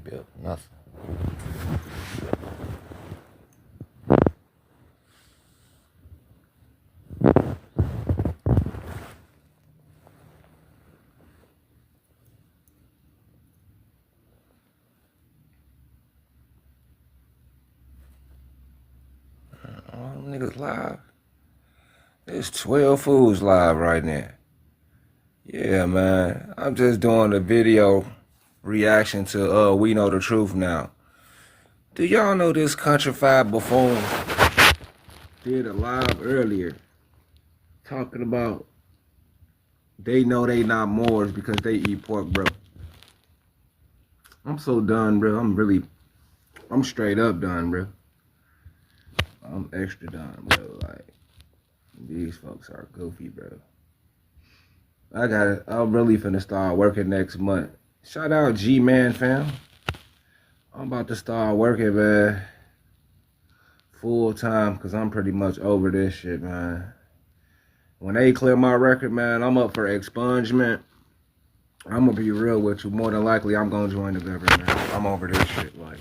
built nothing. All them niggas live. There's 12 fools live right now. Yeah, man. I'm just doing a video reaction to We Know the Truth Now. Do y'all know this countrified buffoon did a live earlier talking about they know they not Moors because they eat pork, bro? I'm so done, bro. I'm straight up done, bro. I'm extra done, bro. Like, these folks are goofy, bro. I'm really finna start working next month. Shout out G-Man, fam. I'm about to start working, man, full time, because I'm pretty much over this shit, man. When they clear my record, man, I'm up for expungement. I'm going to be real with you. More than likely, I'm going to join the government. I'm over this shit. Like,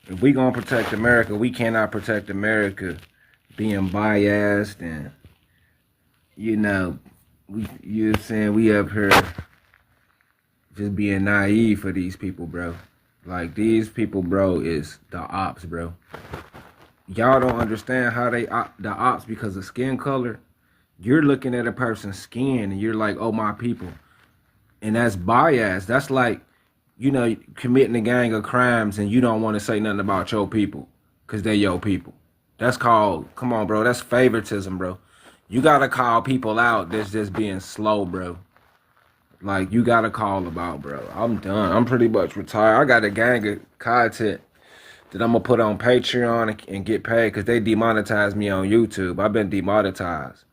if we going to protect America, we cannot protect America being biased and, you know, you're saying we up here just being naive for these people, bro. Like, these people, bro, is the ops, bro. Y'all don't understand how they the ops because of skin color. You're looking at a person's skin and you're like, oh, my people. And that's bias. That's like, you know, committing a gang of crimes and you don't want to say nothing about your people because they're your people. That's called, come on, bro, that's favoritism, bro. You got to call people out that's just being slow, bro. Like, you got to call them out, bro. I'm done. I'm pretty much retired. I got a gang of content that I'm going to put on Patreon and get paid because they demonetized me on YouTube. I've been demonetized.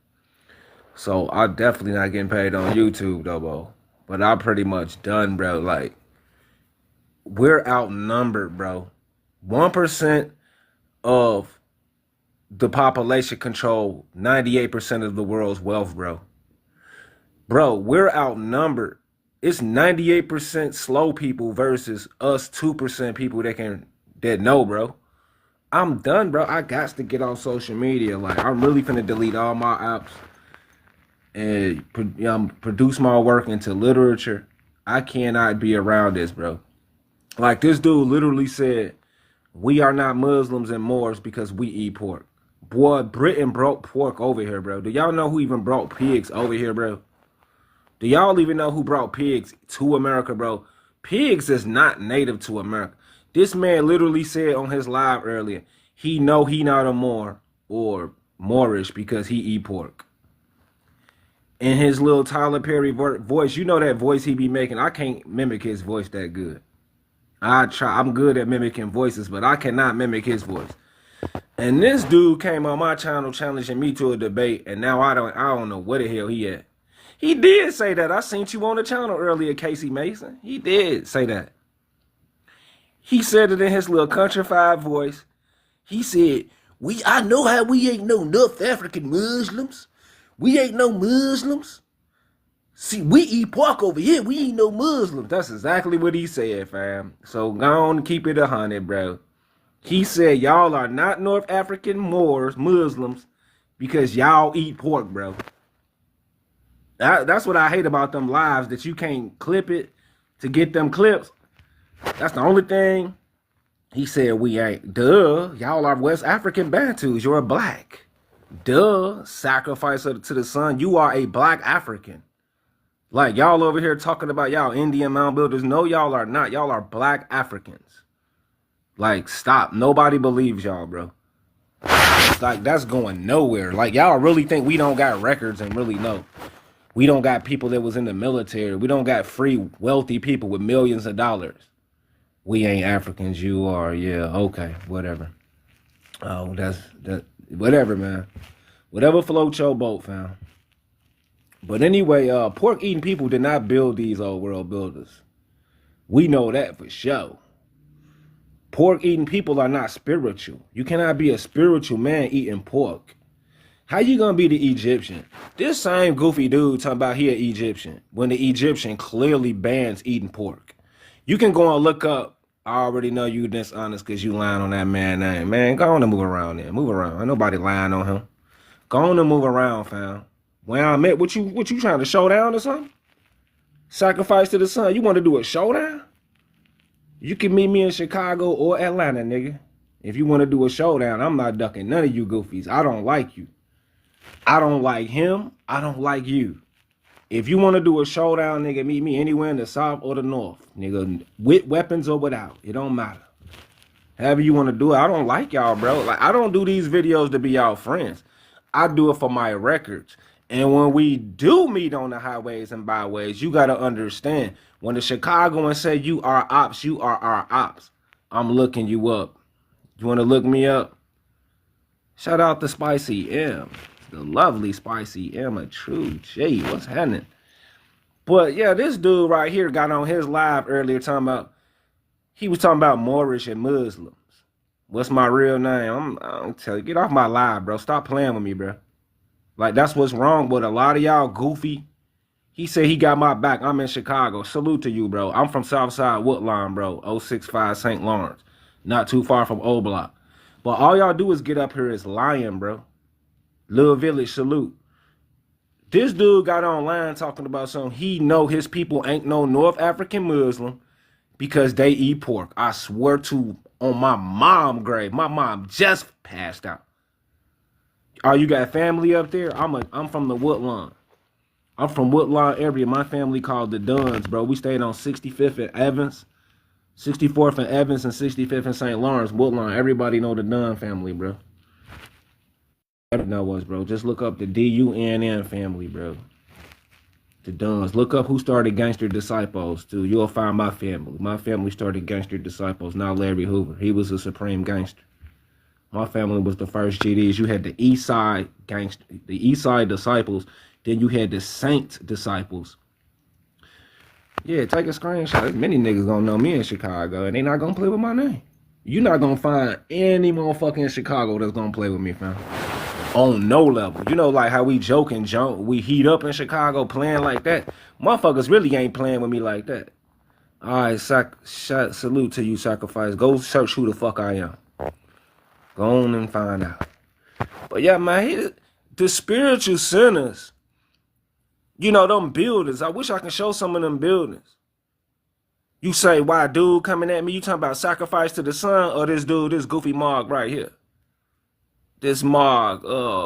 So I'm definitely not getting paid on YouTube, though, bro. But I'm pretty much done, bro. Like, we're outnumbered, bro. 1% of the population control 98% of the world's wealth, bro. Bro, we're outnumbered. It's 98% slow people versus us 2% people that know, bro. I'm done, bro. I got to get on social media. Like, I'm really finna delete all my apps and produce my work into literature. I cannot be around this, bro. Like, this dude literally said, we are not Muslims and Moors because we eat pork. Boy, Britain brought pork over here, bro. Do y'all know who even brought pigs over here, bro? Do y'all even know who brought pigs to America, bro? Pigs is not native to America. This man literally said on his live earlier, he know he not a Moor or Moorish because he eat pork. In his little Tyler Perry voice, you know that voice he be making. I can't mimic his voice that good. I'm good at mimicking voices, but I cannot mimic his voice. And this dude came on my channel challenging me to a debate, and now I don't know where the hell he at. He did say that. I seen you on the channel earlier, Casey Mason. He did say that. He said it in his little countrified voice. He said, I know how we ain't no North African Muslims. We ain't no Muslims. See, we eat pork over here. We ain't no Muslims. That's exactly what he said, fam. So go on and keep it 100, bro. He said, y'all are not North African Moors, Muslims, because y'all eat pork, bro. That's what I hate about them lives, that you can't clip it to get them clips. That's the only thing. He said, we ain't. Duh, y'all are West African Bantus. You're a black. Duh, sacrifice to the sun. You are a black African. Like, y'all over here talking about y'all Indian mound builders. No, y'all are not. Y'all are black Africans. Like, stop. Nobody believes y'all, bro. Like, that's going nowhere. Like, y'all really think we don't got records and really know. We don't got people that was in the military. We don't got free, wealthy people with millions of dollars. We ain't Africans. You are. Yeah, okay, whatever. Oh, whatever, man. Whatever floats your boat, fam. But anyway, pork-eating people did not build these old world builders. We know that for sure. Pork-eating people are not spiritual. You cannot be a spiritual man eating pork. How you gonna be the Egyptian? This same goofy dude talking about he an Egyptian when the Egyptian clearly bans eating pork. You can go and look up I already know you dishonest because you lying on that man name. Man, go on and move around there. Move around. Ain't nobody lying on him. Go on and move around, fam. When I met, what you trying to show down or something? Sacrifice to the sun. You want to do a showdown? You can meet me in Chicago or Atlanta, nigga. If you want to do a showdown, I'm not ducking none of you goofies. I don't like you. I don't like him. I don't like you. If you want to do a showdown, nigga, meet me anywhere in the South or the North. Nigga, with weapons or without. It don't matter. However you want to do it. I don't like y'all, bro. Like, I don't do these videos to be y'all friends. I do it for my records. And when we do meet on the highways and byways, you got to understand, when the Chicagoans say you are ops, you are our ops. I'm looking you up. You want to look me up? Shout out to Spicy M. The lovely Spicy M, a true G. What's happening? But yeah, this dude right here got on his live earlier talking about, he was talking about Moorish and Muslims. What's my real name? I'm telling you, get off my live, bro. Stop playing with me, bro. Like, that's what's wrong with a lot of y'all goofy. He said he got my back. I'm in Chicago. Salute to you, bro. I'm from Southside Woodlawn, bro. 065 St. Lawrence. Not too far from O Block. But all y'all do is get up here is lying, bro. Little Village, salute. This dude got online talking about something. He know his people ain't no North African Muslim because they eat pork. I swear to on my mom grave. My mom just passed out. Oh, you got family up there? I'm from the Woodlawn. I'm from Woodlawn area. My family called the Duns, bro. We stayed on 65th and Evans, 64th and Evans, and 65th and St. Lawrence, Woodlawn. Everybody know the Dunn family, bro. Know us, bro. Just look up the DUNN family, bro. The Duns. Look up who started Gangster Disciples, too. You'll find my family. My family started Gangster Disciples, not Larry Hoover. He was a supreme gangster. My family was the first GDs. You had the East Side gangster, the East Side Disciples. Then you had the Saint Disciples. Yeah, take a screenshot. There's many niggas gonna know me in Chicago, and they not gonna play with my name. You're not gonna find any motherfucker in Chicago that's gonna play with me, fam. On no level. You know, like how we joke and jump, we heat up in Chicago playing like that. Motherfuckers really ain't playing with me like that. All right, salute to you, Sacrifice. Go search who the fuck I am. Go on and find out. But yeah, man, the spiritual sinners, you know, them buildings. I wish I could show some of them buildings. You say, why dude coming at me? You talking about Sacrifice to the Sun or this dude, this goofy Mog right here? This Mog,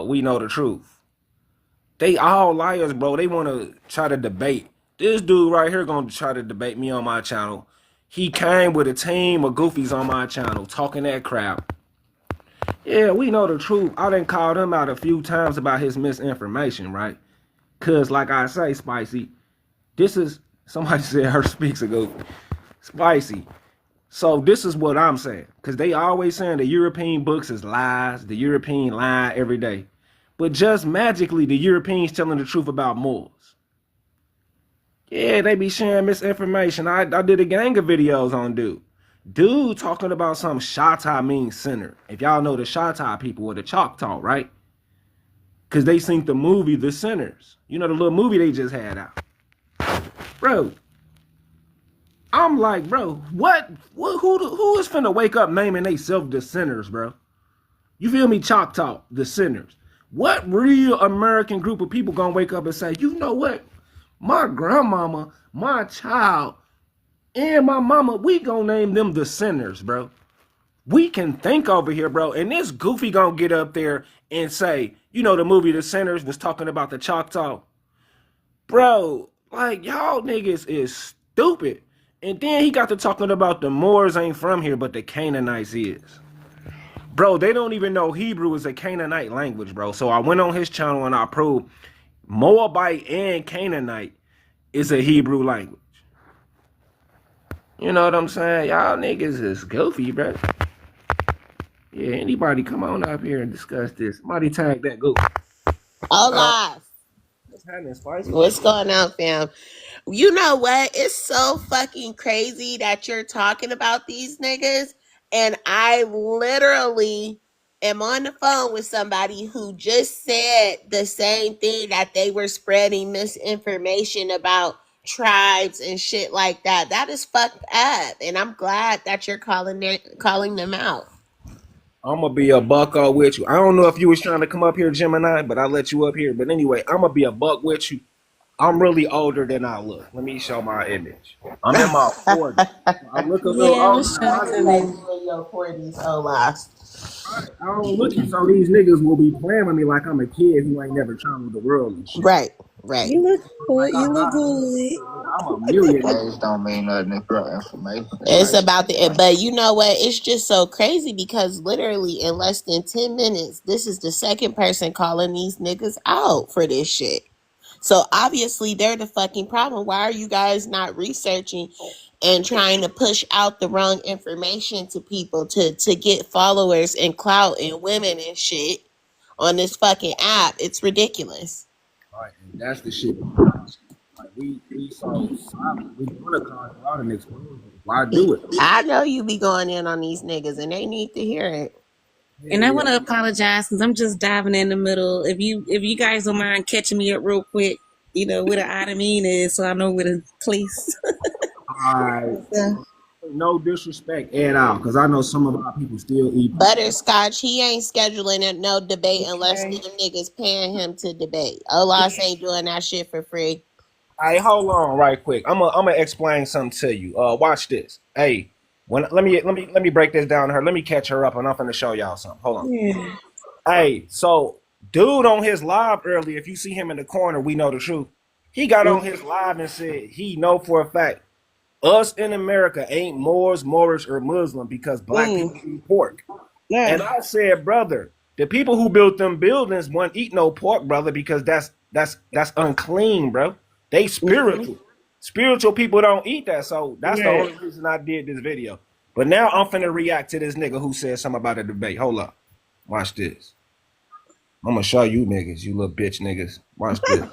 we know the truth. They all liars, bro. They want to try to debate. This dude right here gonna try to debate me on my channel. He came with a team of goofies on my channel talking that crap. Yeah, we know the truth. I done called him out a few times about his misinformation, right? Cause like I say, Spicy, this is, somebody said her speaks ago. Spicy. So this is what I'm saying. Cause they always saying the European books is lies. The European lie every day. But just magically, the Europeans telling the truth about Moors. Yeah, they be sharing misinformation. I did a gang of videos on dude talking about some Shatta means sinner. If y'all know the Shatta people or the Choctaw, right? Because they seen the movie The Sinners. You know the little movie they just had out. Bro, I'm like, bro, who is finna wake up naming theyself the Sinners, bro? You feel me? Choctaw, the Sinners. What real American group of people gonna wake up and say, you know what? My grandmama, my child, and my mama, we gonna name them the Sinners, bro. We can think over here, bro. And this goofy gonna get up there and say, you know, the movie The Sinners was talking about the Choctaw. Bro, like, y'all niggas is stupid. And then he got to talking about the Moors ain't from here, but the Canaanites is. Bro, they don't even know Hebrew is a Canaanite language, bro. So I went on his channel and I proved Moabite and Canaanite is a Hebrew language. You know what I'm saying? Y'all niggas is goofy, bro. Yeah, anybody come on up here and discuss this. Somebody tag that goof. OLAS. What's happening, Spicy? What's going on, fam? You know what? It's so fucking crazy that you're talking about these niggas. And I literally am on the phone with somebody who just said the same thing that they were spreading misinformation about tribes and shit like that. That is fucked up, and I'm glad that you're calling them out. I'm gonna be a bucko with you. I don't know if you was trying to come up here, Gemini, but I let you up here. But anyway, I'm gonna be a buck with you. I'm really older than I look. Let me show my image. I'm in my 40s. I look a little Yeah, I older was than trying I to Look come do. like in. you in your 40s, Olaf. I don't look it, so these niggas will be playing with me like I'm a kid who ain't never traveled the world and shit. Right, right. You look Like good. You I'm look not a good. millionaire, nigga. I'm a millionaire. Age don't mean nothing if your information It's right. about the, but you know what? It's just so crazy because literally in less than 10 minutes, this is the second person calling these niggas out for this shit. So obviously they're the fucking problem. Why are you guys not researching and trying to push out the wrong information to people to get followers and clout and women and shit on this fucking app? It's ridiculous. Right, and that's the shit. Like we so silent. We want to call you out and expose it. Why do it? I know you be going in on these niggas and they need to hear it. And Hell I yeah. want to apologize because I'm just diving in the middle. If you guys don't mind catching me up real quick, where the item is, so I know where to place. I So, no disrespect at all, because I know some of our people still eat. Butterscotch, he ain't scheduling no debate unless them okay. niggas paying him to debate. Olas ain't doing that shit for free. Hey, hold on, right quick. I'm gonna explain something to you. Watch this. Hey, when let me break this down to her. Let me catch her up, and I'm gonna show y'all something. Hold on. Yeah. Hey, so dude on his live earlier, if you see him in the corner, we know the truth. He got on his live and said he know for a fact us in America ain't Moors, Moorish, or Muslim because black Mm. people eat pork. And Yeah. I said, brother, the people who built them buildings won't eat no pork, brother, because that's unclean, bro. They Mm-hmm. spiritual. Spiritual people don't eat that. So that's the Right. only reason I did this video. But now I'm finna react to this nigga who said something about a debate. Hold up. Watch this. I'm gonna show you niggas, you little bitch niggas. Watch this.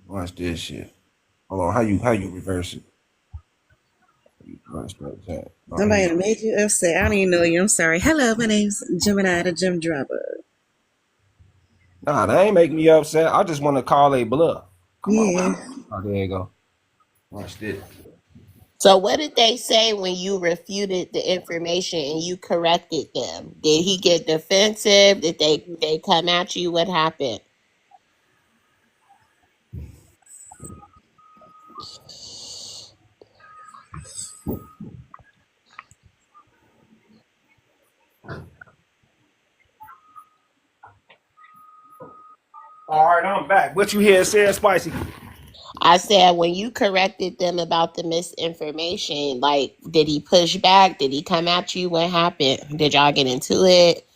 Watch this shit. Hold on, how you reverse it? Reverse that. Oh, here you Somebody go. made you upset. I don't even know you. I'm sorry. Hello, my name's Gemini, the Gem Dropper. Nah, that ain't make me upset. I just want to call a bluff. Come on. Yeah. Oh, there you go. Watch this. So what did they say when you refuted the information and you corrected them? Did he get defensive? Did they come at you? What happened? All right, I'm back. What you hear said, Spicy? I said when you corrected them about the misinformation, like did he push back? Did he come at you? What happened? Did y'all get into it?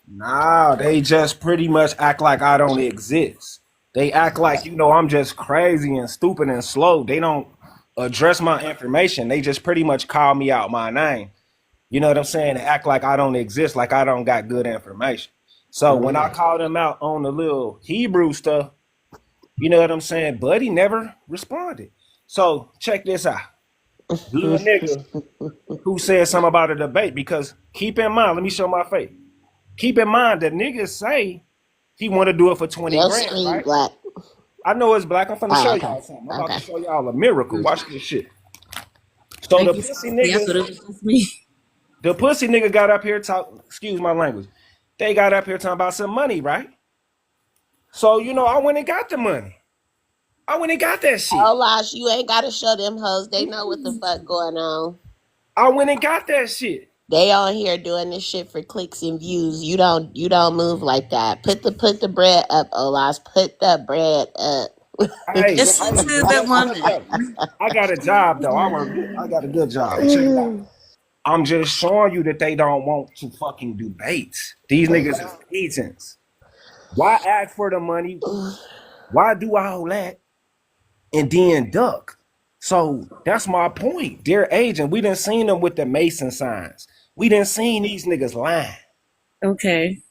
Nah, they just pretty much act like I don't exist. They act like, I'm just crazy and stupid and slow. They don't address my information. They just pretty much call me out my name. You know what I'm saying? They act like I don't exist, like I don't got good information. So when I called them out on the little Hebrew stuff, you know what I'm saying? Buddy never responded. So check this out. Little nigga who said something about a debate, because keep in mind, let me show my face. Keep in mind that niggas say he want to do it for 20 Your grand, screen right? black. I know it's black. I'm finna Oh, show okay. y'all something. I'm about to Okay. show y'all a miracle. Watch this shit. So Thank you, Spicy. I thought it was just me. the pussy nigga got up here talk. Excuse my language. They got up here talking about some money, right? So I went and got the money. I went and got that shit. Oh, Losh, you ain't gotta show them hoes. They know what the fuck going on. I went and got that shit. They on here doing this shit for clicks and views. You don't move like that. Put the bread up, Olas. Put the bread up. Hey, Listen hey, to but the guess what woman. though? I got a job though. I work good. I got a good job. But check it out. I'm just showing you that they don't want to fucking debate. These niggas is agents. Why ask for the money? Why do all that and then duck? So that's my point. They're agent. We done seen them with the Mason signs. We done seen these niggas lying. Okay.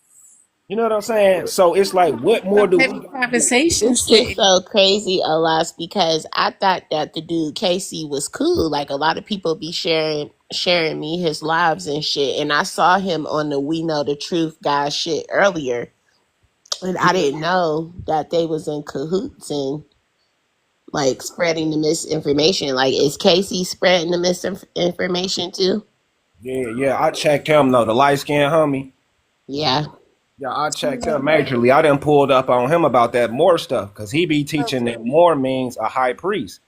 You know what I'm saying? So it's like, what more Some do we heavy gotta do? conversation It's just sitting. so crazy, Olas, because I thought that the dude Casey was cool. Like a lot of people be sharing me his lives and shit. And I saw him on the We Know the Truth guy shit earlier. And I Yeah, didn't know that they was in cahoots and like spreading the misinformation? Like, is Casey spreading the misinformation too? Yeah. I checked him though. The light skinned homie. Yeah. Yeah, I checked him majorly. I done pulled up on him about that more stuff because he be teaching that more means a high priest.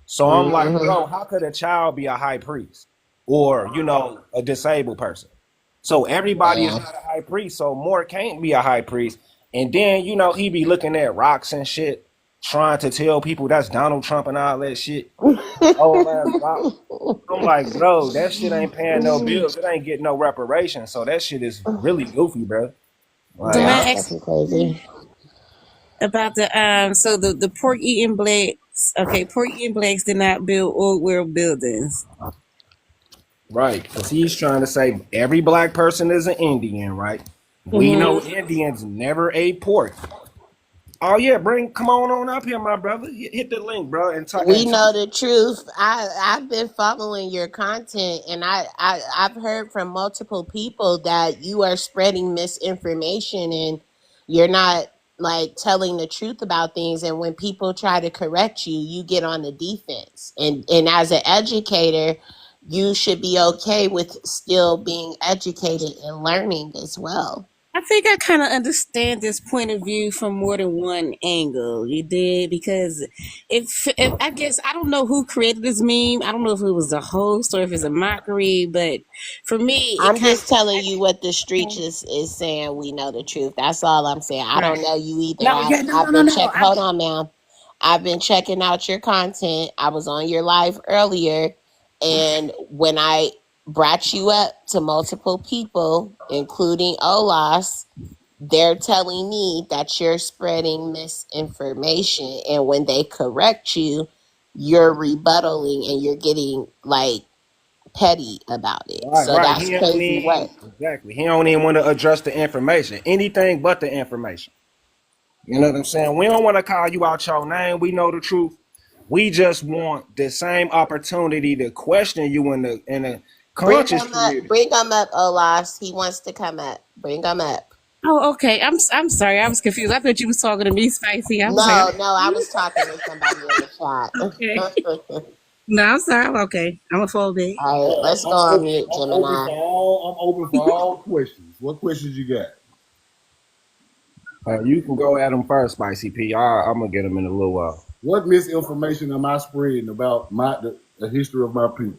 So I'm like, Hmm. bro, how could a child be a high priest or a disabled person? So everybody is Yeah. not a high priest. So more can't be a high priest. And then he be looking at rocks and shit, trying to tell people that's Donald Trump and all that shit. Old ass rock. I'm like, bro, that shit ain't paying no bills. It ain't getting no reparations. So that shit is really goofy, bro. So Like, may Yeah, I it's ask fucking crazy. about the pork eating blacks? Okay, pork eating blacks did not build old world buildings. right, because he's trying to say every black person is an Indian, right? We Hmm. know Indians never ate pork. Oh yeah, come on up here, my brother. Hit the link, bro, and talk We and talk. know the truth. I've been following your content, and I've heard from multiple people that you are spreading misinformation, and you're not like telling the truth about things. And when people try to correct you, you get on the defense. And as an educator, you should be okay with still being educated and learning as well. I think I kind of understand this point of view from more than one angle. You did, because if I guess I don't know who created this meme. I don't know if it was the host or if it's a mockery, but for me, it I'm kind just telling of you what the streets is saying. We know the truth. That's all I'm saying. I don't right. know you either. No, yeah, no, I've no, no, been no. checking. Hold on, ma'am. I've been checking out your content. I was on your live earlier, and when I brought you up to multiple people, including Olas, they're telling me that you're spreading misinformation, and when they correct you, you're rebuttaling and you're getting like petty about it. Right, So right. that's He don't crazy even work. exactly. He don't even want to address the information. Anything but the information. You know what I'm saying? We don't want to call you out your name. We know the truth. We just want the same opportunity to question you in the conscious community. Bring him up, Olas. He wants to come up. Bring him up. Oh, okay. I'm sorry. I was confused. I thought you was talking to me, Spicy. I was like, No, no, I was talking to somebody in the okay. chat. No, I'm sorry. I'm okay. I'm a phobic. All right, let's go on mute, Gemini. I'm open for all questions. What questions you got? You can go at him first, Spicy P. I'm gonna get him in a little while. What misinformation am I spreading about the history of my people?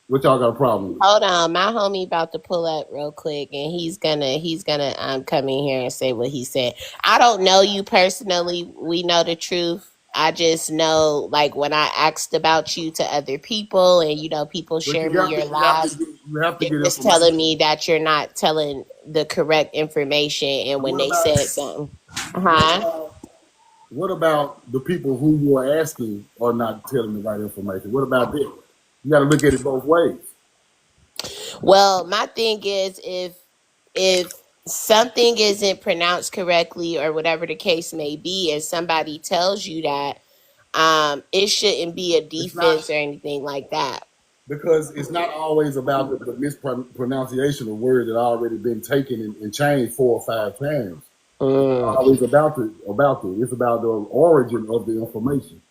What y'all got a problem with? Hold on, my homie about to pull up real quick, and he's gonna come in here and say what he said. I don't know you personally. We know the truth. I just know, like, when I asked about you to other people, and people But share me your lives, you have to they're get just information. telling me that you're not telling the correct information. And when What they about said something, what huh? about what about the people who you are asking are not telling the right information? What about them? You got to look at it both ways. Well, my thing is, if something isn't pronounced correctly or whatever the case may be, and somebody tells you that, it shouldn't be a It's not defense or anything like that. because it's not always about the mispronunciation of words that already been taken and changed 4 or 5 times. It's not Mm, always about the. It's about the origin of the information.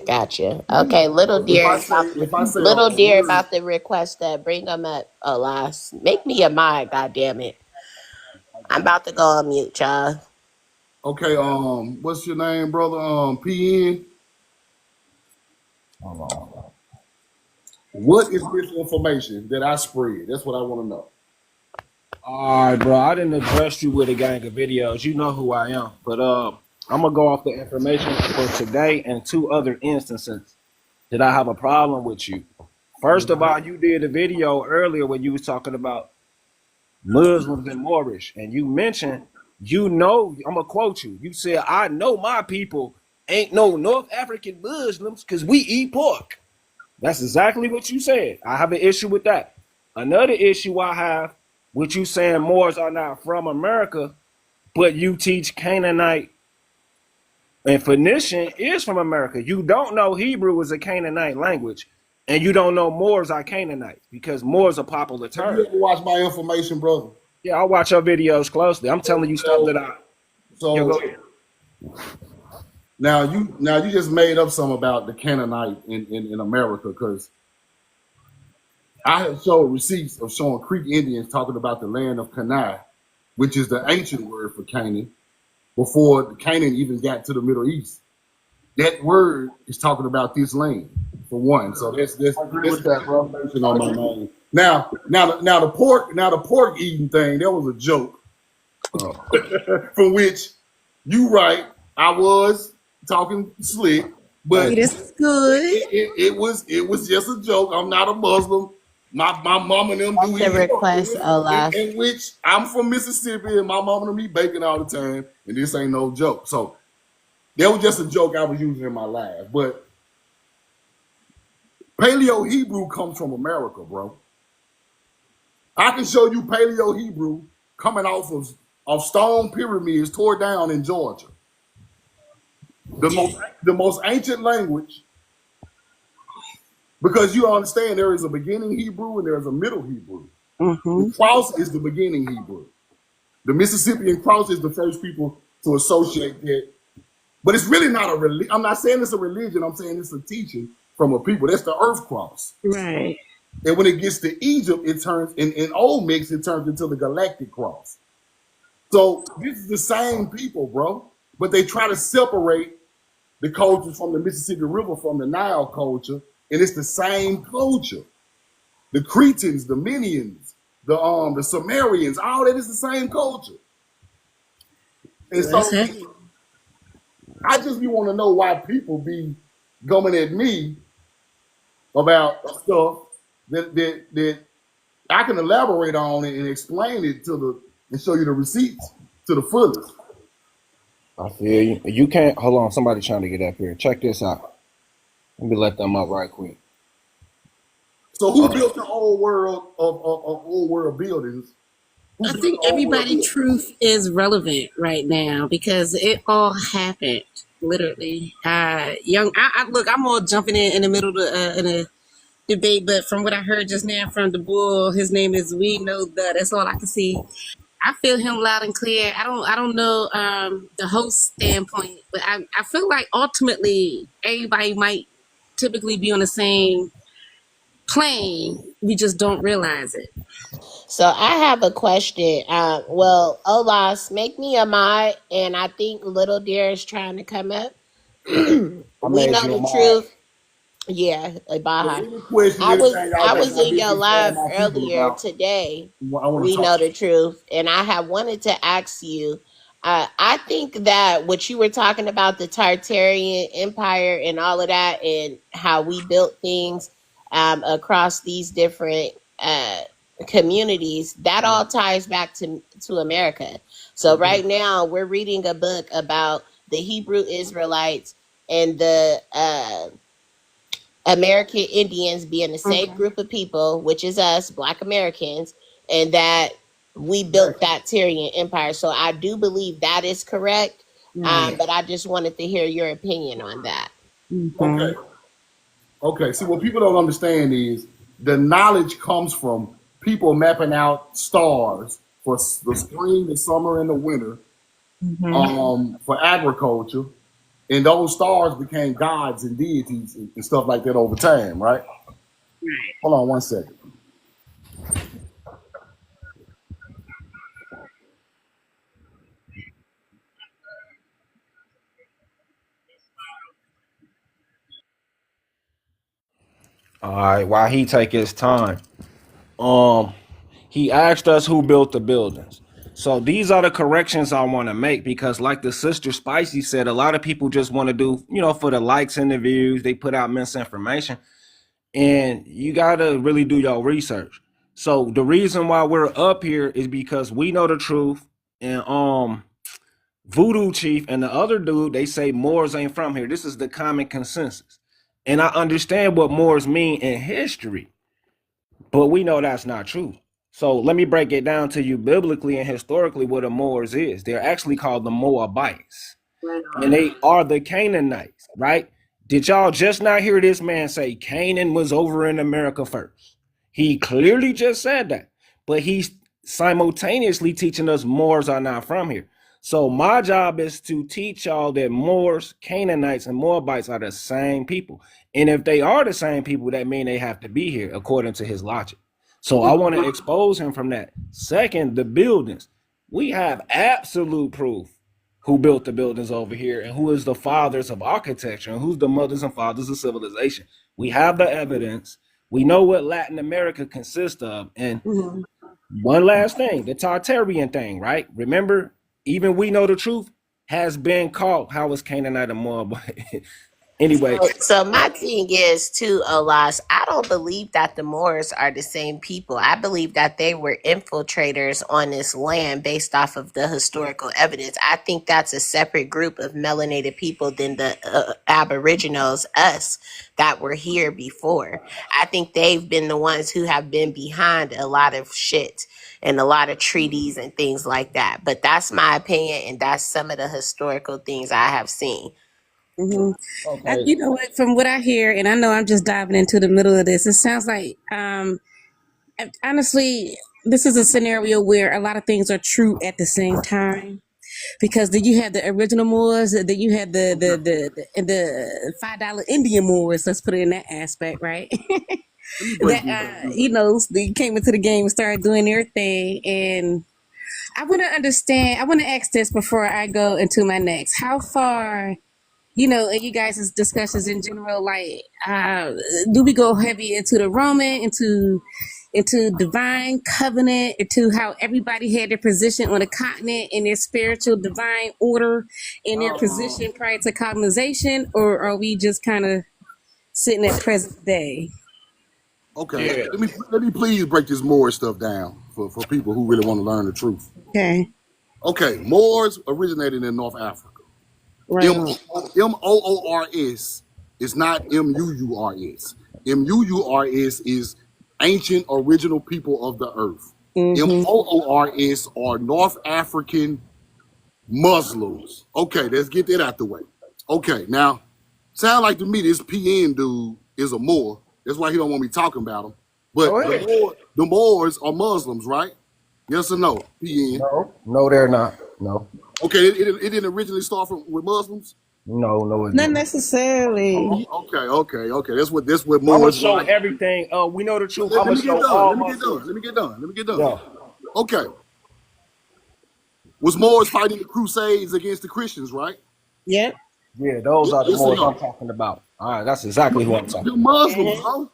gotcha. Okay, So if I say little a dear word, about the request that bring them up. Alas, make me a mod. God damn it! I'm about to go on mute, y'all. okay, what's your name, brother? PN. Hold on. What is this information that I spread? That's what I want to know. All right, bro. I didn't address you with a gang of videos. You know who I am. But I'm gonna go off the information for today and 2 other instances that I have a problem with you. First of all, you did a video earlier where you was talking about Muslims and Moorish, and you mentioned, I'm gonna quote you. You said, "I know my people ain't no North African Muslims because we eat pork." That's exactly what you said. I have an issue with that. Another issue I have with you saying Moors are not from America, but you teach Canaanite and Phoenician is from America. You don't know Hebrew is a Canaanite language, and you don't know Moors are Canaanites because Moors a popular Have you term. ever watched my information, brother? Yeah, I watch your videos closely. I'm telling you stuff So, that I. Yeah, so go ahead. Now you just made up some about the Canaanite in America, because I have showed receipts of showing Creek Indians talking about the land of Canaan, which is the ancient word for Canaan, before Canaan even got to the Middle East. That word is talking about this land, for one. So that's I agree with that, bro. confirmation on my mind. Now the pork eating thing, that was a joke. Oh. For which you right, I was talking slick, but Thank you. This is good. it was just a joke. I'm not a Muslim. My mom and them do The eat, request, Olaf. in which I'm from Mississippi and my mom and them eat bacon all the time, and this ain't no joke. So that was just a joke I was using in my life. But Paleo Hebrew comes from America, bro. I can show you Paleo Hebrew coming off of stone pyramids tore down in Georgia. The most ancient language, because you understand there is a beginning Hebrew and there's a middle Hebrew. Mm-hmm. The cross is the beginning Hebrew. The Mississippian cross is the first people to associate that. But it's really not a religion. I'm not saying it's a religion. I'm saying it's a teaching from a people. That's the earth cross. Right. And when it gets to Egypt, it turns, in Old Mix, it turns into the galactic cross. So this is the same people, bro. But they try to separate the cultures from the Mississippi River from the Nile culture, and it's the same culture. The Cretans, the Minians, the Sumerians, all that is the same culture. And That's so heavy. I just be want to know why people be coming at me about stuff that I can elaborate on it and explain it and show you the receipts to the fullest. I feel you. You can't hold on. Somebody trying to get up here. Check this out. Let me let them up right quick. So who built the old world of old world buildings? Who I built think the old world everybody buildings? truth is relevant right now because it all happened literally. Look, I'm all jumping in the middle of in a debate, but from what I heard just now from the bull, his name is We Know The. That's all I can see. I feel him loud and clear. I don't know the host standpoint, but I feel like ultimately everybody might typically be on the same plane. We just don't realize it. So I have a question. Well, Olas, make me a mod, and I think Little Deer is trying to come up. I We made know you a the mod. truth. Yeah, But Baja. any question, anything y'all I got was y'all in your business saying live my people earlier about, today. I want to We talk know to the truth, and I have wanted to ask you. I think that what you were talking about, the Tartarian Empire and all of that, and how we built things across these different communities, that you. all ties back to America. So right now, we're reading a book about the Hebrew Israelites and the American Indians being the same Okay. group of people, which is us, Black Americans, and that we built Exactly. that Tyrian empire. So I do believe that is correct. Right. But I just wanted to hear your opinion on that. Mm-hmm. Okay. Okay. See, what people don't understand is the knowledge comes from people mapping out stars for the spring, the summer, and the winter, Mm-hmm. for agriculture. And those stars became gods and deities and stuff like that over time, right? Hold on one second. All right. While he take his time, um, he asked us who built the buildings. So these are the corrections I want to make because, like the sister Spicy said, a lot of people just want to do, for the likes and the views. They put out misinformation, and you gotta really do your research. So the reason why we're up here is because we know the truth, and Voodoo Chief and the other dude, they say Moors ain't from here. This is the common consensus. And I understand what Moors mean in history, but we know that's not true. So let me break it down to you biblically and historically what the Moors is. They're actually called the Moabites. Right And on. they are the Canaanites, right? Did y'all just not hear this man say Canaan was over in America first? He clearly just said that, but he's simultaneously teaching us Moors are not from here. So my job is to teach y'all that Moors, Canaanites, and Moabites are the same people. And if they are the same people, that means they have to be here according to his logic. So I want to expose him from that. Second, the buildings. We have absolute proof who built the buildings over here and who is the fathers of architecture and who's the mothers and fathers of civilization. We have the evidence. We know what Latin America consists of. And Mhm. one last thing, the Tartarian thing, right? Remember, even we know the truth has been called. How is Canaanite and Moabite? Anyway, So my thing is too, Olas, I don't believe that the Moors are the same people. I believe that they were infiltrators on this land based off of the historical evidence. I think that's a separate group of melanated people than the Aboriginals, us, that were here before. I think they've been the ones who have been behind a lot of shit and a lot of treaties and things like that. But that's my opinion, and that's some of the historical things I have seen. Mhm. okay. You know what? From what I hear, and I know I'm just diving into the middle of this, it sounds like, honestly, this is a scenario where a lot of things are true at the same time. Because then you have the original Moors, then you have the $5 Indian Moors. Let's put it in that aspect, right? Let me break that this down. they came into the game and started doing their thing. And I want to understand. I want to ask this before I go into my next. How far, in you guys' discussions in general, like, do we go heavy into the Roman, into divine covenant, into how everybody had their position on the continent and their spiritual divine order in their position prior to colonization, or are we just kind of sitting at present day? Okay, Yeah. let me please break this Moor stuff down for people who really want to learn the truth. Okay, Okay, Moors originated in North Africa. right M on. M O O R S is not M-U-U-R-S. M-U-U-R-S is ancient original people of the earth. Mm-hmm. M-O-O-R-S are North African Muslims. Okay, let's get that out the way. Okay, now, sound like to me this PN dude is a Moor. That's why he don't want me talking about him. Go But ahead. the Moors are Muslims, right? Yes or no, PN? No, they're not. No. Okay, it didn't originally start with Muslims. No, it Not didn't. necessarily. Okay. That's what I'm gonna Moors show like. everything. We know the truth. I'm Let gonna me get show done. all Let me get done. Muslims. Let me get done. Let me get done. Yeah. Okay. Was Moors fighting the Crusades against the Christians, right? Yep. Yeah, those are the Yes or Moors I'm no? talking about. All right, that's exactly who I'm talking They're about. Muslims, bro.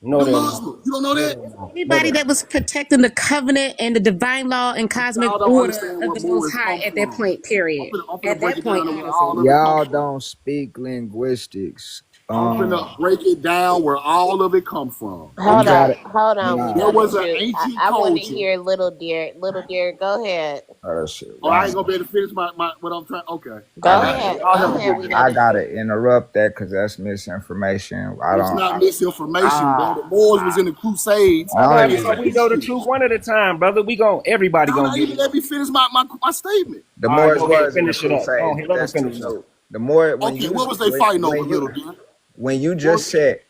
No, They're they're not. Muslims. You don't know No, that? they're not. No, Everybody they're that not. was protecting the covenant and the divine law and cosmic Y'all don't order understand of where the Most Moors High come at that from. point, I'm period. finna, I'm finna At break that it down point, to where honestly. all of it come Y'all from. don't speak linguistics. I'm finna break it down where all of it come from. You got it. Hold on. We Nah, There know the was an truth. ancient I want to culture. hear Little Dear. Little Dear, go ahead. that shit Oh, I ain't gonna wrong. be able to finish my what I'm trying. Okay. Go I ahead. Y'all have Go a ahead. good We day. know I the truth. gotta interrupt that because that's misinformation. It's not misinformation, bro. The Moors was in the Crusades All I don't right, against bro. even. the We know the Christians. truth one at a time, brother. Everybody Y'all gonna not get even it. let me finish my statement. The All right, Moors go ahead. was in the Finish it up. Go Crusades, ahead. but Let him that's too finish it up. soon. The more Okay, what was they fighting over, little dear? when you What, just said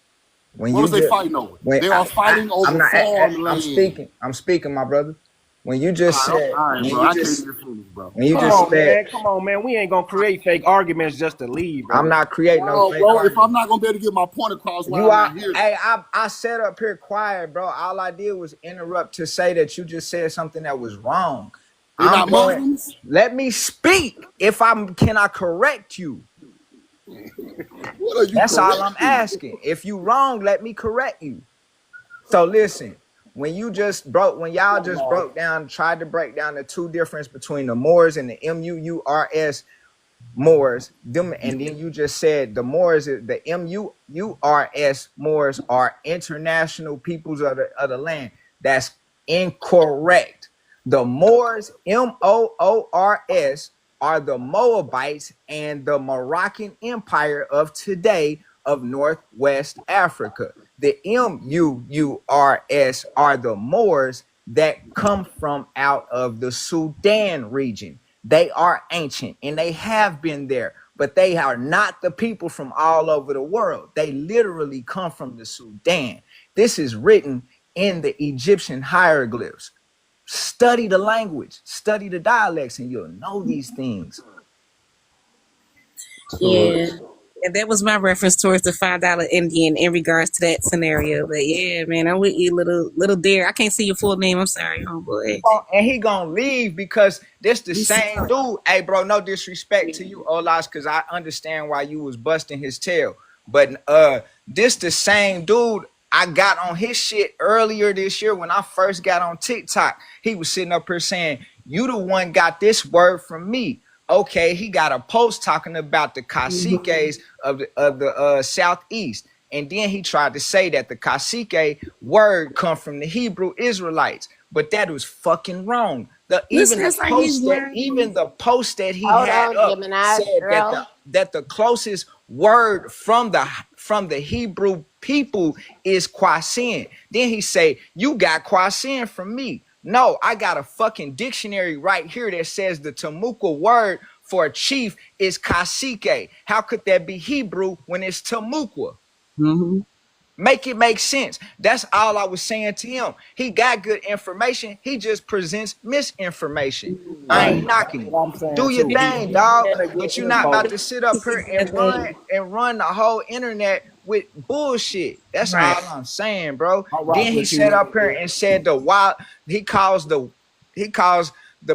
when what you was they just fighting over? when They are fighting I'm over not farmland. I'm speaking, my brother. When you just said All right, bro. I can't even finish, bro. when you Come just on, said man. Come on, man. We ain't gonna create fake arguments just to leave, I'm brother. not creating no No, fake bro. If argument. I'm not gonna be able to get my point across, why You am I are, here? hey, I sat up here quiet, bro. All I did was interrupt to say that you just said something that was wrong. They I'm not going, Muslims. let me speak. If I'm, can I correct you? What are you That's all I'm correcting? asking. If you wrong, let me correct you. So listen, when y'all just broke down, tried to break down the two difference between the Moors and the Muurs Moors, them, and then you just said the Moors, the Murs Moors are international peoples of the land. That's incorrect. The Moors, Moors, are the Moabites and the Moroccan Empire of today of Northwest Africa. The Murs are the Moors that come from out of the Sudan region. They are ancient and they have been there, but they are not the people from all over the world. They literally come from the Sudan. This is written in the Egyptian hieroglyphs. Study the language, study the dialects, and you'll know these things. Yeah. And that was my reference towards the $5 Indian in regards to that scenario. But yeah, man, I'm with you, little dear. I can't see your full name. I'm sorry, homeboy. And he gonna leave because this the same dude. Hey, bro, no disrespect to you, Olas, because I understand why you was busting his tail. But this the same dude I got on his shit earlier this year when I first got on TikTok. He was sitting up here saying, "You the one got this word from me." Okay, he got a post talking about the caciques of the southeast. And then he tried to say that the cacique word come from the Hebrew Israelites, but that was fucking wrong. Listen, that's like he's Even the post that he Hold had on, up Gemini said girl. that the closest word from the Hebrew people is Kwasin. Then he say, "You got Kwasin from me." No, I got a fucking dictionary right here that says the Temuka word for a chief is cacique. How could that be Hebrew when it's Temuka? Mm-hmm. Make it make sense. That's all I was saying to him. He got good information. He just presents misinformation. I Right. ain't knocking That's him. what I'm saying Do your too. thing, He dog. gonna But get you're not info. about to sit up here and run the whole internet with bullshit. That's Right. all I'm saying, bro. I rock Then he with you, sat little up here dude. and said the wild. He calls the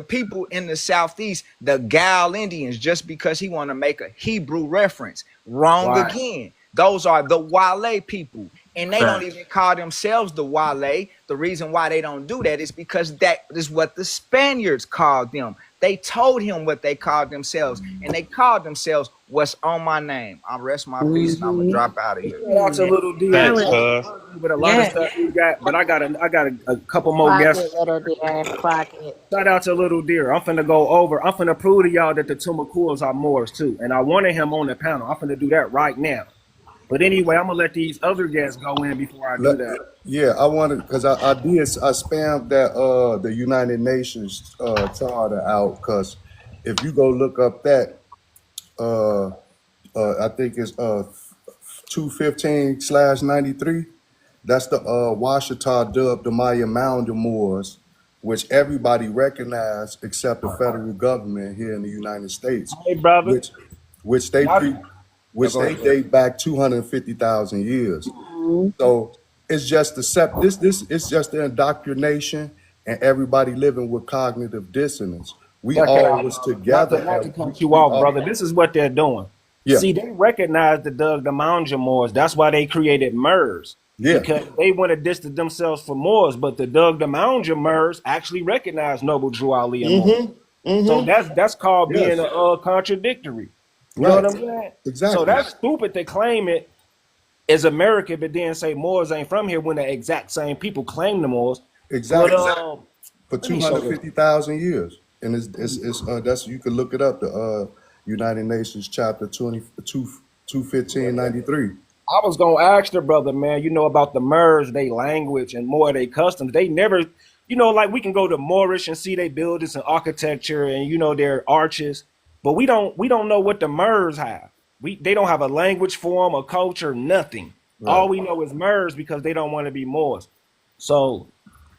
people in the southeast the Gal Indians just because he want to make a Hebrew reference. Wrong Right. again. Those are the Wale people. And they don't Facts. even call themselves the Wale. The reason why they don't do that is because that is what the Spaniards called them. They told him what they called themselves, and they called themselves "What's on my name." I'll rest my piece and I'm gonna drop out of here. Shout out to Little Deer. Facts, Valid. cuz. With a lot of Yeah. stuff he got, but I got a couple more Clock guests. it, little dear. Clock it. Shout out to Little Deer. I'm finna go over. I'm finna prove to y'all that the Tumakuas are Moors too, and I wanted him on the panel. I'm finna do that right now. But anyway, I'm gonna let these other guests go in before I do that. Yeah, I wanted because I spammed that the United Nations charter out because if you go look up that uh I think it's 215/93. That's the Washita dubbed the Maya Mound Moors, which everybody recognized except the federal government here in the United States, Hey, brother. which which they Y'all, pre yeah, which go they ahead. date back 250,000 years. So it's just the this it's just the indoctrination and everybody living with cognitive dissonance. We Check it all out, was brother. Not to together not to at cut you we off, all brother. This is what they're doing. yeah See, they recognize the Doug the Manja Moors. That's why they created MERS. yeah Because they want to distance themselves from Moors, but the Doug the Manja MERS actually recognize Noble Drew Ali and Moors. So that's called being yes contradictory. You know what right I'm saying? So exactly that's stupid to claim it as American, but then say Moors ain't from here when the exact same people claim the Moors. But exactly for let me two show hundred this. fifty thousand years, and it's that's you can look it up the United Nations chapter 21593. I was gonna ask the brother, man, you know about the MERS, they language and more they customs. They never, like we can go to Moorish and see they buildings and architecture and their arches, but we don't know what the MERS have. They don't have a language form, a culture, nothing. Right. All we know is MERS because they don't want to be Moors. So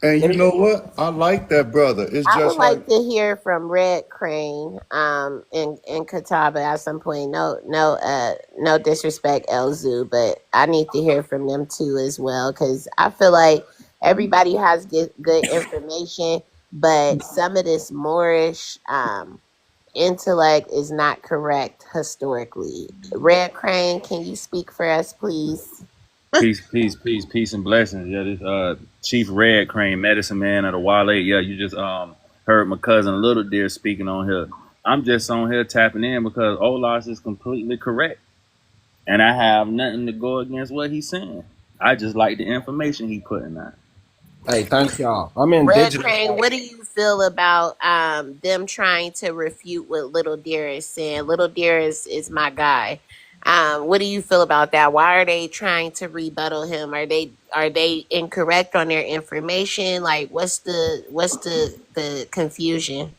And let you me know what? I like that, brother. It's I would just like like to hear from Red Crane, in Catawba at some point. No disrespect, Elzu, but I need to hear from them too as well because I feel like everybody has good information, but some of this Moorish intellect is not correct historically. Red Crane, can you speak for us, please? Peace, peace, peace, peace, and blessings. Yeah, this Chief Red Crane, medicine man of the Wale. Yeah, you just heard my cousin Little Deer speaking on here. I'm just on here tapping in because Olas is completely correct, and I have nothing to go against what he's saying. I just like the information he putting out. Hey, thanks y'all. I'm Red indigenous. Crane, what do you feel about them trying to refute what Little Deer is saying? Little Deer is my guy. What do you feel about that? Why are they trying to rebuttal him? Are they incorrect on their information? Like what's the confusion?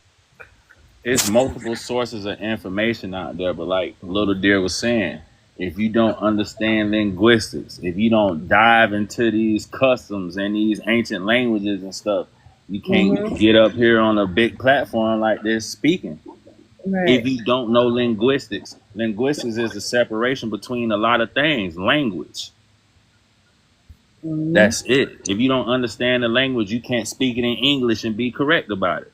It's multiple sources of information out there, but like Little Deer was saying, if you don't understand linguistics, if you don't dive into these customs and these ancient languages and stuff, You can't get up here on a big platform like this speaking if Right. you don't know linguistics. Linguistics is the separation between a lot of things. Language. Mm-hmm. That's it. If you don't understand the language, you can't speak it in English and be correct about it.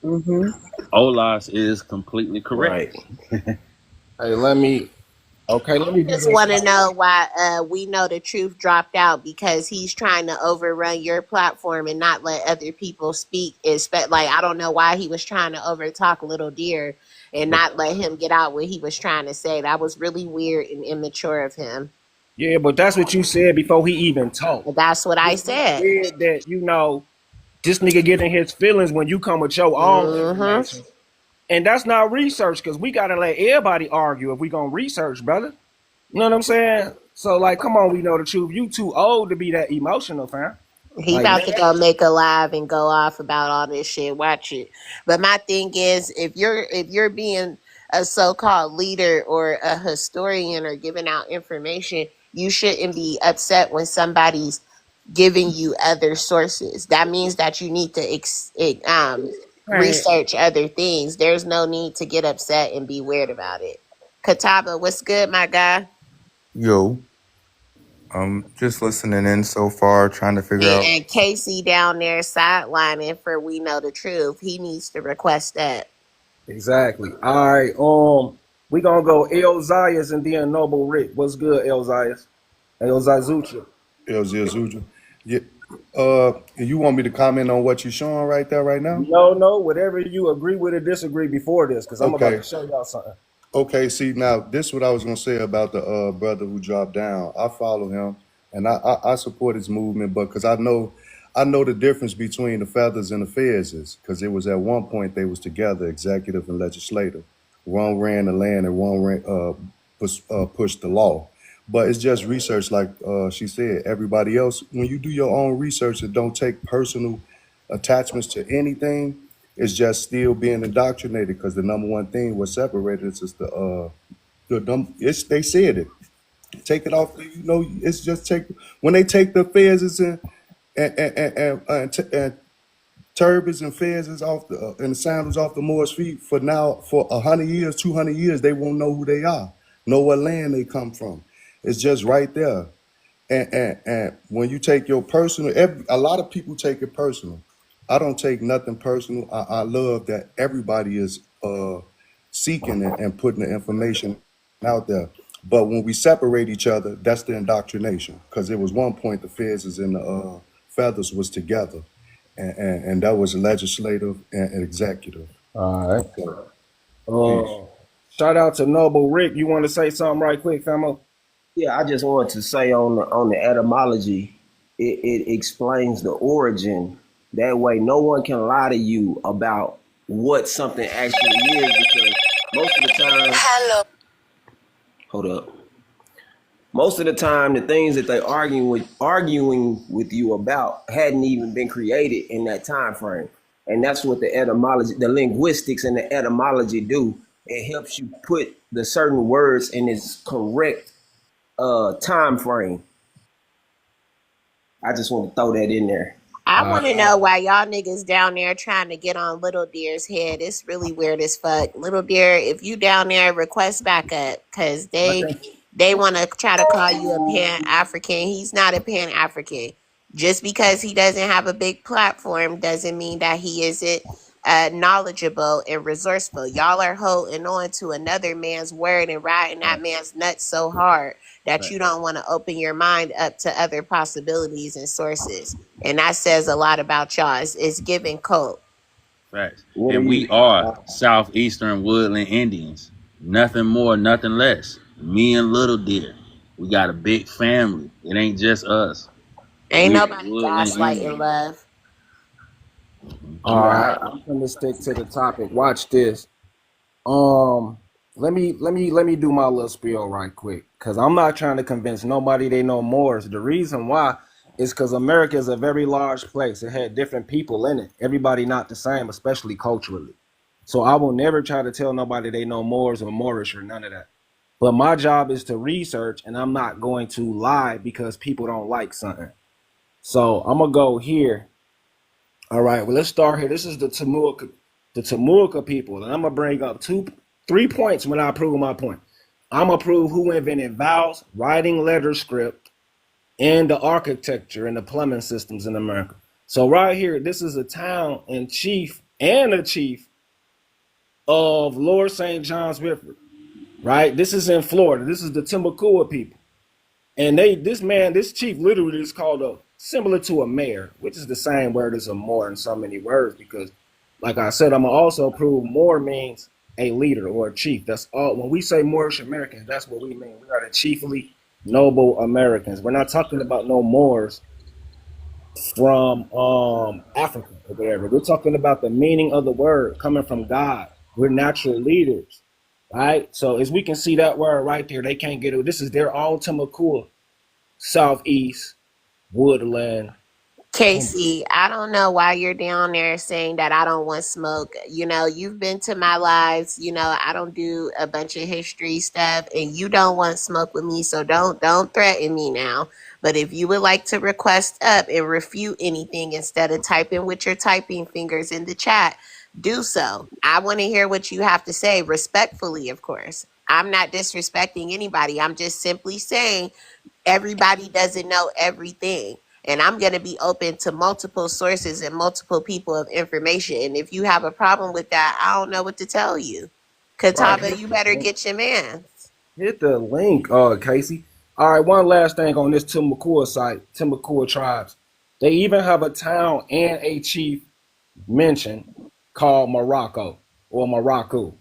Mm-hmm. OLAS is completely correct. Right. Hey, let me do Just this. want to know why we know the truth dropped out because he's trying to overrun your platform and not let other people speak. Like I don't know why he was trying to overtalk Little Deer and But not let him get out what he was trying to say. That was really weird and immature of him. yeah, but that's what you said before he even talked. But that's what I You said. said that, this nigga getting his feelings when you come with your own Hmm. information. And that's not research, because we gotta let everybody argue if we gonna research, brother. You know what I'm saying? So like, come on, we know the truth. You too old to be that emotional, fam. He Like, about man, to go make a live and go off about all this shit. Watch it. But my thing is, if you're being a so-called leader or a historian or giving out information, you shouldn't be upset when somebody's giving you other sources. That means that you need to Right. research other things. There's no need to get upset and be weird about it. Kataba, what's good, my guy? Yo, I'm just listening in so far, trying to figure out. And Casey down there sidelining for We Know the Truth. He needs to request that. exactly. All right, we gonna go El Zayas and then Noble Rick. What's good, El Zayas? El Zazucha. LZ Azuja. Yeah. You want me to comment on what you're showing right there, right now? No, whatever you agree with or disagree before this, because I'm about to Okay. show y'all something. Okay, see now this is what I was gonna say about the brother who dropped down. I follow him and I support his movement, but because I know the difference between the feathers and the fezes, because it was at one point they was together, executive and legislative. One ran the land and one pushed the law. But it's just research, like she said. Everybody else, when you do your own research and don't take personal attachments to anything, it's just still being indoctrinated, because the number one thing what separated us is it's they said it. Take it off. It's just take when they take the fezes and turbans and fezes off and the sandals off the Moors' feet for 100 years, 200 years, they won't know who they are, know what land they come from. It's just right there. And when you take your personal, a lot of people take it personal. I don't take nothing personal. I love that everybody is seeking and putting the information out there. But when we separate each other, that's the indoctrination. Because it was one point the feds and the feathers was together, and that was legislative and executive. All right. So, peace. Shout out to Noble Rick. You want to say something right quick, famo? Yeah, I just wanted to say on the etymology, it explains the origin. That way, no one can lie to you about what something actually is, because most of the time, hold up. Most of the time, the things that they arguing with you about hadn't even been created in that time frame, and that's what the etymology, the linguistics, and the etymology do. It helps you put the certain words in its correct time frame. I just want to throw that in there. I All want to right. know why y'all niggas down there trying to get on Little Deer's head. It's really weird as fuck. Little Deer, if you down there, request backup because I they think they want to try to call you a Pan African. He's not a Pan African. Just because he doesn't have a big platform doesn't mean that he isn't knowledgeable and resourceful. Y'all are holding on to another man's word and riding that Right. man's nuts so hard that Right. you don't want to open your mind up to other possibilities and sources. And that says a lot about y'all. It's giving cult. Facts. What are And we you? are southeastern woodland Indians. Nothing more, nothing less. Me and Little Deer. We got a big family. It ain't just us. Ain't We nobody woodland gaslighting Indians. love. all right. I'm gonna stick to the topic. Watch this. Um, let me do my little spiel right quick, because I'm not trying to convince nobody they know more. The reason why is because America is a very large place. It had different people in it. Everybody not the same, especially culturally. So I will never try to tell nobody they know Moors or Moorish or none of that. But my job is to research, and I'm not going to lie because people don't like something. So I'm gonna go here. All right, well, let's start here. This is the Timucua people. And I'm going to bring up 3 points when I prove my point. I'm going to prove who invented vowels, writing letter script, and the architecture and the plumbing systems in America. So right here, this is a town and chief and a chief of Lord St. John's River, right? This is in Florida. This is the Timucua people. And this chief literally is called similar to a mayor, which is the same word as a Moor in so many words, because like I said, I'm gonna also prove Moor means a leader or a chief. That's all. When we say Moorish Americans, that's what we mean. We are the chiefly noble Americans. We're not talking about no Moors from Africa or whatever. We're talking about the meaning of the word coming from God. We're natural leaders, right? So as we can see that word right there, they can't get it. This is their own Timucua, Southeast, Woodland. Casey, I don't know why you're down there saying that I don't want smoke. You know, you've been to my lives. You know, I don't do a bunch of history stuff, and you don't want smoke with me. So don't threaten me now. But if you would like to request up and refute anything instead of typing with your typing fingers in the chat, do so. I want to hear what you have to say, respectfully, of course. I'm not disrespecting anybody. I'm just simply saying everybody doesn't know everything. And I'm going to be open to multiple sources and multiple people of information. And if you have a problem with that, I don't know what to tell you. Right. Kataba, you better get your man. Hit the link, Casey. All right, one last thing on this Timucua site, Timucua tribes. They even have a town and a chief mentioned called Morocco or Morocco.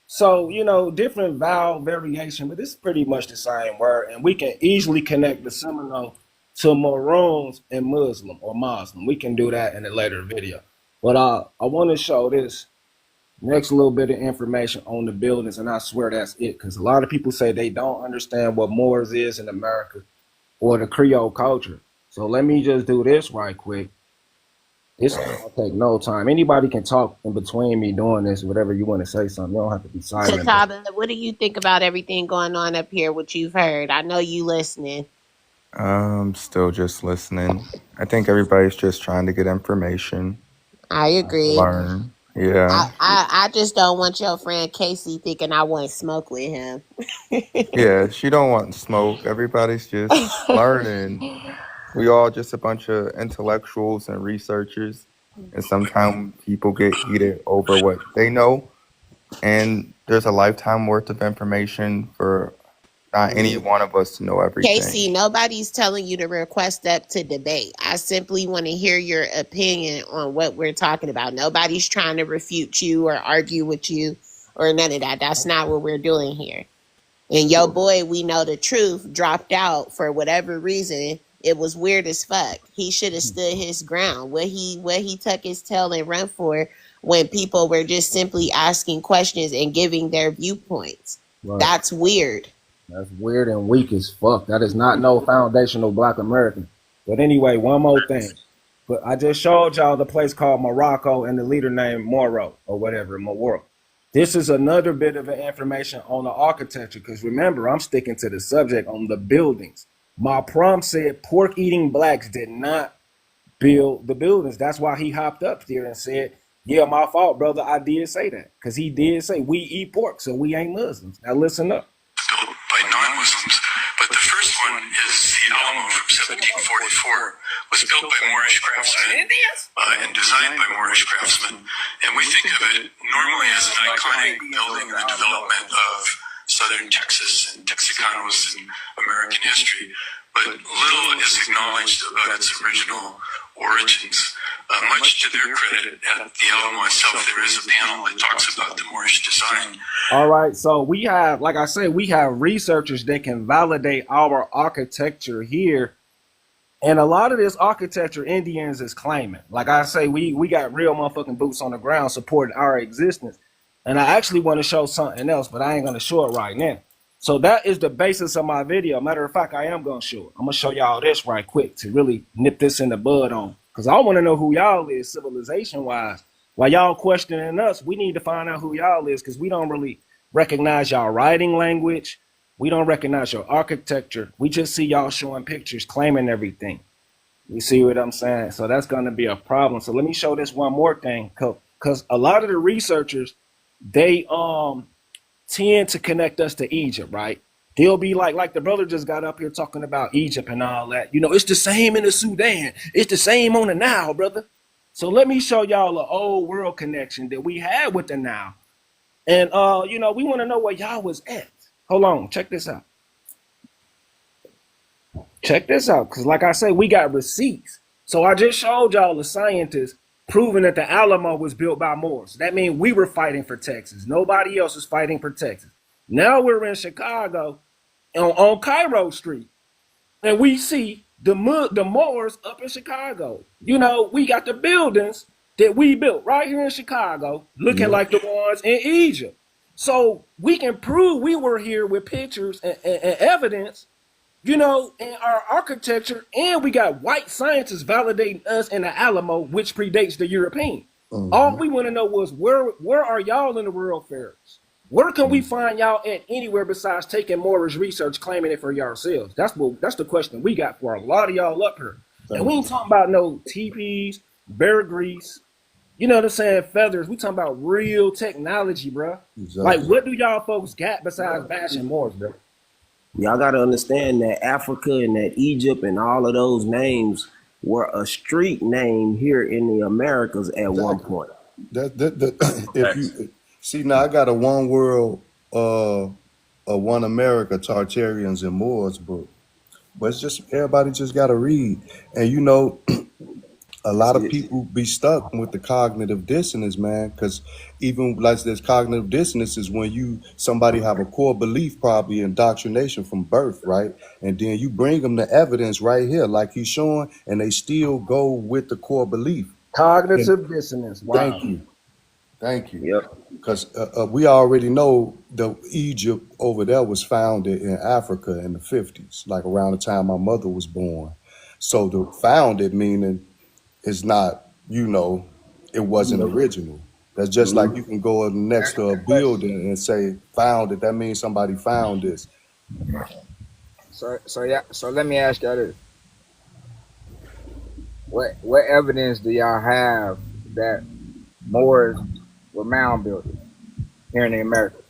So, different vowel variation, but it's pretty much the same word. And we can easily connect the Seminole to Maroons and Muslim or Muslim. We can do that in a later video. But I want to show this next little bit of information on the buildings, and I swear that's it. Because a lot of people say they don't understand what Moors is in America or the Creole culture. So let me just do this right quick. This will take no time. Anybody can talk in between me doing this, whatever you want to say something. You don't have to be silent. Kataba, what do you think about everything going on up here, what you've heard? I know you listening. Still just listening. I think everybody's just trying to get information, I agree. learn. Yeah. I just don't want your friend Casey thinking I want to smoke with him. Yeah, she don't want smoke. Everybody's just learning. We all just a bunch of intellectuals and researchers. And sometimes people get heated over what they know. And there's a lifetime worth of information for not any one of us to know everything. Casey, nobody's telling you to request up to debate. I simply want to hear your opinion on what we're talking about. Nobody's trying to refute you or argue with you or none of that. That's not what we're doing here. And your boy, we know the truth, dropped out for whatever reason. It was weird as fuck. He should have stood his ground. What he tuck his tail and run for when people were just simply asking questions and giving their viewpoints. Right. That's weird. That's weird and weak as fuck. That is not no foundational Black American. But anyway, one more thing. But I just showed y'all the place called Morocco and the leader named Moro or whatever, Moro. This is another bit of information on the architecture, because remember, I'm sticking to the subject on the buildings. My prompt said pork-eating blacks did not build the buildings. That's why he hopped up there and said, yeah, my fault, brother. I did say that, because he did say we eat pork, so we ain't Muslims. Now listen up. Built by non-Muslims, but the first one is the Alamo from 1744. Was built by Moorish craftsmen and designed by Moorish craftsmen. And we think of it normally as an iconic building in the development of southern Texas and Texicanos in American history. But little is acknowledged about its original origins. Much to their credit, at the Alamo itself, there is a panel that talks about the Moorish design. All right, so we have, like I said, we have researchers that can validate our architecture here. And a lot of this architecture Indians is claiming. Like I say, we got real motherfucking boots on the ground supporting our existence. And I actually want to show something else, but I ain't going to show it right now. So that is the basis of my video. Matter of fact, I am going to show it. I'm going to show y'all this right quick to really nip this in the bud on. Because I want to know who y'all is civilization-wise. While y'all questioning us, we need to find out who y'all is, because we don't really recognize y'all writing language. We don't recognize your architecture. We just see y'all showing pictures, claiming everything. You see what I'm saying? So that's going to be a problem. So let me show this one more thing, because a lot of the researchers, they tend to connect us to Egypt, right? They'll be like the brother just got up here talking about Egypt and all that. You know, it's the same in the Sudan. It's the same on the Nile, brother. So let me show y'all an old world connection that we had with the Nile. And you know, we want to know where y'all was at. Hold on, check this out. Check this out, because like I said, we got receipts. So I just showed y'all the scientists proving that the Alamo was built by Moors. That means we were fighting for Texas. Nobody else was fighting for Texas. Now we're in Chicago on Cairo Street, and we see the Moors up in Chicago. You know, we got the buildings that we built right here in Chicago looking like the ones in Egypt. So we can prove we were here with pictures and evidence, you know, in our architecture, and we got white scientists validating us in the Alamo, which predates the European. All we want to know was where are y'all in the world fairs? Where can we find y'all at anywhere besides taking Moorish research, claiming it for yourselves? That's the question we got for a lot of y'all up here. And we ain't talking about no teepees, bear grease, you know what I'm saying, feathers. We talking about real technology, bro. Exactly. Like, what do y'all folks got besides bashing Moors, bro? Y'all got to understand that Africa and that Egypt and all of those names were a street name here in the Americas at one point. If you see now, I got a One World, a One America, Tartarians and Moors book, but it's just everybody just got to read, and you know. A lot of people be stuck with the cognitive dissonance, man, because even like this cognitive dissonance is when somebody have a core belief, probably indoctrination from birth, right? And then you bring them the evidence right here, like he's showing, and they still go with the core belief. Cognitive dissonance. Wow. Thank you. Yep. Because we already know the Egypt over there was founded in Africa in the 50s, like around the time my mother was born. So the founded meaning it's not, you know, it wasn't original. That's just like you can go next to a building and say found it. That means somebody found this. So yeah. So let me ask y'all this: what evidence do y'all have that Moors were mound builders here in the Americas?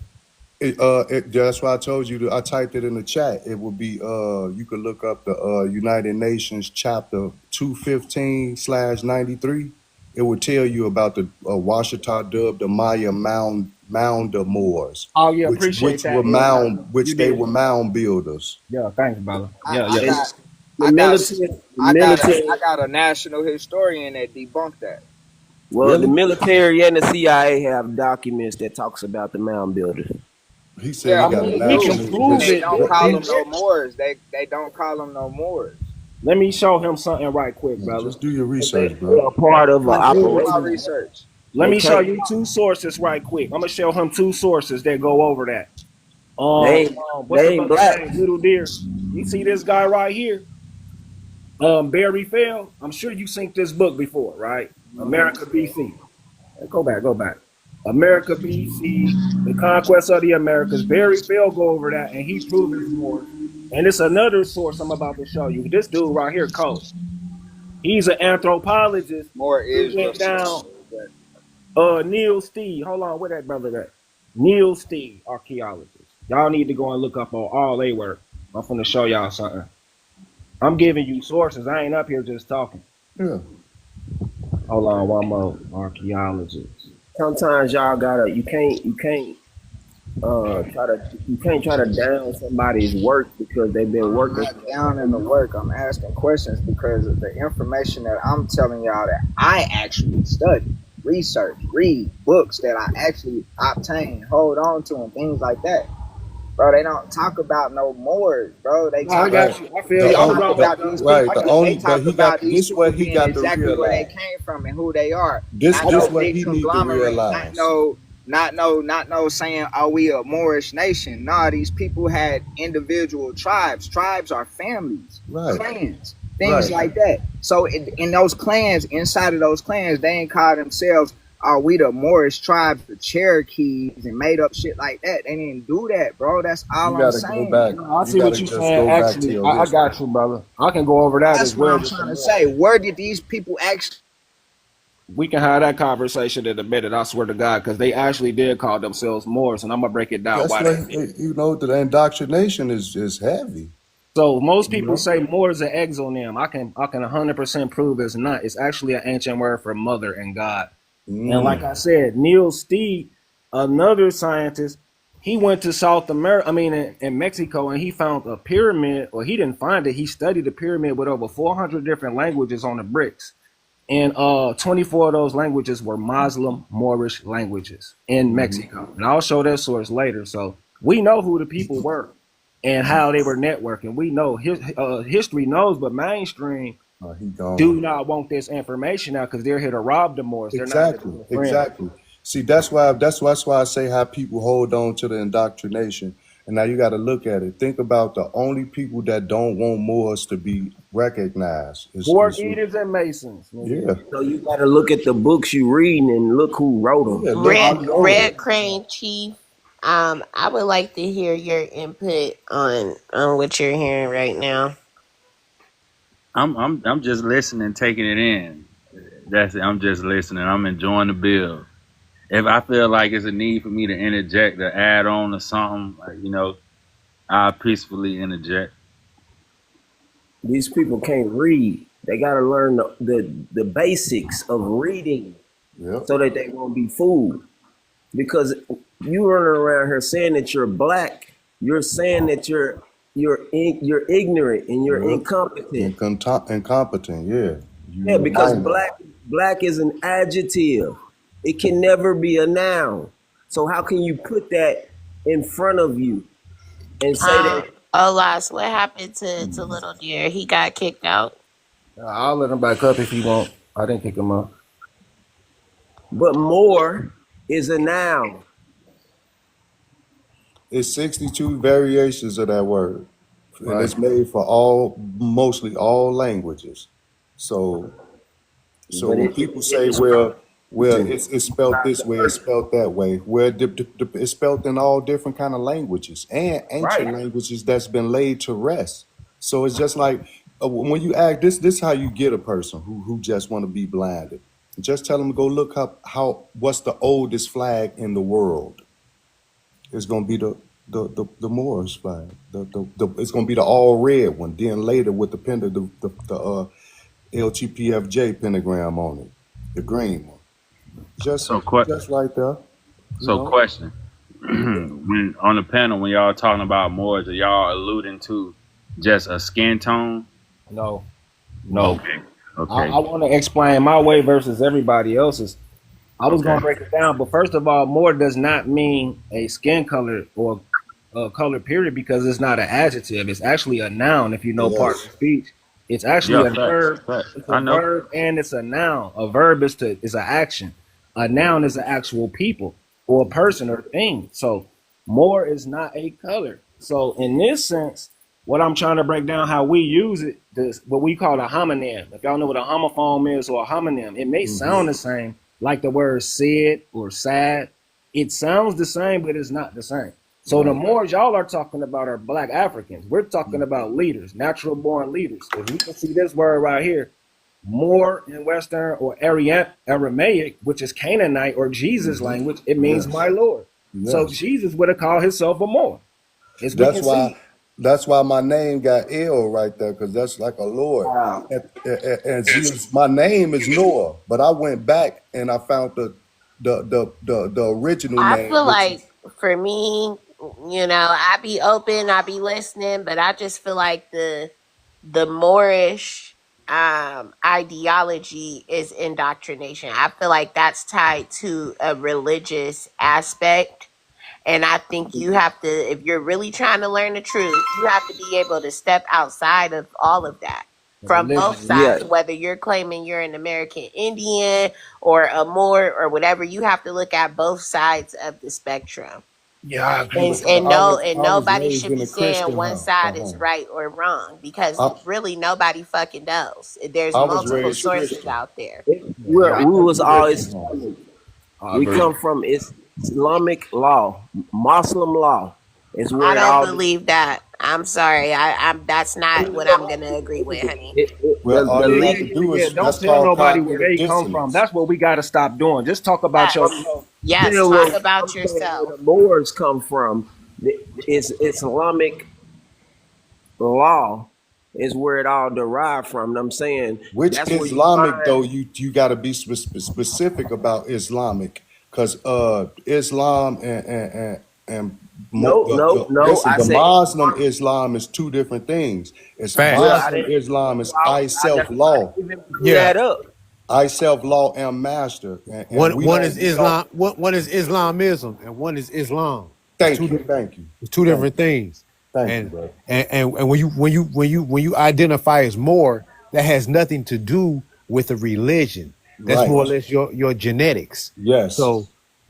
That's why I told you. I typed it in the chat. It would be you could look up the United Nations chapter 215/93. It would tell you about the Washita Dub, the Maya Mounder Moors. Oh yeah, appreciate that. They were mound builders. Yeah, thanks, brother. I got a national historian that debunked that. Well, Really? the military and the CIA have documents that talks about the mound builders. He said he got a national. They don't call them no Moors. They don't call them no Moors. Let me show him something right quick, brother. Just do your research, They're bro. a part of an operation. Research. Let me show you two sources right quick. I'm gonna show him two sources that go over that. They ain't black. Name? Little Deer. You see this guy right here? Barry Fell. I'm sure you seen this book before, right? America BC. Go back. America BC, the conquest of the Americas. Barry Fell go over that, and he proved it more. And it's another source I'm about to show you. This dude right here, Cole. He's an anthropologist. More is went down. Neil Steed. Hold on, where that brother at? Neil Steed, archaeologist. Y'all need to go and look up on all they work. I'm finna show y'all something. I'm giving you sources. I ain't up here just talking. Yeah. Hold on, one more. Archaeologist. Sometimes y'all gotta you can't try to down somebody's work because they've been working. I'm not down in the work. I'm asking questions because of the information that I'm telling y'all that I actually study, research, read books that I actually obtain, hold on to, and things like that. Bro, they don't talk about no Moors, bro. They talk about you. I feel you. about these people. Right. They talk about these people being exactly where they came from and who they are. This what he need to realize. Not no saying, oh, we a Moorish nation. Nah, these people had individual tribes. Tribes are families, clans, things like that. So in those clans, inside of those clans, they ain't call themselves oh, we the Morris tribes, the Cherokees, and made up shit like that. They didn't do that, bro. That's You all I'm gotta go saying. back. No, I You see what gotta you're just saying. go back to Actually, your I history. got you, brother. I can go over that That's as what well I'm with trying some to more. say. Where did these people actually? We can have that conversation in a minute. I swear to God, because they actually did call themselves Moors, and I'm gonna break it down That's why what they did. the indoctrination is heavy. So most You people know. say Moor is an exonym. I can 100% prove it's not. It's actually an ancient word for mother and God. And like I Mm. said, Neil Steed, another scientist, he went to South America, in Mexico, and he found a pyramid, or he didn't find it. He studied the pyramid with over 400 different languages on the bricks. And 24 of those languages were Muslim Moorish languages in Hmm. Mexico. And I'll show that source later. So we know who the people were and how they were networking. We know history knows, but mainstream He gone. do not want this information out because they're here to rob the Moors. They're not here to Exactly, befriend them. exactly. See, that's why I say how people hold on to the indoctrination. And now you got to look at it. Think about the only people that don't want Moors to be recognized. Borg Eaters and Masons, nigga. Yeah, So you got to look at the books you reading and look who wrote them. yeah. Look Red who I'm wrote Red it. Crane Chief. I would like to hear your input on what you're hearing right now. I'm just listening, taking it in. That's it. I'm just listening. I'm enjoying the bill. If I feel like it's a need for me to interject or add on or something, I peacefully interject. These people can't read. They got to learn the basics of reading Yep. so that they won't be fooled. Because you running around here saying that you're black, you're saying that you're ignorant and you're Yep. incompetent. Incompetent. Yeah. Yeah, You because minor. black is an adjective. It can never be a noun. So how can you put that in front of you and say that? Olas, what happened to Little Deer? He got kicked out. I'll let him back up if he won't. I didn't kick him out. But more is a noun. It's 62 variations of that word, and Right. it's made for mostly all languages. So So But when people say, it's well, written, it's spelt this way, it's spelt that way, well, it's spelt in all different kind of languages and ancient right. languages that's been laid to rest. So it's just like when you act this how you get a person who just want to be blinded. Just tell them to go look up what's the oldest flag in the world. It's gonna be the Moorish flag. It's gonna be the all red one. Then later with the pen the LGPFJ pentagram on it, the green one. Just So, que- just right there, you so know. question: when on the panel, when y'all talking about Moors, are y'all alluding to just a skin tone? No, no. Okay, I okay. want to explain my way versus everybody else's. I was Okay. going to break it down, but first of all, more does not mean a skin color or a color period because it's not an adjective. It's actually a noun. If you know part Yes. of speech, it's actually Yeah, a facts. verb. Facts. It's a I know. verb and it's a noun. A verb is an action. A noun is an actual people or a person or thing. So more is not a color. So in this sense, what I'm trying to break down how we use it, this what we call a homonym. If y'all know what a homophone is or a homonym, it may Hmm. sound the same, like the word said or sad. It sounds the same, but it's not the same. So the Right. more y'all are talking about are black Africans. We're talking about leaders, natural born leaders. If you can see this word right here, more in Western or Aramaic, which is Canaanite or Jesus Hmm. language, it means Yes. my Lord. So Yes. Jesus would have called himself a Moor, as we That's can see. why. That's why my name got L right there, because that's like a Lord. Wow. And Jesus, my name is Noah, but I went back and I found the original I name, feel which like is for me, I be open, I be listening, but I just feel like the Moorish ideology is indoctrination. I feel like that's tied to a religious aspect. And I think you have to, if you're really trying to learn the truth, you have to be able to step outside of all of that The from both religion. Yeah. sides, whether you're claiming you're an American Indian or a Moor or whatever, you have to look at both sides of the spectrum. Yeah, I agree And, with that. and no, and I was nobody raised should in be a saying Christian one home. side is right or wrong because I, really nobody fucking knows. There's I was multiple raised sources Christian. out there. Yeah, I We agree was with that. always Christian home. I We agree. come from Islamic law, Muslim law is I where it don't all. believe that. I'm sorry. I'm that's not what I'm gonna agree with, honey. The, Well, all the you Yeah, got legal. to yeah, do yeah. is Don't that's tell called nobody where cognitive they come from. dissonance. That's what we got to stop doing. Just talk about Yes. yourself. Yes, Saying talk where about I'm saying where yourself. the Moors come from. It's Islamic law is where it all derived from. And I'm saying Which that's where you Islamic find. though? You got to be specific about Islamic because Islam No, no, no. listen, I the said Muslim Islamic. Islam is two different things. It's Facts. Well, I Muslim didn't. Islam That's is why I self that's why I law. didn't even bring Yeah. that up. I self law am master, and we One don't is we don't. Islam. One is Islamism, and one is Islam. It's two Thank you, different. thank you, It's two thank different you, things. thank you, And bro. and when you identify as more, that has nothing to do with a religion. That's Right? more or less your genetics. Yes.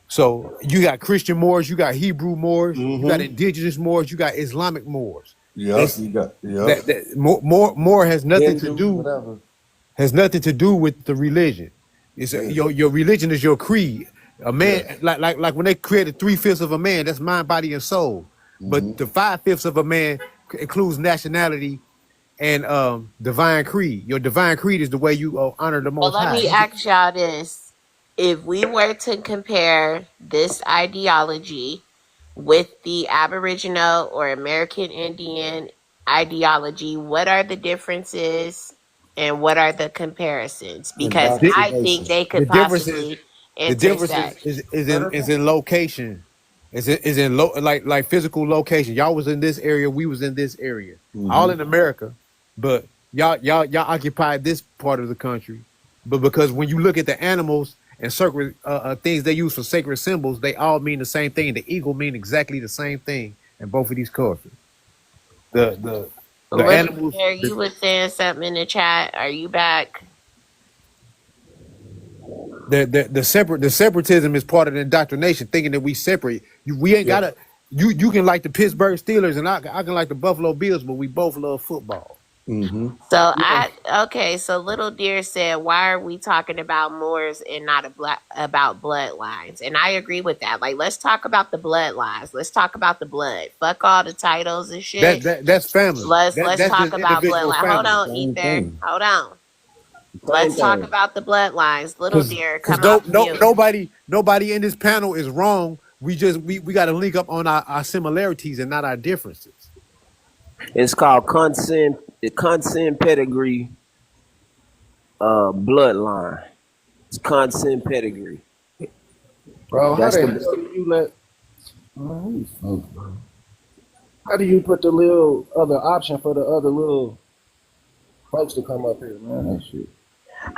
So you got Christian Moors, you got Hebrew Moors, you got Mm-hmm. indigenous Moors, you got Islamic Moors. Yep. That's You got yep. that more has nothing to Hindu, do whatever. with the religion. It's Yeah. your religion is your creed. A man Yes. like when they created 3/5 of a man, that's mind, body, and soul. Mm-hmm. But the 5/5 of a man includes nationality and divine creed. Your divine creed is the way you honor the Well, Most let High. me ask y'all this. If we were to compare this ideology with the Aboriginal or American Indian ideology, what are the differences and what are the comparisons? Because The, I think Indoctrination. they the could difference is possibly the difference intersect. is in location. Like physical location. Y'all was in this area, we was in this area. All Mm-hmm. in America, but y'all occupied this part of the country. But because when you look at the animals and sacred things they use for sacred symbols, they all mean the same thing. The eagle mean exactly the same thing in both of these cultures. The the the Little animals, Bear, you were saying something in the chat. Are you back? the separatism is part of the indoctrination, thinking that we separate. We ain't Yep. gotta. You can like the Pittsburgh Steelers, and I can like the Buffalo Bills, but we both love football. Mm-hmm. So Yeah, so Little Deer said, why are we talking about Moors and not about bloodlines? And I agree with that. Like, let's talk about the bloodlines. Let's talk about the blood. Fuck all the titles and shit. that's family. Let's That's talk just about individual bloodline. Hold family. on, Same Ether. thing. Hold on. Same Let's talk thing. about the bloodlines. Little Deer, Because come off mute. nobody in this panel is wrong. We got to link up on our similarities and not our differences. It's called consent pedigree bloodline. It's consent pedigree. Bro, how That's the the hell do you let man, these folks, bro? How do you put the little other option for the other little folks to come up here, man? That shit.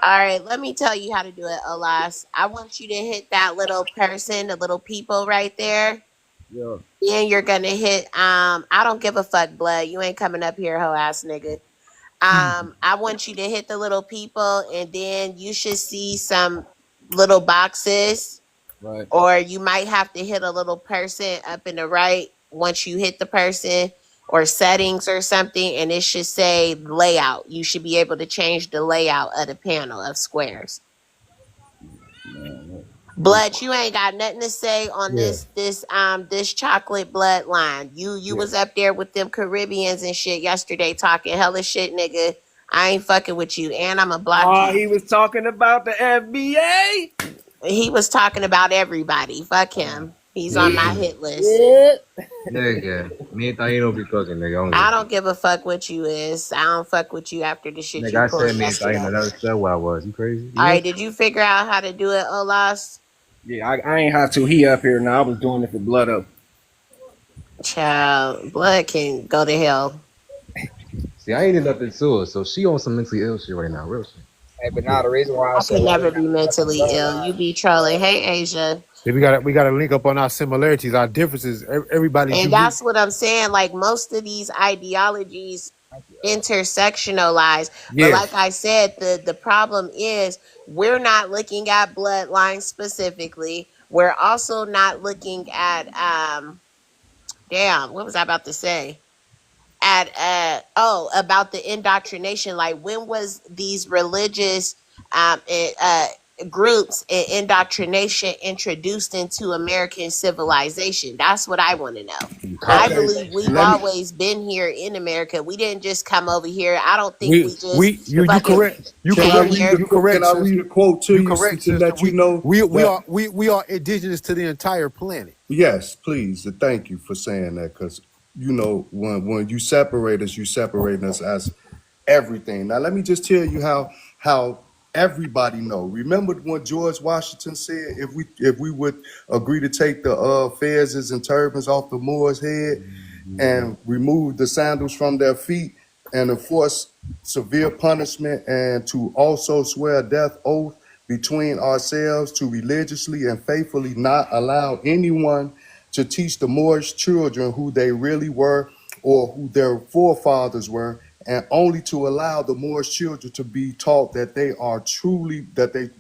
All right, let me tell you how to do it, Olas. I want you to hit that little person, the little people right there. Yeah. Then you're gonna hit I don't give a fuck, blood. You ain't coming up here, hoe ass nigga. I want you to hit the little people and then you should see some little boxes, Right. or you might have to hit a little person up in the right once you hit the person, or settings or something, and it should say layout. You should be able to change the layout of the panel of squares. Blood, you ain't got nothing to say on Yeah, this chocolate bloodline. You yeah. was up there with them Caribbeans and shit yesterday talking hella shit, nigga. I ain't fucking with you, and I'ma block Oh, you. he was talking about the FBA. He was talking about everybody. Fuck him. He's on my hit list. Shit. Nigga, me and Taino be cooking, nigga. I Only. don't give a fuck what you is. I don't fuck with you after the shit you Nigga, I pulled said me and yesterday. Taino. Never said where I was. You crazy? All You right, heard? did you figure out how to do it, Olas? Yeah, I ain't have to. He up here now. I was doing it for blood up. Child, blood can go to hell. See, I ain't in nothing to her, so she on some mentally ill shit right now. Real shit. Hey, but now the reason why I I said could why we never got be fucking mentally ill. You bloodline. be trolling. Hey, Asia. See, we gotta link up on our similarities, our differences. Everybody's And unique. that's what I'm saying. Like, most of these ideologies intersectionalize. But Yes, like I said, the problem is we're not looking at bloodlines specifically. We're also not looking at damn, what was I about to say? At about the indoctrination. Like, when was these religious groups and indoctrination introduced into American civilization? That's what I want to know. I Okay, believe we've let me. always been here in America. We didn't just come over here. I don't think We we just you fucking correct. You Can I came correct. read a here. You quote? Can correct, I read sister. a quote to You you correct, to sister. let you know that? We are indigenous to the entire planet. Yes, please. Thank you for saying that, because you know when you separate us, you separate us as everything. Now let me just tell you how everybody know. Remember when George Washington said if we would agree to take the fezzes and turbans off the Moors' head and remove the sandals from their feet and enforce severe punishment, and to also swear a death oath between ourselves to religiously and faithfully not allow anyone to teach the Moorish children who they really were or who their forefathers were, and only to allow the Moorish children to be taught that they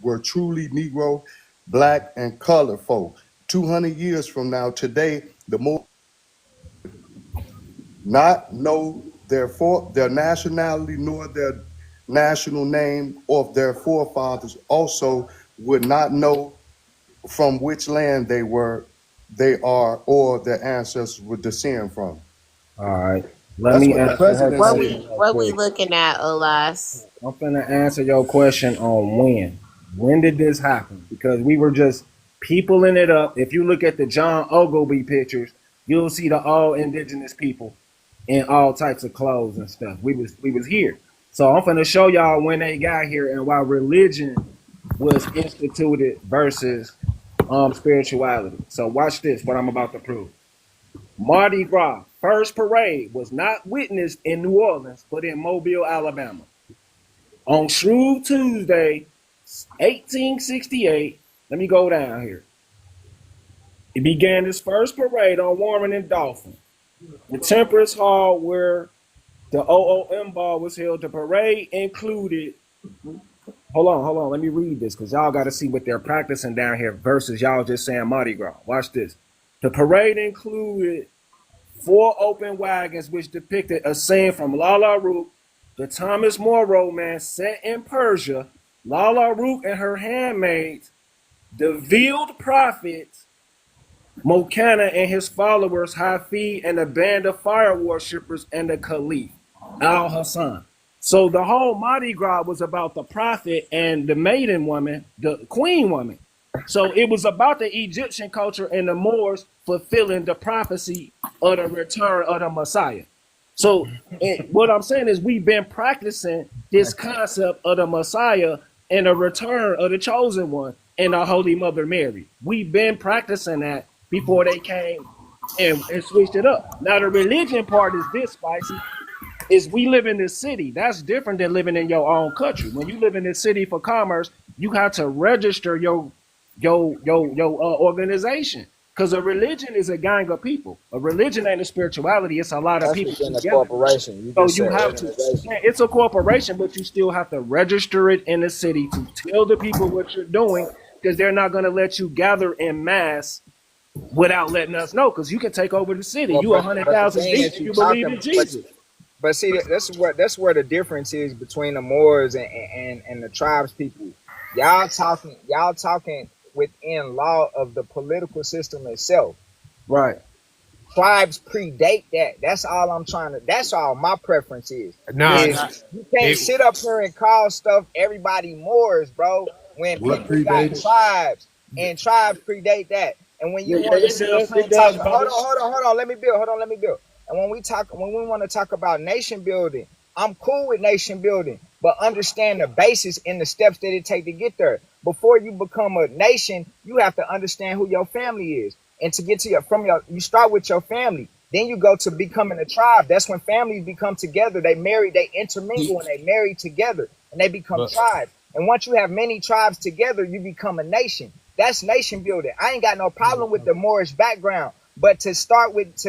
were truly Negro, black, and colored folk. 200 years from now, today, the Moors not know their nationality nor their national name of their forefathers, also would not know from which land they are or their ancestors would descend from. All right. Let That's me what the answer her president What said. question we real what we quick. looking at, Olas? I'm finna answer your question on when. When did this happen? Because we were just peopling it up. If you look at the John Ogilvy pictures, you'll see the all indigenous people in all types of clothes and stuff. We was here. So I'm finna show y'all when they got here and why religion was instituted versus spirituality. So watch this, what I'm about to prove. Mardi Gras first parade was not witnessed in New Orleans, but in Mobile, Alabama. On Shrove Tuesday, 1868, let me go down here. It began its first parade on Warren and Dolphin. The Temperance Hall, where the OOM ball was held, the parade included. Hold on, let me read this because y'all got to see what they're practicing down here versus y'all just saying Mardi Gras. Watch this. The parade included 4 open wagons, which depicted a scene from Lala Rookh, the Thomas More romance set in Persia. Lala Rookh and her handmaids, the veiled prophets, Mokana and his followers, Hafiz, and a band of fire worshippers, and the Caliph, Al Hassan. So the whole Mardi Gras was about the prophet and the maiden woman, the queen woman. So it was about the Egyptian culture and the Moors fulfilling the prophecy of the return of the Messiah. So what I'm saying is we've been practicing this concept of the Messiah and the return of the chosen one and the Holy Mother Mary. We've been practicing that before they came and switched it up. Now the religion part is this, Spicy, is we live in this city. That's different than living in your own country. When you live in this city for commerce, you have to register your organization. Because a religion is a gang of people. A religion ain't a spirituality. It's a lot of That's people within a together. corporation. You So just you said have to. organization. It's a corporation, but you still have to register it in the city to tell the people what you're doing, because they're not going to let you gather in mass without letting us know. Because you can take over the city. Well, You but the 100,000 thing deep that if you you believe talking, in Jesus. but see, that's where the difference is between the Moors and the tribes people. Y'all talking within law of the political system itself. Right. Tribes predate that. That's all I'm trying to. That's all my preference is. Nah, Is nah. you can't It, sit up here and call stuff everybody Moors, bro. When What people got predated? tribes and tribes predate that. And when Yeah, you want to it sit up does. here It and talk, does, hold on, brother. hold on, hold on. Let me build. Hold on, let me build. And when we want to talk about nation building, I'm cool with nation building, but understand the basis and the steps that it take to get there. Before you become a nation, you have to understand who your family is. And to get to you start with your family. Then you go to becoming a tribe. That's when families become together. They marry, they intermingle, and they marry together, and they become but tribes. And once you have many tribes together, you become a nation. That's nation building. I ain't got no problem with the Moorish background, but to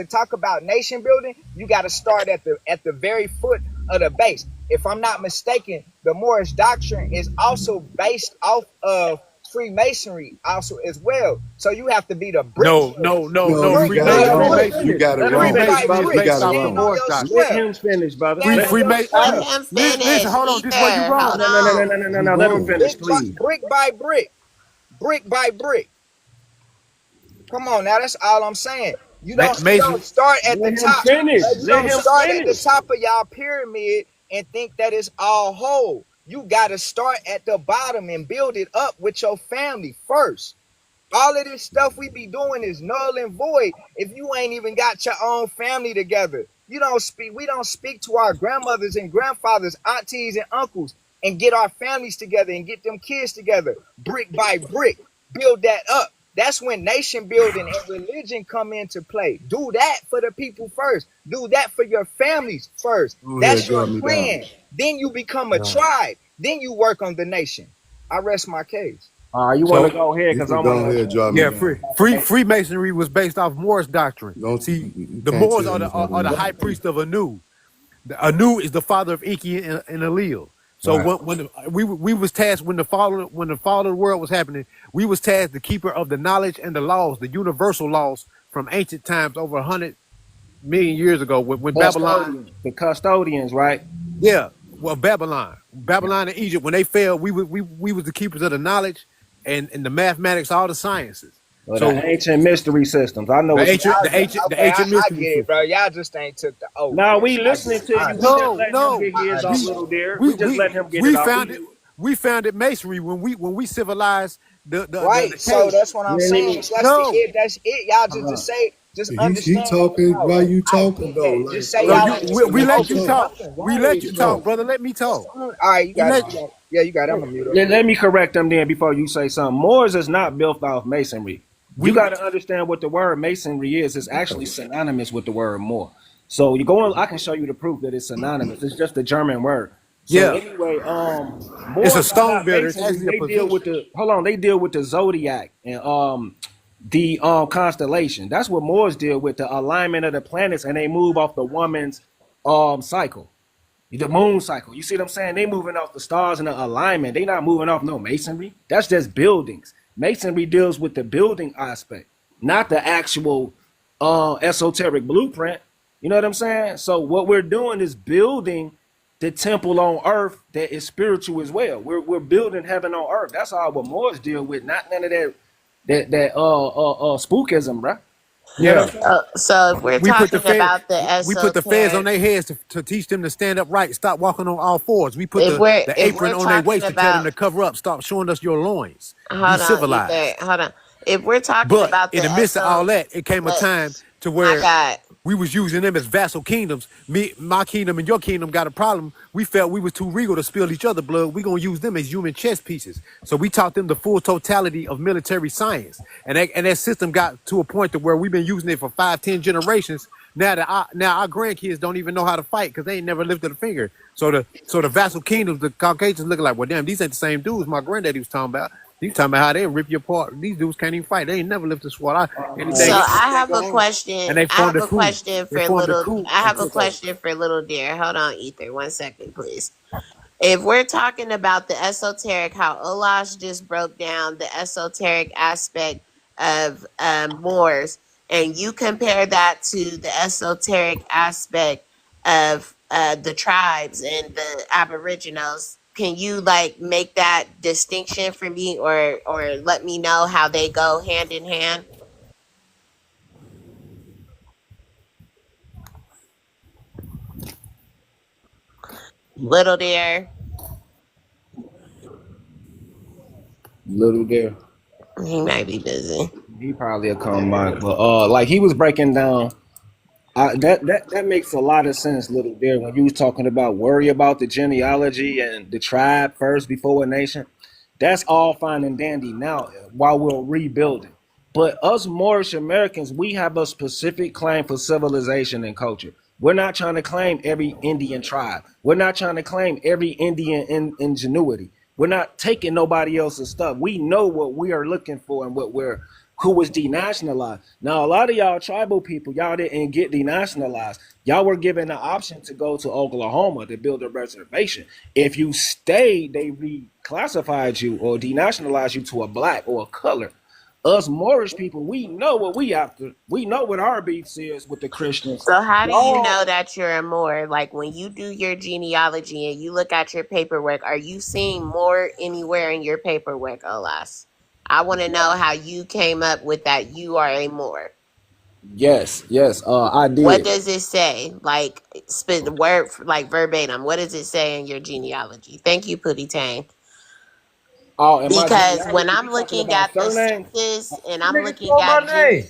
talk about nation building, you got to start at the very foot of the base. If I'm not mistaken, the Moorish doctrine is also based off of Freemasonry also as well. So you have to be the brick No, builder. no, no, No, no. you Brick got it by Let him wrong. brick, You finish. got it Let him brick wrong. finish, by Freemasonry is You brick. brother. based got it off the Stand wrong. on Moorish your doctrine. Let square. him finish, brother. Stand on your Let square. him Listen, finish, hold on. This is where you Ether. wrong. Hold on. You No. Let him wrong. finish, please. Brick by brick. Brick by brick. Come on now, that's all I'm saying. You don't Mason. start at the Let him top. finish. You Let don't him start at the finish. top of y'all pyramid and think that it's all whole. You gotta start at the bottom and build it up with your family first. All of this stuff we be doing is null and void if you ain't even got your own family together. We don't speak to our grandmothers and grandfathers, aunties and uncles, and get our families together and get them kids together, brick by brick. Build that up. That's when nation building and religion come into play. Do that for the people first. Do that for your families first. Go ahead, That's your drop me down. plan. Then you become a tribe. Then you work on the nation. I rest my case. You want to So go ahead You because I can want go to. ahead, drop me yeah, down. Freemasonry was based off Moorish doctrine. Don't See, you the can't Moors tell me how to are the know. high priest of Anu. Anu is the father of Iki and Elil. So Right. we was tasked when the fall of the world was happening, we was tasked the keeper of the knowledge and the laws, the universal laws from ancient times over 100 million years ago when Babylon, The custodians, right? yeah, well Babylon and Egypt when they fell, we was the keepers of the knowledge and the mathematics, all the sciences. Or the So ancient mystery systems. I know the what you. ancient the Y'all ancient the okay, ancient I mystery get it, system. bro. Y'all just ain't took the oath No, yet. we I get listening it. to I you. We just understand. No, letting him no. get his off, We little dear. we We just we letting him get it we off. found it. We found it masonry when we civilized the Right. So cave. that's what I'm Let saying. me. That's the No. it. That's it. Y'all Hold just on. say, just He understand that. talking No, while you I talking get though. that. Like Just say So bro, y'all you ain't just we took the let let him oath. you There's talk. talk. nothing We wrong let with you Bro, talk, talking. brother. Let me talk. All right, you We got it. let You got it. Yeah, you got it. I'm gonna mute up. Let me correct them then before you say something. Moors is not built off masonry. You we got to understand what the word masonry is. It's actually synonymous with the word Moor. So you go on. I can show you the proof that it's synonymous. It's just a German word. So yeah. anyway, It's a Moors are stone not builder. It's masonry. actually a They deal with position. the hold on. They deal with the zodiac and the constellation. That's what Moors deal with, the alignment of the planets, and they move off the woman's cycle. The moon cycle. You see what I'm saying? They moving off the stars and the alignment. They not moving off no masonry. That's just buildings. Masonry deals with the building aspect, not the actual esoteric blueprint. You know what I'm saying? So what we're doing is building the temple on earth that is spiritual as well. We're building heaven on earth. That's all what Moors deal with, not none of that spookism, bro. You know what Yeah. I'm saying? So if we're We put the talking fed about the we put the feds on esoteric, their heads to teach them to stand up right, stop walking on all fours. We put if we're the if apron we're on their talking waist to tell them about, to cover up, stop showing us your loins. Be hold on, Ether, civilized. hold on. If we're talking But about in the the midst of all eso, that, it came a let time to my where God. we was using them as vassal kingdoms. My kingdom and your kingdom got a problem. We felt we was too regal to spill each other blood. We gonna use them as human chess pieces. So we taught them the full totality of military science, and that system got to a point to where we've been using it for 5, 10 generations. Now our grandkids don't even know how to fight because they ain't never lifted a finger. So the vassal kingdoms, the Caucasians looking like, well, damn, these ain't the same dudes my granddaddy was talking about. He's talking about how they rip you apart. These dudes can't even fight. They ain't never lifted a sword. So Anything, I anything have go a wrong, question. and they I formed have a a coup. question They for formed a little. coup I and have a took over. question for little dear. Hold on, Ether. 1 second, please. If we're talking about the esoteric, how Olash just broke down the esoteric aspect of Moors, and you compare that to the esoteric aspect of the tribes and the Aboriginals, can you like make that distinction for me, or let me know how they go hand in hand? Little dear, Little there. he might be busy. He probably a come back, but like he was breaking down. That makes a lot of sense, little there. When you was talking about worry about the genealogy and the tribe first before a nation, that's all fine and dandy now while we're rebuilding. But us Moorish Americans, we have a specific claim for civilization and culture. We're not trying to claim every Indian tribe. We're not trying to claim every Indian ingenuity. We're not taking nobody else's stuff. We know what we are looking for and what we're who was denationalized. Now, a lot of y'all tribal people, y'all didn't get denationalized. Y'all were given the option to go to Oklahoma to build a reservation. If you stayed, they reclassified you or denationalized you to a black or a color. Us Moorish people, we know what we after. We know what our beef is with the Christians. So how do you know Y'all, that you're a Moor? Like when you do your genealogy and you look at your paperwork, are you seeing Moor anywhere in your paperwork, Olas? I want to know how you came up with that you are a Moor. yes, yes, I What did. does it say? Like spit the word like verbatim. What does it say in your genealogy? Thank you, Pootie Tang. Oh, in my Because when genealogy, I'm you talking looking about at the surnames? census and I'm Nigga looking called at my name.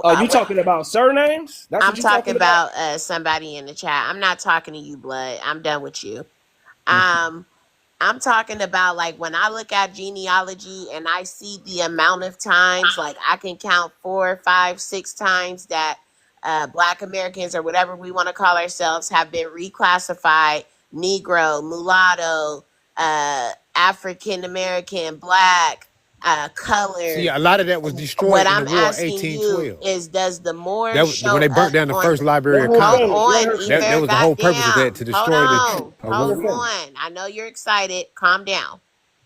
Oh, you talking about surnames? That's what I'm you talking talking about? about somebody in the chat. I'm not talking to you, blood. I'm done with you. Um, I'm talking about like when I look at genealogy and I see the amount of times, like I can count 4, 5, 6 times that Black Americans or whatever we want to call ourselves have been reclassified Negro, mulatto, African American, Black, See, colored. a lot of that was What destroyed in the I'm war of asking you 1812. is, does the Moor That was when show they up burnt down the on? first Library Let of her Hold Congress. finish. Let on, her That Ether. finish. was the whole purpose of that, Goddamn. to Hold destroy the. on. Oh, Let Hold go her ahead. finish. on. I know you're excited. Calm down.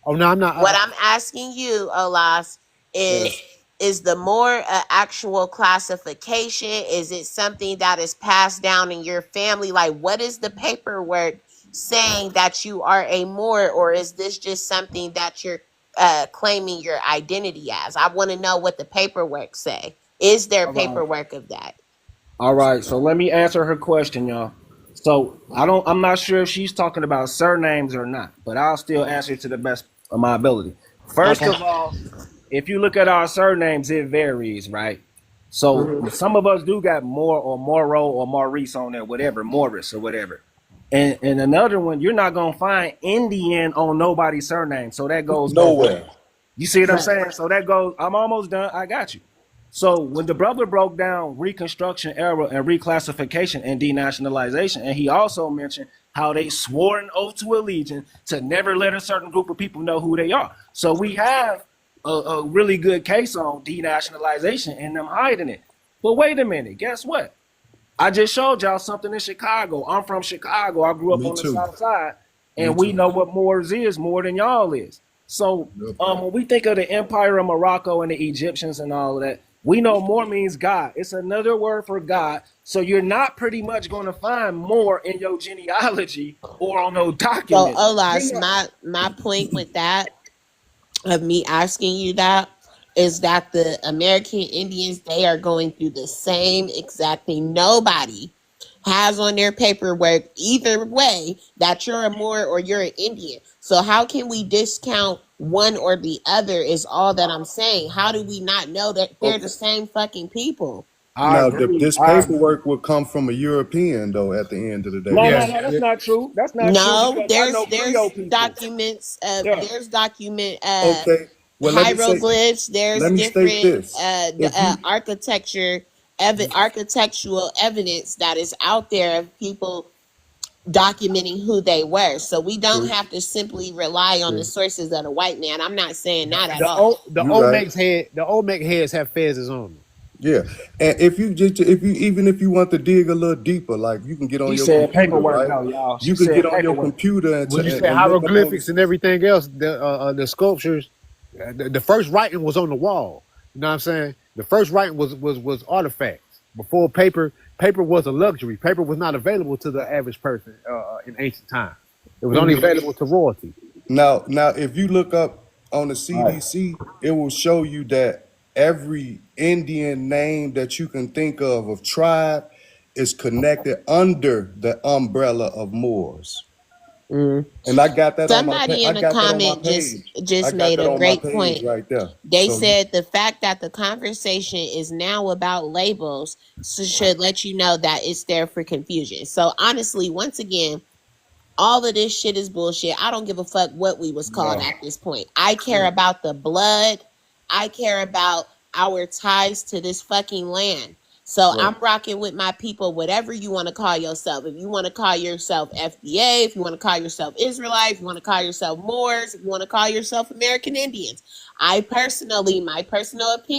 Oh no, I'm not. What I'm asking you, Olas, Yes. is the more actual classification? Is it something that is passed down in your family? Like, what is the paperwork saying that you are a Moor, or is this just something that you're claiming your identity as? I want to know what the paperwork say. Is there All right. paperwork of that? All right. So let me answer her question, y'all. So I'm not sure if she's talking about surnames or not, but I'll still answer to the best of my ability. First Okay. of all, if you look at our surnames, it varies, right? So Mhm. some of us do got more or Morrow or Maurice on there, whatever, Morris or whatever. And another one, you're not gonna find Indian on nobody's surname. So that goes both ways. Nowhere. You see what I'm Right. saying? So that goes, I'm almost done. I got you. So when the brother broke down Reconstruction era and reclassification and denationalization, and he also mentioned how they swore an oath to allegiance to never let a certain group of people know who they are. So we have a really good case on denationalization and them hiding it. But wait a minute, guess what? I just showed y'all something in Chicago. I'm from Chicago. I grew up Me on the too. South Side, Me and we too. know what Moors is more than y'all is. So Yep. when we think of the Empire of Morocco and the Egyptians and all of that, we know Moor means God. It's another word for God. So you're not pretty much going to find more in your genealogy or on those So, documents. You're Olas, not. my point with that, of me asking you that, is that the American Indians, they are going through the same exact thing. Nobody has on their paperwork either way that you're a Moor or you're an Indian. So how can we discount one or the other is all that I'm saying. How do we not know that they're the Okay. same fucking people? I Now, agree. this I agree. paperwork will come from a European, though, at the end of the day, No, Yeah. no, right? no, that's Yeah. not true. That's not true No, because I know Creole there's people. documents, Yeah. there's document Okay. Well, hieroglyphs, there's let me state different this. If you, architectural evidence that is out there of people documenting who they were. So we don't true, have to simply rely on the true, sources of the white man. I'm not saying that at The all. old the you right. Olmecs heads have fezzes on them. Yeah, and if you want to dig a little deeper, like you can get on She your said computer, paperwork right? though, y'all. She You can get said on your paperwork. computer When you say and look up on hieroglyphics and everything else, the sculptures, the first writing was on the wall. You know what I'm saying? The first writing was artifacts before paper. Paper was a luxury. Paper was not available to the average person in ancient times. It was only Mhm. available to royalty. now. If you look up on the Right. CDC, it will show you that every Indian name that you can think of tribe is connected under the umbrella of Moors. Mm. And I got that on my Somebody I in the got that on my comment page. I just got made that a on my great page point. right there. They So said the fact that the conversation is now about labels should let you know that it's there for confusion. So honestly, once again, all of this shit is bullshit. I don't give a fuck what we was called no, at this point. I care about the blood. I care about our ties to this fucking land. So Right. I'm rocking with my people, whatever you want to call yourself. If you want to call yourself FBA, if you want to call yourself Israelite, if you want to call yourself Moors, if you want to call yourself American Indians. My personal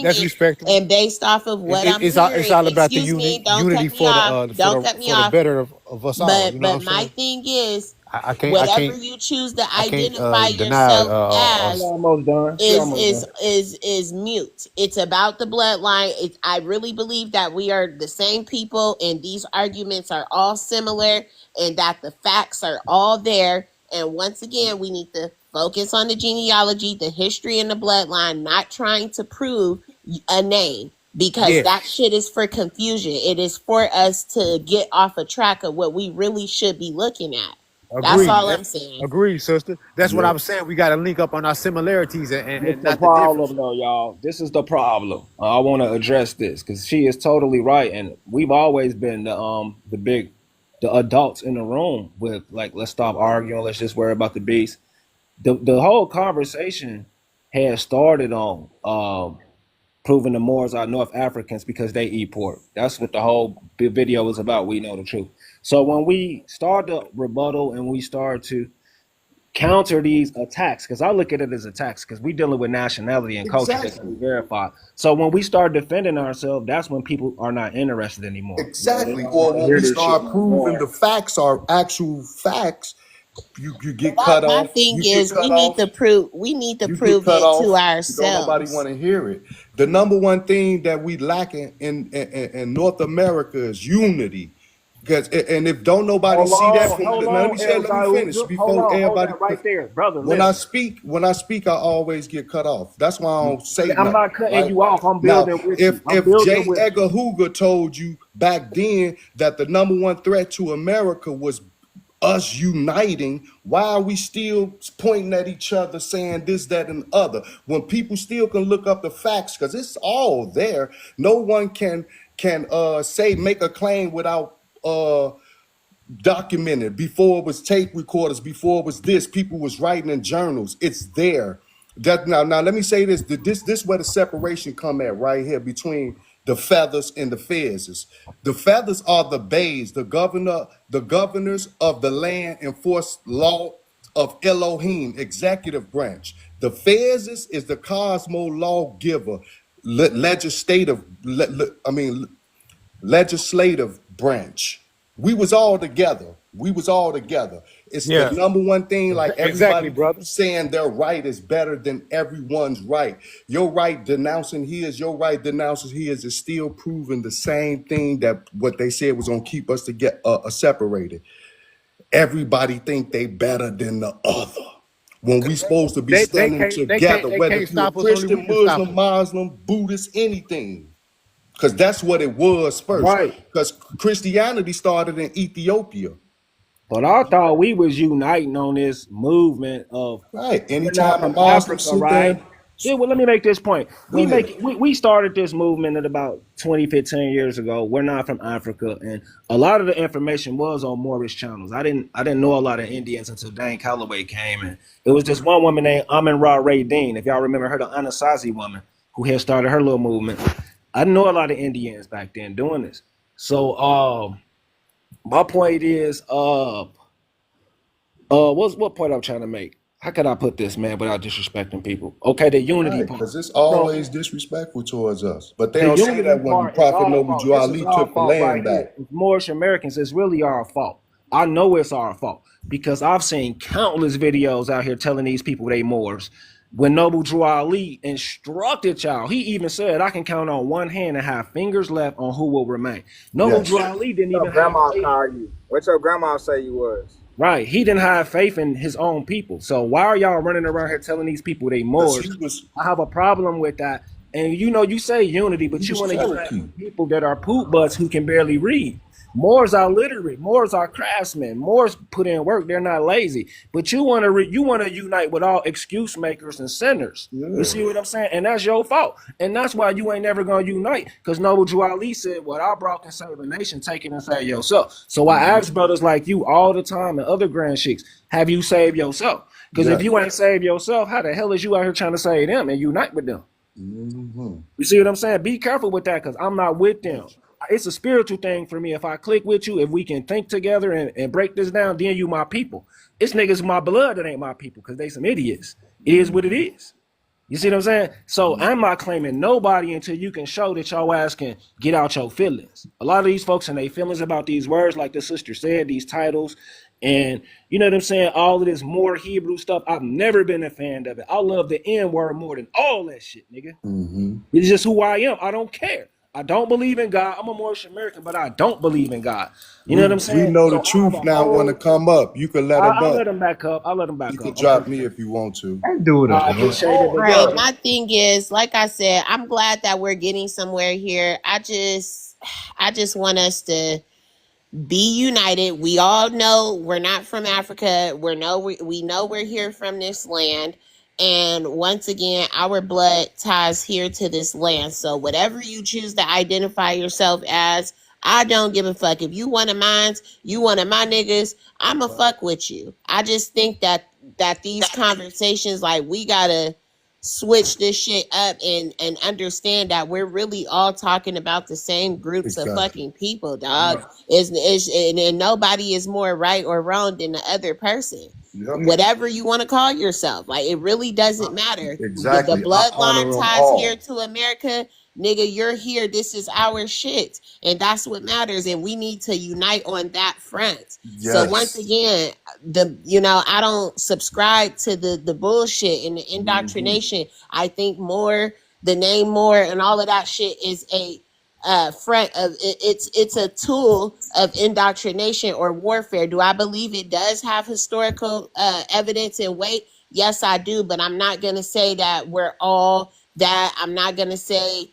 That's opinion, respectable. and based off of what I'm It's hearing, all about the excuse me, don't unity cut me for the off. Don't cut me for the off. better of us all. You know what But I'm my saying? thing is, I can't I whatever can't you choose to I can't identify deny yourself She as, almost done. She is almost is done. is mute. It's about the bloodline. I really believe that we are the same people, and these arguments are all similar, and that the facts are all there. And once again, we need to focus on the genealogy, the history, and the bloodline, not trying to prove a name, because that yes. shit is for confusion. It is for us to get off a track of what we really should be looking at. That's Agreed. all I'm saying. Agreed, sister. That's what I Yeah. was saying. We got to link up on our similarities This and the not the problem, differences. though, y'all. This is the problem. I want to address this because she is totally right, and we've always been the adults in the room with like, let's stop arguing. Let's just worry about the beast. The whole conversation has started on proving the Moors are North Africans because they eat pork. That's what the whole video is about. We know the truth. So when we start the rebuttal and we start to counter these attacks, because I look at it as attacks, because we're dealing with nationality and culture that can Exactly. be verified. So when we start defending ourselves, that's when people are not interested anymore. You know, they Exactly. don't Or want to when hear we this shit start no proving more. the facts are actual facts, you get cut My off. thing You get is, cut off. we need to You get prove cut it to off. Don't nobody ourselves. want to hear it. The number one thing that we lacking in North America is unity. Because and if don't nobody see that from Hold now, on, El let me finish Gaucho. Hold before on, hold everybody. that right there, brother. When I Listen, speak, I always get cut off. That's why I don't say I'm nothing. not cutting Right you off. I'm now, building with you. if I'm if building J. with you. Edgar Hoover told you back then that the number one threat to America was us uniting, why are we still pointing at each other saying this, that, and the other? When people still can look up the facts, because it's all there. No one can say make a claim without documented. Before it was tape recorders, before it was this, people was writing in journals. It's there. That now let me say this. This where the separation come at right here between the feathers and the fezzes. The feathers are the bays, the governors of the land enforce law of Elohim, executive branch. The fezzes is the cosmo lawgiver, legislative. I mean legislative branch. We was all together. We was all together. It's the Yeah. number one thing, like Exactly, everybody brother. saying their right is better than everyone's right. Your right denouncing his, your right denouncing his is still proving the same thing that what they said was gonna keep us to get separated. Everybody think they better than the other. When we supposed to be standing together, They whether can't if you're a stop us. Only we Christian, can stop Muslim, them. Muslim, Buddhist, anything. Because that's what it was first. Right. Because Christianity started in Ethiopia. But I thought we was uniting on this movement of Right. we're not Anytime the from Muslims Africa, sit there right? and Yeah, well, let me make this point. go ahead. We started this movement at about 20, 15 years ago. We're not from Africa, and a lot of the information was on Moorish channels. I didn't know a lot of Indians until Dan Calloway came, and it was this one woman named Amin Ra Ray Dean. If y'all remember her, the Anasazi woman who had started her little movement. I didn't know a lot of Indians back then doing this. So, my point is, what point I'm trying to make? How could I put this, man, without disrespecting people? Okay, the unity Right. part. Because it's So always disrespectful towards us. But they the don't say unity that when part is Prophet our Noble fault. This is Ali our took the fault right land back. here. As Moorish Americans, it's really our fault. I know it's our fault because I've seen countless videos out here telling these people they Moors. When Noble Drew Ali instructed y'all, he even said, I can count on one hand and have fingers left on who will remain. Noble Yes. Drew Ali didn't Your even have grandma faith. call you. What your grandma say you was? Right. He didn't have faith in his own people. So why are y'all running around here telling these people they Because Moors? he was I have a problem with that. And you know, you say unity, he but you was want to unite Cherokee. with people that are poop butts who can barely read. Moors are literate. Moors are craftsmen. Moors put in work. They're not lazy. But you want to unite with all excuse makers and sinners. You Yeah. see what I'm saying? And that's your fault. And that's why you ain't never gonna unite. Because Noble Drew Ali said, "What I brought can save a nation. Take it and save yourself." So I ask brothers like you all the time and other grand sheiks, have you saved yourself? Because if Yes. you ain't saved yourself, how the hell is you out here trying to save them and unite with them? Mm-hmm. You see what I'm saying? Be careful with that because I'm not with them. it's a spiritual thing for me. If I click with you, if we can think together and break this down, then you my people. It's niggas my blood that ain't my people because they some idiots. It is what it is. You see what I'm saying? So I'm not claiming nobody until you can show that your ass can get out your feelings. A lot of these folks and they feelings about these words, like the sister said, these titles, and you know what I'm saying? All of this more Hebrew stuff. I've never been a fan of it. I love the N word more than all that shit, nigga. It's just who I am. I don't care. I don't believe in God. I'm a Moorish American, but I don't believe in God. You know what I'm We saying? know the So I have truth a now. Want to whole. come up? You can let him I'll up. let him back up. I'll let him You back could up. drop me if you want to. That dude I up, man. appreciate it, but Right. yeah. My thing is, like I said, I'm glad that we're getting somewhere here. I just want us to be united. We all know we're not from Africa. We know we're here from this land. And once again, our blood ties here to this land. So whatever you choose to identify yourself as, I don't give a fuck. If you one of mine, you one of my niggas, I'ma fuck with you. I just think that these conversations, like, we gotta switch this shit up and understand that we're really all talking about the same groups of Exactly. fucking people, dog. And nobody is more right or wrong than the other person. Yep. Whatever you want to call yourself, like, it really doesn't matter. The Exactly. I honor bloodline them ties here all. to America, nigga. You're here. This is our shit, and that's what matters. And we need to unite on that front. So once Yes. again, I don't subscribe to the bullshit and the indoctrination. I think more, the name more, and all of that shit is a front of it. It's a tool of indoctrination or warfare. Do I believe it does have historical evidence and weight? Yes, I do, but I'm not gonna say that we're all that. I'm not gonna say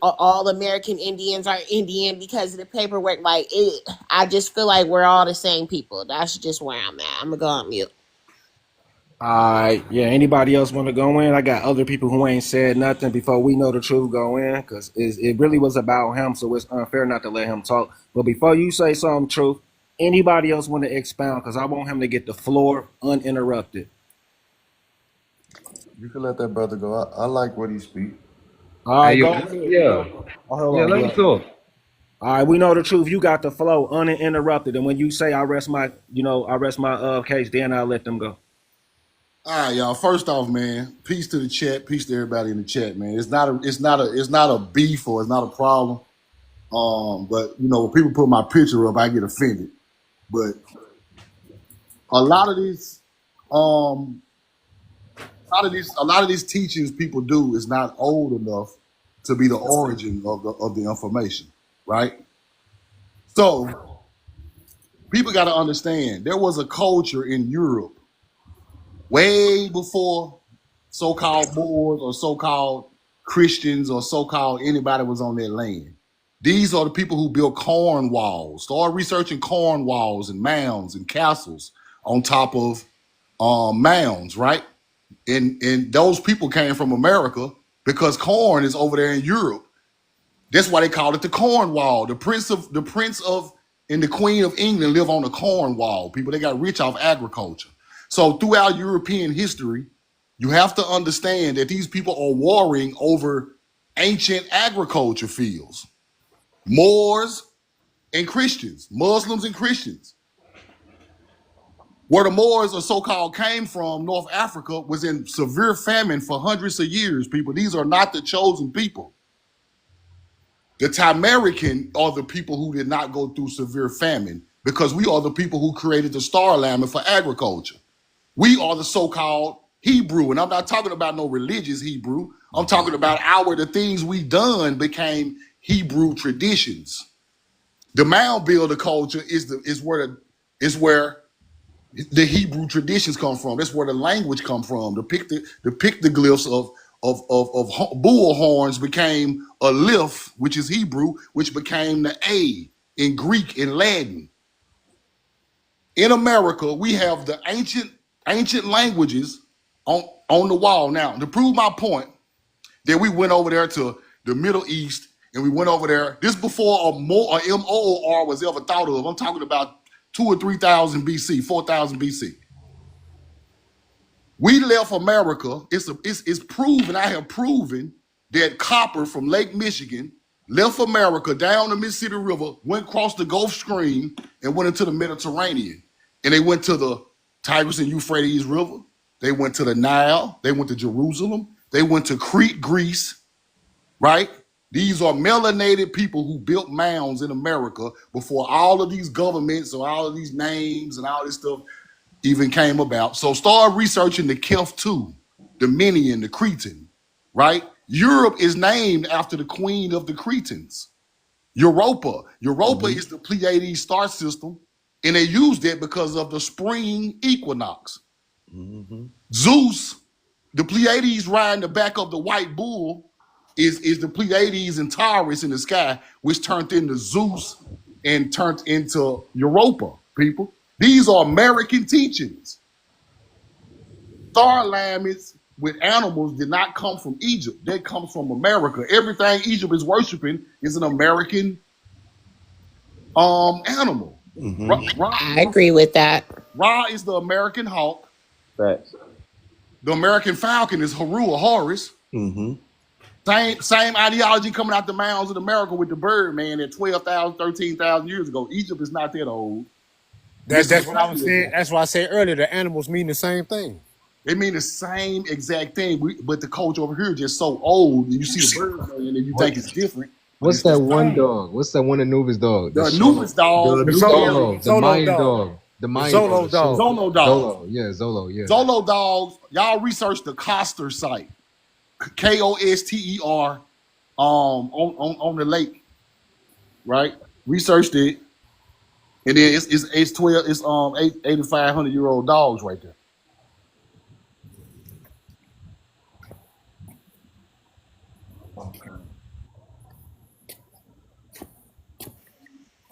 all American Indians are Indian because of the paperwork. Like, it, I just feel like we're all the same people. That's just where I'm at. I'm gonna go on mute. Yeah. Anybody else want to go in? I got other people who ain't said nothing before we know the truth. Go in because it really was about him, so it's unfair not to let him talk. But before you say something, truth, anybody else want to expound? Because I want him to get the floor uninterrupted. You can let that brother go. I like what he speak. All Hey, right, yo, go ahead. yeah, Oh, hold yeah. on, Let him blood. talk. All right, we know the truth. You got the flow uninterrupted, and when you say I rest my case, then I'll let them go. All right, y'all. First off, man, peace to the chat. Peace to everybody in the chat, man. It's not a beef or it's not a problem. But when people put my picture up, I get offended. But a lot of these, a lot of these teachings people do is not old enough to be the origin of the information, right? So people got to understand there was a culture in Europe way before so-called Moors or so-called Christians or so-called anybody was on their land. These are the people who built corn walls. Start researching corn walls and mounds and castles on top of mounds, right? And those people came from America because corn is over there in Europe. That's why they called it the corn wall. The prince of and the queen of England live on the corn wall. People, they got rich off agriculture. So throughout European history, you have to understand that these people are warring over ancient agriculture fields. Moors and Christians, Muslims and Christians. Where the Moors or so-called came from, North Africa, was in severe famine for hundreds of years, people. These are not the chosen people. The Tamarican are the people who did not go through severe famine because we are the people who created the star alignment for agriculture. We are the so-called Hebrew, and I'm not talking about no religious Hebrew. I'm talking about the things we done became Hebrew traditions. The mound builder culture is where the Hebrew traditions come from. That's where the language come from. The pictoglyphs of bull horns became a liph, which is Hebrew, which became the A in Greek and Latin. In America, we have the ancient languages on the wall. Now, to prove my point, that we went over there to the Middle East and we went over there. This before a MOOR was ever thought of. I'm talking about 2,000 or 3,000 BC, 4,000 BC. We left America. It's proven. I have proven that copper from Lake Michigan left America down the Mississippi River, went across the Gulf Stream, and went into the Mediterranean. And they went to the Tigris and Euphrates River. They went to the Nile. They went to Jerusalem. They went to Crete, Greece, right? These are melanated people who built mounds in America before all of these governments or all of these names and all this stuff even came about. So start researching the Kef2, the Minian, the Cretan, right? Europe is named after the queen of the Cretans, Europa. Europa is the Pleiades star system, and they used it because of the spring equinox. Zeus, the Pleiades riding the back of the white bull, is the Pleiades and Taurus in the sky, which turned into Zeus and turned into Europa, people. These are American teachings. Star alignments with animals did not come from Egypt. They come from America. Everything Egypt is worshiping is an American animal. I agree with that. Ra is the American hawk. Facts. The American falcon is Haru or Horus. Same ideology coming out the mounds of America with the bird, man, at 12,000, 13,000 years ago. Egypt is not that old. That's what I was saying. That's why I said earlier the animals mean the same thing. They mean the same exact thing, but the culture over here is just so old. You see the bird, man, and you think it's different. What's that one dog? What's that one Anubis dog? The Anubis dog. The Zolo. The Mayan dog. The Mayan Zolo dog. Zolo dog. Zolo. Yeah, Zolo. Yeah. Zolo dogs. Y'all research the Koster site. Koster, on the lake, right? Researched it, and then it's 8,500-year-old dogs right there.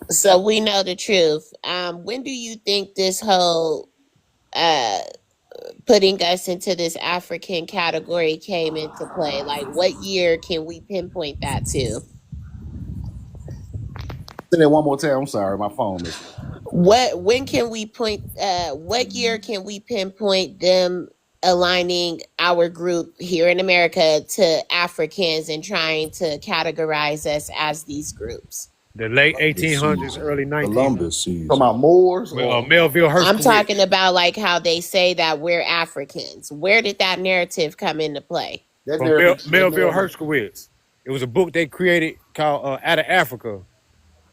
So we know the truth. When do you think this whole putting us into this African category came into play? Like, what year can we pinpoint that to? Say that one more time. I'm sorry, my phone missed. When can we what year can we pinpoint them aligning our group here in America to Africans and trying to categorize us as these groups? The late 1800s, early 1900s. Columbus season. Talking about Moors or Melville Hershkowitz. I'm talking about like how they say that we're Africans. Where did that narrative come into play? that From narrative- Melville Hershkowitz. It was a book they created called Out of Africa,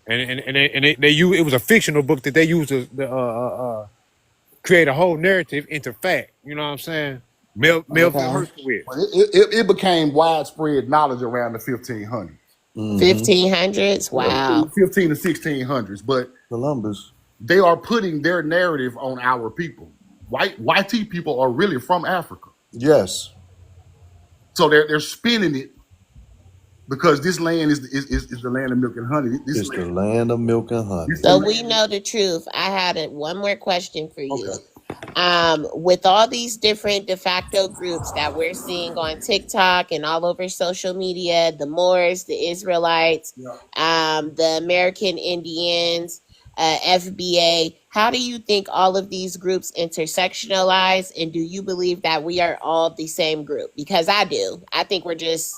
and they used, it was a fictional book that they used to create a whole narrative into fact. You know what I'm saying? Melville Hershkowitz. It became widespread knowledge around the 1500s. 1500s? Wow. 15 to 1600s, but Columbus. they are putting their narrative on our people. White people are really from Africa. Yes. So they're spinning it because this land is the land of milk and honey. It's the land of milk and honey. So we know the truth. I had one more question for you. With all these different de facto groups that we're seeing on TikTok and all over social media, the Moors, the Israelites, the American Indians, FBA, how do you think all of these groups intersectionalize, and do you believe that we are all the same group? Because I do. I think we're just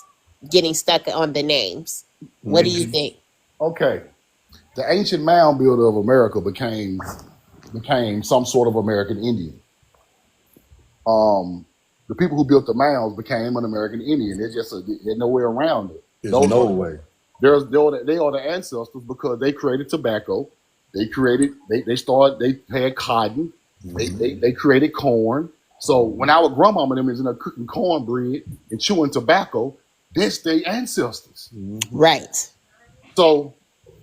getting stuck on the names. What do you think? Okay. The ancient mound builder of America became some sort of American Indian. The people who built the mounds became an American Indian. There's no way around it. There's no way. They are the ancestors because they created tobacco. They had cotton. They created corn. So when our grandmama and them is in there cooking cornbread and chewing tobacco, that's their ancestors. Right. So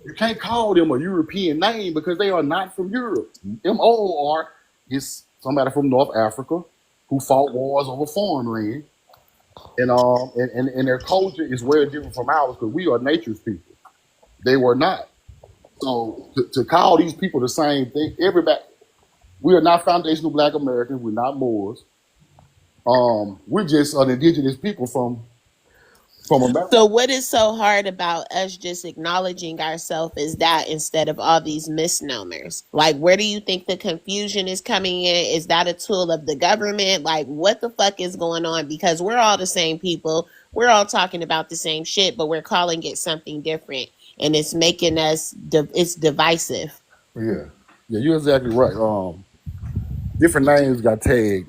you can't call them a European name because they are not from Europe. MOR is somebody from North Africa who fought wars over foreign land. And their culture is very different from ours because we are nature's people. They were not. So to call these people the same thing, we are not foundational Black Americans. We're not Moors. We're just an indigenous people from America. So what is so hard about us just acknowledging ourselves as that instead of all these misnomers? Like, where do you think the confusion is coming in? Is that a tool of the government? Like, what the fuck is going on? Because we're all the same people. we're all talking about the same shit, but we're calling it something different, and it's making us. It's divisive. Yeah, yeah, you're exactly right. Different names got tagged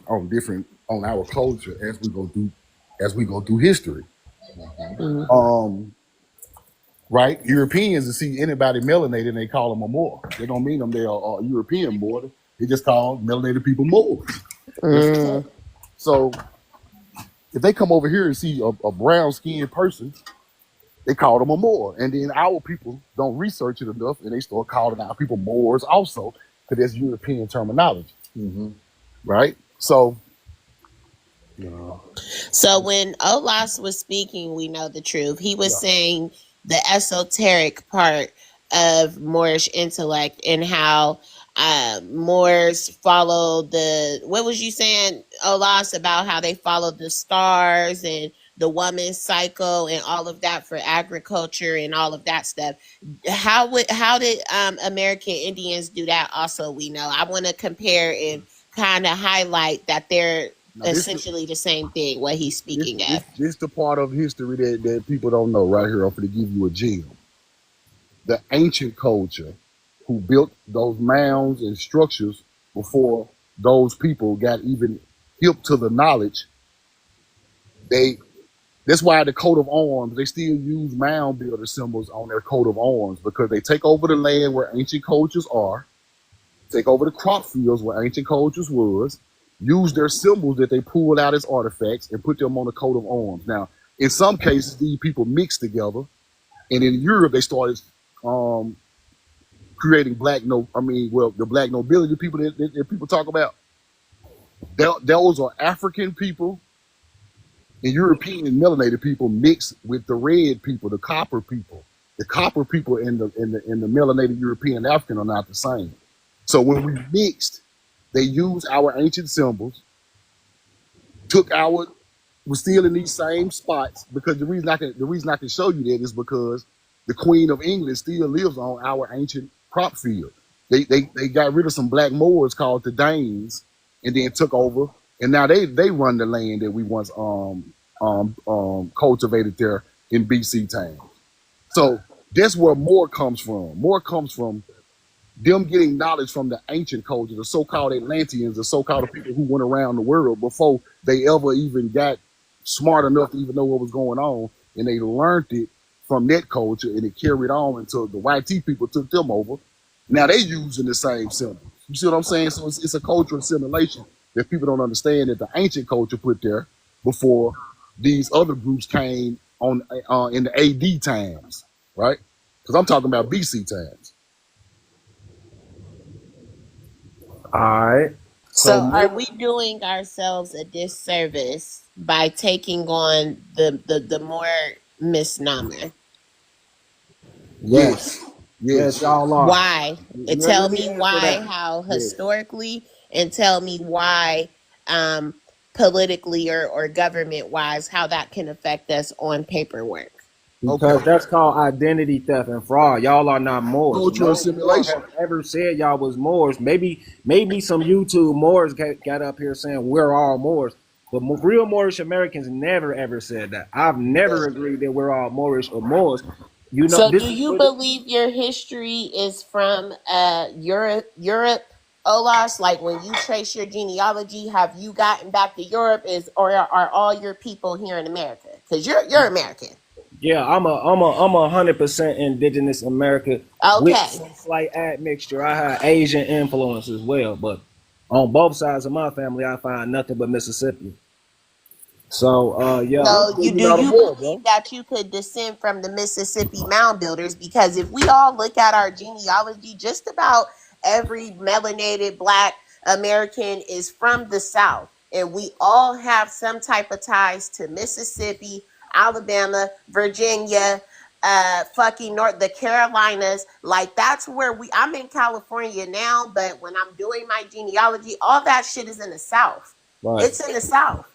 on our culture as we go through history. Mhm. Um, right? Europeans to see anybody melanated, and they call them a Moor. They don't mean them they are European Moor. They just call melanated people Moors. That's a fact. Mm. So if they come over here and see a brown skinned person, they call them a Moor. And then our people don't research it enough, and they start calling our people Moors also, because that's European terminology, right? So, you know, So when Olas was speaking, we know the truth. He was yeah. saying the esoteric part of Moorish intellect and how Moors follow the. What was you saying, Olas, about how they follow the stars and the woman's cycle and all of that for agriculture and all of that stuff? How did American Indians do that? Also, we know. I want to compare and kind of highlight that they're Now essentially the same thing what he's speaking of. this the part of history that people don't know right here. I'm going to give you a gem. The ancient culture who built those mounds and structures before those people got even hip to the knowledge, they that's why the coat of arms, they still use mound builder symbols on their coat of arms, because they take over the land where ancient cultures are, take over the crop fields where ancient cultures was, use their symbols that they pulled out as artifacts and put them on the coat of arms. Now, in some cases, these people mixed together, and in Europe they started um, creating the black nobility people that people talk about. Those are African people and European melanated people mixed with the red people, the copper people. The copper people and the melanated European African are not the same. So when we mixed, they used our ancient symbols, took our was still in these same spots, because the reason I can show you that is because the Queen of England still lives on our ancient crop field. They got rid of some black Moors called the Danes, and then took over, and now they run the land that we once cultivated there in BC times. So that's where more comes from. More comes from them getting knowledge from the ancient culture, the so-called Atlanteans, the so-called people who went around the world before they ever even got smart enough to even know what was going on, and they learned it from that culture, and it carried on until the YT people took them over. Now they using the same symbols. You see what I'm saying? So it's a cultural assimilation that people don't understand, that the ancient culture put there before these other groups came on in the AD times, right? Because I'm talking about BC times. All right. So So are more. we doing ourselves a disservice by taking on the more misnomer? Yes. Yes, Yes, yes. y'all are. Why? Let Tell me me answer why, that. how Yes. historically, and tell me why um politically or government wise how that can affect us on paperwork. Okay. Because that's called identity theft and fraud. Y'all are not Moors. Cultural No Moor assimilation. has ever said y'all was Moors. Maybe some YouTube Moors got up here saying we're all Moors. But real Moorish Americans never ever said that. I've never agreed that we're all Moorish or Moors. You know, So this do is you what it, believe your history is from Europe, Olas? Like when you trace your genealogy, have you gotten back to Europe, is or are all your people here in America? Because you're American. yeah, I'm 100% indigenous America with Okay. some slight admixture. I had Asian influence as well, but on both sides of my family, I find nothing but Mississippi. So, yeah, So So you're do not a you Moor, believe bro. that you could descend from the Mississippi mound builders? Because if we all look at our genealogy, just about every melanated black American is from the South. And we all have some type of ties to Mississippi, Alabama, Virginia, fucking the Carolinas. Like that's where I'm in California now, but when I'm doing my genealogy, all that shit is in the South. right. It's in the South.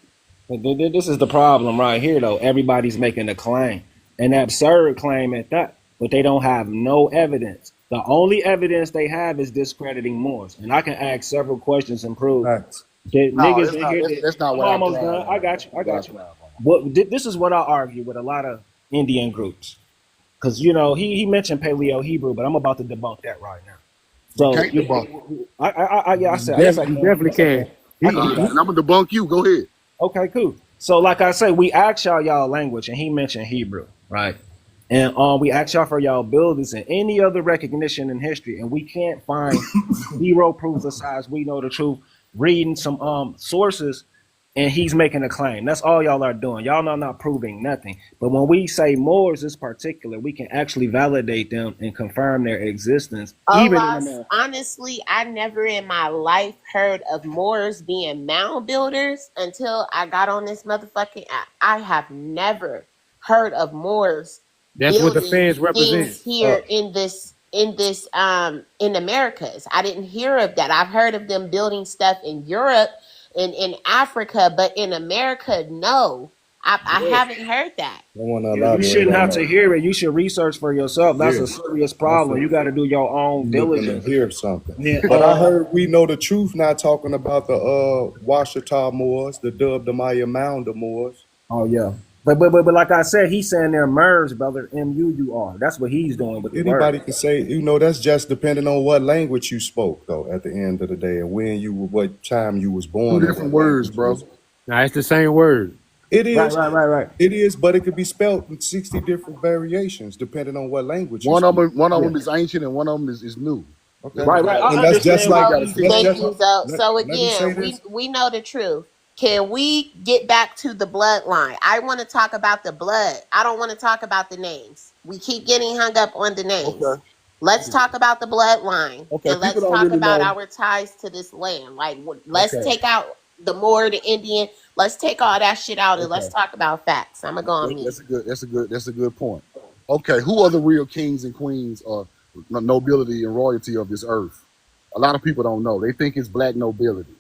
This is the problem right here, though. Everybody's making a claim, an absurd claim at that, but they don't have no evidence. The only evidence they have is discrediting Moors, and I can ask several questions and prove Facts. that No, niggas in here. that's not I'm what I almost thrive done. I on. got you. That's I not what I got you. thrive on. This is what I argue with a lot of Indian groups, because he mentioned Paleo Hebrew, but I'm about to debunk that right now. You So can't debunk it. yeah, yes I You can. definitely Yes I can. can. I can do that. And I'm gonna debunk you. Go ahead. Okay, cool. So like I say, we asked y'all language, and he mentioned Hebrew, right? And we asked y'all for y'all abilities and any other recognition in history, and we can't find zero proofs besides we know the truth. Reading some sources, and he's making a claim. That's all y'all are doing. Y'all not proving nothing. But when we say Moors is particular, we can actually validate them and confirm their existence, even in Olas, America. honestly, I never in my life heard of Moors being mound builders until I got on this motherfucking app. I have never heard of Moors That's what the building feds represent. things here in Americas. I didn't hear of that. I've heard of them building stuff in Europe and in Africa, but in America, no. I Yeah. haven't heard that. I want to You elaborate shouldn't on have to that. hear it. You should research for yourself. That's Yeah, a serious that's problem. what You got to do your own you looking to diligence. hear something. Yeah, But I heard we know the truth, not talking about the Washita Moors, the Dub the Maya Mound Moors. oh yeah. But like I said, he's saying they're MERS, brother. M-U-U-R. That's what he's doing with the word. Anybody can say, that's just depending on what language you spoke, though. At the end of the day, and what time you was Two born, and different what words, language you bro. was. Now it's the same word. It Right, is, right, right, right. it is, but it could be spelled in 60 different variations depending on what language you One of speak. them, one of Yeah. them is ancient, and one of them is new. Okay, Right, right. and I that's just understand like what You gotta he's see that's Thank just saying. you. So let me say again, this. we know the truth. Can we get back to the bloodline? I want to talk about the blood. I don't want to talk about the names. We keep getting hung up on the names. Okay. Let's talk about the bloodline, Okay. and People let's don't talk really about know. our ties to this land. Like, let's Okay. take out the Moor, the Indian. Let's take all that shit out, and let's Okay. talk about facts. I'm gonna go on mute. That's a good. That's a good. That's a good point. Okay. Who are the real kings and queens or nobility and royalty of this earth? A lot of people don't know. They think it's black nobility.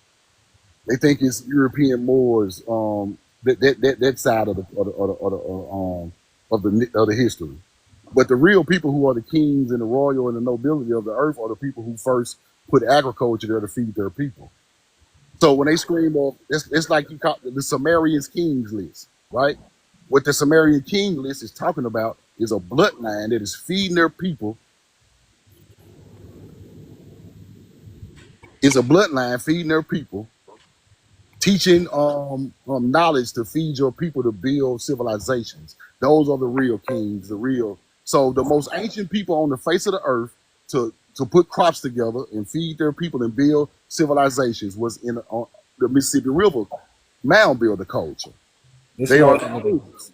They think it's European Moors. That side of the history. But the real people who are the kings and the royal and the nobility of the earth are the people who first put agriculture there to feed their people. So when they scream of, it's like you call the Sumerians kings list, right? What the Sumerian king list is talking about is a bloodline that is feeding their people, is a bloodline feeding their people, teaching knowledge to feed your people to build civilizations. Those are the real kings, the real. So the most ancient people on the face of the earth to put crops together and feed their people and build civilizations was in the Mississippi River mound builder culture. This They are what the Moors.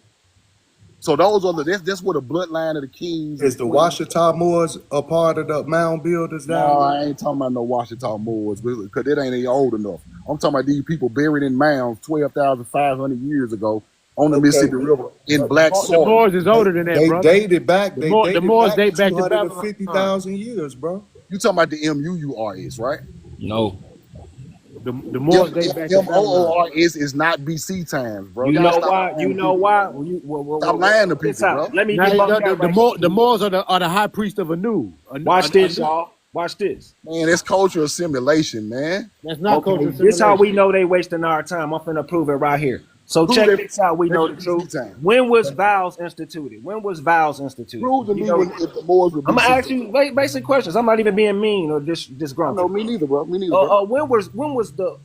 So those are that's where the bloodline of the kings Is and the queens. Washita Moors a part of the mound builders down No, there? I ain't talking about no Washita Moors because it ain't even old enough. I'm talking about these people buried in mounds 12,500 years ago on the Okay, Mississippi River in but black The soil. Moors is older than that, they brother. dated back. They The dated Moors back date back to Babylon. 250,000 years, bro. You talking about the MUURS, right? no. The Moors date back to Babylon. MOORS is not BC times, bro. You Y'all know stop why? lying You to know people, why? bro. Well, Stop lying to check this people, out. bro. Let me Now debunk that right here. the Moors are the high priest of Anu. Watch this, y'all. Watch this. Man, it's cultural assimilation, man. That's not Okay, cultural this how we assimilation. know they wasting our time. I'm finna prove it right here. So Prove check that this out. We know the truth. BC time. When was vows instituted? When was vows instituted? Prove to You me know, when if the Moors were I'm gonna BC ask time. you basic questions. I'm not even being mean or I know disgruntled. me neither, bro. Me neither, bro. When was the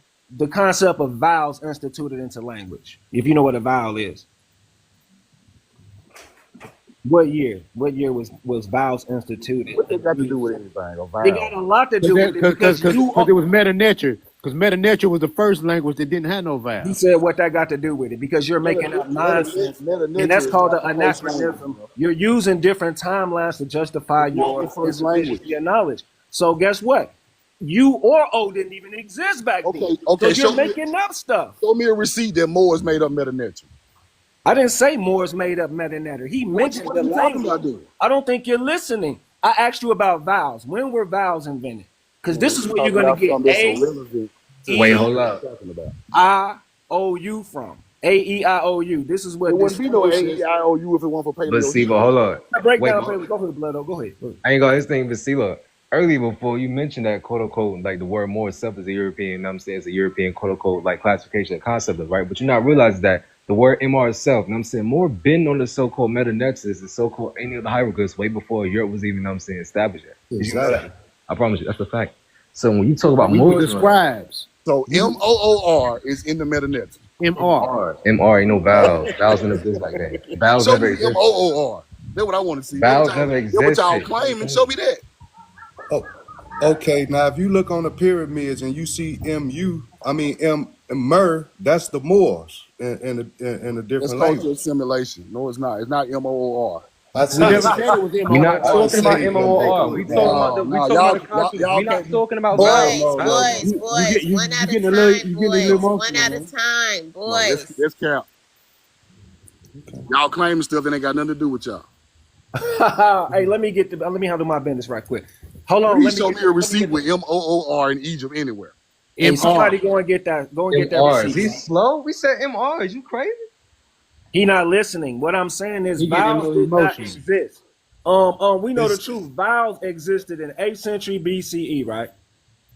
concept of vows instituted into language? If you know what a vowel is, what year? What year was vows instituted? What they got to do with anything? A It got vow. a lot to do with it because you. Because it was meta nature. Because meta nature was the first language that didn't have no He vowel. said what that got to do with it because you're making up nonsense, and that's Meta-nature is called not an the first language, anachronism. bro. You're using different timelines to justify It's not the your first insufficiency language. of knowledge. So guess what? You or O didn't even exist back then. Okay, So okay. you're making up stuff. Show me a receipt that Moors made up meta-nature. I didn't say Moore's made up metanetter. He mentioned What are the you talking language. about then? I don't think you're listening. I asked you about vowels. When were vowels invented? Because Man, this is you where you're talking going to about get something that's A, irrelevant to Wait, E, hold what up. you're talking about. I, O, U from. A-E-I-O-U. This is There what wouldn't be no distinguishes. AEIOU if it weren't for But Paleo see, but Hebrew. hold up. Break Wait, down, baby. Go for the blood. Go ahead. I ain't got his thing, but see, look. Earlier before you mentioned that quote unquote, like the word more itself is a European, you know what I'm saying, it's a European quote unquote, like classification and concept of, right? But you're not realizing that the word MR itself. You know what I'm saying? More been on the so-called meta nexus, the so-called any of the hieroglyphs way before Europe was even, you know what I'm saying, established yet. Did you know that? I promise you, that's a fact. So when you talk about We were the Muslim, scribes. So MOOR is in the meta-nexus. MR. MR ain't no vowels. Vowels never exist like that. Vowels Show never me existed. MOOR. That's what I want to see. Vowels never That's what y'all existed. claiming. Show me that. Oh, okay. Now, if you look on the pyramids and you see Mer, that's the Moors in a It's different cultural language. assimilation. No, it's not. It's not MOOR. I We never said, said it was We're not MR. talking about say MOR. We talking about the y'all conscious. y'all We're not can't. talking about vowels. Boys, Vowels. boys, boys, one at a time, You getting a little boys, one emotional, at a man. time, No, boys. that's cap. Y'all claiming stuff that ain't got nothing to do with y'all. Hey, let me handle my business right quick. Hold on. Please show me a receipt with MOOR in Egypt anywhere. Hey, somebody MR. go and get that. Go and get that MR. receipt. Is he slow? We said MR. Is you crazy? He not listening. What I'm saying is He getting a vowels little did not emotional. exist. We know the truth. Vowels existed in 8th century BCE, right?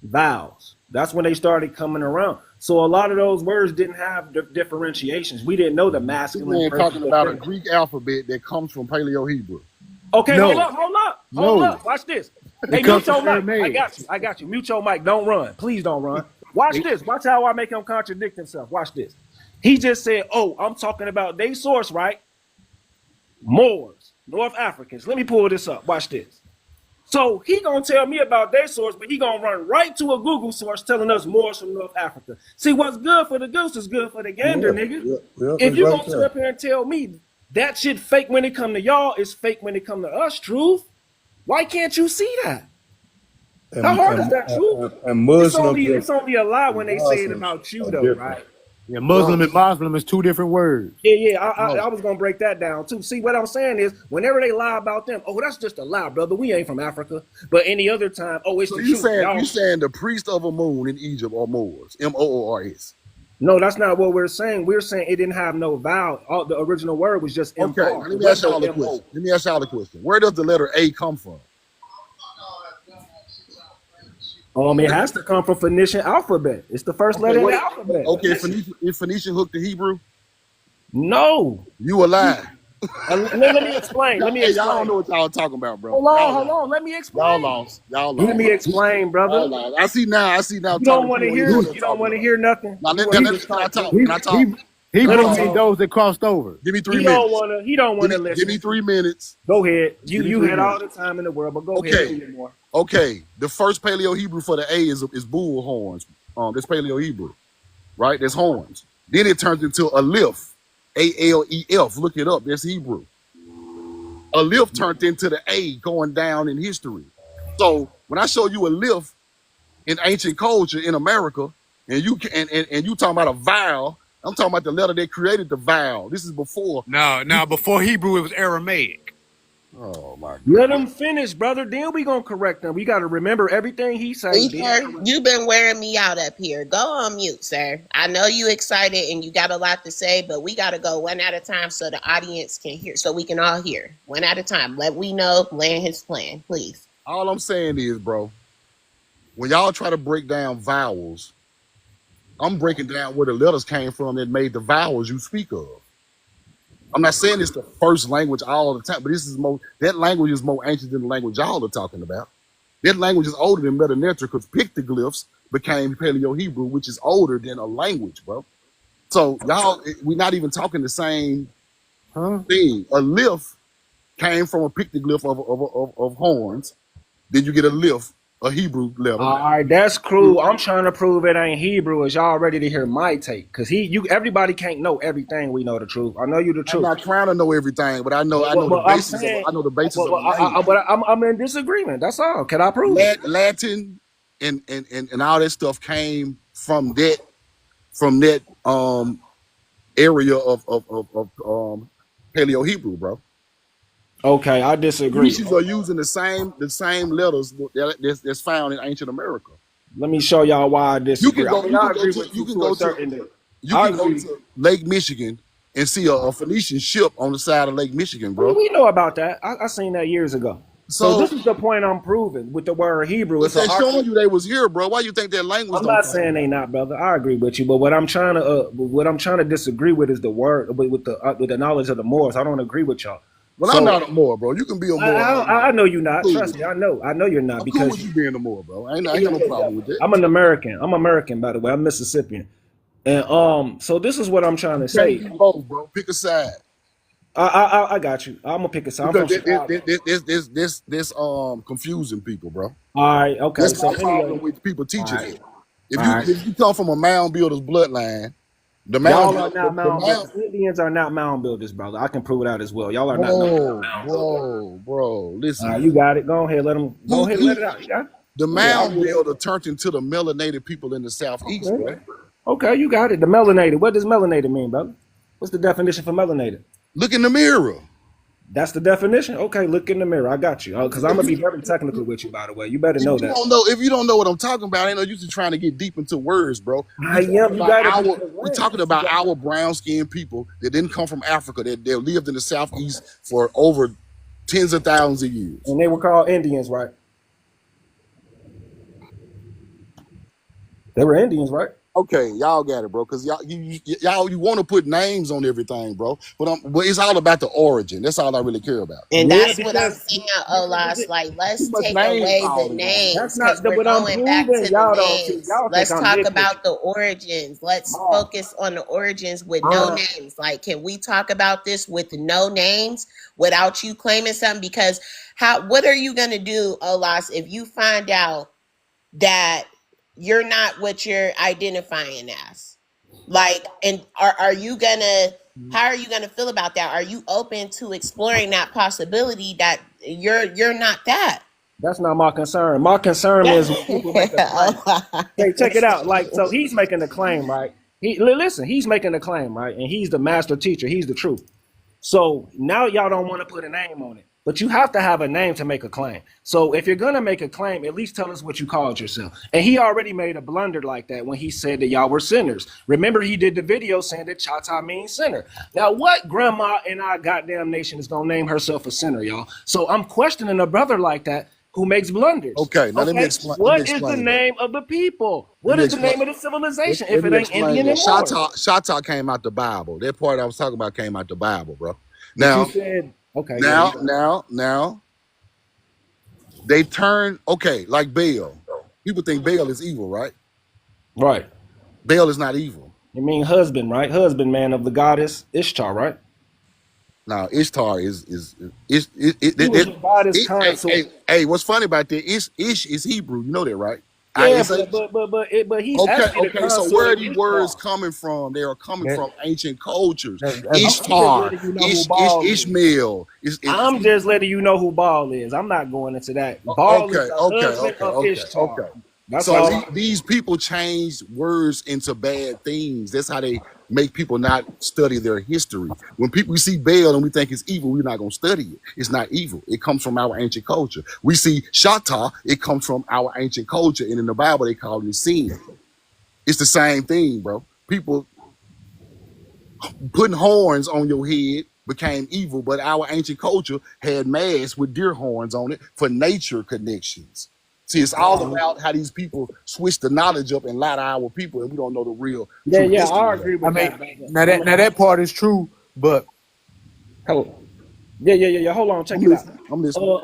Vowels. That's when they started coming around. So a lot of those words didn't have differentiations. We didn't know the This masculine. man talking versus about a feminine. Greek alphabet that comes from Paleo Hebrew. Okay, No. hold up. No. Watch this. It Hey, comes mute your from mic. Aramaic. I got you. Mute your mic. Don't run. Please don't run. Watch this. Watch how I make him contradict himself. Watch this. He just said, "Oh, I'm talking about their source, right? Moors, North Africans." Let me pull this up. Watch this. So he gonna tell me about their source, but he gonna run right to a Google source telling us Moors from North Africa. See, what's good for the goose is good for the gander, nigga. Yeah, If it's you right gonna sit there. up here and tell me that shit fake when it come to y'all, it's fake when it come to us, truth. Why can't you see that? How hard is that, truth? And Muslims It's only a lie when and they say it Muslims about you, are though, different. right? Yeah, Muslim and Muslim is two different words. Yeah. I was gonna break that down too. See, what I'm saying is, whenever they lie about them, oh, that's just a lie, brother. We ain't from Africa. But any other time, oh, it's So the you truth. saying the priest of a moon in Egypt are Moors? MOORs. No, that's not what we're saying. We're saying it didn't have no vowel. All the original word was just Okay, MR. let me ask y'all a question. Where does the letter A come from? It has to come from Phoenician alphabet. It's the first letter in the alphabet. Okay, if Phoenician hooked to Hebrew, No. you a lie. Let me explain. Hey, y'all don't know what y'all talking about, bro. Hold on. Let me explain. Y'all lost. Let me explain, brother. Y'all lost. I see now. You don't want to hear. You don't want to hear nothing. Now, Can can I talk? Can I talk? Hebrew Let him means those that crossed over. Give me 3 He minutes. don't wanna listen. Give me 3 minutes. Go ahead. Give me You 3 had all minutes. the time in the world, but go Okay. ahead. Give me more. Okay, the first Paleo Hebrew for the A is bull horns. That's Paleo Hebrew, right? That's horns. Then it turns into Aleph, ALEF. Look it up. That's Hebrew. Aleph turned into the A going down in history. So when I show you Aleph in ancient culture in America, and you talking about a vowel, I'm talking about the letter that created the vowel. This is before. Now before Hebrew, it was Aramaic. Oh my God. Let him finish, brother. Then we gonna correct him. We got to remember everything he said. Ether, you've been wearing me out up here. Go on mute, sir. I know you excited and you got a lot to say, but we got to go one at a time so the audience can hear, so we can all hear. One at a time. Let we know, land his plan, please. All I'm saying is, bro, when y'all try to break down vowels, I'm breaking down where the letters came from that made the vowels you speak of. I'm not saying it's the first language all the time, but that language is more ancient than the language y'all are talking about. That language is older than Meta Neter because pictoglyphs became Paleo Hebrew, which is older than a language, bro. So y'all, we're not even talking the same thing. A lift came from a pictoglyph of horns. Then you get a lift, a Hebrew letter. All right, that's cool. I'm trying to prove it ain't Hebrew. Is y'all ready to hear my take? Because everybody can't know everything. We know the truth. I know you the truth. I'm not trying to know everything, but I know the basis. I know the basis of the language. But I'm in disagreement. That's all. Can I prove it? Latin and all that stuff came from that area of Paleo Hebrew, bro. Okay, I disagree. Phoenicians are using the same letters that's found in ancient America. Let me show y'all why I disagree. You can go to Lake Michigan and see a Phoenician ship on the side of Lake Michigan, bro. We know about that. I seen that years ago. So So this is the point I'm proving with the word Hebrew. if It's an they're showing you they was here, bro, why you think that language I'm don't not come? saying they not, brother. I agree with you, but what I'm trying to disagree with is the word with the knowledge of the Moors. I don't agree with y'all. Well, I'm So not a Moor, bro. You can be a I, Moor all you I, I want. know you're I'm not. cool Trust with me, it. I know you're not I'm cool because with you being a Moor, bro. I ain't yeah, got no yeah, yeah. problem with that. I'm an American. I'm American, by the way. I'm Mississippian, and so this is what I'm trying You to can't say. be both, bro. Pick a side. I got you. I'm gonna pick a side. I'm Because from Chicago. this confusing people, bro. All right, okay. That's So my anyway, problem with people all teaching right, it. all right. If you come from a mound builder's bloodline, Y'all are not the mound mound builders. Indians are not mound builders, brother. I can prove it out as well. Y'all are not no mound builders. bro, All listen, right, you man. got it. Go ahead. Let them go ahead and let it out. You got it. The Go ahead. mound builder turned into the melanated people in the southeast, Okay. bro. Okay, you got it. The melanated. What does melanated mean, brother? What's the definition for melanated? Look in the mirror. That's the definition. Okay, look in the mirror. I got you. Because I'm gonna be very technical with you, by the way. You better know that. If you don't know what I'm talking about, ain't no use in trying to get deep into words, bro. I am. You gotta be We correct. talking about our brown skinned people that didn't come from Africa, that they lived in the southeast for over tens of thousands of years. And they were called Indians, right? They were Indians, right? Okay, y'all got it, bro. Because you want to put names on everything, bro. But it's all about the origin. That's all I really care about. And Yeah, that's what I'm because saying, Olas. Like, Too let's much take name away the calling going on. names that's because not we're what I'm going back proving. to the Y'all don't see. names. Y'all think Let's I'm talk nitpicking. about the origins. Let's Mom, focus on the origins with no mom, names. Like, can we talk about this with no names without you claiming something? Because what are you gonna do, Olas, if you find out that you're not what you're identifying as? Like, and are you gonna how are you gonna feel about that? Are you open to exploring that possibility that you're not that? that's not my concern. My concern is when people make a claim. Okay, check it out. Like, so he's making a claim, right? Listen, he's making a claim, right? And he's the master teacher. He's the truth. So now y'all don't want to put a name on it, but you have to have a name to make a claim. So if you're gonna make a claim, at least tell us what you called yourself. And he already made a blunder like that when he said that y'all were sinners. Remember, he did the video saying that Chata means sinner. Now, what grandma in our goddamn nation is gonna name herself a sinner, y'all? So I'm questioning a brother like that who makes blunders. Okay, now let me Okay, explain. Let me what is the explain that. name of the people? Let What me is the explain. name of the civilization Let if it me ain't explain Indian that. and Moors? Shata came out the Bible. That part I was talking about came out the Bible, bro. But you Now, said, okay, yeah, now, now, now, they turn like Baal. People think Baal is evil, right? right. Baal is not evil. You mean husband, right? Husband man of the goddess Ishtar, right? Now Ishtar is He was the goddess consort. hey, what's funny about that? Ish is Hebrew. You know that, right? Yeah, ISH. but he's Okay, actually the okay. So consort where are of these words Ishtar. coming from? They are coming That, from ancient cultures. I'm just Ishtar, letting you know who Baal is. Ishmael. I'm just letting you know who Baal is. I'm not going into that. Baal is Okay, the okay, husband okay, of okay, Ishtar. okay. That's So all. these people change words into bad things. That's how they make people not study their history. When people see Baal and we think it's evil, we're not going to study it. It's not evil. It comes from our ancient culture. We see Shatta, it comes from our ancient culture. And in the Bible, they call it sin. It's the same thing, bro. People putting horns on your head became evil, but our ancient culture had masks with deer horns on it for nature connections. See, it's all about how these people switch the knowledge up and lie to our people, and we don't know the real, Yeah, true yeah, history I of agree it. I with mean, that, brother. now that part is true, but Yeah. Hold on, check I'm it out. listening. I'm listening.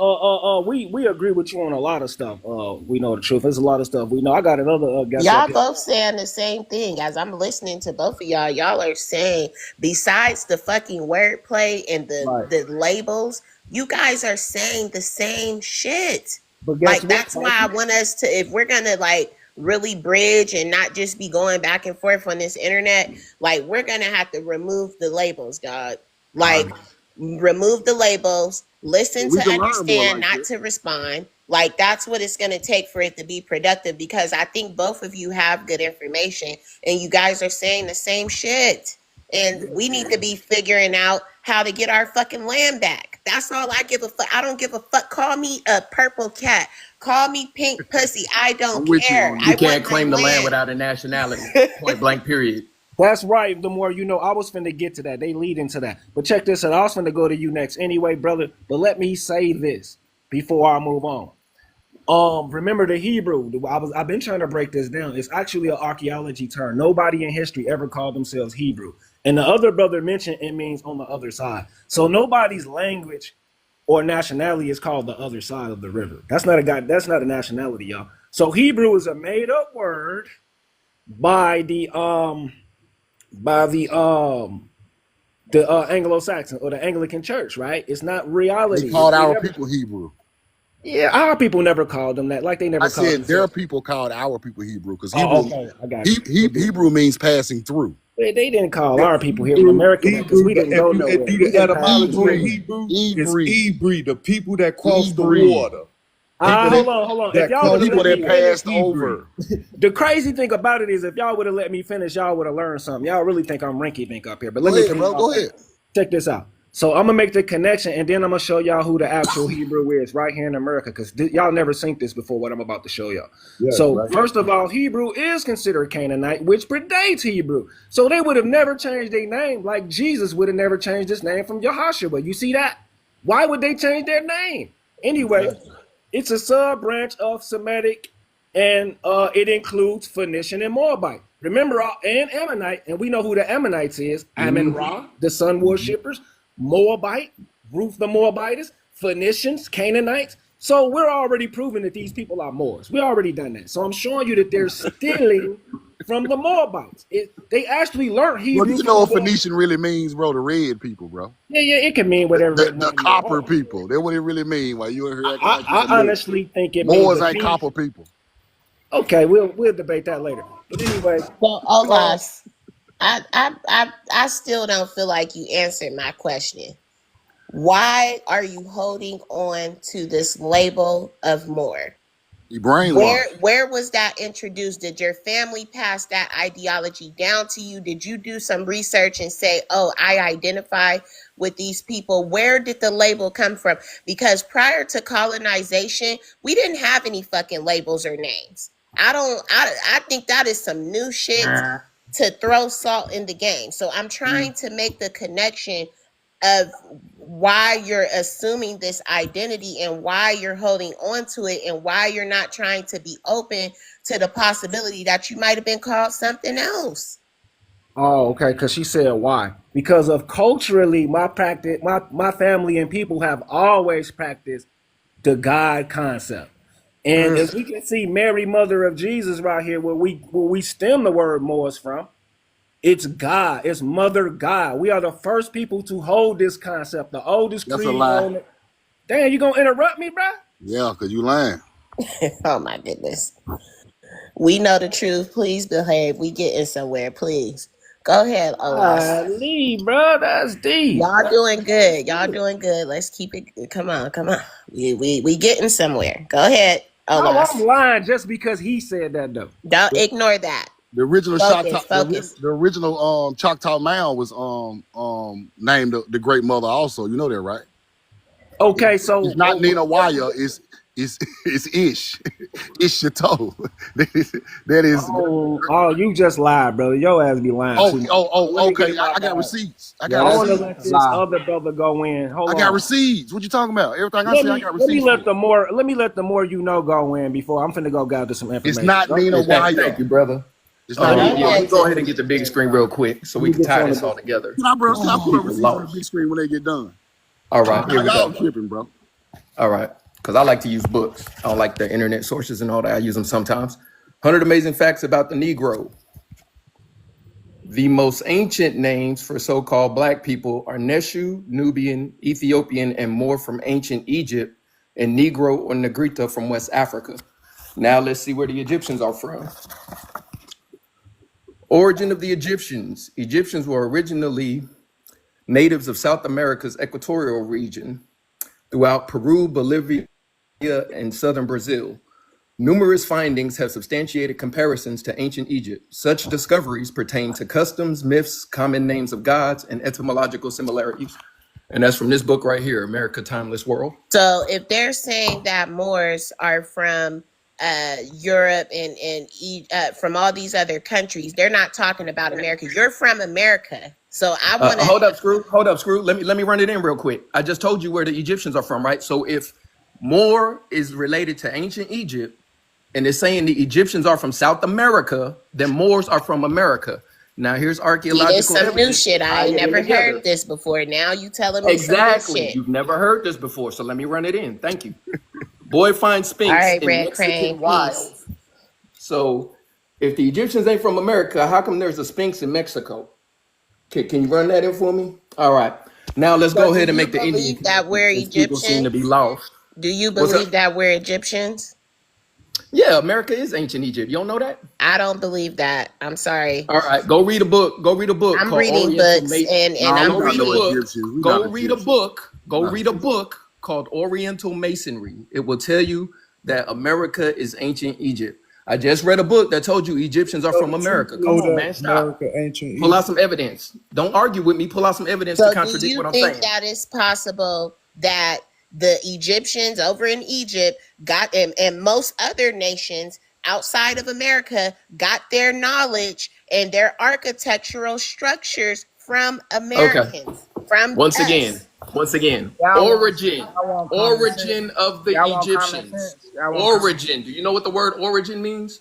We agree with you on a lot of stuff. We know the truth. There's a lot of stuff we know. I got another guest up Y'all here. both saying the same thing. As I'm listening to both of y'all are saying, besides the fucking wordplay and Right. the labels, you guys are saying the same shit. But guess Like, what, that's why I Mikey? want us to, if we're gonna like really bridge and not just be going back and forth on this internet, like, we're gonna have to remove the labels, dog. Like, remove the labels, listen We to can learn more understand, like not that. to respond. Like, that's what it's going to take for it to be productive, because I think both of you have good information and you guys are saying the same shit. And we need to be figuring out how to get our fucking land back. That's all I give a fuck. I don't give a fuck. Call me a purple cat. Call me pink pussy. I don't I'm with you care. on I You that. want can't my claim the land land. without a nationality. Point blank, period. That's right. The more you know, I was finna get to that. They lead into that. But check this out. I was finna go to you next anyway, brother. But let me say this. before I move on. Remember the Hebrew. I've been trying to break this down. It's actually an archaeology term. Nobody in history ever called themselves Hebrew. And the other brother mentioned it means on the other side. So nobody's language or nationality is called the other side of the river. That's not a nationality, y'all. So Hebrew is a made up word by the Anglo-Saxon or the Anglican Church, right? It's not reality. They called our people Hebrew. Yeah, our people never called them that. Like they never I called said their themselves. people called our people Hebrew because Oh, Hebrew, okay, I got you. Hebrew means passing through. They didn't call our people here in America because we didn't go nowhere. do We the just passed etymology through. of Hebrew, it's Hebrew. Ibri, the people that crossed the Hebrew. water. People Hold on. If that y'all would crossed have People let the me that water. finish, passed over. the crazy thing about it is if y'all would have let me finish, y'all would have learned something. Y'all really think I'm rinky dink up here, but Go let me ahead, finish. bro. Go ahead. Check this out. So I'm gonna make the connection, and then I'm gonna show y'all who the actual Hebrew is right here in America, because y'all never seen this before. What I'm about to show y'all. Yes, So right. first of all, Hebrew is considered Canaanite, which predates Hebrew. So they would have never changed their name, like Jesus would have never changed his name from Yehoshua. You see that? Why would they change their name? Anyway, it's a sub branch of Semitic, and it includes Phoenician and Moabite. Remember, and Ammonite, and we know who the Ammonites is: Ammon Ra, the sun worshippers; Moabite, Ruth the Moabitess; Phoenicians, Canaanites. So we're already proving that these people are Moors. We already done that. So I'm showing you that they're stealing from the Moabites. They actually learned What do Hebrew you from know the what Moabites. Phoenician really means, bro? The red people, bro. Yeah, it can mean whatever it The means you copper want. people. That's what it really mean. Why you in here acting like you I don't know? honestly think it means Moors the ain't peace. copper people. Okay, we'll debate that later. But anyway, Well, Olas, I still don't feel like you answered my question. Why are you holding on to this label of more? You brainwashed. Where was that introduced? Did your family pass that ideology down to you? Did you do some research and say, "Oh, I identify with these people"? Where did the label come from? Because prior to colonization, we didn't have any fucking labels or names. I think that is some new shit to throw salt in the game. So I'm trying to make the connection of why you're assuming this identity and why you're holding on to it and why you're not trying to be open to the possibility that you might have been called something else. oh, okay, because she said why? Because of culturally, my family and people have always practiced the God concept. And as we can see, Mary, Mother of Jesus, right here, where we stem the word Moors from, it's God, it's Mother God. We are the first people to hold this concept, the oldest That's a creed lie. known. Damn, you gonna interrupt me, bro? Yeah, because you lying. Oh my goodness. We know the truth. Please behave. We getting somewhere, please. Go ahead, Olas. Lee, bro, that's deep. Y'all doing good. Y'all doing good. Let's keep it. Come on, come on. We getting somewhere. Go ahead, No, I'm Olas. lying just because he said that though. Don't ignore that. The original Focus, Choctaw, focus. the original Choctaw Mound was named the Great Mother. Also, you know that, right? Okay, It's so not Nina Waya. It's Ish. Ish Chateau. that is. you just lied, brother. Your ass be lying too much. So let me get Okay. in my I got bag. receipts. I I got want to receipts. let this other brother go in. Hold I got on. receipts. What you talking about? Everything I say, I got Let me receipts for. let the more you know go in before I'm finna go gather some It's information. not Go Nina ahead. Waya. Thank you, brother. It's not Go Nina Yeah, let Waya. me ahead, go ahead and Tizzy. get the big screen real quick so Let we me can get you tie on the this all big. together. Can I put up People receipts on the lost. big screen when they get done? All right, here we Y'all go. tripping, bro. All right, because I like to use books. I don't like the internet sources and all that. I use them sometimes. 100 amazing facts about the Negro. The most ancient names for so-called black people are Neshu, Nubian, Ethiopian, and more from ancient Egypt, and Negro or Negrita from West Africa. Now let's see where the Egyptians are from. Origin of the Egyptians. Egyptians were originally natives of South America's equatorial region throughout Peru, Bolivia, and southern Brazil. Numerous findings have substantiated comparisons to ancient Egypt. Such discoveries pertain to customs, myths, common names of gods, and etymological similarities. And that's from this book right here, America Timeless World. So if they're saying that Moors are from Europe and from all these other countries, they're not talking about America. You're from America, so I want to. Hold up, Screw. Hold up, Screw. Let me run it in real quick. I just told you where the Egyptians are from, right? So if Moor is related to ancient Egypt, and it's saying the Egyptians are from South America, then Moors are from America. Now here's See, there's archaeological some new evidence to shit. I tie ain't it in never together. heard this before. Now you telling me some new Exactly. shit. You've never heard this before, so let me run it in. Thank you. Boy finds All Sphinx right, in Red Crane, Mexican peace. wilds. So if the Egyptians ain't from America, how come there's a Sphinx in Mexico? Can you run that in for me? All right. Now let's So go do ahead and you make the Indian believe that connection we're since people seem to be Egyptians? lost. Do you What's up? believe that we're Egyptians? Yeah, America is ancient Egypt. You don't know that? I don't believe that. I'm sorry. All right, go read a book. Go read a book I'm called reading Oriental books Mate. and No, I'm we're Go not read a no reading. book. Egyptians. We're not Go read a Egyptians. book. Go Not read a Egyptians. book called Oriental Masonry. It will tell you that America is ancient Egypt. I just read a book that told you Egyptians are So from the truth America. Come know on, that man, stop. America ancient Pull out Egypt. some evidence. Don't argue with me. Pull out some evidence to So do contradict you what I'm think saying. that it's possible that the Egyptians over in Egypt got and most other nations outside of America got their knowledge and their architectural structures from Okay. Americans, from Once us? again, Y'all want origin, y'all want common sense. origin of the Y'all want common Egyptians. sense. Y'all want common sense. Origin. Do you know what the word origin means?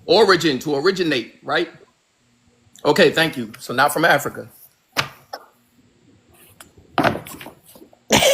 Origin, to originate, right? Okay, thank you. So not from Africa.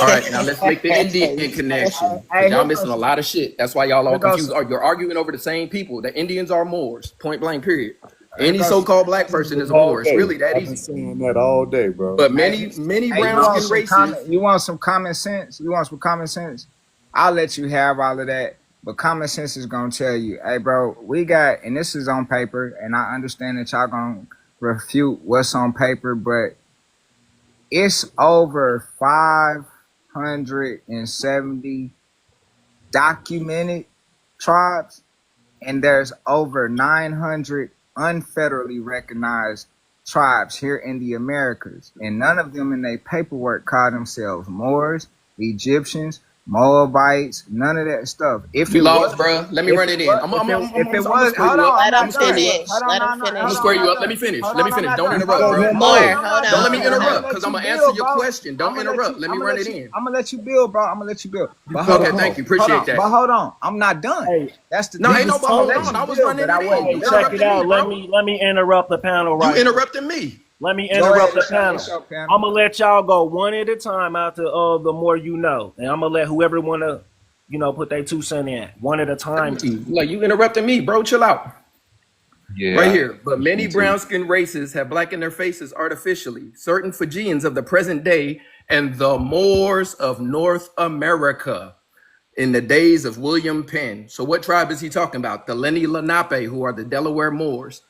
All right, now let's make the Indian connection because Hey, y'all here missing goes a some. lot of shit. That's why y'all all Here goes confused. some. You're arguing over the same people. The Indians are Moors, point blank, period. Here Any goes some. so-called black person is a All Moor. It's day. really that I've been easy. saying that all day, bro. But Hey, many hey, brown skin races. you want some common sense? You want some common sense? I'll let you have all of that. But common sense is gonna tell you, hey, bro, we got, and this is on paper, and I understand that y'all gonna refute what's on paper, but it's over 570 documented tribes, and there's over 900 unfederally recognized tribes here in the Americas, and none of them in their paperwork call themselves Moors, Egyptians, Moabites, none of that stuff. If You it was, lost, bro. Let me if run it it in. was, if it I'm gonna was, square hold you up. on, I'm Let I'm him gonna not square done. you up. finish. Hold on, Let him no, I'm gonna hold finish. on, square I'm you not up. Let done. me finish. Hold Let me on, I'm finish. not Don't done. interrupt, Go Hold ahead, bro. on. More, Mo. hold Don't on, let me hold I'm on. interrupt gonna because let I'm you gonna answer build, your bro. question. Don't interrupt. Let me run it in. I'm gonna let you build, bro. I'm gonna let you build. You But cut hold him Okay, on, thank off. you. Appreciate that. hold on. I'm not done. Hey, That's the No, He ain't thing. no was but I'm gonna hold let talking. on. you I was build, running but I it in. wasn't You hey, done. check it interrupted me, out. Let bro. me interrupt the panel You right quick. interrupted me. Let me Go interrupt ahead. the It's panel. your panel. I'm gonna let y'all go one at a time out to the more you know, and I'm gonna let whoever wanna, put their 2 cents in one at a time. Thank you. Like you interrupted me, bro. Chill out. Right Yeah, here. But many me too. brown skinned races have blackened their faces artificially. Certain Fijians of the present day and the Moors of North America in the days of William Penn. So what tribe is he talking about? The Lenni Lenape, who are the Delaware Moors.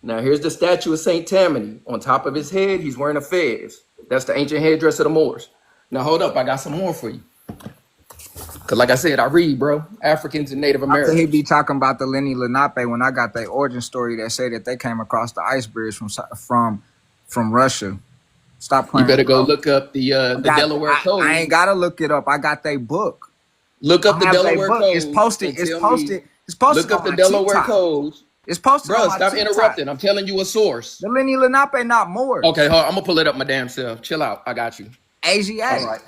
Now here's the statue of Saint Tammany. On top of his head, he's wearing a fez. That's the ancient headdress of the Moors. Now hold up, I got some more for you. Cause like I said, I read, bro. Africans and Native After he be Americans. talking about the Lenni Lenape when I got their origin story that say that they came across the ice bridge from Russia. Stop You playing, better go bro. look up the Delaware I ain't Code. gotta look it up. I got their book. Look I up the have their Delaware book. It's codes posted. and It's tell me. posted. It's posted Look on up the my Delaware TikTok. codes, It's posted on bro. my Stop TikTok. interrupting. I'm telling you a source. The Lenni Lenape not Okay, Moors. hold on. I'm gonna pull it up my damn self. Chill out. I got you. All AGA. right,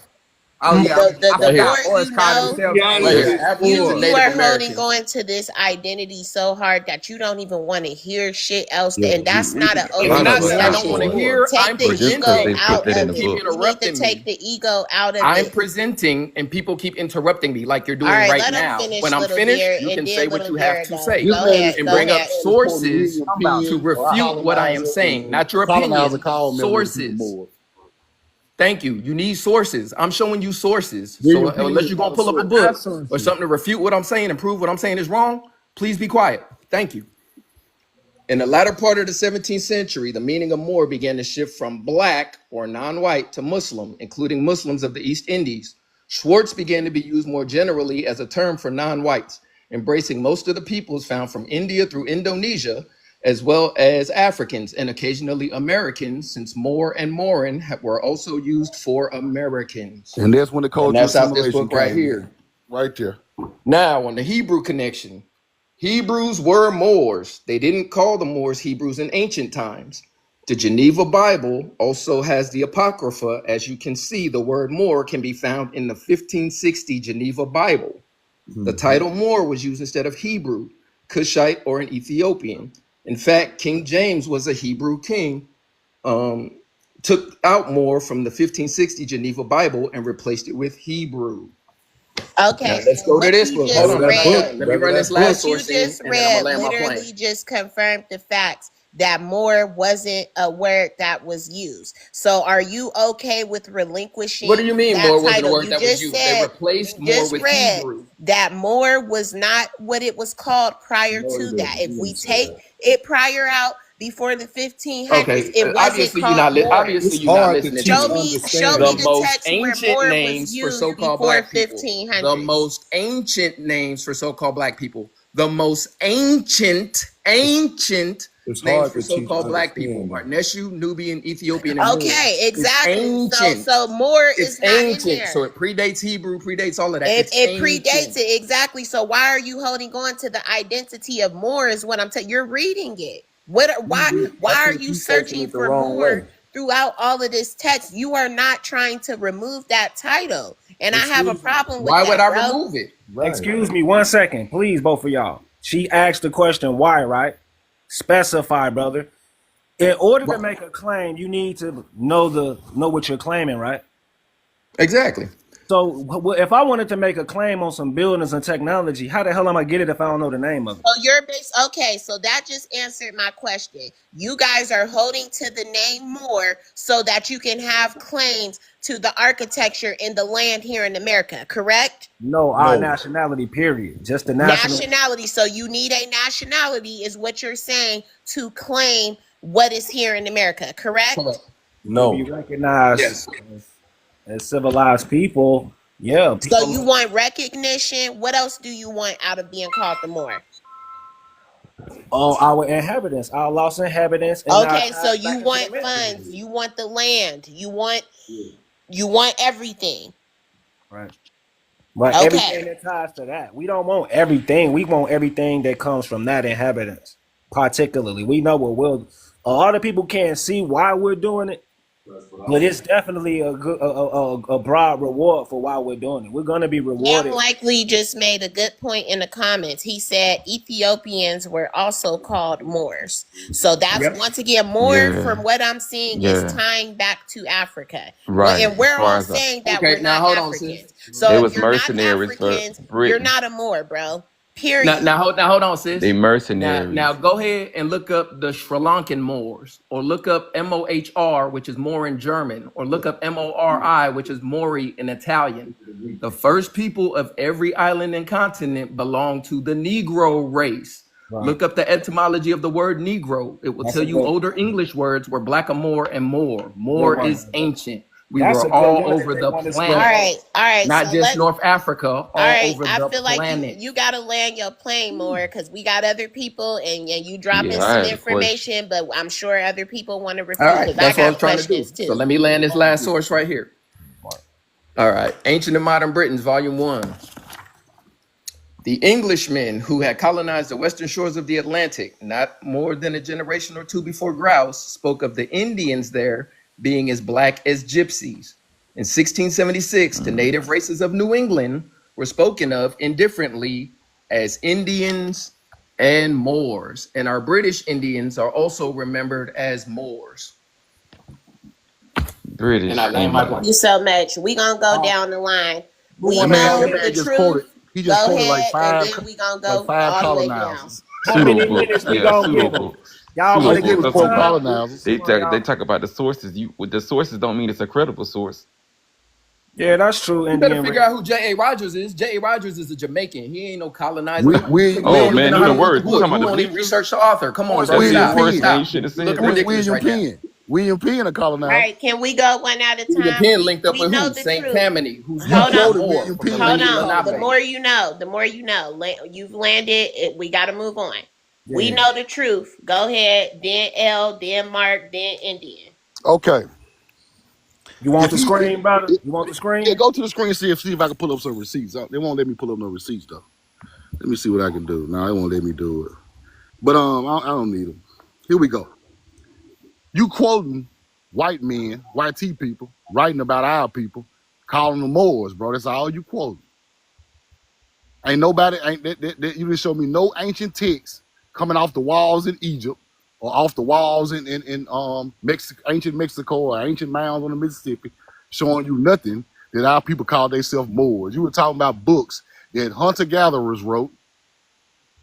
Oh yeah, The right I more here, forgot. Moors you call know, themselves right here. Asiatic is Africans you and war. you Native are holding Americans. on to this identity so hard that you don't even want to hear shit else. Yeah, And that's we not an a It's lot okay of not us that I are don't want to discussion. for it, hear. Take I'm the but just because ego they presenting, put out that and in people the of keep it. book. You need to interrupting take me. the ego out of I'm it. presenting, and people keep interrupting me like you're All doing right, right let him now. When finish, I'm little finished, dear, you and can say then what little you have dear to go. say This Go man ahead, is and go bring trying to up ahead. sources I'm about to to. refute what I am saying, not your colonizer opinion. called them the Sources. Moors. Thank you. You need sources. I'm showing you sources. So William Penn unless is you're not gonna a pull up a source. book or Absolutely. something to refute what I'm saying and prove what I'm saying is wrong, please be quiet. Thank you. In the latter part of the 17th century, the meaning of Moor began to shift from black or non-white to Muslim, including Muslims of the East Indies. Schwartz began to be used more generally as a term for non-whites, embracing most of the peoples found from India through Indonesia, as well as Africans and occasionally Americans, since Moor and Morin were also used for Americans. And that's when the And cultural that's out this assimilation book right came here. in. Right there. Now, on the Hebrew connection, Hebrews were Moors. They didn't call the Moors Hebrews in ancient times. The Geneva Bible also has the Apocrypha. As you can see, the word Moor can be found in the 1560 Geneva Bible. The title Moor was used instead of Hebrew, Cushite, or an Ethiopian. In fact, King James was a Hebrew king, took out Moor from the 1560 Geneva Bible and replaced it with Hebrew. Now Okay, let's so go to what this you book. Hold just on, Whatever that book, read, let me whatever run that this last what book. you source in, just and then I'm gonna read land my plane. literally just confirmed the facts that more wasn't a word that was used. So are you okay with What do relinquishing you mean that more wasn't a title? word You that was just used? They said, replaced you more just with read Hebrew. that more was not what it was called prior No, he to that. didn't. If He we didn't say take that. it prior out before the 1500s, Okay, it wasn't obviously you're called not Moors. obviously It's you're not hard to listening to teach Show me. me, show The me understanding. the most text where ancient more was names for used so-called before black people. The 1500s. most ancient names for so-called black people. The most ancient It's names hard for to teach so-called black people are understanding. Neshu, Nubian, Ethiopian, and Moor. Okay, It's exactly. ancient. So more It's is not in ancient. So there. it predates Hebrew, predates all of that. It It's it predates ancient. it exactly. So why are you holding on to the identity of more? Is what I'm telling. You're reading it. Why I are think you you taking searching it the for wrong more way. throughout all of this text? You are not trying to remove that title, and I have a Excuse me. problem with Why would that, I bro. remove it? Right. Excuse me 1 second, please, both of y'all. She asked the question why, right? Specify, brother. In order to Why? make a claim, you need to know what you're claiming, right? Exactly. So if I wanted to make a claim on some buildings and technology, how the hell am I get it if I don't know the name of it? So you're based okay, so that just answered my question. You guys are holding to the name more so that you can have claims to the architecture in the land here in America, correct? No, our No. nationality, period. Just the national. Nationality. So you need a nationality, is what you're saying, to claim what is here in America, correct? Correct. To be No. recognized Yes. as civilized people. Yeah, So you people. want recognition. What else do you want out of being called the Moor? Our inhabitants, our lost inhabitants, and our Okay, so ties you back into want America. funds, you want the land, you want everything. Right. But everything Okay. that ties to that. We don't want everything. We want everything that comes from that inhabitants, particularly. We know what we'll. A lot of people can't see why we're doing it, but it's definitely a good, a broad reward for why we're doing it. We're gonna be Damn rewarded. Likely just made a good point in the comments. He said Ethiopians were also called Moors. So that's Yep. once again more Yeah, from what I'm seeing is yeah, tying back to Africa. right. And As we're far all as saying that Okay, we're now not hold on, sis. Africans. So they if was you're not mercenaries for Africans, you're Britain. not a Moor, bro. Now, Period. hold on, They sis. Now, mercenaries. go ahead and look up the Sri Lankan Moors, or look up Mohr, which is more in German, or look up Mori, which is Mori in Italian. The first people of every island and continent belong to the Negro race. Right. Look up the etymology of the word Negro. It will That's tell a you good. older English words were blackamoor and Moor. Good Moor one. is ancient. We That's were a good all one that over they the want to spread. All planet, right. All right. not So just let's North Africa, all all right. over I the feel like you planet. you gotta land your plane more because we got other people and you dropping Yeah, I some had a question. information, but I'm sure other people want to All refute right, because I that's what I was got trying to do. questions So too. let me land this last source right here. All right, Ancient and Modern Britons, Volume 1. The Englishmen who had colonized the western shores of the Atlantic, not more than a generation or two before Grouse, spoke of the Indians there being as black as gypsies. In 1676, the native races of New England were spoken of indifferently as Indians and Moors, and our British Indians are also remembered as Moors. And I British land my Thank plane. you Indians. so much. We gonna go Uh, down the line. Who We want That to man, know? that know man the just truth. quoted. He just Go quoted ahead, and then we gonna go like all five the way down. colonizers. How Pseudo many minutes books. we Yeah, gonna pseudo give him? books. Y'all Pseudo want They to give give books. us him That's what four they time? colonizers. they Come on, talk. They y'all. talk about the sources. You with the sources don't mean it's a credible source. Yeah, that's true. You better Indian figure race. out who J.A. Rogers is. J.A. Rogers is a Jamaican. He ain't no colonizer. We We Oh don't ain't even man, know you how to done read the words. You book. talking We about the won't even bleachers? research the author. Come on, That's bro, William That's stop. worse. Penn. Man, you Stop. shouldn't have You said looking that. ridiculous William right now. Penn. William Penn a All colonizer. right, can we go one at a William time? Penn We linked up we with know who? the Saint truth. Tammany, who's You Hold Martha on. quoted Moore William from the Penn. Hold lineage He a of on. The Lenape. more colonizer. you know, the more you know. You've landed. We got to move on. We Yeah. know the truth. Go ahead. Then L, then Mark, then Indian. Okay. You want If the he, screen, brother? it, You want the yeah, screen? go to the screen and see if I can pull up some receipts. They won't let me pull up no receipts though. Let me see what I can do. No, they won't let me do it. But I don't need them. Here we go. You quoting white men, white tea people, writing about our people, calling them Moors, bro. That's all you quoting. Ain't nobody, you didn't show me no ancient texts coming off the walls in Egypt or off the walls in Mexico, ancient Mexico or ancient mounds on the Mississippi, showing you nothing that our people call themselves Moors. You were talking about books that hunter-gatherers wrote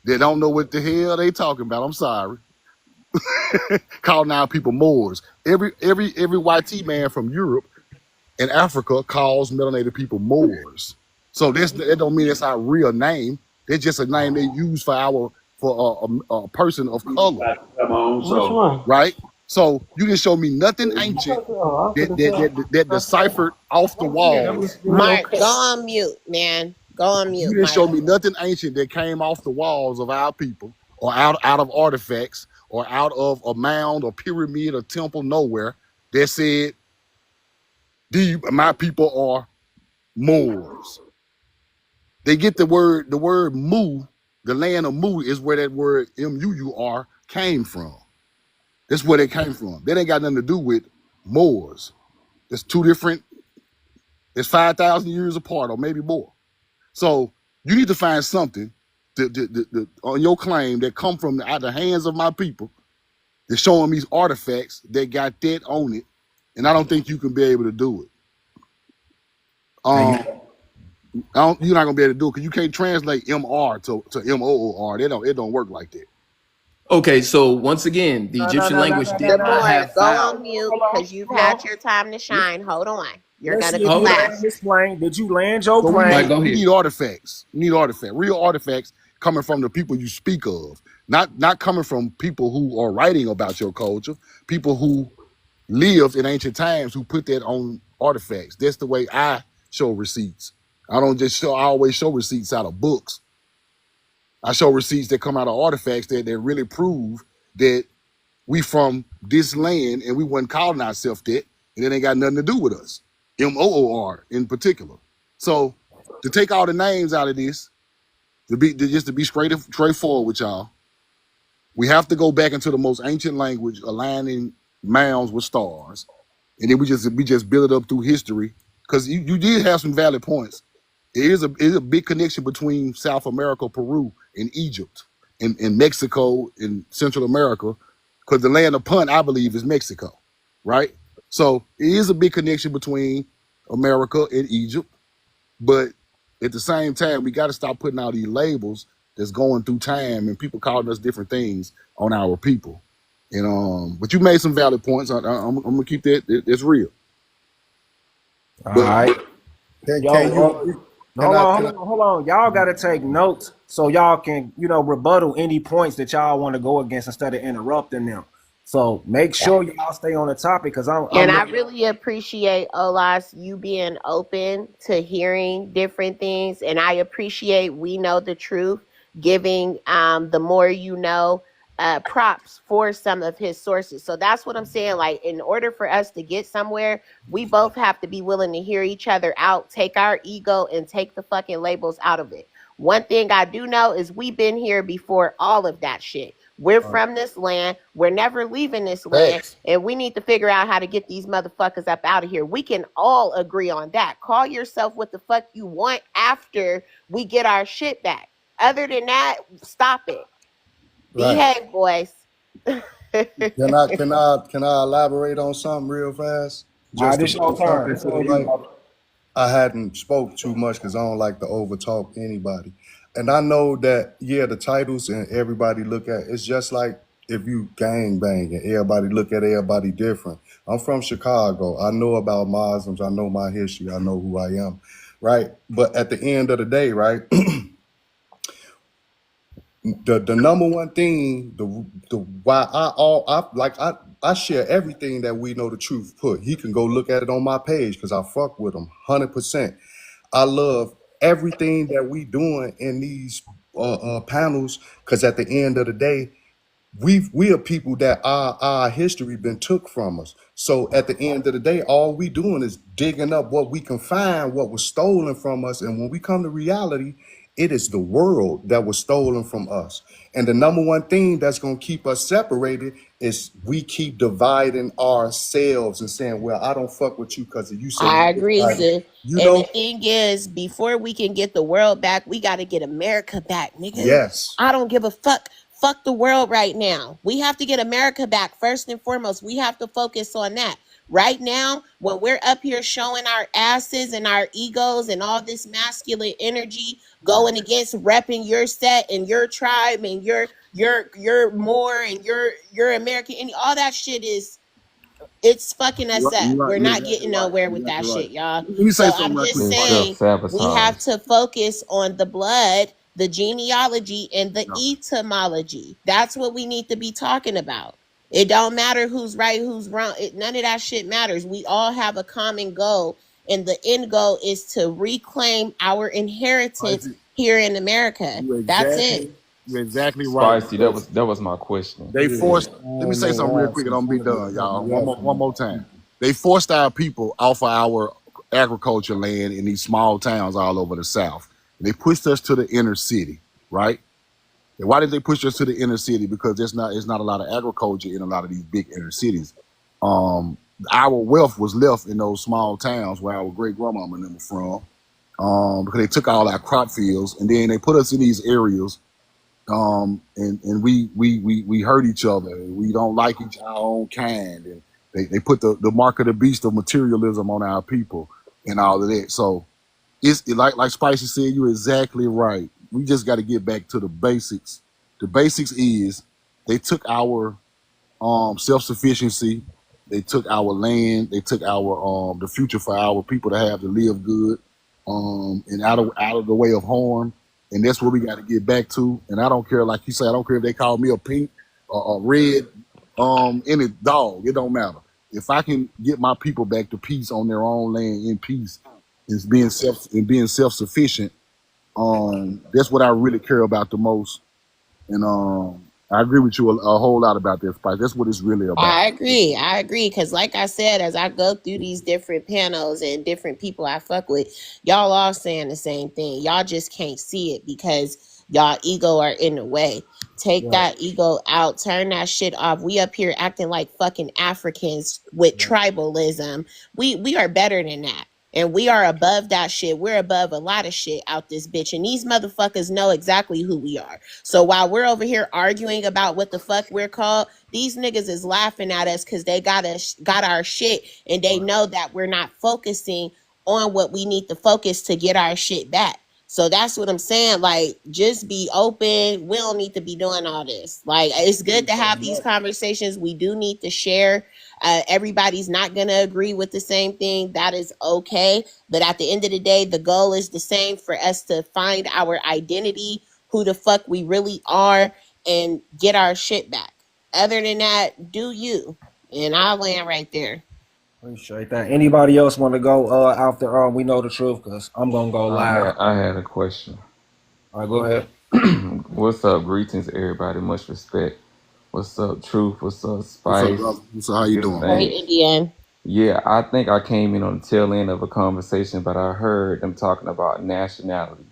that don't know what the hell they talking about. I'm sorry. Calling our people Moors. Every YT man from Europe and Africa calls melanated people Moors. So that don't mean that's our real name. It's just a name they use for a person of color, right? So you didn't show me nothing ancient that deciphered off the walls. Mark, go on mute, man. Go on You mute, didn't Mark. show me nothing ancient that came off the walls of our people or out of artifacts or out of a mound or pyramid or temple nowhere that said, my people are Moors. They get the word Mu, the land of Mu is where that word M-U-U-R came from. That's where they came from. That ain't got nothing to do with Moors. It's two different, it's 5,000 years apart or maybe more. So you need to find something on your claim that come from out the hands of my people that's showing these artifacts that got that on it. And I don't think you can be able to do it. You're not gonna be able to do it because you can't translate MR to MOOR. It don't work like that. Okay, so once again, the Egyptian language did not Lamore, have go vowels. on mute because you've had your time to shine. Hold on. You're Let's gonna see be if you Hold on. land last. this plane. Did you land your So All right, plane? go we ahead. need artifacts. We need artifacts, real artifacts coming from the people you speak of, not coming from people who are writing about your culture, people who lived in ancient times who put that on artifacts. That's the way I show receipts. I don't just show. I always show receipts out of books. I show receipts that come out of artifacts that really prove that we from this land and we wasn't calling ourselves that, and it ain't got nothing to do with us. MOOR in particular. So to take all the names out of this, to be straightforward with y'all, we have to go back into the most ancient language, aligning mounds with stars, and then we just build it up through history. Because you did have some valid points. It is a big connection between South America, Peru, and Egypt, and Mexico, and Central America, because the land of Punt, I believe, is Mexico, right? So it is a big connection between America and Egypt, but at the same time, we got to stop putting out these labels that's going through time and people calling us different things on our people. And but you made some valid points. I'm gonna keep that. It's real. All But right. Can Yo, you hold on, hold on. Y'all got to take notes so y'all can, rebuttal any points that y'all want to go against instead of interrupting them. So make sure y'all stay on the topic because I'm And I looking. really appreciate, Olas, you being open to hearing different things. And I appreciate We Know the Truth giving the more you know props for some of his sources. So that's what I'm saying. Like, in order for us to get somewhere, we both have to be willing to hear each other out, take our ego and take the fucking labels out of it. One thing I do know is we've been here before all of that shit. We're from this land. We're never leaving this land. facts. And we need to figure out how to get these motherfuckers up out of here. We can all agree on that. Call yourself what the fuck you want after we get our shit back. Other than that, stop it. Right. Behave, boys. Can I elaborate on something real fast? All right, Just to this your bring turn. something It's to the on you, light. brother. I hadn't spoke too much because I don't like to overtalk anybody. And I know that, yeah, the titles and everybody look at it's just like if you gang bang and everybody look at everybody different. I'm from Chicago. I know about Muslims. I know my history. I know who I am. Right. But at the end of the day, right, the number one thing, the why I share everything that We Know the Truth put. He can go look at it on my page because I fuck with him 100%. I love everything that we doing in these panels because at the end of the day, we are people that our history been took from us. So at the end of the day, all we doing is digging up what we can find, what was stolen from us, and when we come to reality, It is the world that was stolen from us. And the number one thing that's going to keep us separated is we keep dividing ourselves and saying, well, I don't fuck with you because you say I you this agree, right. Zoo. You And the know? thing is, before we can get the world back, we got to get America back, nigga. Yes. I don't give a fuck. Fuck the world right now. We have to get America back first and foremost. We have to focus on that. Right now, when we're up here showing our asses and our egos and all this masculine energy going against repping your set and your tribe and your more and your American and all that shit is it's fucking us up. You're right. We're You're not exactly getting right. nowhere You're with that exactly right. shit, y'all. Let me say So something I'm right just quick. It's saying we have self-sabotage. to focus on the blood, the genealogy, and the Yeah. etymology. That's what we need to be talking about. It don't matter who's right, who's wrong. None of that shit matters. We all have a common goal, and the end goal is to reclaim our inheritance here in America. You're That's it. exactly, you're exactly right. Spicy, that Because was my question. they Yeah. forced. Let me say something real quick, and I'm gonna be done, y'all. One more time. They forced our people off of our agriculture land in these small towns all over the South. They pushed us to the inner city, right? And why did they push us to the inner city? Because it's not a lot of agriculture in a lot of these big inner cities. Our wealth was left in those small towns where our great grandmama and them were from. Because they took all our crop fields and then they put us in these areas. And we hurt each other. We don't like our own kind, and they put the mark of the beast of materialism on our people and all of that. So like Spicy said, you're exactly right. We just got to get back to the basics. The basics is they took our self-sufficiency, they took our land, they took our the future for our people to have to live good, and out of the way of harm. And that's what we got to get back to. And I don't care, like you said, I don't care if they call me a pink or a red, any dog. It don't matter. If I can get my people back to peace on their own land in peace, is being self-sufficient. That's what I really care about the most. And I agree with you a whole lot about that, Spice. That's what it's really about. I agree. I agree. Cause like I said, as I go through these different panels and different people I fuck with, y'all all saying the same thing. Y'all just can't see it because y'all ego are in the way. Take Right. that ego out, turn that shit off. We up here acting like fucking Africans with tribalism. We are better than that. And we are above that shit. We're above a lot of shit out this bitch. And these motherfuckers know exactly who we are. So while we're over here arguing about what the fuck we're called, these niggas is laughing at us because they got our shit and they know that we're not focusing on what we need to focus to get our shit back. So that's what I'm saying. Like, just be open. We don't need to be doing all this. Like, it's good to have these conversations. We do need to share. Everybody's not going to agree with the same thing. That is okay. But at the end of the day, the goal is the same for us to find our identity, who the fuck we really are, and get our shit back. Other than that, do you. And I'll land right there. Appreciate that. Anybody else want to go after we know the truth? Because I'm gonna go live. I had a question. All right, go ahead. What's up? Greetings, everybody. Much respect. What's up, Truth? What's up, What's up, Spice? brother? So how you Good doing? Right, thing. Indian. Yeah, I think I came in on the tail end of a conversation, but I heard them talking about nationality.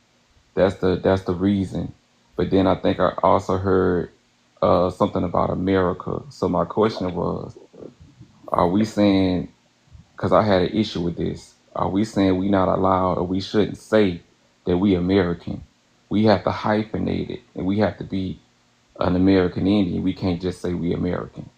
That's the reason. But then I think I also heard something about America. So my question was, are we saying, because I had an issue with this, are we saying we not allowed or we shouldn't say that we American? We have to hyphenate it and we have to be an American Indian. We can't just say we American.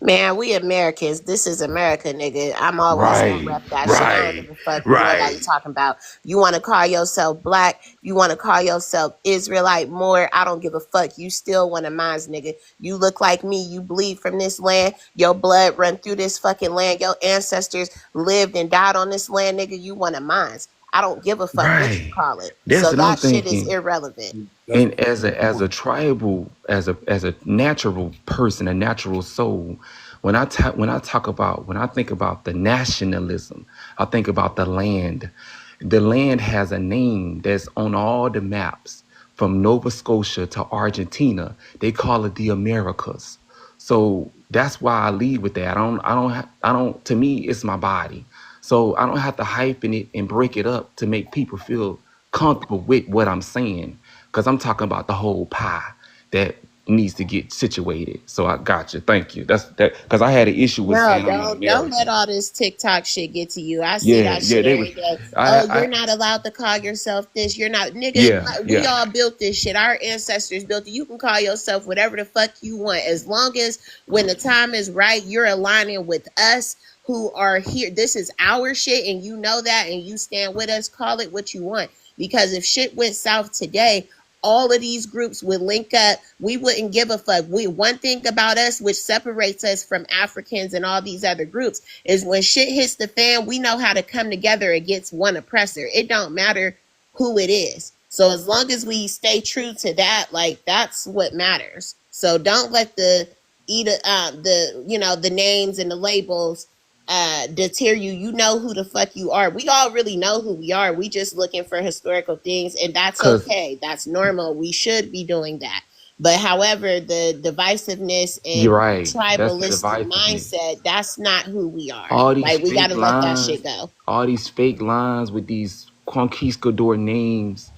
Man, we Americans. This is America, nigga. I'm always gonna Right, rep that shit. I don't right, give a fuck what nobody right. talking about. You want to call yourself black? You want to call yourself Israelite more? I don't give a fuck. You still one of mine, nigga. You look like me. You bleed from this land. Your blood run through this fucking land. Your ancestors lived and died on this land, nigga. You one of mine. I don't give a fuck what you Right. call it. That's So what I'm that shit is thinking. irrelevant. That's And as a tribal, as a natural person, a natural soul, when I think about the nationalism, I think about the land. The land has a name that's on all the maps from Nova Scotia to Argentina. They call it the Americas. So that's why I lead with that. I don't, to me, it's my body. So I don't have to hyphen it and break it up to make people feel comfortable with what I'm saying, because I'm talking about the whole pie that needs to get situated. So I got you. Thank you. That's that, because I had an issue with No, saying I'm an don't let American. all this TikTok shit get to you. I see Yeah, that yeah, shit they was. every day. Oh, I you're not allowed to call yourself this. You're not, nigga. yeah, We yeah. all built this shit. Our ancestors built it. You can call yourself whatever the fuck you want, as long as when the time is right, you're aligning with us who are here. This is our shit, and you know that, and you stand with us. Call it what you want, because if shit went south today, all of these groups would link up. We wouldn't give a fuck. One thing about us, which separates us from Africans and all these other groups, is when shit hits the fan, we know how to come together against one oppressor. It don't matter who it is. So as long as we stay true to that, like, that's what matters. So don't let the names and the labels deter you. You know who the fuck you are. We all really know who we are. We just looking for historical things, and that's Cause okay. That's normal. We should be doing that. But however, the divisiveness and you're right. That's the tribalistic divisiveness. mindset, that's not who we are. All these Like, we got fake to let that shit lines, go. all these fake lines with these conquistador names.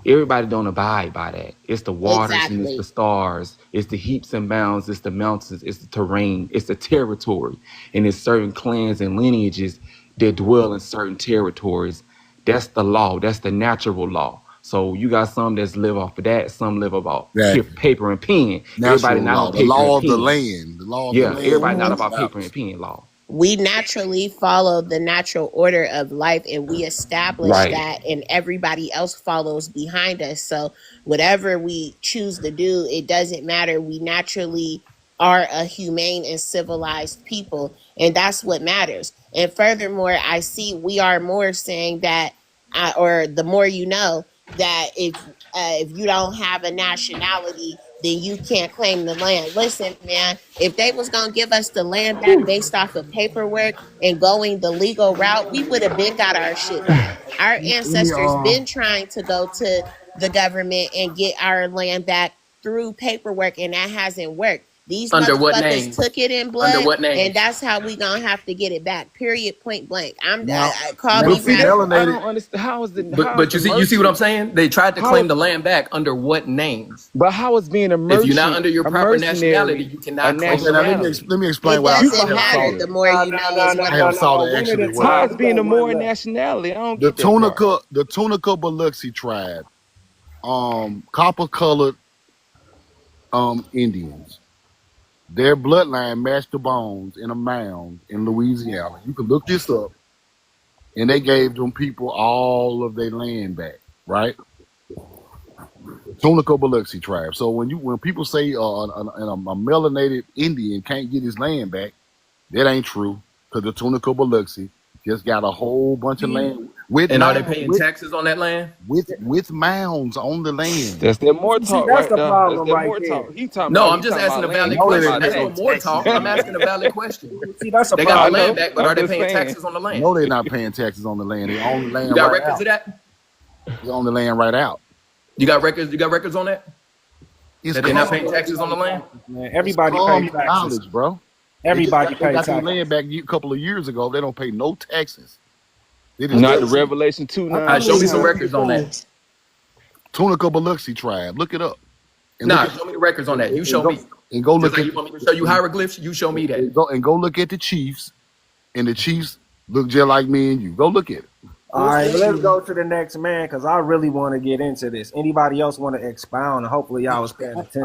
Everybody don't abide by that. It's the waters and it's the Exactly. stars. It's the heaps and mounds. It's the mountains. It's the terrain. It's the territory. And it's certain clans and lineages that dwell in certain territories. That's the law. That's the natural law. So you got some that's live off of that. Some live about Exactly. paper and pen. Everybody Natural not on law, the paper and law of the pen. land, the law of the Yeah, land everybody not runs about paper and maps. pen law. We naturally follow the natural order of life, and we establish Right. that, and everybody else follows behind us. So whatever we choose to do, it doesn't matter. We naturally are a humane and civilized people, and that's what matters. And furthermore, I see we are more saying that, or the more you know, that if you don't have a nationality, then you can't claim the land. Listen, man, if they was gonna give us the land back based off of paperwork and going the legal route, we would have been got our shit back. Our Let me ancestors been trying to go to the government and get our land back through paperwork, and that hasn't worked. These Under what motherfuckers names? took it in Under blood, what and names? that's how we gonna have to get it back. Period. Point blank. now Call now But me see see, that's radical. I melanated. don't understand. How is But the you see what I'm merchant? saying? They tried to How claim the land back under what names? But how is being If you're not under your a proper nationality, mercenary, you a cannot claim Okay, the now land. nationality? let me explain It what You doesn't I have matter. follow? The Salter. more you know is what I have matters. Salter One ask at you a this way. How time. is We being got a more one left. nationality? I don't get that part. The Tunica Biloxi tribe, copper colored Indians. Their bloodline matched the bones in a mound in Louisiana. You can look this up, and they gave them people all of their land back, right? Tunica Biloxi tribe. So when people say a melanated Indian can't get his land back, that ain't true, because the Tunica Biloxi just got a whole bunch of land with And are they mound paying taxes on that land? with mounds on the land. That's that more See, talk that's right the there. That's problem that right more there. talk. He talking No, about I'm just asking a land. valid You No, talking they question. about they That's no pay taxes. more taxes talk. on the I'm asking a land. valid question. See, that's the They got the I problem. land know. back, but are I'm they just paying saying. taxes on the land? No, they're not paying taxes on the land. They own the You land got right records out. of that? They own the land right out. You got records? You got records on that? It's That they're not common. paying Everybody taxes on pay the land? taxes, man. It's Everybody pay common taxes. knowledge, bro. Everybody They pay got their land taxes. back a couple of years ago. They don't pay no taxes. They I just Not the think, tax Revelation I 2:9 All right, think show it's me some Gentiles. really records on that. cool. Tunica Biloxi tribe. Look it up and look Nah, at show me the records on that. You and show go me. and go Just look like at you want me to show you hieroglyphs, you show me that. and go look at the Chiefs, and the Chiefs look just like me and you. Go look at it. All right, let's go to the next man because I really want to get into this. Anybody else want to expound? And hopefully y'all was paying attention.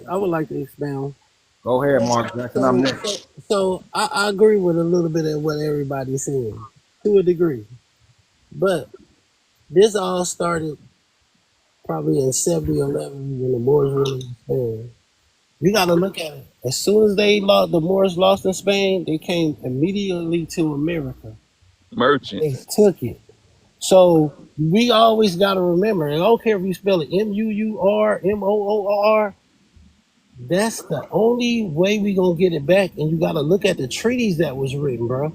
I would like to expound. Go ahead, Mark Jackson. I'm So, next. so, so I agree with a little bit of what everybody's saying to a degree, but this all started probably in 7011 when the Moors were in Spain. You got to look at it. As soon as the Moors lost in Spain, they came immediately to America. They Merchants. took it. So we always got to remember, and I don't care if you spell it Muur, Moor. That's the only way we gonna get it back. And you got to look at the treaties that was written, bro.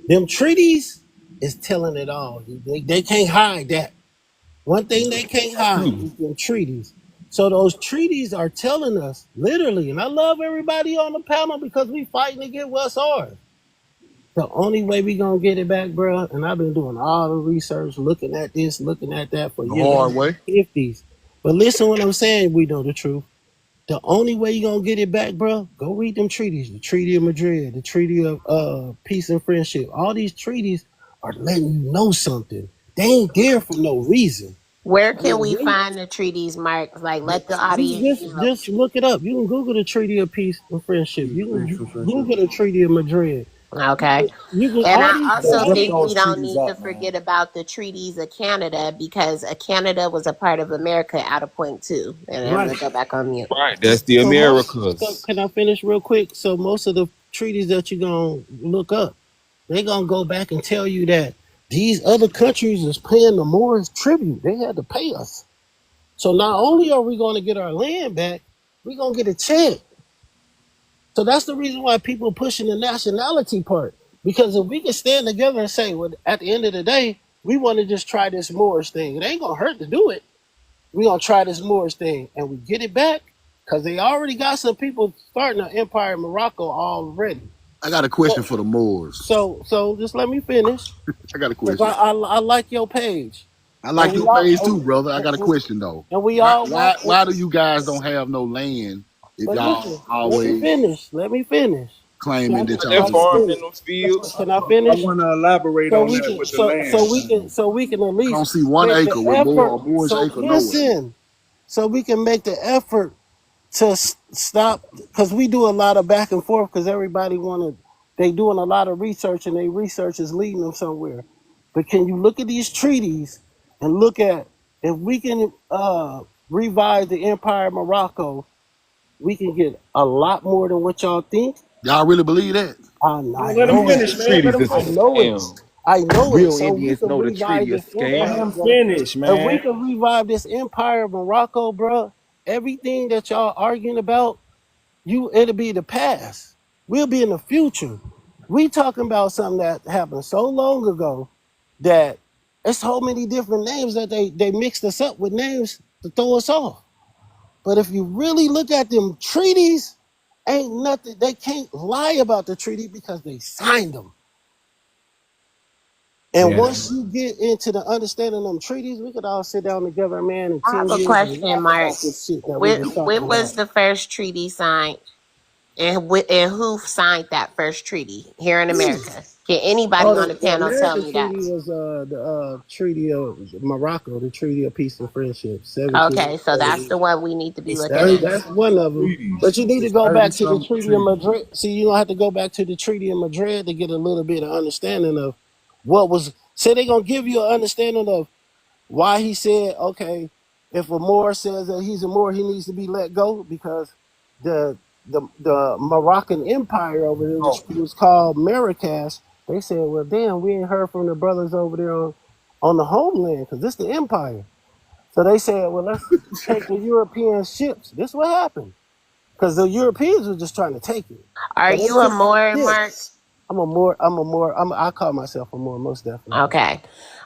Them treaties is telling it all. They can't hide that. One thing they can't hide is them treaties. So those treaties are telling us literally, and I love everybody on the panel because we fighting to get what's ours. The only way we gonna get it back, bro, and I've been doing all the research, looking at this, looking at that for The years, hard way. 50s. But listen what I'm saying, we know the truth. The only way you gonna get it back, bro, go read them treaties. The Treaty of Madrid, the Treaty of Peace and Friendship. All these treaties are letting you know something. They ain't there for no reason. Where And can we find the treaties, Mark? Like, let the audience know. just look it up. You can Google the Treaty of Peace and Friendship. You can Google the Treaty of Madrid. Okay. You can And all I these also all Rip these think we those don't treaties need to up, man. forget about the treaties of Canada, because Canada was a part of America at a point too. And I'm right. gonna go back on mute. Right, that's the So Americas. can I finish real quick? So most of the treaties that you're gonna look up, they gonna go back and tell you that these other countries is paying the Moors tribute. They had to pay us. So not only are we gonna get our land back, we're gonna get a check. So that's the reason why people pushing the nationality part. Because if we can stand together and say, well, at the end of the day, we want to just try this Moorish thing. It ain't gonna hurt to do it. We're gonna try this Moorish thing and we get it back, because they already got some people starting an empire in Morocco already. I got a question for the Moors. So just let me finish, I got a because question. I like your page. I And like we your page too, all brother. I got a question though. and we Why all why want, why do you guys don't have no land if but y'all listen, let me always finish. Let me finish. claiming that But Can they're I y'all just farming finish? in them fields. Can I I finish? want to elaborate So on we that can with the land. so we can at I don't least see 1 acre make the with more effort. a Moorish So acre nowhere. listen, so we can make the effort to stop, because we do a lot of back and forth, because everybody they doing a lot of research, and they research is leading them somewhere. But can you look at these treaties and look at, if we can revive the empire of Morocco, we can get a lot more than what y'all think. Y'all really believe that? I Let him know it. finish, The man. Let treaties him is a I finish. know it. scam. I know it. Real So we Indians can know the revive treaty is this Let empire, scam. him bro. finish, If we man. can revive this empire of Morocco, bro, everything that y'all arguing about, it'll be the past. We'll be in the future. We talking about something that happened so long ago that there's so many different names that they mixed us up with names to throw us off. But if you really look at them treaties, ain't nothing. They can't lie about the treaty because they signed them. And Yeah. once you get into the understanding of them treaties, we could all sit down together, man, in I 10 have a years and question, laugh Mark. about this shit that we When was talking when was about. the first treaty signed? And who signed that first treaty here in America? Can anybody Oh, on the the panel tell American me that? treaty was the Treaty of Morocco, the Treaty of Peace and Friendship, Okay, so 1730. that's the one we need to be It's looking thirty into. That's one of them. treaties. But you need to It's go 30 back to the some Treaty of treaties. Madrid. See, you're gonna have to go back to the Treaty of Madrid to get a little bit of understanding of what was. Say they're gonna give you an understanding of why he said, okay, if a Moor says that he's a Moor, he needs to be let go, because the Moroccan Empire over there, which Oh, was called Marrakesh, they said, well, damn, we ain't heard from the brothers over there on the homeland, because this the empire. So they said, well, let's take the European ships. This what happened, because the Europeans were just trying to take it. Are So they you a took the Moor, Mark? ships. I call myself a Moor, most definitely. Okay.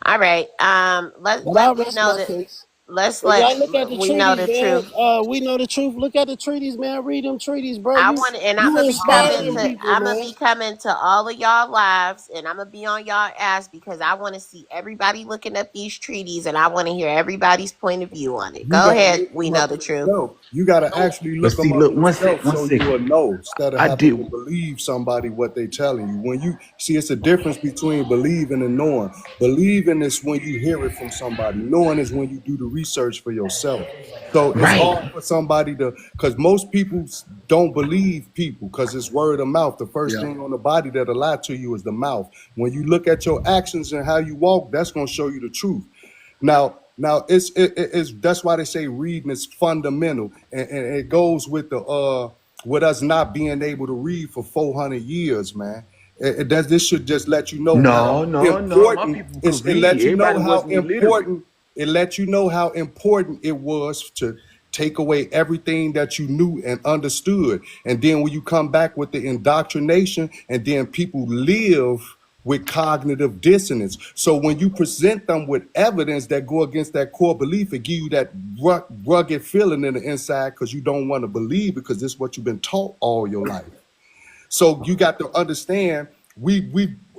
All right. But I'll Let me rest know my that. case. Let's But let y'all look at the we know treaties, the man. truth. We know the truth. Look at the treaties, man. Read them treaties, bro. I want, and I'm You gonna be coming inspiring to. people, I'm gonna man. be coming to all of y'all lives, and I'm gonna be on y'all ass, because I want to see everybody looking up these treaties, and I want to hear everybody's point of view on it. you Go gotta ahead. look We them know up the truth. yourself. You gotta actually But look them see, up look, yourself one so you second. will know instead of I having did. to believe somebody what they telling you. When you see, it's a difference between believing and knowing. Believing is when you hear it from somebody. Knowing is when you do the research for yourself. So it's Right. hard for somebody to, because most people don't believe people because it's word of mouth. The first Yeah. thing on the body that'll lie to you is the mouth. When you look at your actions and how you walk, that's going to show you the truth. Now it's that's why they say reading is fundamental, and it goes with the with us not being able to read for 400 years, man. This should just let you know how No, no, no. My important people it's. could It read. lets you know Everybody how wasn't illiterate. important. It lets you know how important it was to take away everything that you knew and understood, and then when you come back with the indoctrination, and then people live with cognitive dissonance. So when you present them with evidence that go against that core belief, it give you that rugged feeling in the inside because you don't want to believe because this is what you've been taught all your life. So you got to understand We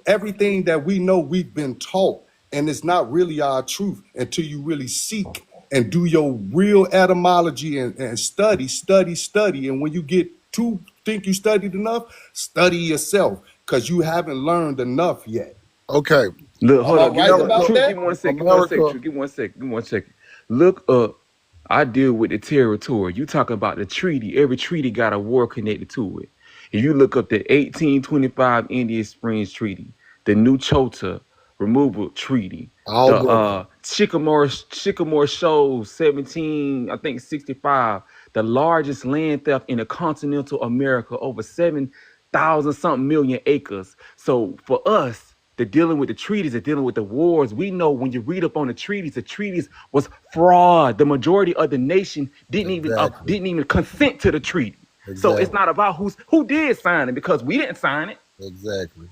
everything that we know we've been taught, and it's not really our truth until you really seek and do your real etymology and study. And when you get to think you studied enough, study yourself because you haven't learned enough yet. Okay. Look, Am hold I up. right about Truth, that? give me one sec. Give me one sec. America. Truth, give me one sec. Give me one second. Look up. I deal with the territory. You talking about the treaty. Every treaty got a war connected to it. If you look up the 1825 Indian Springs Treaty, the New Chota Removal Treaty, All the brothers. Sycamore Shoals 17, I think 65, the largest land theft in the continental America, over 7,000 something million acres. So for us, the dealing with the treaties, the dealing with the wars, we know when you read up on the treaties was fraud. The majority of the nation Exactly. didn't even consent to the treaty. So it's Exactly. not about who did sign it, because we didn't sign it. Exactly.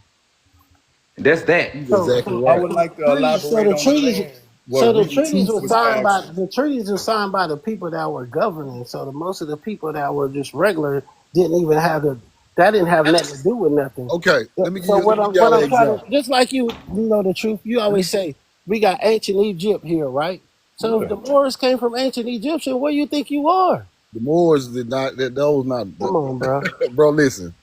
That's that. He's So, exactly so, I right. would so like to treaties. So elaborate the on the treaties. land So where the really treaties truth were was signed by actually. the treaties were signed by the people that were governing. So the most of the people that were just regular didn't even have the that didn't have nothing to do with nothing. Okay. So, so what Let me give I'm y'all an trying to example. just like you know the truth. You Let me, always say we got ancient Egypt here, right? So if Yeah. the Moors came from ancient Egyptian, what do you think you are? the Moors did not. Those not. Come on, bro. Bro, listen.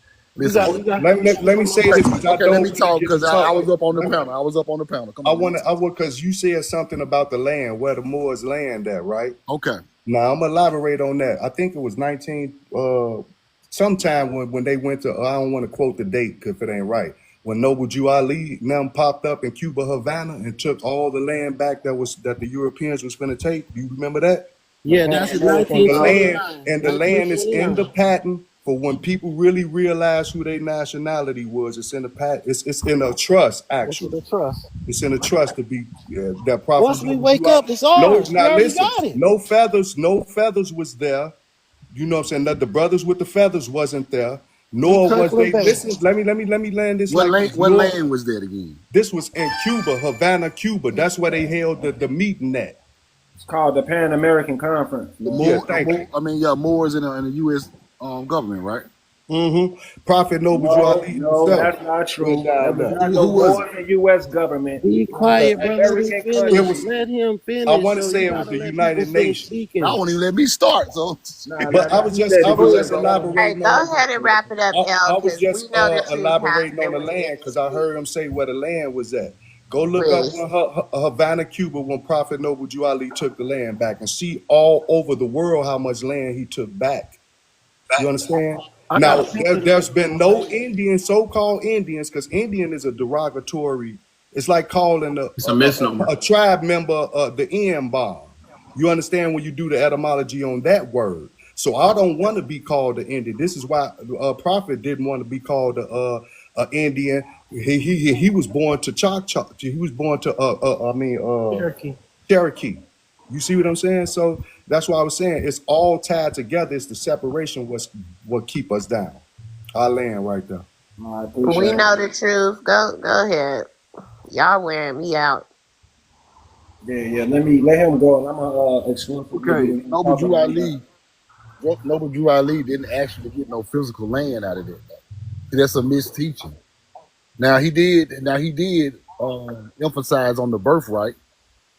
You Listen. got you got. Let me say Okay. this because I Okay. Let don't me want to talk get because into I was something. up on the panel. I was up on the panel. Come on. Let me I talk. would because you said something about the land where the Moors land at, right? Okay. Now I'm gonna elaborate on that. I think it was 19 sometime when they went to I don't want to quote the date if it ain't right. When Noble Jew Ali now popped up in Cuba, Havana, and took all the land back that the Europeans was gonna take. Do you remember that? The Yeah, Pan that's in American And the land Conference. 1929. and the land is in the 1929. patent for when people really realize who their nationality was. It's in the patent. It's in a trust This is actually. the trust. It's in a trust to be that prophet Once we Noble wake Drew out. up, it's No, ours. We now already listen. got it. No feathers was there. You know what I'm saying? That the brothers with the feathers wasn't there. We Nor was Kirkland they. Bay. Listen, let me land this What like land? this. What Nor land was that again? this was in Cuba, Havana, Cuba. That's where they held the meeting at. It's called the Pan American Conference. The Yeah. Yeah, Moor. The thank Moor. you. I mean, yeah, Moors in the U.S. Government, right? Prophet Noble Drew No, Ali no, himself that's not went true. There down was there. not no Who was it? more than U.S. government. Be It was Uh, quiet, an bro. Let him American it finish. country. was. Let him I finish. want to So you say it was gotta the let people United finish Nations. Y'all speaking. won't even let me start. So But I was You just said I it. was Go just ahead, bro. All right, elaborating on go ahead and wrap it up, I L, was because we just know the truth has elaborating on been the with you. land because I heard him say where the land was at. Go look up Please. when Havana, Cuba, when Prophet Noble Jew Ali took the land back, and see all over the world how much land he took back. You understand? I got a Now, picture to there's prove been what I'm no saying. Indian, so-called Indians, because Indian is a derogatory. It's like calling It's a misnomer. a tribe member the N bomb. You understand when you do the etymology on that word. So I don't want to be called an Indian. This is why Prophet didn't want to be called a Indian. He was born to Choctaw. He was born to Cherokee. Cherokee. You see what I'm saying? So that's why I was saying it's all tied together. It's the separation what keep us down. I land right there. I We appreciate it. know the truth. Go ahead. Y'all wearing me out. Yeah. Let him go, and I'm gonna exclusively okay, be talking on his behalf. Noble Drew Ali didn't actually get no physical land out of that. See, that's a misteaching. Now he did. Emphasize on the birthright,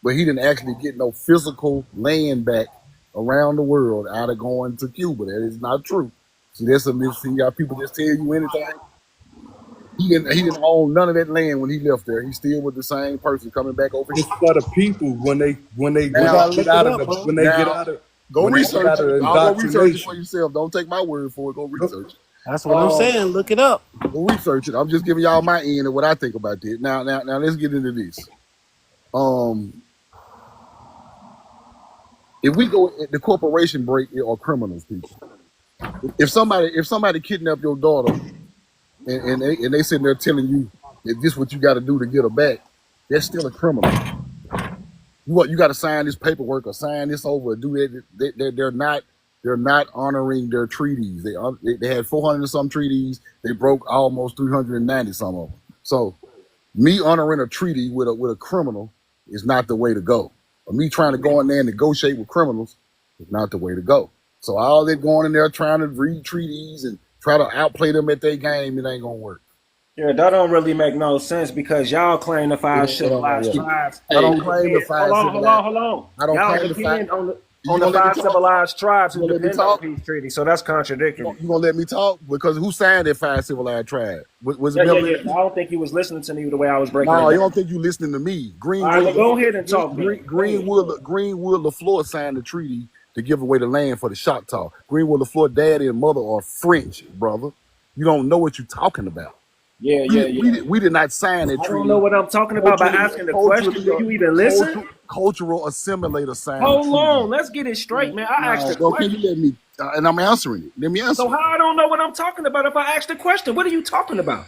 but he didn't actually get no physical land back around the world out of going to Cuba. That is not true. See, that's a misteaching. Y'all people just tell you anything. He didn't own none of that land when he left there. He still was the same person coming back over It's here. for the people You Now, gotta look it up, bro. now, go when they get research out it. of Y'all go research it for indoctrination. yourself. Don't take my word for it. Go research it. That's what I'm saying. Look it up. Go research it. I'm just giving y'all my end of what I think about this. Now, let's get into this. Um, if we go, the corporation break are criminals, people. If somebody kidnap your daughter and they sitting there telling you that this what you got to do to get her back, that's still a criminal. You got to sign this paperwork or sign this over or do that. They're not honoring their treaties. They had 400 and some treaties. They broke almost 390 some of them. So me honoring a treaty with a criminal is not the way to go. Or me trying to go in there and negotiate with criminals is not the way to go. So all that going in there trying to read treaties and try to outplay them at their game, it ain't gonna work. Yeah, that don't really make no sense because y'all claim the five civilized tribes. I Who don't claim the depend, hold five on, hold on, civilized. hold on. I don't Y'all claim the five. depend on You the gonna let me five talk? civilized tribes You who gonna let me depend on talk? peace treaty. So that's contradictory. You gonna let me talk? Because who signed that five civilized tribe? Was it Yeah, yeah, Melvin? yeah. I don't think you was listening to me the way I was breaking it No, you down. don't think you listening to me. All right, well, go ahead and talk then. Go ahead. Greenwood LaFleur signed the treaty to give away the land for the Choctaw. Greenwood LaFleur daddy and mother are French, brother. You don't know what you're talking about. Yeah, yeah, yeah. We did not sign that I don't treaty. know what I'm talking about by asking the question. Do you even listen? Cultural assimilator signed the Hold treaty. on, let's get it straight, man. I asked No, the bro, can you question. let me? And I'm answering it. Let me So answer it, how I don't know what I'm talking about if I ask the question? What are you talking about?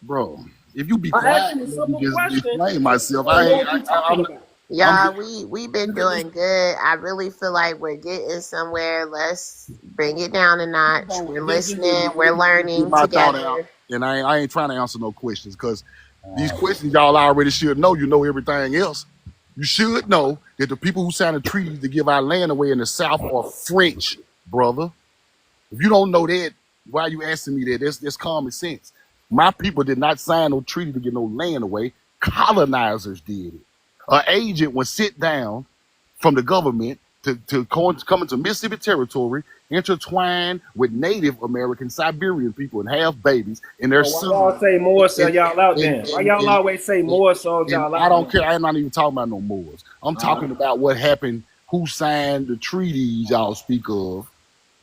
bro. If you be I asked quiet you a and let me simple just question. explain myself, I don't know what you're talking about. I'm Y'all, we been doing good. I really feel like we're getting somewhere. Let's bring it down a notch. We're listening. We're get learning my thought out, together. and I ain't trying to answer no questions because these questions y'all already should know. You know everything else. You should know that the people who signed the treaties to give our land away in the South are French, brother. If you don't know that, why are you asking me that? That's common sense. My people did not sign no treaty to get no land away. Colonizers did it. An agent was sit down from the government to come into Mississippi territory, intertwine with Native American Siberian people and have babies and their So why y'all sons. say more so And, y'all out and, then? Why and, y'all and, always say and, more so and y'all I out don't then? care. I'm not even talking about no Moors. I'm talking about what happened, who signed the treaties y'all speak of.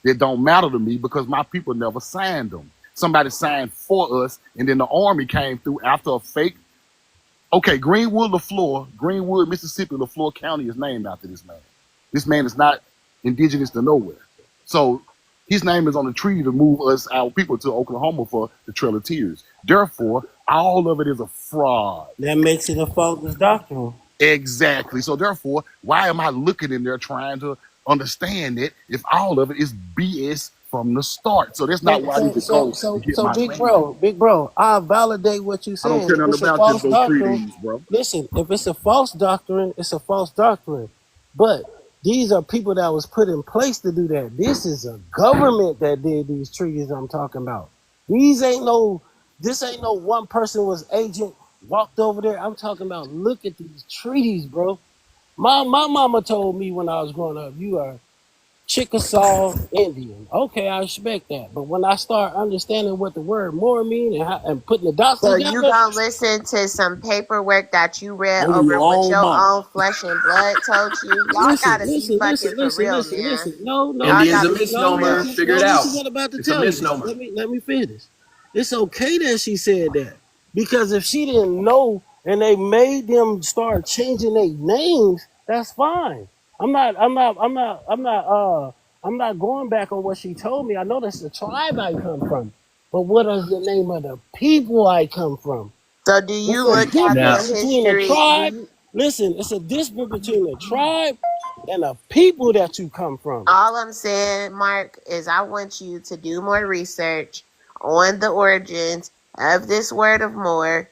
It don't matter to me because my people never signed them. Somebody signed for us, and then the army came through after a fake. Okay, Greenwood, Mississippi, LaFleur County is named after this man. This man is not indigenous to nowhere. So his name is on the treaty to move us, our people, to Oklahoma for the Trail of Tears. Therefore, all of it is a fraud. That makes it a faultless doctrine. Exactly. So therefore, why am I looking in there trying to understand it if all of it is BS from the start? So that's not So, where I need so, to so, go to so, get so, my land. big bro, I validate what you're I don't saying. care If nothing it's a about just false those doctrine, treaties, bro. listen. If it's a false doctrine, it's a false doctrine. But these are people that was put in place to do that. This is a government that did these treaties I'm talking about. These ain't no. This ain't no one person was agent walked over there. I'm talking about. Look at these treaties, bro. My mama told me when I was growing up, you are Chickasaw Indian. Okay, I respect that. But when I start understanding what the word more mean and putting the dots So you together, gonna listen to some paperwork that you read Over over your what own your mama. own flesh and blood told you? Y'all listen, gotta be listen, fucking listen, for listen, real, listen, man. listen. No, no, Y'all Indian's a gotta listen. be for No, misnomer. real. listen, Figure no, it listen out. what I'm about to It's a tell you. misnomer. Let me finish. It's okay that she said that. Because if she didn't know and they made them start changing their names, that's fine. I'm not going back on what she told me. I know that's the tribe I come from. But what is the name of the people I come from? So do It's you a look at the Now, difference between a history? Do tribe. you Listen, it's a difference between a tribe and a people that you come from. all I'm saying, Mark, is I want you to do more research on the origins of this word of more.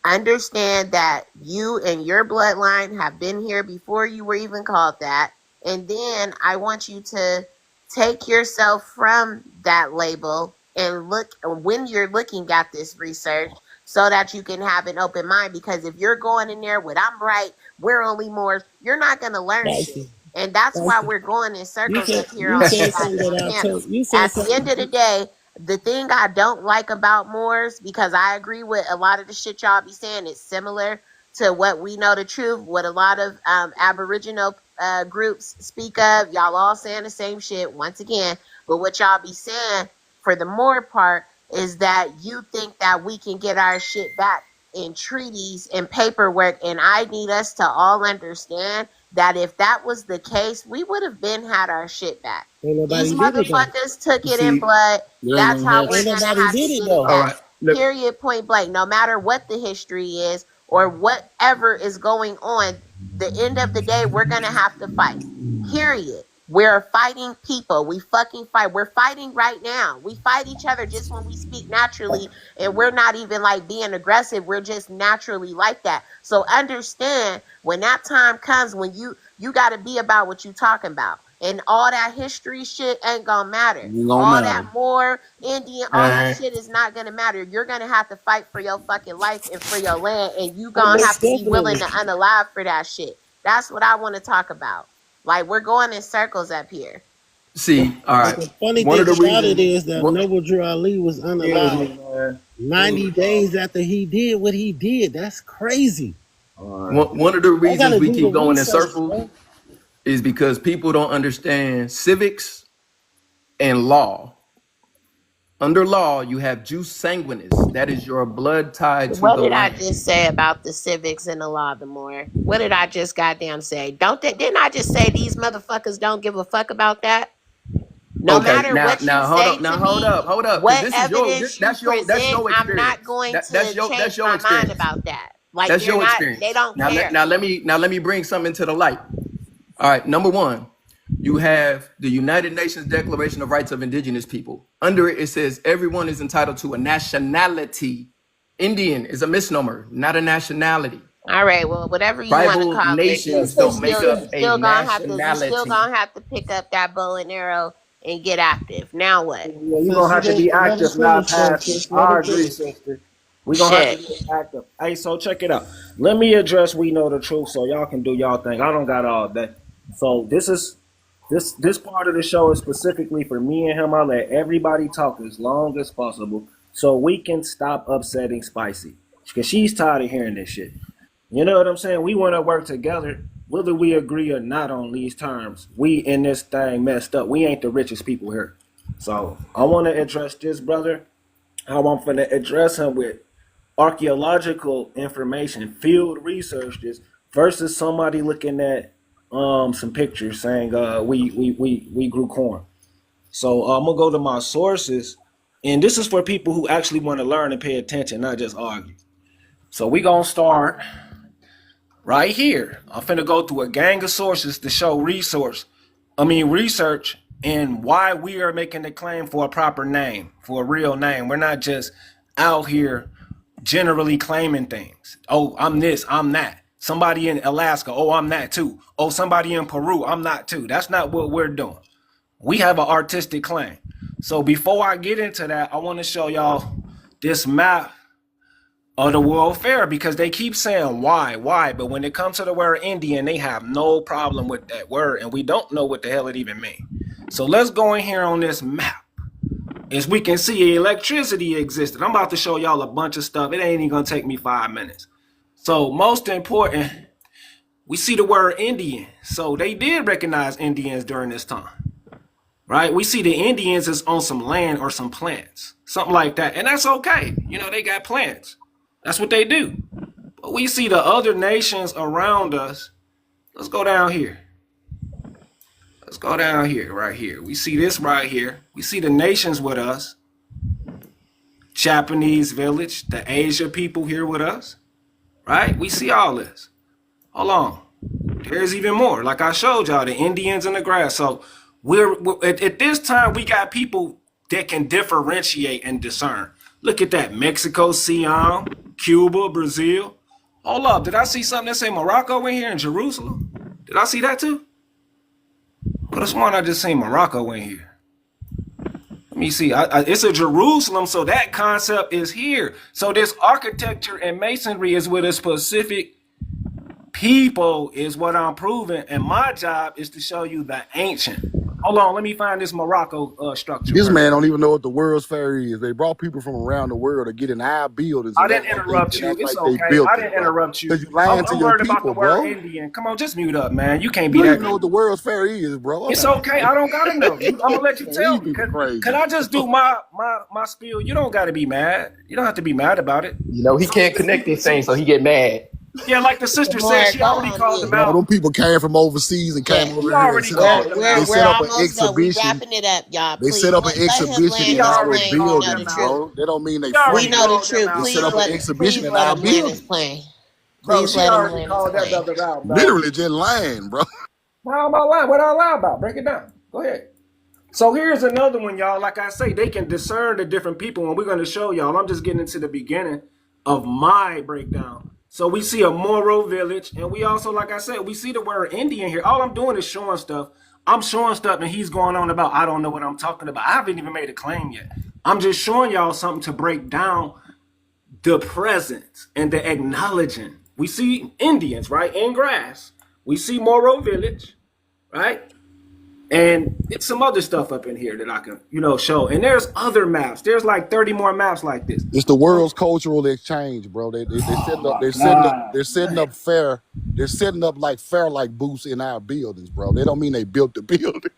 Understand that you and your bloodline have been here before you were even called that. And then I want you to take yourself from that label and look when you're looking at this research so that you can have an open mind. Because if you're going in there with I'm right, we're only Moors, you're not going to learn Thank shit. you. And that's Thank why you. we're going in You circles said up here you on this said something goddamn that I panel. told you said At the something. end of the day, the thing I don't like about Moors, because I agree with a lot of the shit y'all be saying, it's similar to what we know the truth, what a lot of Aboriginal groups speak of. Y'all all saying the same shit once again. But what y'all be saying, for the more part, is that you think that we can get our shit back in treaties and paperwork. And I need us to all understand that if that was the case, we would have been had our shit back. Ain't These nobody did it though. motherfuckers took You it in see, blood. it ain't That's gonna how happen. we're Ain't gonna nobody have did to it get it though. all back. right. Look, Period, point blank. No matter what the history is or whatever is going on, the end of the day, we're gonna have to fight. Period. We're fighting people. We fucking fight. We're fighting right now. We fight each other just when we speak naturally, and we're not even like being aggressive. We're just naturally like that. So understand when that time comes when you got to be about what you talking about. And all that history shit ain't gonna matter. Ain't gonna All matter. that more Indian, all that shit is not gonna matter. You're gonna have to fight for your fucking life and for your land, and you Oh, gonna have most to be willing definitely. to unalive for that shit. That's what I want to talk about. Like, we're going in circles up here. See, all But right. the funny One of thing the about it reasons. is that What, Noble Drew Ali was Excuse unalive me, man. Excuse 90 me, y'all. days after he did what he did. That's crazy. All right. one of the I reasons gotta we do the keep going in research, circles bro. is because people don't understand civics and law. Under law, you have jus sanguinis. That is your blood tied to What the did I land. just say about the civics and the law the more? What did I just goddamn say? Don't they, didn't I just say these motherfuckers don't give a fuck about that? No Okay, matter now what you now hold say up, to now me, hold up, because what this is evidence you that's present, your I'm not experience. going That's to change your my mind experience. about that. Like, That's they're your not, they experience. don't care. Now let me bring something to the light. All right, number one, you have the United Nations Declaration of Rights of Indigenous People. Under it, it says everyone is entitled to a nationality. Indian is a misnomer, not a nationality. All right, well, whatever you want to Tribal call it, nations you don't make still, up a you still nationality. gonna have to pick up that bow and arrow and get active. Now what? Yeah, you're Sis, gonna you have to didn't be let her active, not finish though, passive. sis. Let her I agree, finish. sister. We're gonna have to Shit. be active. Hey, so check it out. Let me address we know the truth so y'all can do y'all thing. I don't got all day. So this part of the show is specifically for me and him. I let everybody talk as long as possible so we can stop upsetting Spicy. Because she's tired of hearing this shit. You know what I'm saying? We want to work together, whether we agree or not on these terms. We in this thing messed up. We ain't the richest people here. So I want to address this brother, how I'm finna address him with archaeological information, field researchers, versus somebody looking at some pictures saying we grew corn. So I'm gonna go to my sources, and this is for people who actually want to learn and pay attention, not just argue. So we gonna start right here. I'm finna go through a gang of sources to show research and why we are making the claim for a proper name, for a real name. We're not just out here generally claiming things. Oh, I'm this, I'm that. Somebody in Alaska, oh, I'm that too. Oh, somebody in Peru, I'm not too. That's not what we're doing. We have an artistic claim. So before I get into that, I want to show y'all this map of the World Fair because they keep saying why, but when it comes to the word Indian, they have no problem with that word, and we don't know what the hell it even means. So let's go in here on this map. As we can see, electricity existed. I'm about to show y'all a bunch of stuff. It ain't even gonna take me 5 minutes. So most important, we see the word Indian. So they did recognize Indians during this time, right? We see the Indians is on some land or some plants, something like that, and that's okay. You know, they got plants. That's what they do. But we see the other nations around us. Let's go down here. Let's go down here, right here. We see this right here. We see the nations with us. Japanese village, the Asia people here with us, right? We see all this. Hold on. There's even more. Like I showed y'all, the Indians in the grass. So we're at this time, we got people that can differentiate and discern. Look at that. Mexico, Siam, Cuba, Brazil. Hold up. Did I see something that say Morocco in here in Jerusalem? Did I see that too? Could have sworn I just seen Morocco in here. Let me see. It's a Jerusalem, so that concept is here. So this architecture and masonry is with a specific people is what I'm proving, and my job is to show you the ancient. Hold on, let me find this Morocco structure This first. man don't even know what the World's Fair is. They brought people from around the world to get in our buildings I and didn't interrupt you. act It's like they okay. built I it, didn't bro. interrupt Because you. you lying to I'm your worried about the people, word bro. Indian. Come on, just mute up, man. You can't You be don't that. even know what the World's Fair is, bro. It's okay. I don't gotta know. I'm gonna let you Man, tell these me. people Can crazy. I just do my spiel? You don't gotta be mad. You don't have to be mad about it. You know, he So can't as we connect can these see, things, so he get mad. yeah, like the The sister said, more, she go already on called them mute. Bro, out. them people came from overseas and came Shit. over She here and already set up We're called a them we're they out. we're set up an almost done. We exhibition. wrapping it up, y'all. They Please set up an let him exhibition She land in his our already plane. We called know the them buildings, out. truth. bro. That don't mean they She We already from. know the called them truth. They out, set Please up bro. an let exhibition in our him land his buildings. plane. Bro, Please she let him already land his called that plane. brother out, bro. Literally just lying, bro. How am I lying? What I lie about? Break it down. Go ahead. So here's another one, y'all. Like I say, they can discern the different people, and we're going to show y'all. I'm just getting into the beginning of my breakdown. So we see a Moro village, and we also, like I said, we see the word Indian here. All I'm doing is showing stuff. I'm showing stuff and he's going on about I don't know what I'm talking about. I haven't even made a claim yet. I'm just showing y'all something to break down the presence and the acknowledging. We see Indians, right, in grass. We see Moro Village, right? And it's some other stuff up in here that I can, show. And there's other maps. There's like 30 more maps like this. It's the world's cultural exchange, bro. They setting up. Oh my God. They're setting up fair. They're setting up like fair like booths in our buildings, bro. They don't mean they built the building.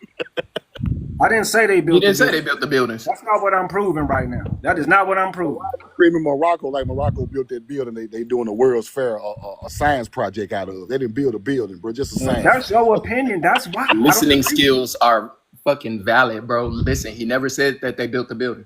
I didn't say they He built didn't the say they building. built the buildings. That's not what I'm proving right now. That is not what I'm proving. Screaming Morocco like Morocco built that building. They doing the World's Fair a science project out of. They didn't build a building, bro. Just a science. That's your opinion. That's why I don't Listening agree. skills are fucking valid, bro. Listen, he never said that they built the building.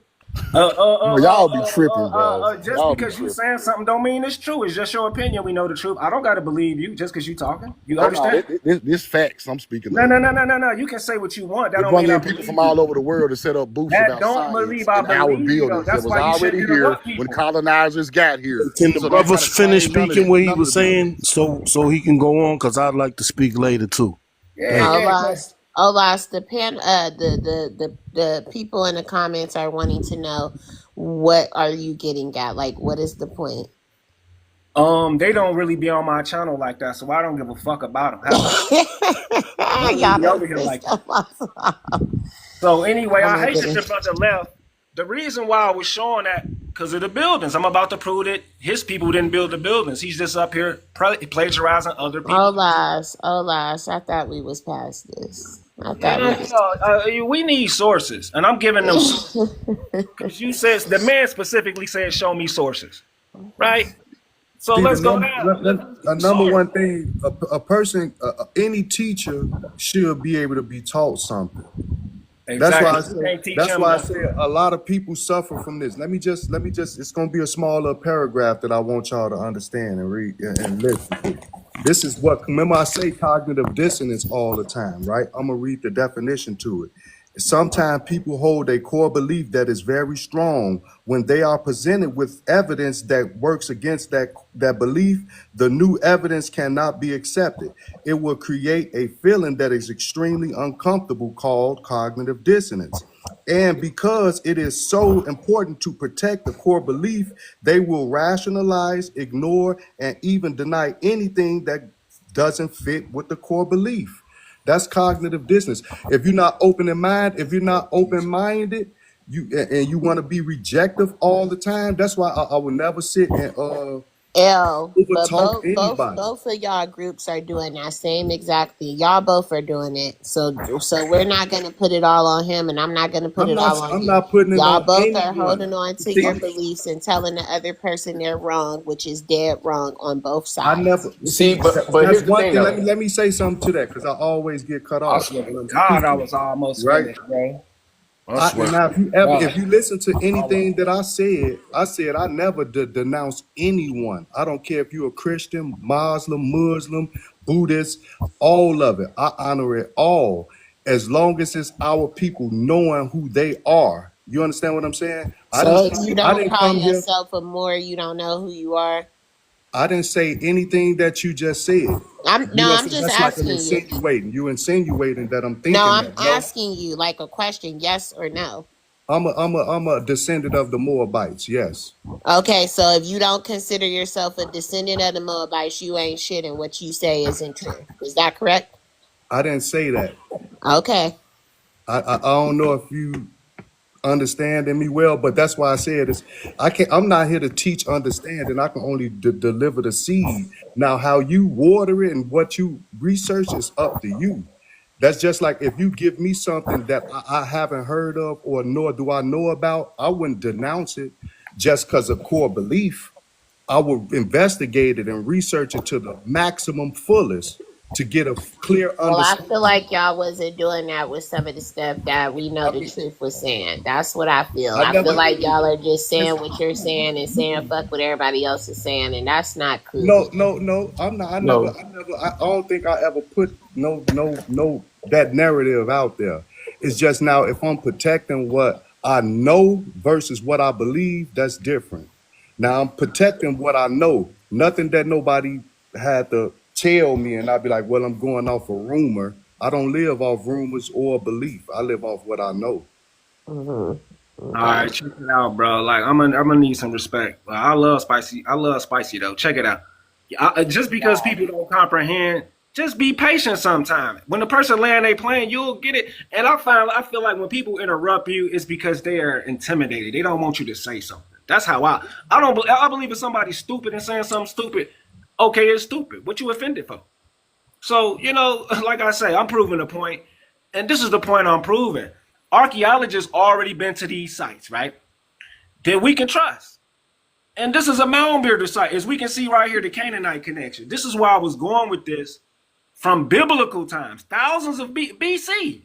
Y'all be tripping, bro. Just Y'all be because you tripping. saying something don't mean it's true. It's just your opinion. We know the truth. I don't got to believe you just because you talking. You Oh, no, understand? this facts I'm speaking No, of. no, no, no, no, no. You can say what you want. That They don't bring mean I in people believe from you. all over the world to set up booths That about don't science believe I in our believe you, though. buildings that That's was why you already shouldn't here interrupt when people. colonizers got here. Can the So don't try brothers to finish claim speaking what he none of was the saying buildings. so he can go on? Because I'd like to speak later too. Yeah, Thank you. yeah. Olas, the people in the comments are wanting to know, what are you getting at? Like, what is the point? They don't really be on my channel like that, so I don't give a fuck about them. Half of them. They don't really Y'all be over done here like pissed that. Olas off. So anyway, Oh I my hate that the goodness. brother left. The reason why I was showing that because of the buildings. I'm about to prove that his people didn't build the buildings. He's just up here plagiarizing other people. Olas, I thought we was past this. I thought we was. We need sources, and I'm giving them sources. Because you said the man specifically said, "Show me sources," right? So See, let's go down. a number one thing, a person, any teacher should be able to be taught something. That's why I Exactly. You say. can't teach That's him why I nothing. say a lot of people suffer from this. Let me just. It's gonna be a smaller paragraph that I want y'all to understand and read and listen to. This is what. Remember, I say cognitive dissonance all the time, right? I'm gonna read the definition to it. Sometimes people hold a core belief that is very strong. When they are presented with evidence that works against that belief, the new evidence cannot be accepted. It will create a feeling that is extremely uncomfortable called cognitive dissonance. And because it is so important to protect the core belief, they will rationalize, ignore, and even deny anything that doesn't fit with the core belief. That's cognitive dissonance. If you're not open in mind, if you're not open-minded, you want to be rejective all the time. That's why I would never sit and But overtalk both anybody. of y'all groups are doing that same exact thing. Y'all both are doing it. So we're not gonna put it all on him, and I'm not gonna put it all on I'm you. not putting it Y'all on both are anyone. holding on to See, your beliefs and telling the other person they're wrong, which is dead wrong on both I sides. never see, but that's here's the one thing thing. though. Let me say something to that because I always get cut I off swear when to I'm God, I speaking, was almost right? finished, bro. I swear. Now, God. if you listen to anything that I said I never denounce anyone. I don't care if you're a Christian, Muslim, Buddhist, all of it. I honor it all, as long as it's our people knowing who they are. You understand what I'm saying? So if you I don't didn't call come here. yourself a Moor, you don't know who you are. I didn't say anything that you just said. You know, I'm so just that's like an asking you. insinuating. You insinuating that I'm No, thinking I'm that. No, asking you like a question, yes or no. I'm a descendant of the Moabites. Yes. Okay, so if you don't consider yourself a descendant of the Moabites, you ain't shit, and what you say isn't true. Is that correct? I didn't say that. Okay. I don't know if you understanding me well, but that's why I said it's. I'm not here to teach understanding. I can only deliver the seed. Now, how you water it and what you research is up to you. That's just like if you give me something that I haven't heard of or nor do I know about, I wouldn't denounce it just because of core belief. I would investigate it and research it to the maximum fullest to get a clear Well, I feel understanding. like y'all wasn't doing that with some of the stuff that we know I the mean, truth was saying. That's what I feel. I I feel never. like y'all are just saying what you're saying and saying fuck what everybody else is saying, and that's not cool. No. I'm not. No, I don't think I ever put no that narrative out there. It's just now if I'm protecting what I know versus what I believe, that's different. Now I'm protecting what I know. Nothing that nobody had to tell me, and I'd be like, well, I'm going off a rumor. I don't live off rumors or belief. I live off what I know. Mhm. All Okay. right, check it out, bro. Like I'm gonna need some respect. I love spicy. I love spicy though. Check it out. Just because people don't comprehend, just be patient. Sometime when the person land they plane, you'll get it. And I feel like when people interrupt you, it's because they are intimidated. They don't want you to say something. That's how I don't. I believe if somebody's stupid and saying something stupid, okay, it's stupid. What you offended for? So, like I say, I'm proving a point, and this is the point I'm proving. Archaeologists already been to these sites, right? That we can trust. And this is a mound builder site. As we can see right here, the Canaanite connection. This is where I was going with this from biblical times, thousands of BC.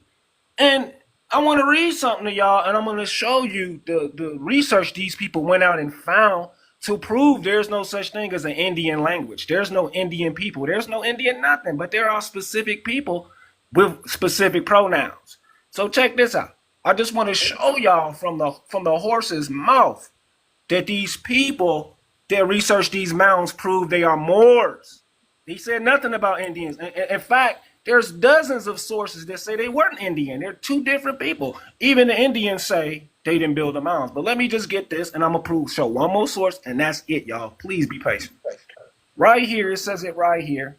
And I want to read something to y'all, and I'm going to show you the research these people went out and found to prove there's no such thing as an Indian language. There's no Indian people. There's no Indian nothing, but there are specific people with specific pronouns. So check this out. I just want to show y'all from the horse's mouth that these people that research these mounds prove they are Moors. He said nothing about Indians. In fact, there's dozens of sources that say they weren't Indian. They're two different people. Even the Indians say they didn't build the mounds. But let me just get this, and I'm going to show one more source, and that's it, y'all. Please be patient. Right here, it says it right here.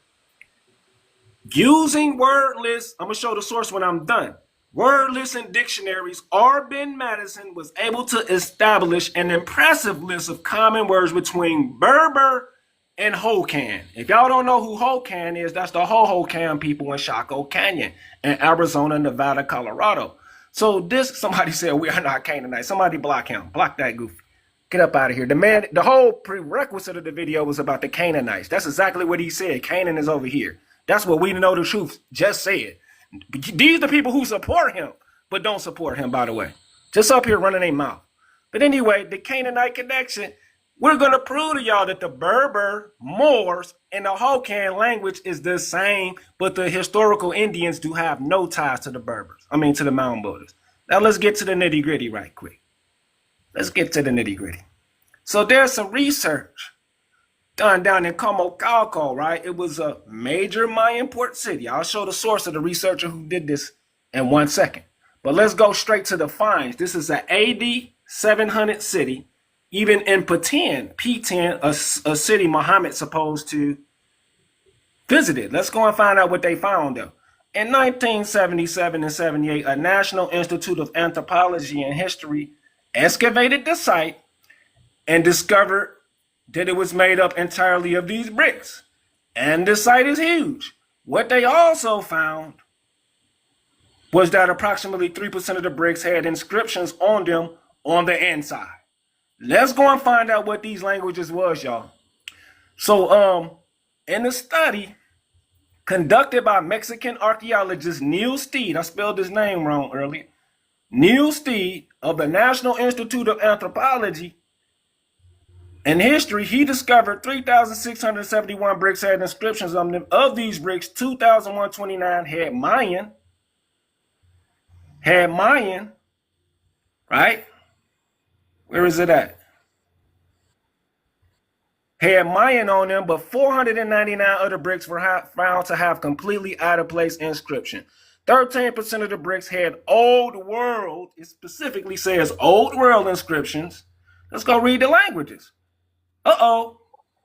Using word lists, I'm going to show the source when I'm done. Word lists and dictionaries, R. Ben Madison was able to establish an impressive list of common words between Berber and Hokan. If y'all don't know who Hokan is, that's the Hohokam people in Chaco Canyon in Arizona, Nevada, Colorado. So this, somebody said we are not Canaanites. Somebody block him. Block that goofy. Get up out of here. The whole prerequisite of the video was about the Canaanites. That's exactly what he said. Canaan is over here. That's what we know the truth just said. These are the people who support him, but don't support him, by the way. Just up here running their mouth. But anyway, the Canaanite connection, we're going to prove to y'all that the Berber, Moors, and the Hokan language is the same, but the historical Indians do have no ties to the Berbers. I mean, to the mound builders. Now let's get to the nitty gritty right quick. Let's get to the nitty gritty. So there's some research done down in Comocalco, right? It was a major Mayan port city. I'll show the source of the researcher who did this in 1 second. But let's go straight to the finds. This is an AD 700 city. Even in P10, a city Muhammad supposed to visit it. Let's go and find out what they found though. In 1977 and 78, a National Institute of Anthropology and History excavated the site and discovered that it was made up entirely of these bricks. And the site is huge. What they also found was that approximately 3% of the bricks had inscriptions on them on the inside. Let's go and find out what these languages was, y'all. So, in the study conducted by Mexican archaeologist Neil Steed, I spelled his name wrong earlier, Neil Steed of the National Institute of Anthropology and History, he discovered 3,671 bricks had inscriptions on them. Of these bricks, 2,129 had Mayan. Right? Where is it at? Had Mayan on them, but 499 other bricks were found to have completely out of place inscription. 13% of the bricks had Old World, it specifically says Old World inscriptions. Let's go read the languages.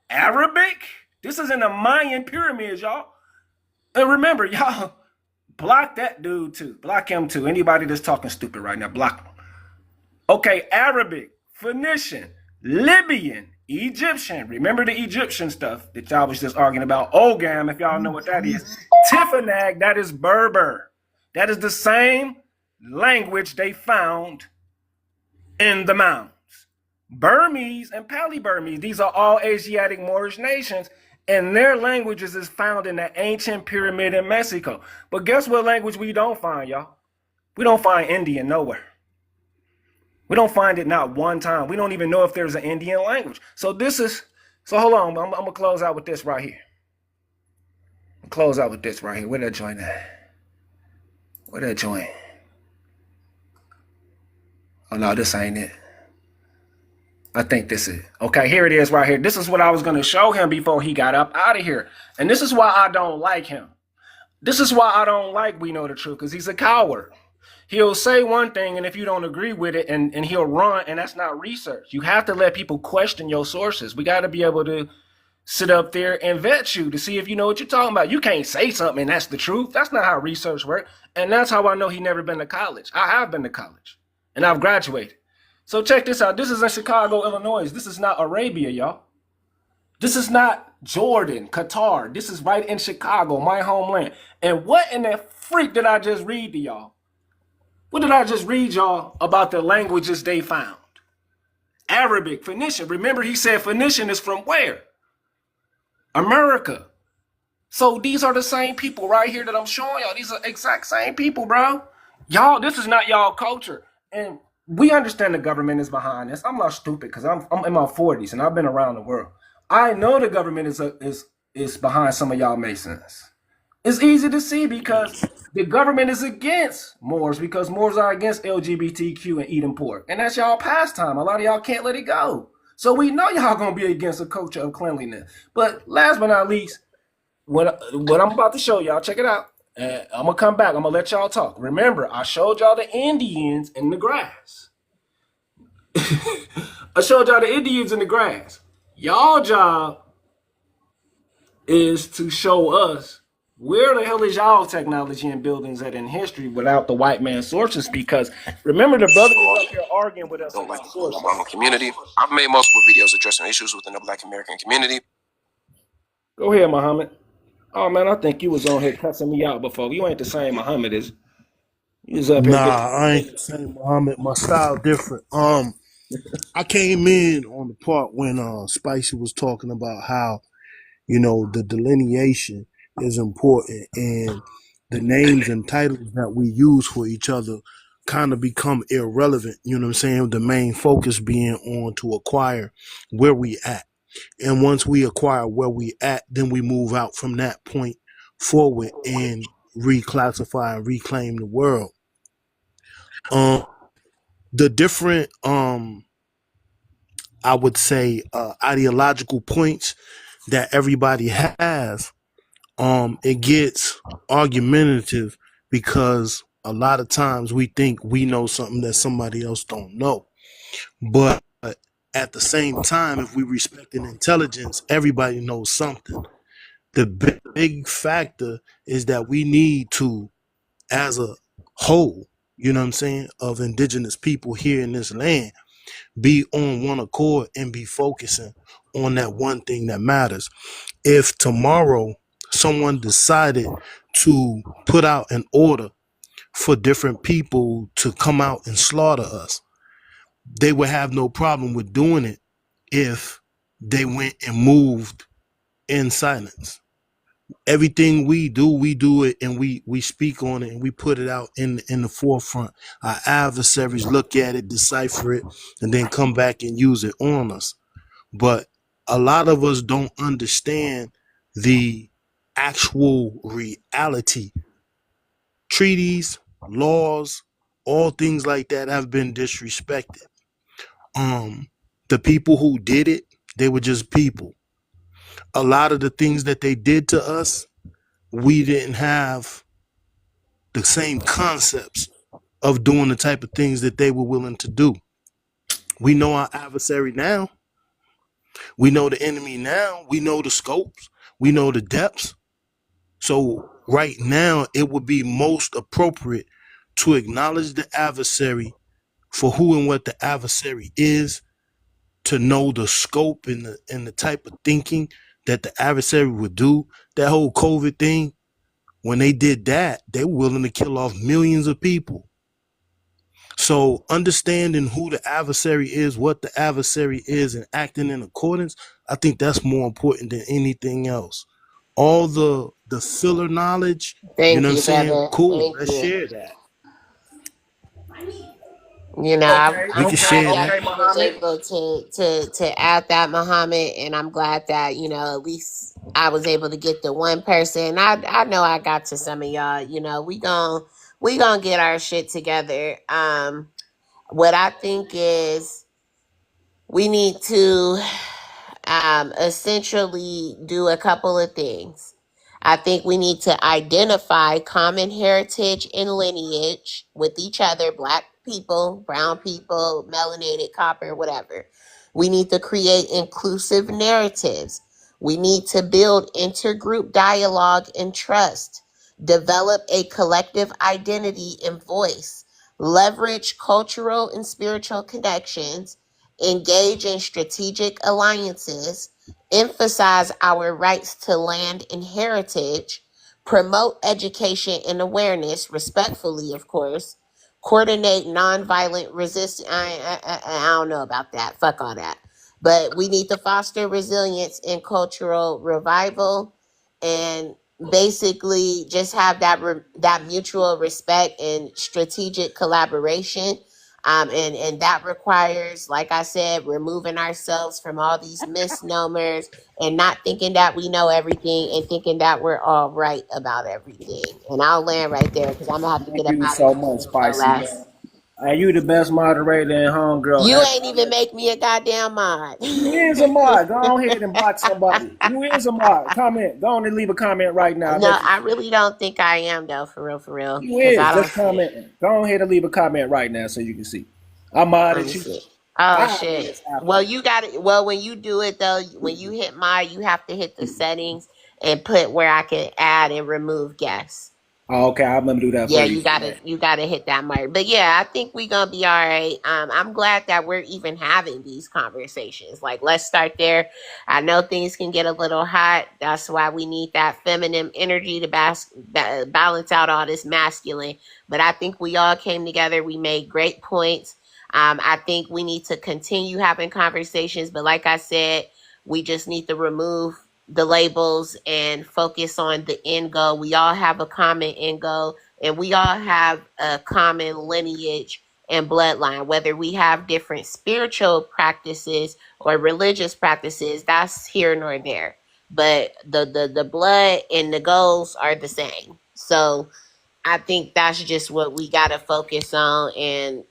Arabic? This is in the Mayan pyramids, y'all. And remember, y'all, block that dude too. Block him too. Anybody that's talking stupid right now, block him. Okay, Arabic, Phoenician, Libyan, Egyptian. Remember the Egyptian stuff that y'all was just arguing about. Ogam, if y'all know what that is. Tifinagh, that is Berber. That is the same language they found in the mounds. Burmese and Pali-Burmese, these are all Asiatic Moorish nations, and their languages is found in the ancient pyramid in Mexico. But guess what language we don't find, y'all? We don't find Indian nowhere. We don't find it not one time. We don't even know if there's an Indian language. So hold on, I'm gonna close out with this right here. Where that joint at? Where that joint? Oh no, this ain't it. I think this is okay. Here it is right here. This is what I was going to show him before he got up out of here. And this is why I don't like him. This is why I don't like We Know the Truth, because he's a coward. He'll say one thing, and if you don't agree with it, and he'll run, and that's not research. You have to let people question your sources. We got to be able to sit up there and vet you to see if you know what you're talking about. You can't say something and that's the truth. That's not how research works. And that's how I know he never been to college. I have been to college, and I've graduated. So check this out. This is in Chicago, Illinois. This is not Arabia, y'all. This is not Jordan, Qatar. This is right in Chicago, my homeland. And what in the freak did I just read to y'all? What did I just read y'all about the languages they found? Arabic, Phoenician. Remember, he said Phoenician is from where? America. So these are the same people right here that I'm showing y'all. These are exact same people, bro. Y'all, this is not y'all culture. And we understand the government is behind this. I'm not stupid because I'm in my 40s and I've been around the world. I know the government is behind some of y'all Masons. It's easy to see because the government is against Moors because Moors are against LGBTQ and eating pork. And that's y'all pastime. A lot of y'all can't let it go. So we know y'all gonna be against a culture of cleanliness. But last but not least, what I'm about to show y'all, check it out. I'm gonna come back. I'm gonna let y'all talk. Remember, I showed y'all the Indians in the grass. I showed y'all the Indians in the grass. Y'all job is to show us where the hell is y'all technology and buildings at in history without the white man's sources? Because remember, the brother was up here arguing with us about sources. Community. I've made multiple videos addressing issues within the Black American community. Go ahead, Muhammad. Oh man, I think you was on here cussing me out before. You ain't the same Muhammad as you was up here. Nah, I ain't the same Muhammad. My style different. I came in on the part when Spicy was talking about how, you know, the delineation is important and the names and titles that we use for each other kind of become irrelevant. You know what I'm saying? The main focus being on to acquire where we at. And once we acquire where we at, then we move out from that point forward and reclassify and reclaim the world. The different I would say ideological points that everybody has, it gets argumentative because a lot of times we think we know something that somebody else don't know. But at the same time, if we respect an intelligence, everybody knows something. The big factor is that we need to, as a whole, you know what I'm saying, of indigenous people here in this land, be on one accord and be focusing on that one thing that matters. If tomorrow someone decided to put out an order for different people to come out and slaughter us, they would have no problem with doing it if they went and moved in silence. Everything we do it, and we speak on it, and we put it out in the forefront. Our adversaries look at it, decipher it, and then come back and use it on us. But a lot of us don't understand the actual reality. Treaties, laws, all things like that have been disrespected. The people who did it, they were just people. A lot of the things that they did to us, we didn't have the same concepts of doing the type of things that they were willing to do. We know our adversary now. We know the enemy now. We know the scopes. We know the depths. So right now, it would be most appropriate to acknowledge the adversary for who and what the adversary is, to know the scope and the type of thinking that the adversary would do. That whole COVID thing, when they did that, they were willing to kill off millions of people. So understanding who the adversary is, what the adversary is, and acting in accordance, I think that's more important than anything else. All the filler knowledge, you know Thank what I'm you, saying? brother. Cool, Thank let's you. share that. You know, Okay, We I'm can glad share okay, that that. okay, you was Muhammad. able to add that, Muhammad, and I'm glad that at least I was able to get the one person. I know I got to some of y'all. We gonna get our shit together. What I think is we need to essentially do a couple of things. I think we need to identify common heritage and lineage with each other, black people, brown people, melanated, copper, whatever. We need to create inclusive narratives. We need to build intergroup dialogue and trust, develop a collective identity and voice, leverage cultural and spiritual connections, engage in strategic alliances, emphasize our rights to land and heritage, promote education and awareness, respectfully, of course, coordinate nonviolent resistance. I don't know about that. Fuck all that. But we need to foster resilience and cultural revival, and basically just have that mutual respect and strategic collaboration, and that requires, like I said, removing ourselves from all these misnomers and not thinking that we know everything and thinking that we're all right about everything. And I'll land right there because I'm gonna have to Thank get up you out of so here much, real Spicy. fast. And you the best moderator in homegirl. You ain't even make me a goddamn mod. You is a mod. Go ahead and block somebody. You is a mod. Comment. Go on and leave a comment right now. I No, bet you. I really don't think I am though, for real, You because I is. don't Just see it. comment. Go ahead and leave a comment right now so you can see. I Let modded me you see. Oh 5 minutes shit. after. Well, you got it. Well, when you do it though, when you hit you have to hit the settings and put where I can add and remove guests. Oh, okay, I'm gonna do that Yeah, for you. you gotta hit that mark. But yeah, I think we gonna be all right. I'm glad that we're even having these conversations. Like, let's start there. I know things can get a little hot. That's why we need that feminine energy to balance out all this masculine. But I think we all came together. We made great points. I think we need to continue having conversations. But like I said, we just need to remove the labels and focus on the end goal. We all have a common end goal, and we all have a common lineage and bloodline. Whether we have different spiritual practices or religious practices, that's here nor there. But the blood and the goals are the same. So I think that's just what we gotta focus on, and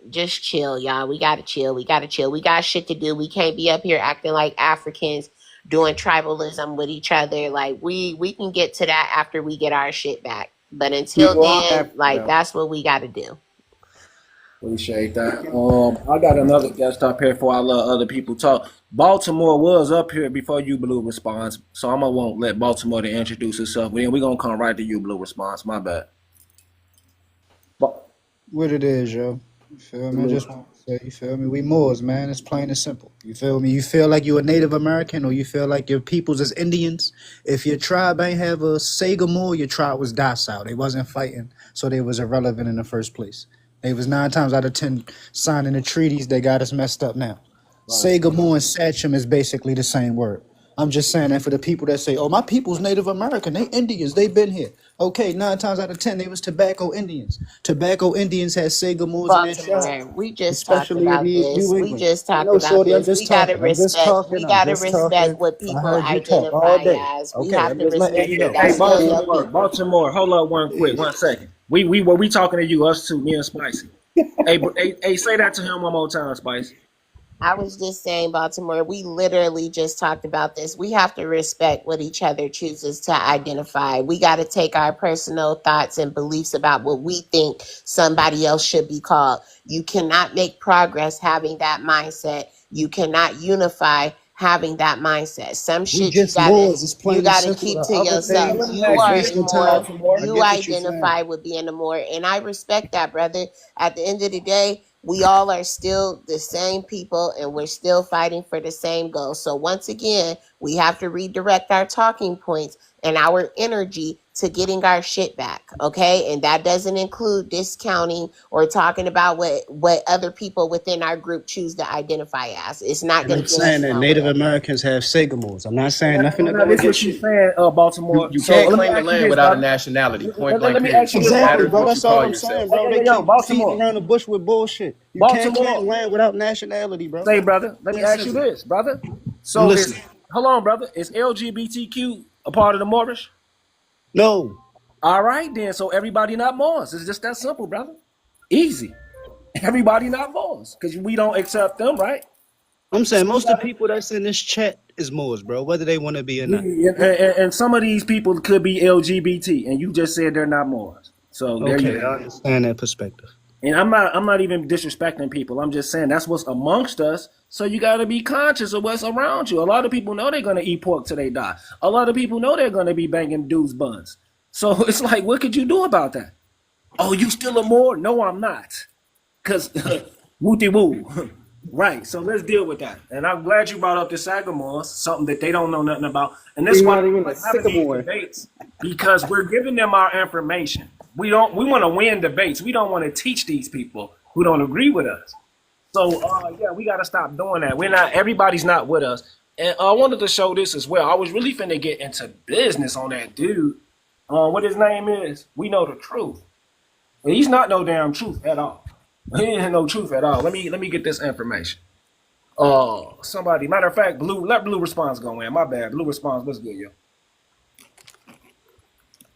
just chill, y'all. We gotta chill. We gotta chill. We got shit to do. We can't be up here acting like Africans doing tribalism with each other. Like we can get to that after we get our shit back. But until You are then, like African. that's what we gotta do. Appreciate that. I got another guest up here before I let other people talk. Baltimore was up here before you Blue response, so I'm gonna won't let Baltimore to introduce herself. Then we gonna come right to you Blue response. My bad. But What it is, yo. You feel me? I Blue. just want to say, you feel me? We Moors, man. It's plain and simple. You feel me? You feel like you a Native American or you feel like your peoples is Indians. If your tribe ain't have a Sagamore, your tribe was docile. They wasn't fighting, so they was irrelevant in the first place. They was 9 times out of 10 signing the treaties that got us messed up now. Right. Sagamore and Sachem is basically the same word. I'm just saying that for the people that say, "Oh, my people's Native American, they Indians, they been here." Okay, 9 times out of 10, they was tobacco Indians. Tobacco Indians had Sagamores in their tribe, Baltimore. We just talked especially in about this. New We England. just I talked know, about Shorty. I'm this. just We gotta talking. I'm just respect. talking. We I'm gotta just talking. respect what I people heard you talk all identify day. as. We Okay, have I'm to just letting respect you it. know. Hey, That's still your Baltimore, people. Baltimore. Hold up, one quick, Jeez. 1 second. We talking to you, us two, me and Spicy. Hey, say that to him one more time, Spicy. I was just saying, Baltimore, we literally just talked about this. We have to respect what each other chooses to identify. We got to take our personal thoughts and beliefs about what we think somebody else should be called. You cannot make progress having that mindset. You cannot unify having that mindset. Some We shit just Moors. It's you plain and gotta simple. keep The to other yourself. things Let me You ask is you are this, a wasting more. time. Baltimore. I You get what you're saying. identify with being a more, and I respect that, brother. At the end of the day, we all are still the same people and we're still fighting for the same goal. So once again, we have to redirect our talking points and our energy to getting our shit back. Okay. And that doesn't include discounting or talking about what other people within our group choose to identify as. It's not And going I'm to get saying us that Native nowhere. Americans have Sagamores. I'm not saying nothing to Now, go this is what against she's you. saying, Baltimore. You So can't let me claim the ask you land this, without a brother. nationality. Point blank. Let me Period. ask you So it this, Exactly, matters brother. bro. what you That's all call I'm saying, yourself. bro. They Yo, keep feeding Baltimore. around the bush with bullshit. You can't claim Baltimore. land without nationality, bro. Say, brother, let me Plain ask you simple. this, brother. I'm So is listening. hold on, brother. Is LGBTQ a part of the Moorish? No, All right, then. So everybody not Moors. It's just that simple, brother. Easy. Everybody not Moors because we don't accept them, right? I'm saying So you most of got the people that's in this chat is Moors, bro, whether they want to be or not. and some of these people could be LGBT, and you just said they're not Moors. So there you Okay, go. I understand that perspective. And I'm not even disrespecting people. I'm just saying that's what's amongst us. So you got to be conscious of what's around you. A lot of people know they're gonna eat pork till they die. A lot of people know they're gonna be banging dudes' buns. So it's like, what could you do about that? Oh, you still a Moor? No, I'm not. Cause wooty woo. Right. So let's deal with that. And I'm glad you brought up the Sagamores, something that they don't know nothing about. And that's He's why not even we a like having these sycamore. debates because we're giving them our information. We want to win debates. We don't want to teach these people who don't agree with us. So yeah, we got to stop doing that. We're not. Everybody's not with us. And I wanted to show this as well. I was really finna get into business on that dude. What his name is? We know the truth. He's not no damn truth at all. He ain't no truth at all. Let me get this information. Somebody. Matter of fact, let Blue Response go in. My bad. Blue Response. What's good, yo?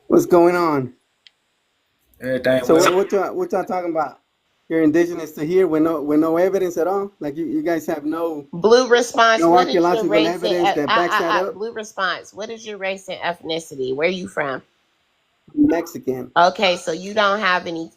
What's going on? Everything So well. what y'all talking about? You're indigenous to here with no evidence at all? Like you guys have Blue Response, no what is your archaeological race and evidence that backs that up? Blue Response, what is your race and ethnicity? Where are you from? Mexican. Okay, so you don't have any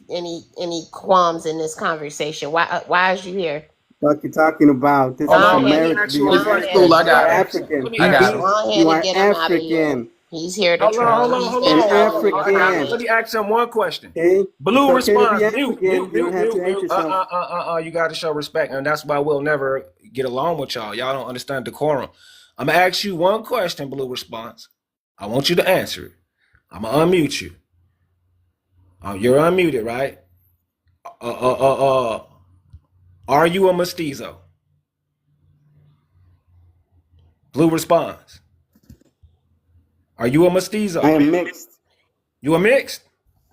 qualms in this conversation. Why is you here? What you talking about? This Hold is Go on. Let ahead. me America. ask you a Go It's question. ahead. cool. I You are got him. Let African. me I You ask got be him. Go you ahead and are get him out of here. African. He's here to Hold on, hold troll. on, He's hold been An on, hold on. trolling I got all him. African. Let day. me ask him one question. Okay? It's Blue okay to Response. be Mute, African. mute, You don't mute, have mute, to hate mute. yourself. You got to show respect, and that's why we'll never get along with y'all. Y'all don't understand decorum. I'm gonna ask you one question, Blue Response. I want you to answer it. I'm gonna unmute you. You're unmuted, right? Uh, uh, uh, uh. Are you a mestizo? Blue Response. Are you a I mestizo? am mixed. You a mixed?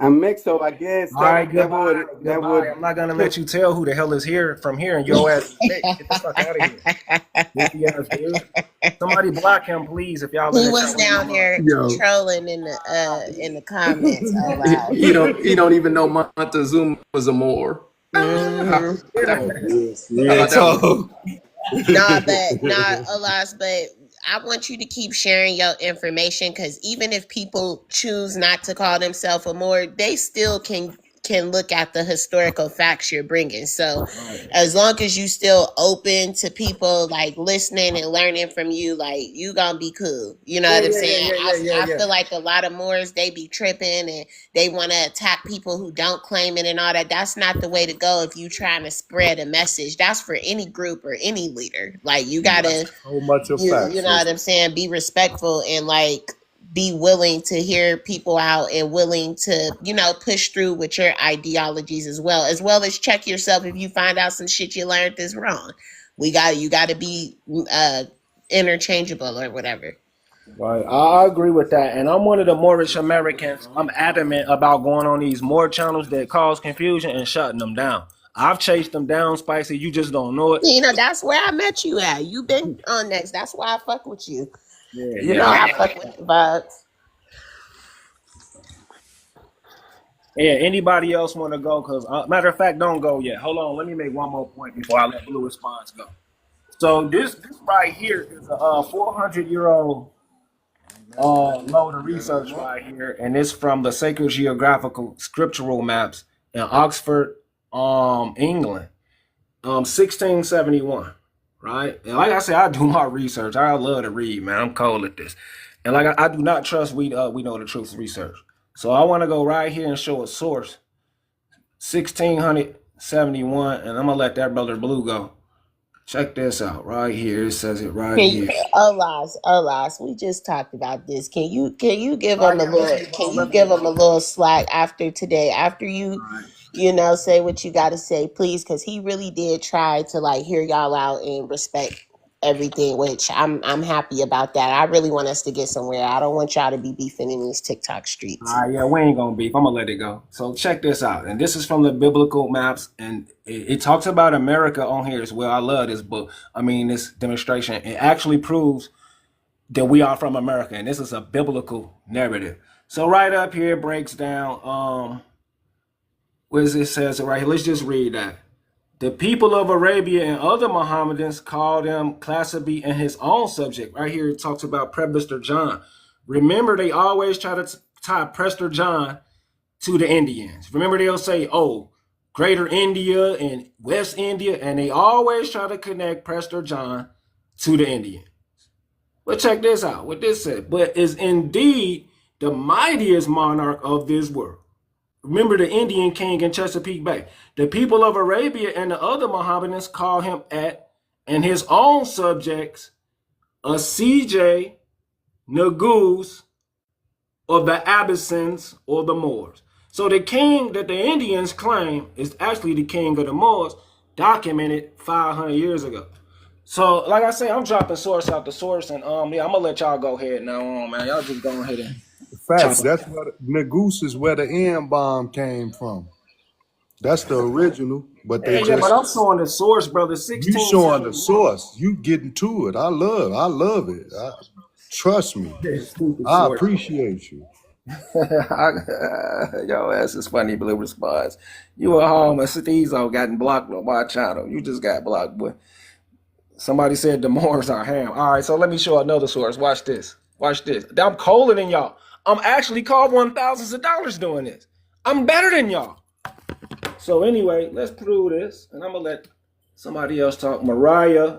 I'm mixed, so I guess All right, goodbye, that goodbye. would I'm not gonna let you tell who the hell is here from here, and your ass is mixed. Get the fuck out of here, goofy ass dude. Somebody block him, please, if y'all in He the was chat with my down mind. there yo. trolling in the comments. Oh wow. He don't even know Montezuma was a Moor. Mm-hmm. How Real that talk. work? Nah, alas, but I want you to keep sharing your information because even if people choose not to call themselves a Moor, they still can look at the historical facts you're bringing. So Right. as long as you still open to people like listening and learning from you, like you gonna be cool. You know Yeah, what I'm yeah, yeah, saying? yeah, yeah, yeah, I yeah. feel like a lot of Moors, they be tripping and they want to attack people who don't claim it and all that. That's not the way to go if you trying to spread a message. That's for any group or any leader. Like you That's gotta, so much of you facts, know what sis. I'm saying? Be respectful and like be willing to hear people out and willing to, push through with your ideologies as well as check yourself if you find out some shit you learned is wrong. You got to be interchangeable or whatever. Right. I agree with that. And I'm one of the Moorish Americans. I'm adamant about going on these Moor channels that cause confusion and shutting them down. I've chased them down, Spicy. You just don't know it. That's where I met you at. You been on next. That's why I fuck with you. Yeah, You yeah. know I fuck with the vibes. Yeah, anybody else want to go? Because matter of fact, don't go yet. Hold on, let me make one more point before I let Blue Response go. So this right here is a 400-year-old load of research right here, and it's from the Sacred Geographical Scriptural Maps in Oxford, England, 1671. Right, and like I said, I do my research. I love to read, man. I'm cold at this, and like I do not trust we know the truth research. So I want to go right here and show a source 1671, and I'm gonna let that brother Blue go. Check this out right here. It says it right Can you, here. Alas, we just talked about this. Can you give All right, him a yeah, little? Can you give him a little slack after today? After you, say what you got to say, please, because he really did try to like hear y'all out and respect everything, which I'm happy about that. I really want us to get somewhere. I don't want y'all to be beefing in these TikTok All streets. right, yeah, we ain't gonna beef. I'm gonna let it go. So check this out, and this is from the biblical maps, and it talks about America on here as well. I love this book. I mean, this demonstration. It actually proves that we are from America, and this is a biblical narrative. So right up here it breaks down. What does it says it right here? Let's just read that. The people of Arabia and other Mohammedans called him Classically in his own subject. Right here, it talks about Prester John. Remember, they always try to tie Prester John to the Indians. Remember, they'll say, oh, Greater India and West India, and they always try to connect Prester John to the Indians. But check this out, what this said. But is indeed the mightiest monarch of this world. Remember the Indian king in Chesapeake Bay. The people of Arabia and the other Mohammedans call him and his own subjects, a CJ Nagus of the Abyssins or the Moors. So the king that the Indians claim is actually the king of the Moors, documented 500 years ago. So, like I say, I'm dropping source out the source, and yeah, I'm gonna let y'all go ahead now, man. Y'all just go ahead and Facts. chop That's where Nagus is where the N bomb came from. That's the original, but they yeah, but just I'm showing the source, brother. you showing the source. You getting to it. I love it. Trust me. Stupid I source. appreciate you. Yo, ass is funny, blue response. You at home and Steezo gotten blocked on my channel. You just got blocked, boy. Somebody said the Moors are ham. All right, so let me show another source. Watch this. Watch this. I'm colder than y'all. I'm actually called $1,000s of doing this. I'm better than y'all. So anyway, let's prove this, and I'm gonna let somebody else talk. Mariah,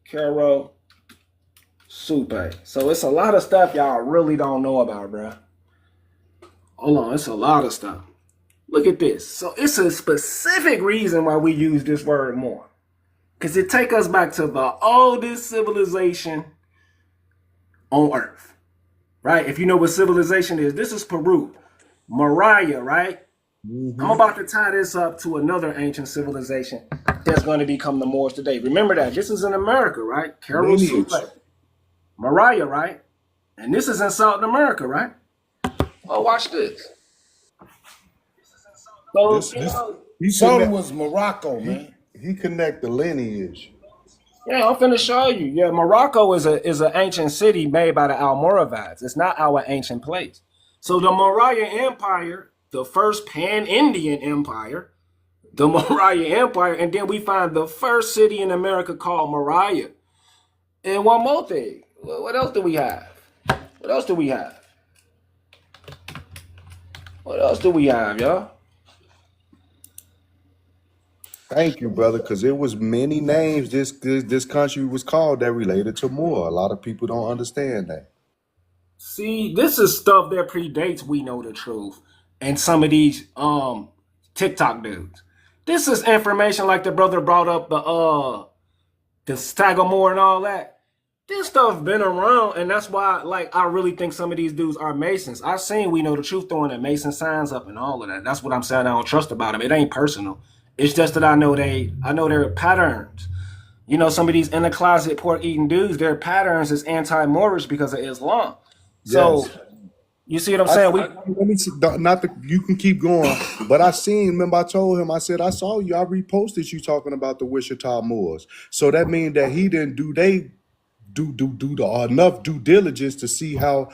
Carol, Supe. So it's a lot of stuff y'all really don't know about, bro. Hold on, it's a lot of stuff. Look at this. So it's a specific reason why we use this word more. Because it take us back to the oldest civilization on earth. Right? If you know what civilization is, this is Peru. Mariah, right? I'm about to tie this up to another ancient civilization that's going to become the Moors today. Remember that. This is in America, right? Carol Supe. Mariah, right? And this is in South America, right? Oh, watch this. So, Son was Morocco, man. He connect the lineage. Yeah, I'm finna show you. Yeah, Morocco is an ancient city made by the Almoravids. It's not our ancient place. So the Morea Empire, the first pan-Indian empire, the Morea Empire, and then we find the first city in America called Mariah. And one more thing. What else do we have? What else do we have? What else do we have, y'all? Thank you, brother, because it was many names this country was called that related to Moor. A lot of people don't understand that. See, this is stuff that predates We Know the Truth and some of these TikTok dudes. This is information like the brother brought up the Stagomore and all that. This stuff been around, and that's why, like, I really think some of these dudes are Masons. I've seen We Know the Truth throwing the Mason signs up and all of that. That's what I'm saying. I don't trust about them. It ain't personal. It's just that I know their patterns. You know, some of these in the closet pork eating dudes, their patterns is anti-Moorish because of Islam. So, yes. You see what I'm saying? Let me see, you can keep going, but remember I told him, I said, I saw you, I reposted you talking about the Wichita Moors. So that means that he didn't do enough due diligence to see how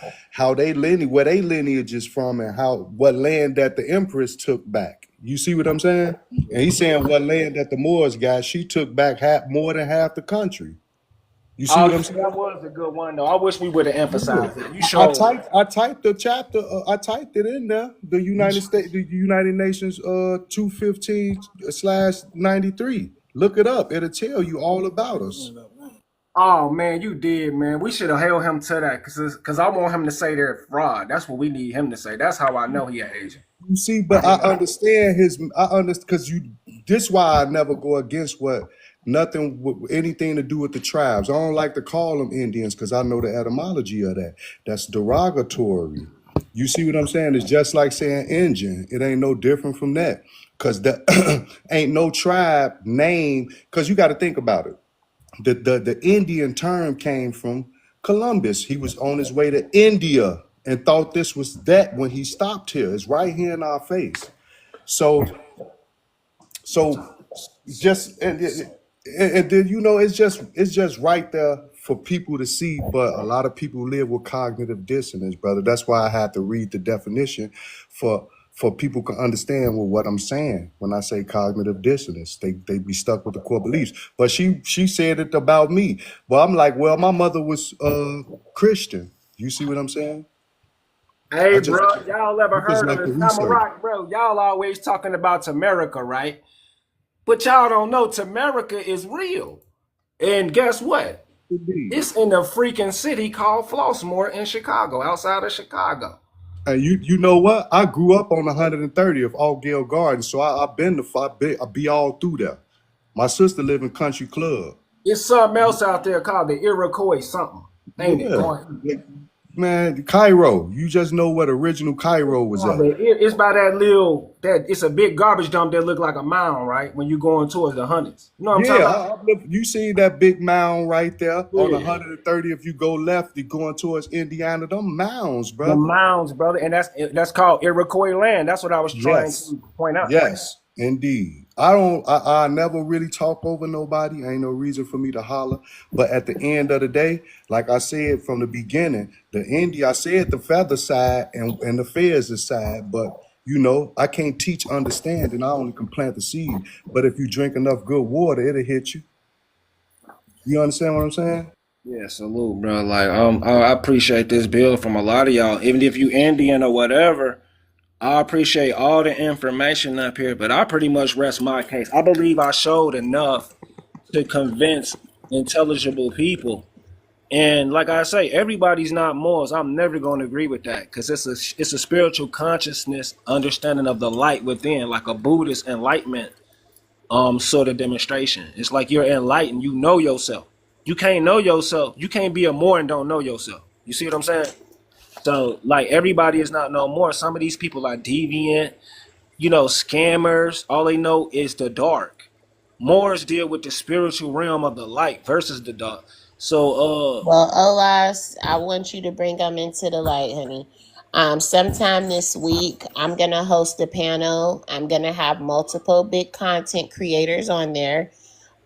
they lineage, where they lineage is from, and what land that the Empress took back. You see what I'm saying? And he's saying what land that the Moors got, she took back more than half the country. You see what I'm saying? That was a good one, though. I wish we would have emphasized that. You showed. I typed the chapter. I typed it in there. The United Nations 215/93. Look it up. It'll tell you all about us. Oh man, you did, man. We should have held him to that because I want him to say they're fraud. That's what we need him to say. That's how I know he an agent. You see, but I understand because this why I never go against anything to do with the tribes. I don't like to call them Indians because I know the etymology of that. That's derogatory. You see what I'm saying? It's just like saying Indian. It ain't no different from that because ain't no tribe name. Because you got to think about it. The Indian term came from Columbus. He was on his way to India and thought this was that when he stopped here. It's right here in our face. So just and then it's just right there for people to see. But a lot of people live with cognitive dissonance, brother. That's why I had to read the definition for for people to understand what I'm saying when I say cognitive dissonance. They be stuck with the core beliefs. But she said it about me. But I'm like, well, my mother was Christian. You see what I'm saying? Hey, I just bro, y'all ever I just heard of like the to research. Samurai? Bro, y'all always talking about Tamerica, right? But y'all don't know Tamerica is real. And guess what? Indeed. It's in a freaking city called Flossmoor in Chicago, outside of Chicago. And you know what? I grew up on 130th All Gale Gardens, so I've been I be all through there. My sister live in Country Club. It's something else out there called the Iroquois something, ain't it? Yeah. Man, Cairo. You just know what original Cairo was at. It's by that little it's a big garbage dump that look like a mound, right? When you going towards the hundreds. You know what I'm talking Yeah, about? you see that big mound right there on Yeah. 130. If you go left, you're going towards Indiana. Them mounds, The brother. mounds, brother, and that's called Iroquois land. That's what I was trying Yes, to point out. yes, indeed. I never really talk over nobody. Ain't no reason for me to holler. But at the end of the day, like I said from the beginning, I said the feather side and the feathers side, but I can't teach understanding. I only can plant the seed. But if you drink enough good water, it'll hit you. You understand what I'm saying? Yeah, salute, bro. Like, I appreciate this bill from a lot of y'all. Even if you Indian or whatever, I appreciate all the information up here. But I pretty much rest my case. I believe I showed enough to convince intelligible people. And like I say, everybody's not Moors. I'm never going to agree with that because it's a spiritual consciousness understanding of the light within, like a Buddhist enlightenment sort of demonstration. It's like you're enlightened. You know yourself. You can't know yourself. You can't be a Moor and don't know yourself. You see what I'm saying? So like everybody is not no more. Some of these people are deviant, scammers. All they know is the dark. Moors deal with the spiritual realm of the light versus the dark. So Well, Olas, I want you to bring them into the light, honey. Sometime this week, I'm gonna host a panel. I'm gonna have multiple big content creators on there,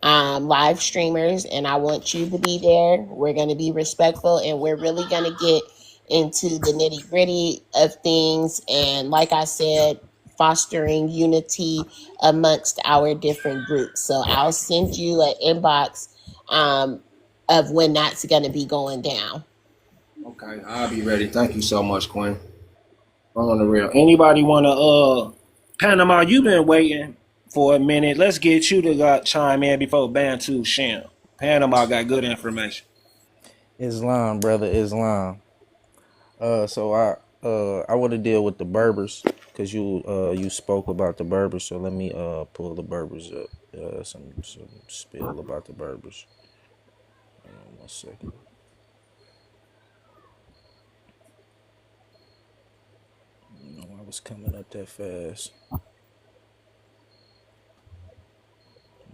live streamers, and I want you to be there. We're going to be respectful, and we're really going to get into the nitty gritty of things. And like I said, fostering unity amongst our different groups. So I'll send you an inbox of when that's going to be going down. okay, I'll be ready. Thank you so much, Quinn. On the real. Anybody want to Panama, you've been waiting for a minute. Let's get you to chime in before Bantu Shem. Panama got good information. Islam, brother, Islam. So I want to deal with the Berbers because you spoke about the Berbers. So let me pull the Berbers up. Some spill about the Berbers. Hold on 1 second. No, I was coming up that fast. 1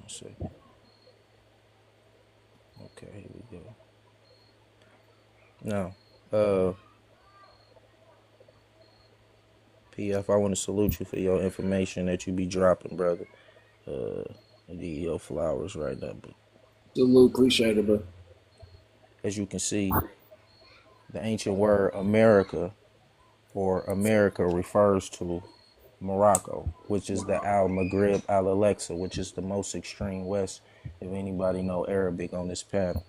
second. Okay, here we go. Now, PF, I want to salute you for your information that you be dropping, brother. I give you your flowers right now. But Salute, appreciate it, bro. as you can see, the ancient word America or America refers to Morocco, which is the Al Maghrib Al Alexa, which is the most extreme west. If anybody know Arabic on this panel,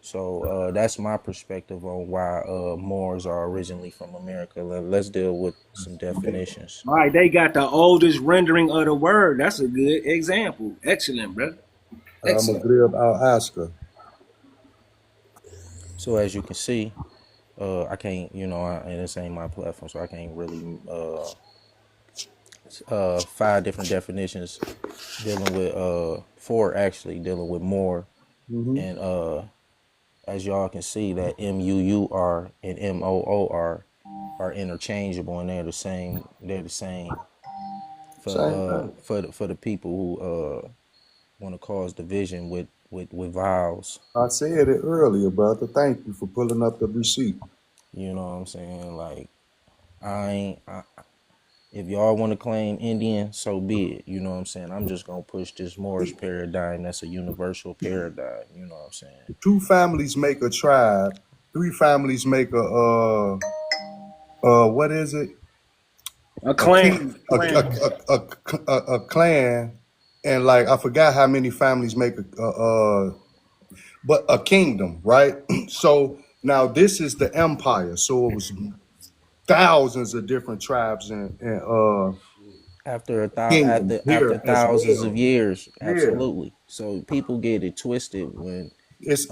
so that's my perspective on why Moors are originally from America. Let's deal with some definitions. All right, they got the oldest rendering of the word. That's a good example. Excellent, brother. Excellent. Maghrib al-Askar. So as you can see, I can't, and this ain't my platform, so I can't really 5 different definitions dealing with 4 actually dealing with more. And as y'all can see that MUUR and MOOR are interchangeable and they're the same for the people who want to cause division with vowels. I said it earlier, brother. Thank you for pulling up the receipt. You know what I'm saying? Like if y'all want to claim Indian, so be it. You know what I'm saying? I'm just gonna push this Moorish paradigm. That's a universal paradigm. You know what I'm saying? 2 families make a tribe. 3 families make a what is it? A a clan. king, Clan. a clan, and like I forgot how many families make but a kingdom, right? So now this is the empire. So it was thousands of different tribes and kingdoms After here as thousands of well. years, Yeah. absolutely. So people get it twisted when It's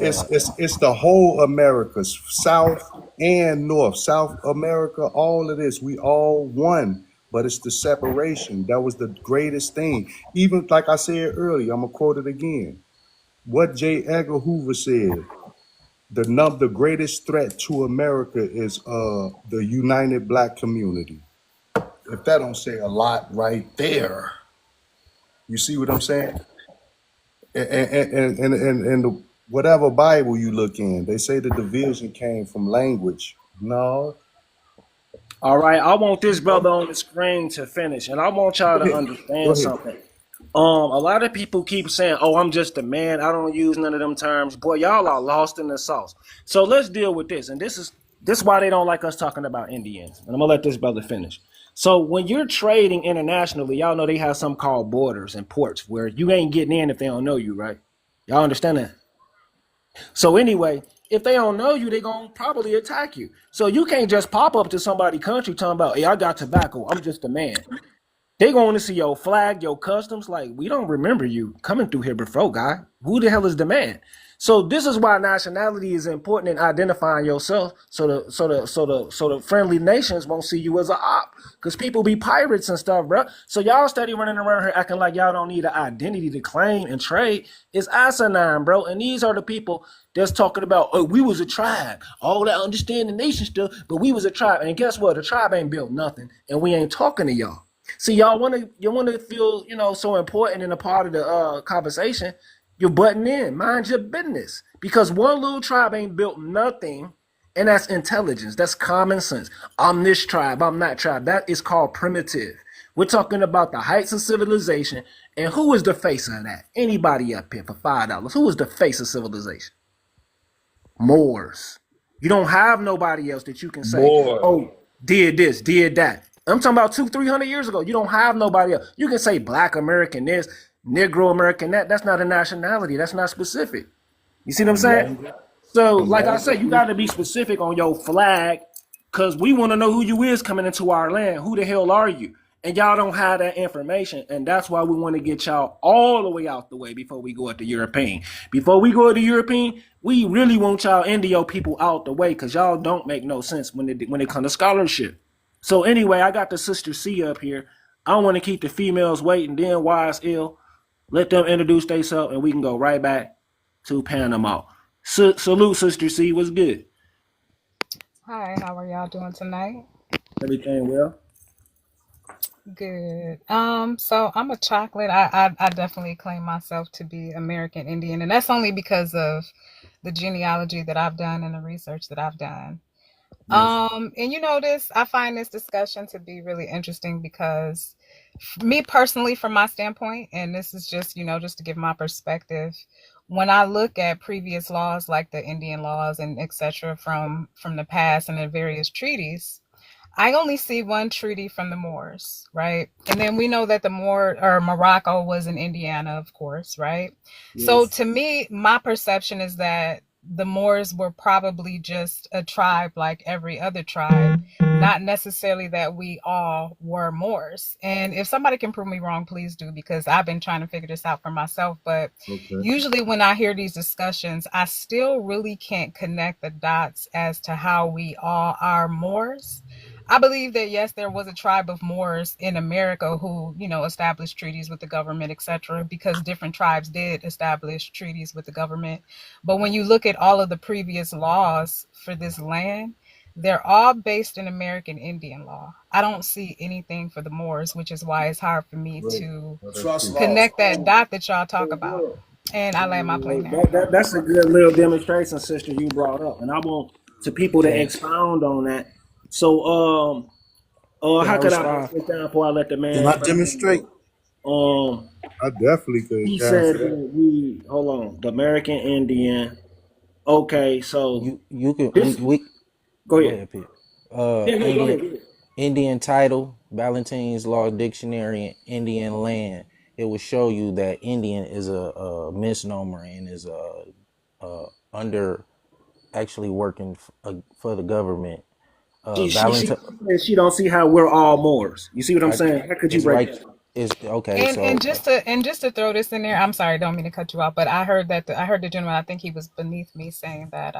the whole Americas, South and North, South America, all of this. We all one, but it's the separation. That was the greatest thing. Even like I said earlier, I'm gonna quote it again. What J. Edgar Hoover said: the greatest threat to America is the united black community. If that don't say a lot right there, you see what I'm saying? And whatever Bible you look in, they say the division came from language. No, All right, I want this brother on the screen to finish, and I want y'all go to ahead. Go understand ahead. something. A lot of people keep saying, "Oh, I'm just a man. I don't use none of them terms." Boy, y'all are lost in the sauce. So let's deal with this, and this is why they don't like us talking about Indians. And I'm gonna let this brother finish. So when you're trading internationally, y'all know they have something called borders and ports where you ain't getting in if they don't know you, right? Y'all understand that? So anyway, if they don't know you, they gonna probably attack you. So you can't just pop up to somebody country talking about, "Hey, I got tobacco. I'm just a man." They going to see your flag, your customs. Like, we don't remember you coming through here before, guy. Who the hell is the man? So this is why nationality is important in identifying yourself, so the friendly nations won't see you as a op. Because people be pirates and stuff, bro. So y'all steady running around here acting like y'all don't need an identity to claim and trade. It's asinine, bro. And these are the people that's talking about, oh, we was a tribe. All that understand the nation stuff, but we was a tribe. And guess what? The tribe ain't built nothing, and we ain't talking to y'all. See, you want to feel so important and a part of the conversation. You're butting in. Mind your business, because one little tribe ain't built nothing, and that's intelligence. That's common sense. I'm this tribe. I'm that tribe. That is called primitive. We're talking about the heights of civilization, and who is the face of that? Anybody up here for $5? Who is the face of civilization? Moors. You don't have nobody else that you can say, More. oh, did this, did that. I'm talking about 200-300 years ago. You don't have nobody else. You can say Black American this, Negro American that. That's not a nationality. That's not specific. You see what I'm saying? So, like I said, you got to be specific on your flag, because we want to know who you is coming into our land. Who the hell are you? And y'all don't have that information. And that's why we want to get y'all all the way out the way before we go at the European. Before we go at the European, we really want y'all Indio people out the way, because y'all don't make no sense when it comes to scholarship. So anyway, I got the sister C up here. I don't want to keep the females waiting. Then why is ill? Let them introduce themselves, and we can go right back to Panama. Salute, Sister C. What's good? Hi, how are y'all doing tonight? Everything well? Good. So I'm a chocolate. I definitely claim myself to be American Indian, and that's only because of the genealogy that I've done and the research that I've done. Yes. And I find this discussion to be really interesting because me personally, from my standpoint, and this is just, just to give my perspective, when I look at previous laws like the Indian laws and etc. from the past and the various treaties, I only see one treaty from the Moors, right? And then we know that Morocco was in Indiana, of course, right? So Yes. to me, my perception is that the Moors were probably just a tribe like every other tribe, not necessarily that we all were Moors. And if somebody can prove me wrong, please do, because I've been trying to figure this out for myself. But Okay. usually when I hear these discussions, I still really can't connect the dots as to how we all are Moors. I believe that yes, there was a tribe of Moors in America who, established treaties with the government, etc., because different tribes did establish treaties with the government. But when you look at all of the previous laws for this land, they're all based in American Indian law. I don't see anything for the Moors, which is why it's hard for me to connect that dot that y'all talk about. And I land my plane there. That's a good little demonstration, sister, you brought up, and I want to people to expound on that. So, Can how I could I respond? break this down before I let the Can man I finish? demonstrate? Um, I definitely he could said answer that. that we hold on the American Indian. Okay, so you can this we go go ahead. ahead, Pete. Yeah, Indian go ahead. Indian title, Ballantyne's Law Dictionary, and Indian land. It will show you that Indian is a misnomer and is under actually working for the government. She Ballantine, says she don't see how we're all Moors. You see what I'm I, saying? How could you it's break right. that? Is okay. And So just to throw this in there, I'm sorry, don't mean to cut you off, but I heard that I heard the gentleman, I think he was beneath me, saying that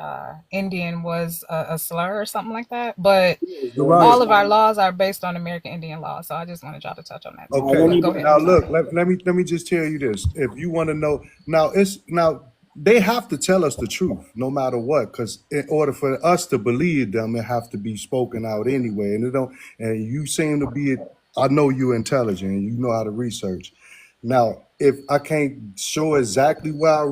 Indian was a slur or something like that. But Right. all of our laws are based on American Indian law, so I just wanted y'all to touch on that too. Okay. But go ahead, Now I'm look, sorry. let me just tell you this. If you want to know now they have to tell us the truth no matter what, because in order for us to believe them, it have to be spoken out anyway. And it don't and you seem to be I know you're intelligent and you know how to research. Now, if I can't show exactly where I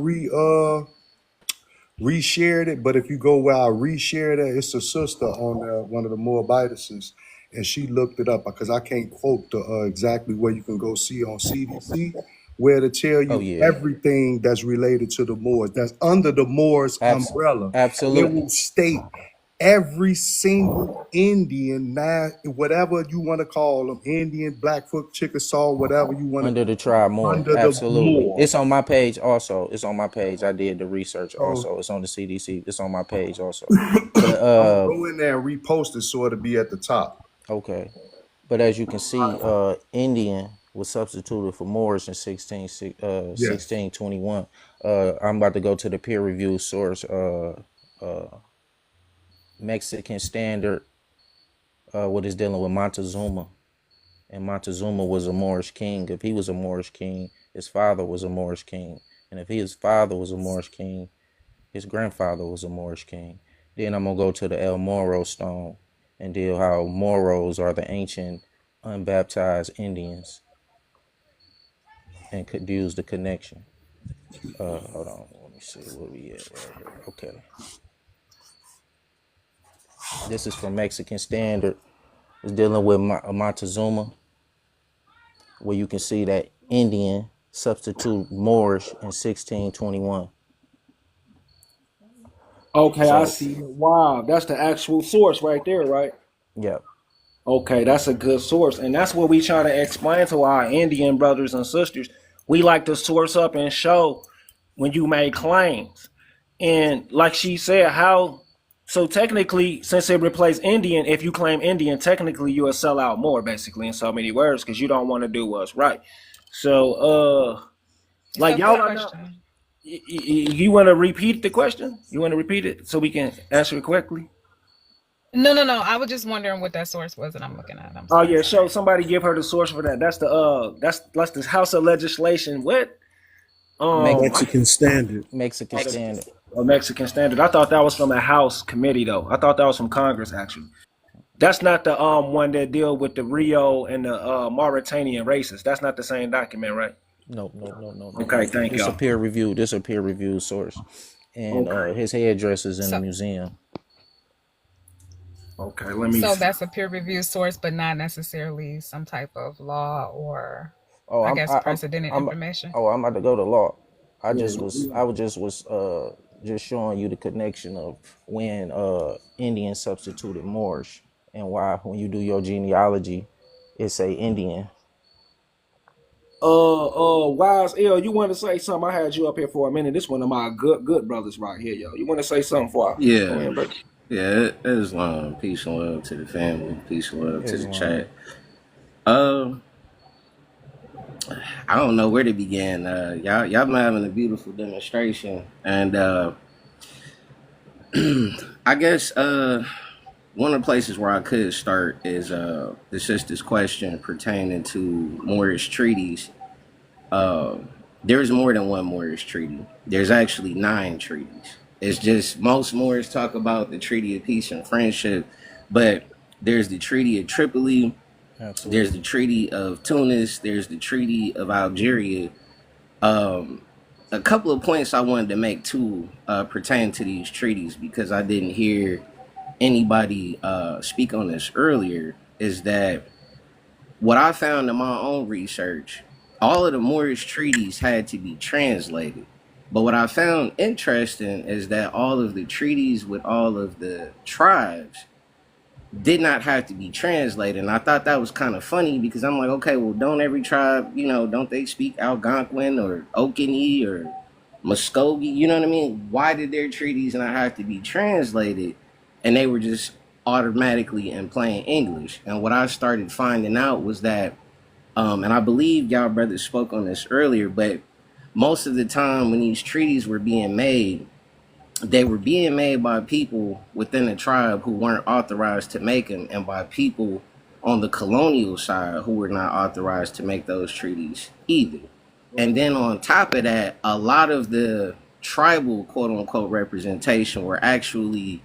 reshared it, but if you go where I reshared it, it's a sister on one of the Moabitises, and she looked it up because I can't quote the exactly where you can go see on CDC, where to tell oh you yeah, everything that's related to the Moors, that's under the Moors umbrella. It absolutely will state every single Indian, whatever you want to call them, Indian, Blackfoot, Chickasaw, whatever you want to under call the tribe them, more. under the Absolutely, Moor. it's on my page also. It's on my page. I did the research So also. It's on the CDC. It's on my page also. But I'm gonna go in there and repost it so it'll be at the top. okay. But as you can see, Indian was substituted for Moorish in Yes. 1621. I'm about to go to the peer review source, Mexican Standard, what is dealing with Montezuma. And Montezuma was a Moorish king. If he was a Moorish king, his father was a Moorish king. And if his father was a Moorish king, his grandfather was a Moorish king. Then I'm going to go to the El Moro stone and deal how Moros are the ancient unbaptized Indians and could use the connection. Hold on, let me see where we at right here. Okay, this is from Mexican Standard. It's dealing with Montezuma, where you can see that Indian substitute Moorish in 1621. Okay, I So, see. Wow, that's the actual source right there, right? yeah, Okay, that's a good source. And that's what we try to explain to our Indian brothers and sisters. We like to source up and show when you make claims. And like she said, how so technically, since it replaced Indian, if you claim Indian, technically you will sell out more, basically, in so many words, because you don't want to do what's right. So like So y'all quick are not question. you want to repeat the question? You want to repeat it so we can answer it correctly? No. I was just wondering what that source was that I'm looking at. I'm Oh sorry. yeah, show somebody give her the source for that. That's the that's the House of Legislation. What? Mexican, I, Mexican Standard. Mexican Standard. a Mexican Standard. I thought that was from a House committee though. I thought that was from Congress actually. That's not the one that deal with the Rio and the Mauritanian races. That's not the same document, right? No. Okay, thank This a y'all. peer review. This a peer reviewed source, and Okay, his hairdresser is in the So museum. okay. Let me so see. that's a peer review source, but not necessarily some type of law or Oh, I I'm guess I, I'm precedented I'm information. oh I'm about to go to law. Yeah, I was just showing you the connection of when Indian substituted Moorish and why when you do your genealogy, it say Indian. Wise L, you want to say something? I had you up here for a minute. This one of my good brothers right here, yo. You want to say something for? Go Yeah, ahead, bro. yeah. Islam. Peace and love to the family. Peace and love to the Islam. chat. Um, I don't know where to begin. Y'all been having a beautiful demonstration, and I guess one of the places where I could start is the sister's question pertaining to Moorish treaties. Uh, there's more than one Moorish treaty. There's actually 9 treaties. It's just most Moors talk about the Treaty of Peace and Friendship, but there's the Treaty of Tripoli, there's the Absolutely. Treaty of Tunis, there's the Treaty of Algeria. Um, a couple of points I wanted to make too pertain to these treaties because I didn't hear anybody speak on this earlier. Is that what I found in my own research? All of the Moorish treaties had to be translated. But what I found interesting is that all of the treaties with all of the tribes did not have to be translated. And I thought that was kind of funny because I'm like, okay, well, don't every tribe, don't they speak Algonquin or Okanee or Muskogee? You know what I mean? Why did their treaties not have to be translated? And they were just automatically in plain English. And what I started finding out was that, and I believe y'all brothers spoke on this earlier, but most of the time when these treaties were being made, they were being made by people within the tribe who weren't authorized to make them, and by people on the colonial side who were not authorized to make those treaties either. And then on top of that, a lot of the tribal quote unquote representation were actually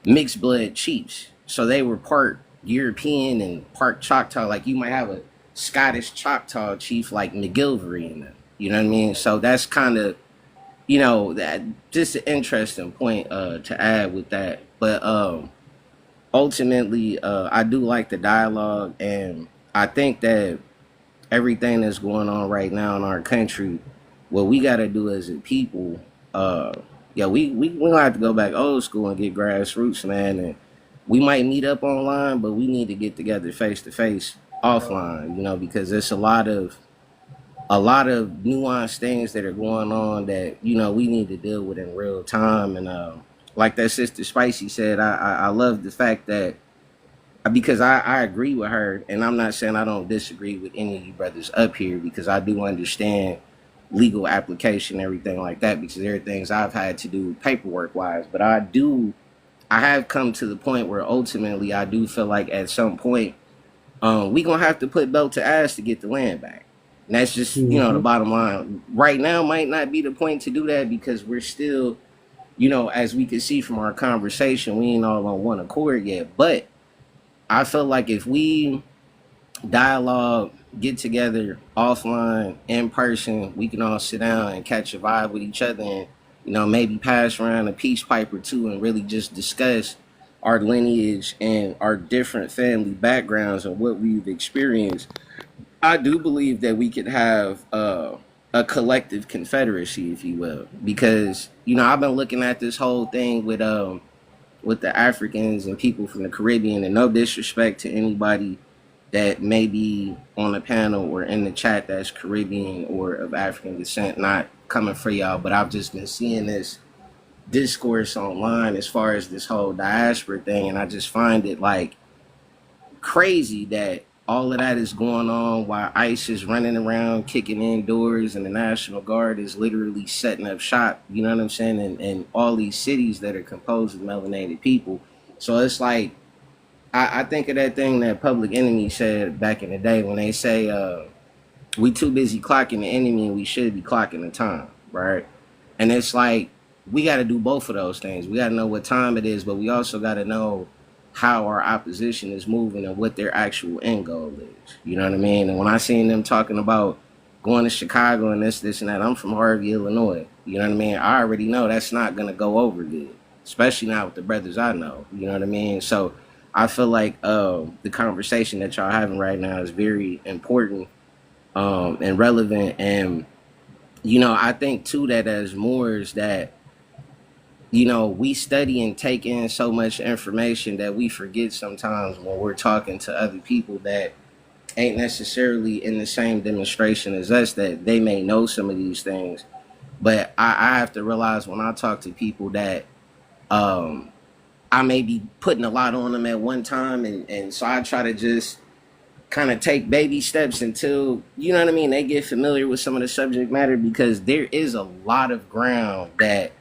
mixed blood chiefs. So they were part European and part Choctaw. Like you might have a Scottish Choctaw chief like McGilvery in them. You know what I mean? So that's kind of, that just an interesting point to add with that. But ultimately, I do like the dialogue, and I think that everything that's going on right now in our country, what we got to do as a people, we gonna have to go back old school and get grassroots, man. And we might meet up online, but we need to get together face to face offline, because there's a lot of nuanced things that are going on that we need to deal with in real time. And like that sister Spicy said, I love the fact that, because I agree with her, and I'm not saying I don't disagree with any of you brothers up here, because I do understand legal application and everything like that, because there are things I've had to do paperwork wise. But I have come to the point where ultimately I do feel like at some point we gonna have to put belt to ass to get the land back. And that's just, the bottom line. Right now might not be the point to do that, because we're still, as we can see from our conversation, we ain't all on one accord yet. But I feel like if we dialogue, get together offline, in person, we can all sit down and catch a vibe with each other, and, maybe pass around a peace pipe or two and really just discuss our lineage and our different family backgrounds and what we've experienced. I do believe that we could have a collective confederacy, if you will, because I've been looking at this whole thing with the Africans and people from the Caribbean, and no disrespect to anybody that may be on the panel or in the chat that's Caribbean or of African descent, not coming for y'all, but I've just been seeing this discourse online as far as this whole diaspora thing, and I just find it like crazy that all of that is going on while ICE is running around kicking in doors and the National Guard is literally setting up shop, you know what I'm saying, in all these cities that are composed of melanated people. So it's like, I think of that thing that Public Enemy said back in the day when they say, we too busy clocking the enemy and we should be clocking the time, right? And it's like, we got to do both of those things. We got to know what time it is, but we also got to know how our opposition is moving and what their actual end goal is. You know what I mean? And when I seen them talking about going to Chicago and this and that, I'm from Harvey, Illinois. You know what I mean? I already know that's not going to go over good, especially not with the brothers I know. You know what I mean? So I feel like the conversation that y'all having right now is very important and relevant. And, I think too that as Moors that, we study and take in so much information that we forget sometimes when we're talking to other people that ain't necessarily in the same demonstration as us, that they may know some of these things. But I have to realize when I talk to people that I may be putting a lot on them at one time. And so I try to just kind of take baby steps until, they get familiar with some of the subject matter, because there is a lot of ground that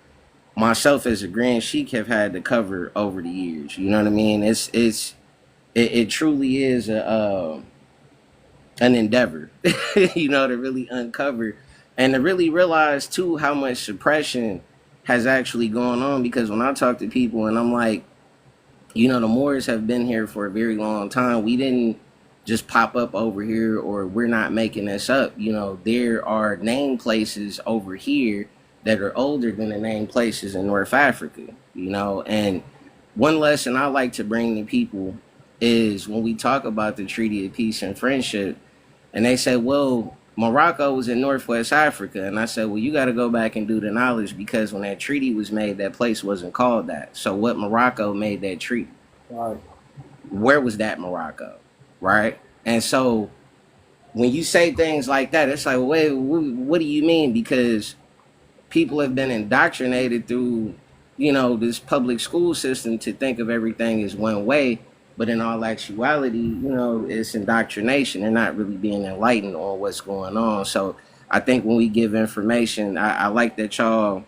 myself as a Grand Sheik have had to cover over the years. You know what I mean? It truly is an endeavor, to really uncover and to really realize too how much suppression has actually gone on. Because when I talk to people and I'm like, the Moors have been here for a very long time. We didn't just pop up over here, or we're not making this up. There are named places over here that are older than the named places in North Africa, and one lesson I like to bring to people is when we talk about the Treaty of Peace and Friendship, and they say, well, Morocco was in Northwest Africa. And I said, well, you got to go back and do the knowledge, because when that treaty was made, that place wasn't called that. So what Morocco made that treaty? Right. where was that Morocco, right? And so when you say things like that, it's like, wait, what do you mean? Because people have been indoctrinated through, this public school system to think of everything as one way. But in all actuality, it's indoctrination. They're not really being enlightened on what's going on. So I think when we give information, I like that y'all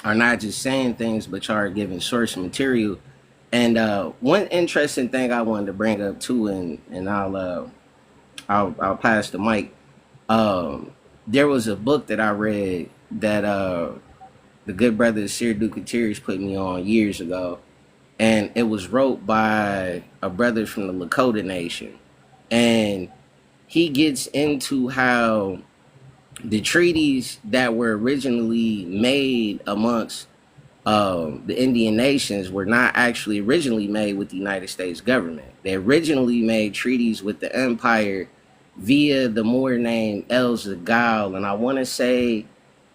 are not just saying things, but y'all are giving source material. And one interesting thing I wanted to bring up too, and I'll pass the mic. There was a book that I read that the good brother Sir Dukaterius put me on years ago, and it was wrote by a brother from the Lakota Nation, and he gets into how the treaties that were originally made amongst the Indian nations were not actually originally made with the United States government. They originally made treaties with the empire via the Moor named El Zagal, and I want to say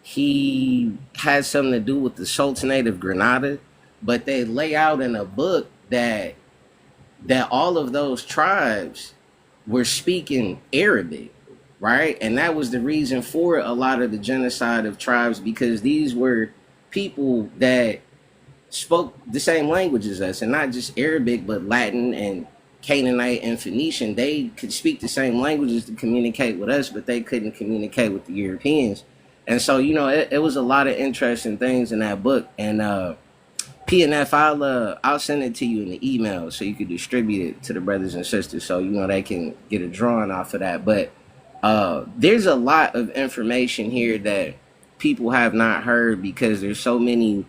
he had something to do with the Sultanate of Granada. But they lay out in a book that all of those tribes were speaking Arabic, right? And that was the reason for a lot of the genocide of tribes, because these were people that spoke the same language as us, and not just Arabic, but Latin and Canaanite and Phoenician. They could speak the same languages to communicate with us, but they couldn't communicate with the Europeans. And so, it was a lot of interesting things in that book. And P&F, I'll send it to you in the email so you can distribute it to the brothers and sisters, so they can get a drawing off of that. But there's a lot of information here that people have not heard, because there's so many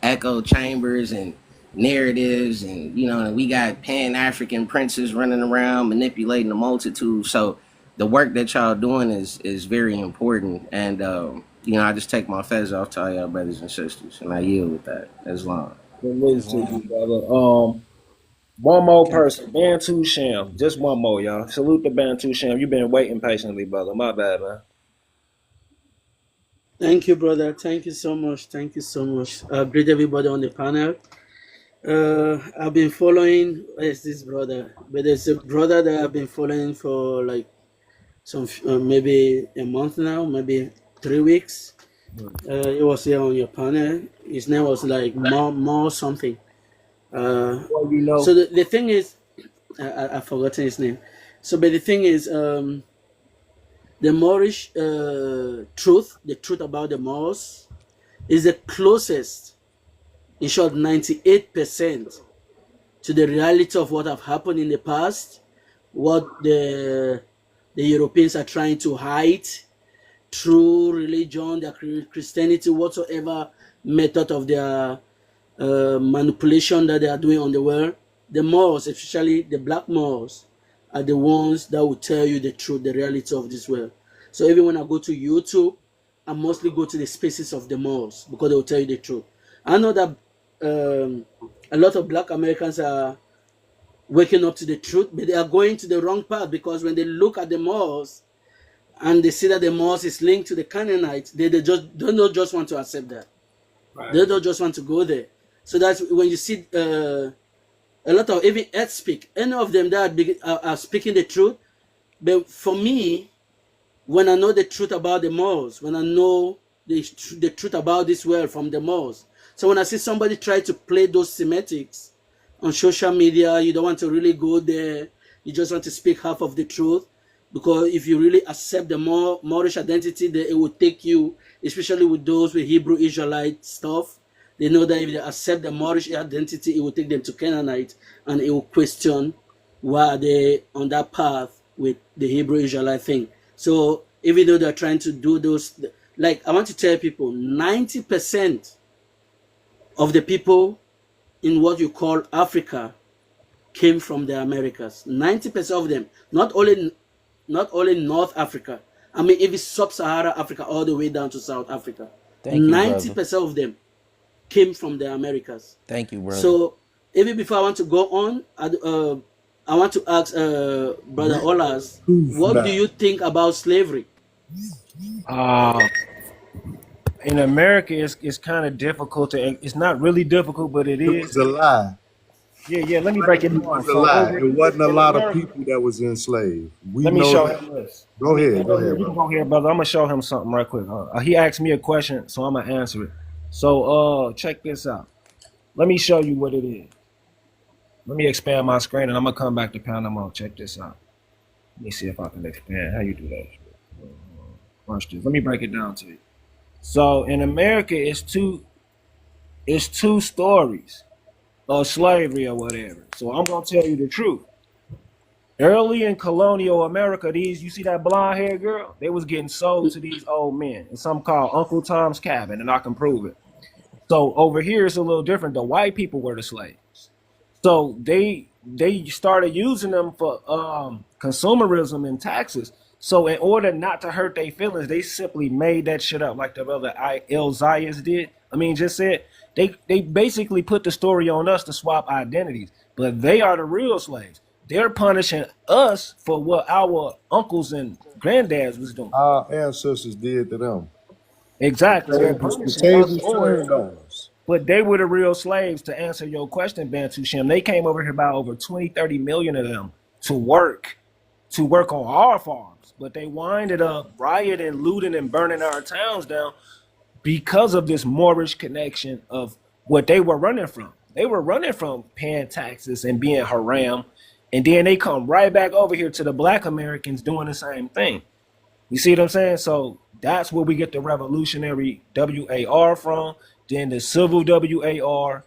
echo chambers and narratives, and we got pan-African princes running around manipulating the multitude. So the work that y'all doing is very important. And I just take my fez off to all y'all brothers and sisters, and I yield with that. As long. Salute to you, brother. One more person, Bantu Sham. Just one more, y'all. Salute to Bantu Sham. You've been waiting patiently, brother. My bad, man. Thank you, brother. Thank you so much. Thank you so much. Greet everybody on the panel. I've been following. Where's this brother? But there's a brother that I've been following for like some maybe a month now, maybe 3 weeks. He was here on your panel. His name was like more something. So the thing is, I've forgotten his name. So, but the thing is, the Moorish truth, the truth about the Moors, is the closest, in short, 98% to the reality of what have happened in the past, what the Europeans are trying to hide through religion, their Christianity, whatsoever method of their manipulation that they are doing on the world. The Moors, especially the black Moors, are the ones that will tell you the truth, the reality of this world. So even when I go to YouTube, I mostly go to the spaces of the Moors, because they will tell you the truth. I know that a lot of black Americans are waking up to the truth, but they are going to the wrong path, because when they look at the Moors and they see that the Moors is linked to the Canaanites, they just don't just want to accept that. Right. They don't just want to go there. So that's when you see a lot of even earth speak, any of them that are speaking the truth. But for me, when I know the truth about the Moors, when I know the truth about this world from the Moors, so when I see somebody try to play those semantics on social media, you don't want to really go there. You just want to speak half of the truth, because if you really accept the Moorish identity, then it will take you, especially with those with Hebrew Israelite stuff. They know that if they accept the Moorish identity, it will take them to Canaanite, and it will question why are they on that path with the Hebrew Israelite thing. So even though they're trying to do those, like I want to tell people, 90% of the people in what you call Africa came from the Americas. 90% of them, not only North Africa. I mean, even sub-Sahara Africa, all the way down to South Africa. 90% of them came from the Americas. Thank you, brother. So even before I want to go on, I want to ask Brother Olas, what do you think about slavery? In America, it's kind of difficult to. It's not really difficult, but it is. It was a lie. Yeah. Let me break it He down. wasn't a So lie. over It here wasn't a in lot of America, people that was enslaved. We let me know show that. him this. Go ahead, You can brother. go here, brother. I'm gonna show him something right quick. He asked me a question, so I'm gonna answer it. So check this out. Let me show you what it is. Let me expand my screen, and I'm gonna come back to Panama. Check this out. Let me see if I can expand. How you do that? Watch this. Let me break it down to you. So in America, it's two stories of slavery or whatever. So I'm gonna tell you the truth. Early in colonial America, these you see that blonde haired girl, they was getting sold to these old men. It's something called Uncle Tom's Cabin, and I can prove it. So over here, it's a little different. The white people were the slaves. So they started using them for consumerism and taxes. So in order not to hurt their feelings, they simply made that shit up, like the brother El Zayas did. I mean, just said they basically put the story on us to swap identities, but they are the real slaves. They're punishing us for what our uncles and granddads was doing. Our ancestors did to them. Exactly, they're The punishing us tables for it. turned on us. But they were the real slaves. To answer your question, Bantu Shem. They came over here by over 20, 30 million of them to work on our farms. But they winded up rioting, looting, and burning our towns down because of this Moorish connection of what they were running from. They were running from paying taxes and being haram. And then they come right back over here to the black Americans doing the same thing. You see what I'm saying? So that's where we get the revolutionary WAR from, then the civil WAR,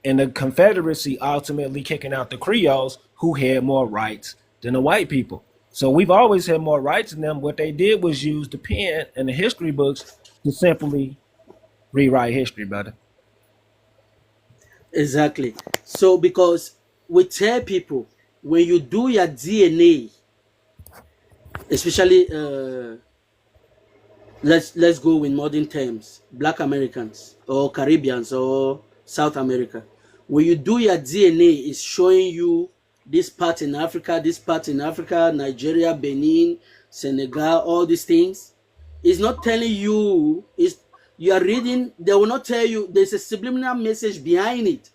and the Confederacy ultimately kicking out the Creoles who had more rights than the white people. So we've always had more rights than them. What they did was use the pen and the history books to simply rewrite history, brother. Exactly. So because we tell people when you do your DNA, especially let's go with modern terms, Black Americans or Caribbeans or South America. When you do your DNA, it's showing you this part in Africa, this part in Africa, Nigeria, Benin, Senegal, all these things. It's not telling you. Is you are reading. They will not tell you. There's a subliminal message behind it.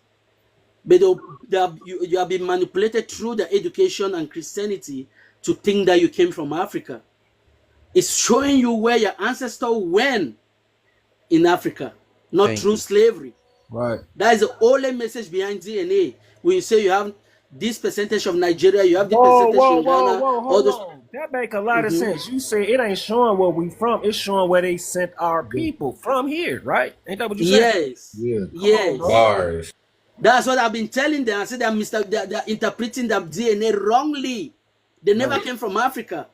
But you have been manipulated through the education and Christianity to think that you came from Africa. It's showing you where your ancestors went in Africa, not Thank through you. slavery. Right. That is the only message behind DNA. When you say you have this percentage of Nigeria, you have this Whoa, percentage whoa, in whoa, Ghana, whoa, all hold those. on. That make a lot of Mhm. sense. You say it ain't showing where we from, it's showing where they sent our people from here, right? Ain't that what you said? Yes, Yeah. Come on, bro. yes. Bars. That's what I've been telling them. I said that they're interpreting the DNA wrongly. They never Right. came from Africa.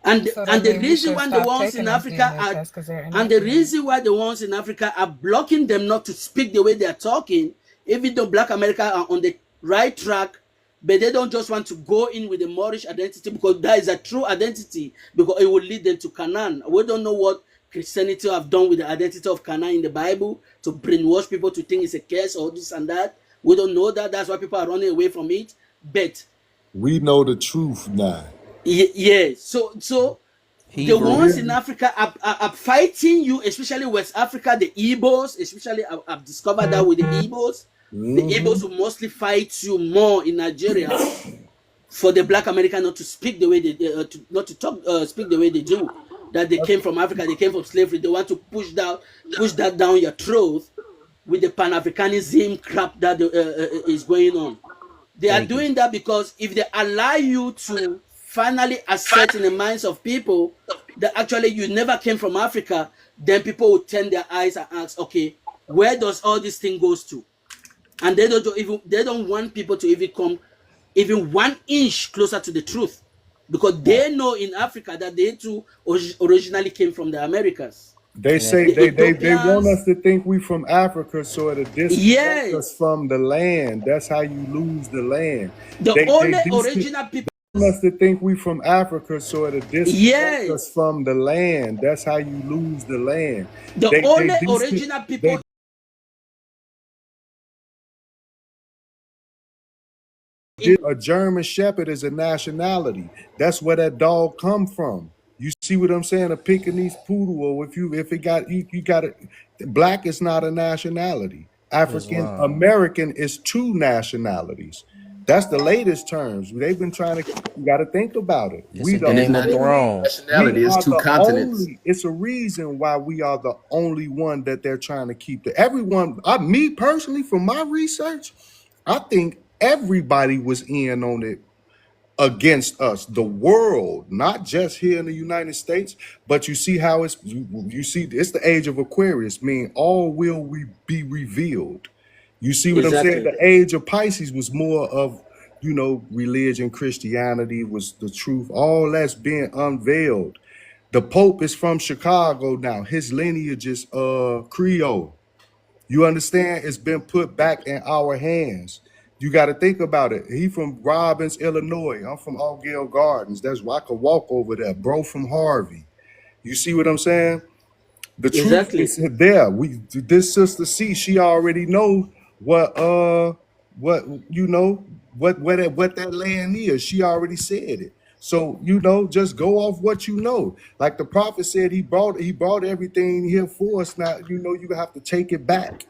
And So and that the means we reason should why the stop ones in taking those Africa DNA are tests because they're and the inaccurate. reason why the ones in Africa are blocking them not to speak the way they are talking, even though Black America are on the right track, but they don't just want to go in with the Moorish identity because that is a true identity because it will lead them to Canaan. We don't know what Christianity have done with the identity of Canaan in the Bible to brainwash people to think it's a curse or this and that. We don't know that. That's why people are running away from it. But We know the truth now. yes, so the For Hebrew. ones in real. Africa are fighting you, especially West Africa, the Igbos, especially I've discovered that with the Igbos. The Mm-hmm. Igbos will mostly fight you more in Nigeria for the Black American not to speak the way not to talk, speak the way they do. That they came from Africa, they came from slavery. They want to push that down your throat with the Pan Africanism crap that is going on. They are Thank you. doing that because if they allow you to finally assert in the minds of people that actually you never came from Africa, then people will turn their eyes and ask, okay, where does all this thing goes to? And they don't want people to even come even 1 inch closer to the truth because Right. they know in Africa that they too originally came from the Americas, They And if say the they want us Ethiopians. to think we from Africa so it'll disconnect us Yes, from the land. That's how you lose the land. the They only disconnect original people. us to think we from Africa so it'll disconnect us Yes, from the land. That's how you lose the land. the They only disconnect original they people. a German Shepherd is a nationality. That's where that dog come from. You see what I'm saying? A Pekingese poodle, or if it got you got it. Black is not a nationality. African Islam. American is two nationalities. That's the latest terms. They've been trying to. You got to think about it. It's We a the And it's Game not of even only. one Thrones. We nationality, it's are two the continents. only. It's a reason why we are the only one that they're trying to keep. Everyone. Me personally, from my research, I think everybody was in on it against us, the world, not just here in the United States. But you see how you see it's the age of Aquarius, meaning all will be revealed. You see what I'm saying? Exactly. The age of Pisces was more of, religion, Christianity was the truth, all that's being unveiled. The Pope is from Chicago now. His lineage is Creole. You understand? It's been put back in our hands. You got to think about it. He from Robbins, Illinois. I'm from Altgale Gardens. That's why I could walk over there. Bro from Harvey. You see what I'm saying? The truth Exactly. is there. This sister C, she already know what what what that land is. She already said it. So just go off what you know. Like the prophet said, he brought everything here for us. Now you have to take it back.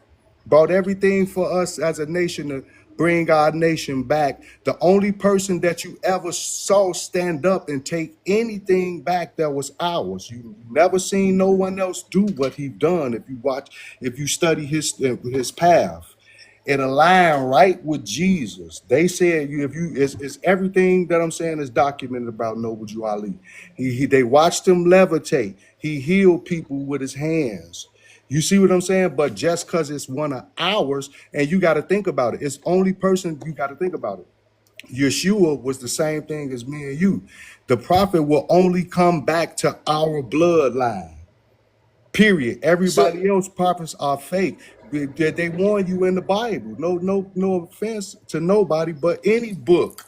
Brought everything for us as a nation to bring our nation back. The only person that you ever saw stand up and take anything back that was ours. You never seen no one else do what he done. If you study his path, it align right with Jesus. They said if you it's everything that I'm saying is documented about Noble Jew Ali. They watched him levitate. He healed people with his hands. You see what I'm saying? But just because it's one of ours, and you got to think about it, it's only person you got to think about it. Yeshua was the same thing as me and you. The prophet will only come back to our bloodline. Period. So Everybody else prophets are fake. They warn you in the Bible. No offense to nobody, but any book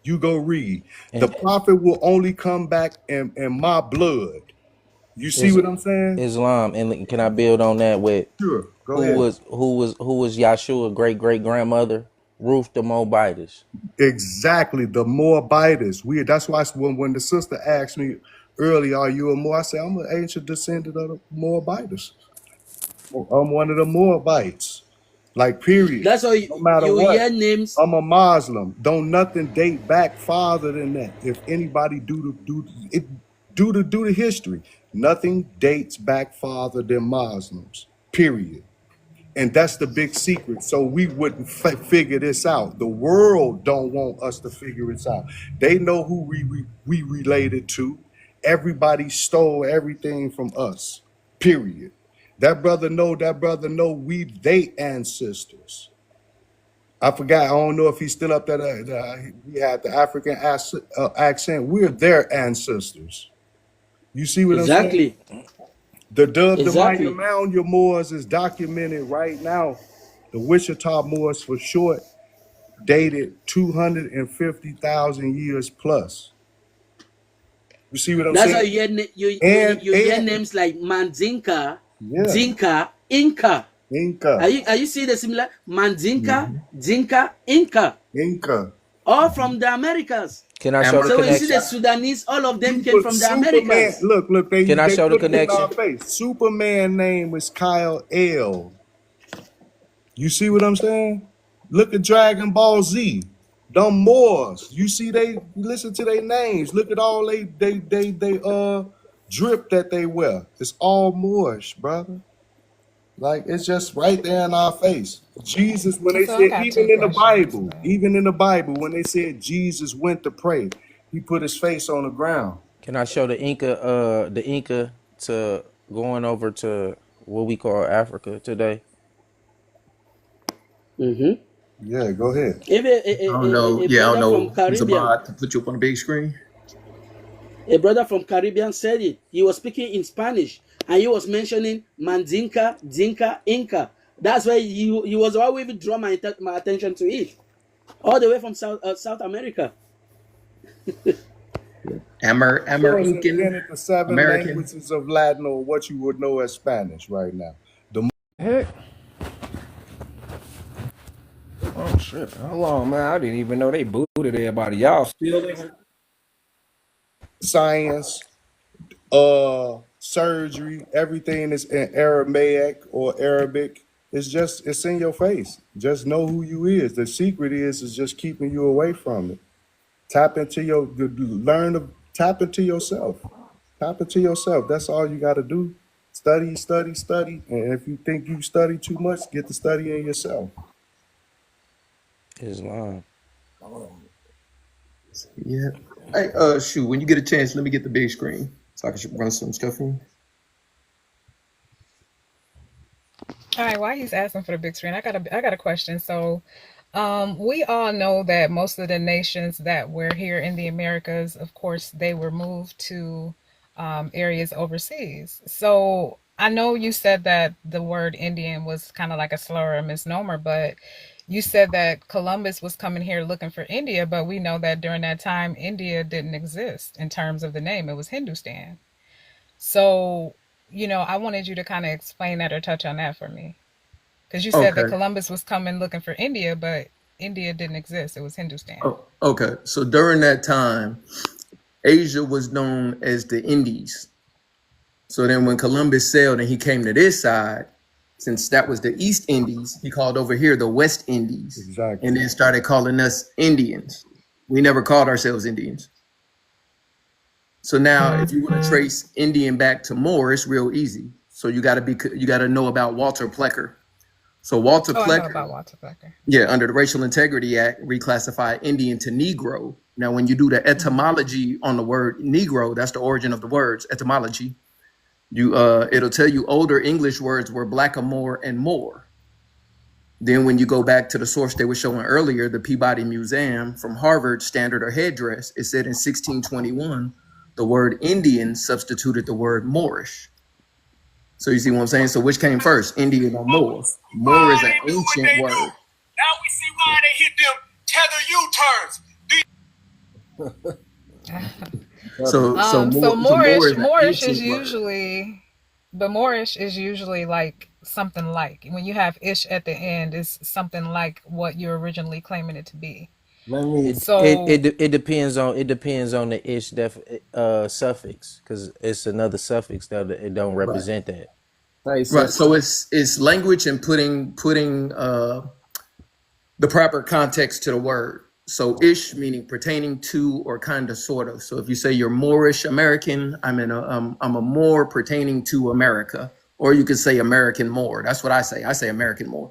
you go read, the And prophet will only come back in my blood. You see is what I'm saying? Islam. And can I build on that with Sure. Go who ahead. was Yahshua great grandmother? Ruth the Moabitess. Exactly, the Moabites. That's why when the sister asked me earlier, "Are you a Moab?" I said, "I'm an ancient descendant of the Moabites. I'm one of the Moabites. Like, period. that's why No matter you what, hear names. I'm a Muslim. Don't nothing date back farther than that. If anybody do the history, nothing dates back farther than Muslims. Period. And that's the big secret. So we wouldn't figure this out. The world don't want us to figure this out. They know who we related to. Everybody stole everything from us. Period. That brother know we they ancestors. I forgot. I don't know if he's still up there. We had the African accent. We're their ancestors. You see what I'm saying? Exactly. The Dub the Maya Exactly. Mound your Moors is documented right now. The Wichita Moors for short dated 250,000 years plus. You see what I'm That's how saying? you hear you hear And names like Mandinka, yeah, Dinka, Inca. Inca, Are you seeing the similar Mandinka, mhm, Dinka, Inca, Inca. all from the Americas. Can I show the So when you see Americans. the connection? Sudanese, all of them came from the Superman. Americas. Look, they Can I show the put it in our connection? face. Superman name is Kyle L. You see what I'm saying? Look at Dragon Ball Z. Them Moors. You see they listen to their names. Look at all they drip that they wear. It's all Moorish, brother. Like it's just right there in our face. Jesus, when they So I said, got even two in the questions. Bible, when they said Jesus went to pray, he put his face on the ground. Can I show the Inca to going over to what we call Africa today? Mm-hmm. Yeah, go ahead. Even I don't know. a Yeah, I don't brother from know who's Caribbean, about to put you up on the big screen. a brother from Caribbean said it. He was speaking in Spanish and he was mentioning Mandinka, Dinka, Inca. That's why he was always draw my attention to it. All the way from South America. Show us Amerincan, invented the seven American. languages of Latin, or what you would know as Spanish right now. The Heck. Oh shit. Hold on, man. I didn't even know they booted everybody. Y'all still in here? science, surgery, everything is in Aramaic or Arabic. it's in your face. Just know who you is. The secret is just keeping you away from it. Tap into tap into yourself. Tap into yourself. That's all you got to do. Study, study, study. And if you think you study too much, get to study in yourself. Islam. Yeah. Hey, shoot, when you get a chance, let me get the big screen so I can run some stuff in. All right, while he's asking for the big screen, I got a question. So, we all know that most of the nations that were here in the Americas, of course, they were moved to areas overseas. So I know you said that the word Indian was kind of like a slur or misnomer, but you said that Columbus was coming here looking for India, but we know that during that time, India didn't exist in terms of the name. It was Hindustan. So, I wanted you to kind of explain that or touch on that for me. Because you said that Okay. Columbus was coming looking for India, but India didn't exist. It was Hindustan. Oh, okay. So during that time, Asia was known as the Indies. So then when Columbus sailed and he came to this side, since that was the East Indies, he called over here the West Indies. Exactly. And then started calling us Indians. We never called ourselves Indians. So now if you want to trace Indian back to Moore, it's real easy. So you got to know about Walter Plecker. So Walter Oh, I know Plecker, about Walter Plecker. yeah, under the Racial Integrity Act, reclassified Indian to Negro. Now, when you do the etymology on the word Negro, that's the origin of the words, etymology. It'll tell you older English words were blackamoor and Moor. Then when you go back to the source they were showing earlier, the Peabody Museum from Harvard, standard or headdress, it said in 1621, the word Indian substituted the word Moorish. So you see what I'm saying? So which came first, Indian or Moor? Moor is an ancient word. Now we see why they hit them tether U-turns. So Moor is an Moorish is ancient word. usually, but Moorish is usually like something like when you have ish at the end is something like what you're originally claiming it to be. Let me So It depends on the suffix, because it's another suffix that it don't Right. represent that. say Right. so. So it's language and putting the proper context to the word. So ish meaning pertaining to or kind of sort of. So if you say you're Moorish American, I'm a Moor pertaining to America. Or you could say American Moor. That's what I say. I say American Moor.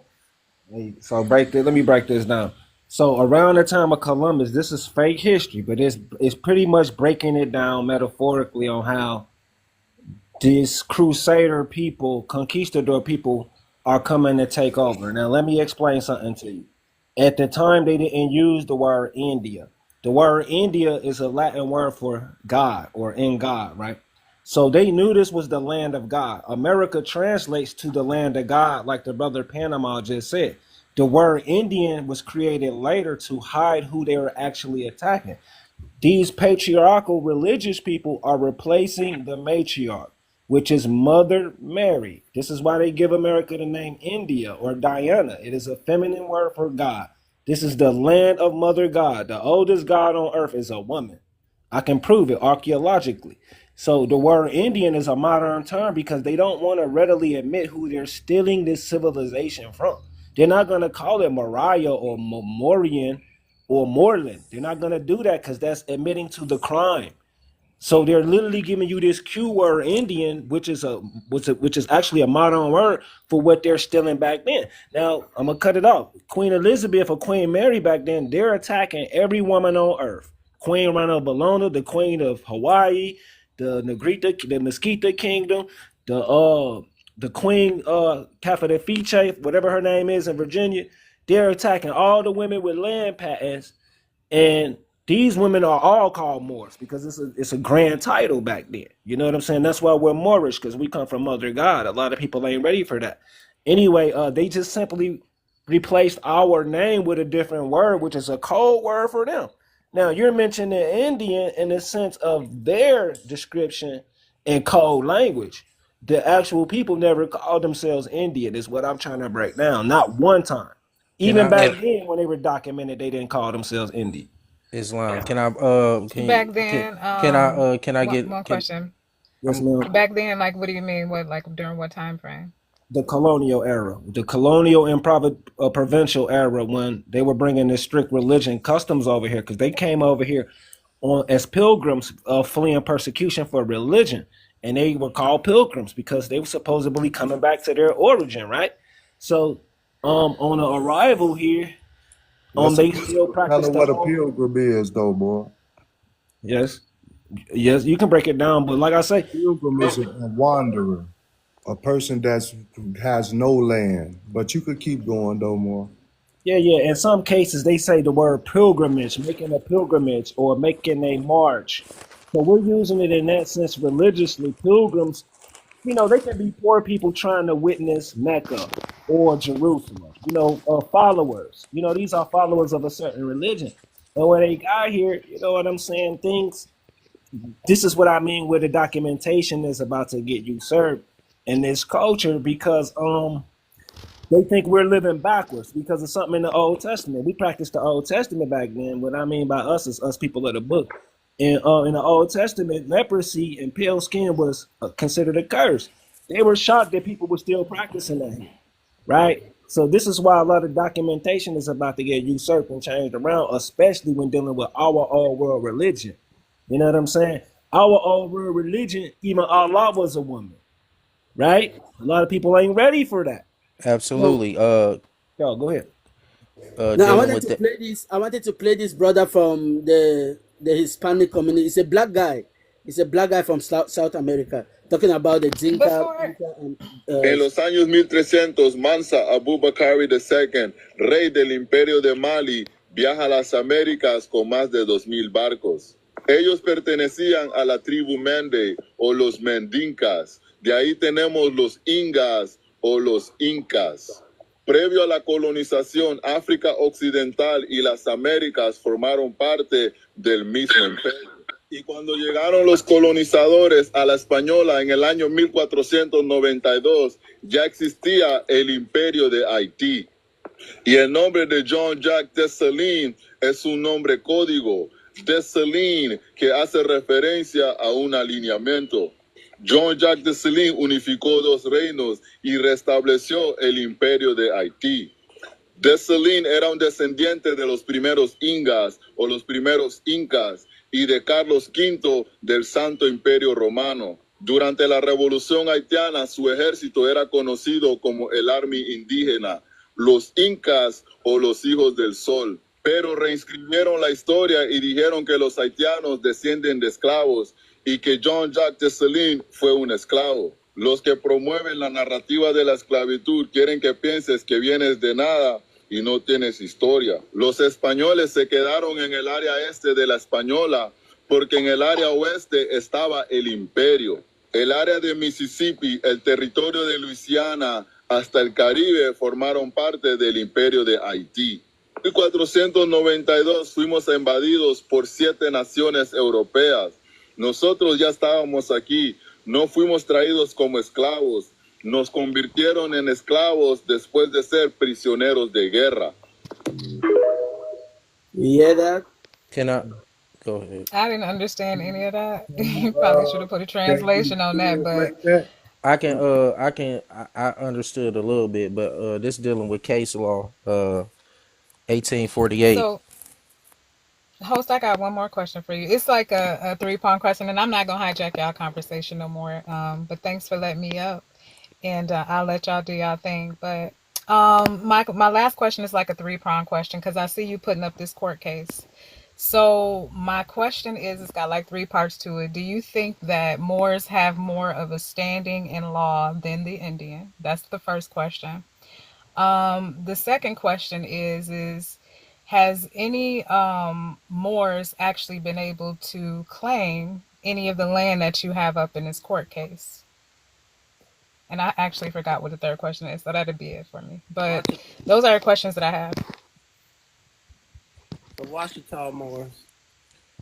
So let me break this down. So around the time of Columbus, this is fake history, but it's pretty much breaking it down metaphorically on how these crusader people, conquistador people, are coming to take over. Now, let me explain something to you. At the time, they didn't use the word India. The word India is a Latin word for God or in God, right? So they knew this was the land of God. America translates to the land of God, like the brother Panama just said. The word Indian was created later to hide who they were actually attacking. These patriarchal religious people are replacing the matriarch, which is Mother Mary. This is why they give America the name India or Diana. It is a feminine word for God. This is the land of Mother God. The oldest God on earth is a woman. I can prove it archaeologically. So the word Indian is a modern term because they don't want to readily admit who they're stealing this civilization from. They're not going to call it Mariah or Memorian or Moreland. They're not going to do that because that's admitting to the crime. So they're literally giving you this Q word Indian, which is actually a modern word for what they're stealing back then. Now I'm gonna cut it off. Queen Elizabeth or Queen Mary back then, they're attacking every woman on earth. Queen Rana Bologna, the Queen of Hawaii, the Negrita, the Mesquite Kingdom, the Queen Cafadefice, whatever her name is in Virginia. They're attacking all the women with land patents, and these women are all called Moors because it's a grand title back then. You know what I'm saying? That's why we're Moorish, because we come from Mother God. A lot of people ain't ready for that. Anyway, they just simply replaced our name with a different word, which is a code word for them. Now you're mentioning Indian in the sense of their description and code language. The actual people never called themselves Indian, is what I'm trying to break down. Not one time. Can I Even back then, when they were documented, they didn't call themselves Indian. Islam? Can I back then, can I get one can question. Yes, ma'am. Back then, like, what do you mean? What, like, during what time frame? the colonial era, the colonial and provincial era, when they were bringing this strict religion customs over here, because they came over here on as pilgrims, fleeing persecution for religion, and they were called pilgrims because they were supposedly coming back to their origin, right? So, on the arrival here, Let's they still tell practice her the what a whole. pilgrim is, though, boy. Yes, yes, you can break it down, but like I say, Pilgrim is a wanderer, a person that has no land. But you could keep going, though, more. yeah, yeah. In some cases, they say the word pilgrimage, making a pilgrimage or making a march. So we're using it in that sense religiously. Pilgrims, they can be poor people trying to witness Mecca or Jerusalem. Followers. These are followers of a certain religion. And when they got here, you know what I'm saying? This is what I mean where the documentation is about to get usurped in this culture because they think we're living backwards because of something in the Old Testament. We practiced the Old Testament back then. What I mean by us is us people of the book. And in the Old Testament, leprosy and pale skin was considered a curse. They were shocked that people were still practicing that here, right? So this is why a lot of documentation is about to get usurped and changed around, especially when dealing with our old world religion. You know what I'm saying? Our old world religion, even Allah was a woman, right? A lot of people ain't ready for that. So, Absolutely. yo, go ahead. Now I Dealing wanted with to the play this. I wanted to play this brother from the Hispanic community. It's a black guy. It's a black guy from South America talking about the Before Dinka and En los años 1300, Mansa Abubakari II, rey del Imperio de Mali, viaja a las Américas con más de 2000 barcos. Ellos pertenecían a la tribu Mende o los Mendincas. De ahí tenemos los Ingas o los Incas. Previo a la colonización, África Occidental y las Américas formaron parte del mismo imperio. Y cuando llegaron los colonizadores a la Española en el año 1492, ya existía el imperio de Haití. Y el nombre de Jean-Jacques Dessalines es un nombre código, Dessalines, que hace referencia a un alineamiento. Jean-Jacques Dessalines unificó dos reinos y restableció el imperio de Haití. Dessalines era un descendiente de los primeros Ingas o los primeros Incas y de Carlos V del Santo Imperio Romano. Durante la Revolución Haitiana, su ejército era conocido como el Army Indígena, los Incas o los Hijos del Sol. Pero reinscribieron la historia y dijeron que los haitianos descienden de esclavos y que Jean-Jacques Dessalines fue un esclavo. Los que promueven la narrativa de la esclavitud quieren que pienses que vienes de nada y no tienes historia. Los españoles se quedaron en el área este de la Española porque en el área oeste estaba el imperio. El área de Mississippi, el territorio de Luisiana, hasta el Caribe formaron parte del imperio de Haití. En 1492 fuimos invadidos por 7 naciones europeas. Nosotros ya estábamos aquí, no fuimos traídos como esclavos. Nos convirtieron en esclavos después de ser prisioneros de guerra. you hear that? can I go ahead? I didn't understand any of that. You probably should have put a Can you translation on that, but translate that? I understood a little bit, but this dealing with case law, 1848. so host, I got one more question for you. It's like a three-prong question, and I'm not gonna hijack y'all conversation no more. But thanks for letting me up, and I'll let y'all do y'all thing. But my last question is like a three-prong question because I see you putting up this court case. So my question is, it's got like 3 parts to it. Do you think that Moors have more of a standing in law than the Indian? That's the first question. The second question is has any Moors actually been able to claim any of the land that you have up in this court case? And I actually forgot what the third question is, so that'd be it for me. But those are the questions that I have. The Washita Moors.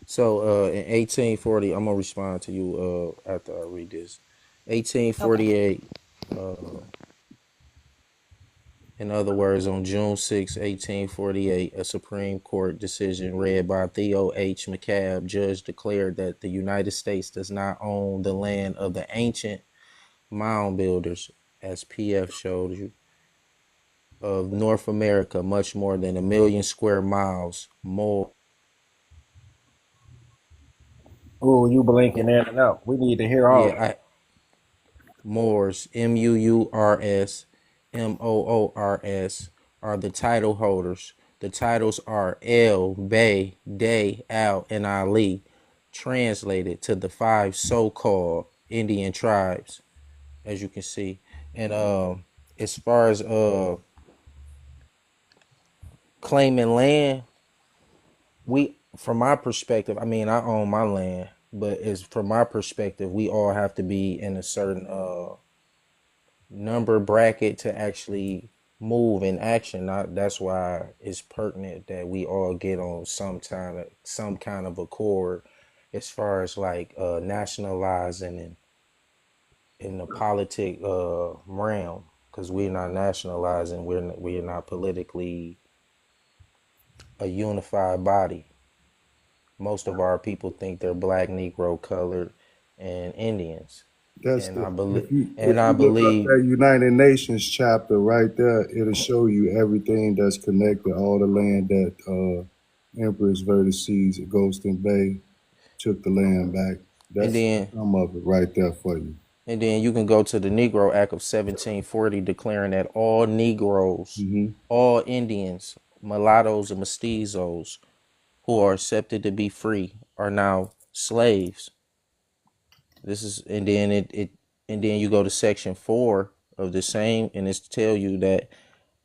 So in 1840, I'm gonna respond to you after I read this. Okay. 1848. In other words, on June 6, 1848, a Supreme Court decision read by Theo H. McCabe, judge, declared that the United States does not own the land of the ancient mound builders as PF showed you, of North America, much more than 1 million square miles more. Oh, you blinking in and out. We need to hear all that. Yeah, Moors, Mours, Moors, are the title holders. The titles are El, Bey, Day, Al, and Ali, translated to the 5 so-called Indian tribes, as you can see. And as far as claiming land, we, from my perspective, I mean, I own my land, but as from my perspective, we all have to be in a certain number bracket to actually move in action. That's why it's pertinent that we all get on some kind of accord as far as like nationalizing in the politic realm, because we're not nationalizing, we're not politically a unified body. Most of our people think they're black, Negro, colored, and Indians. That's And the I believe, if and I you look up believe that United Nations chapter right there, it'll show you everything that's connected, all the land that Empress Vertices at Goldston Bay took the land back. and That's then some of it right there for you. And then you can go to the Negro Act of 1740, declaring that all Negroes, Mm-hmm. all Indians, mulattoes, and mestizos who are accepted to be free are now slaves. This is, and then you go to Section 4 of the same, and it's tell you that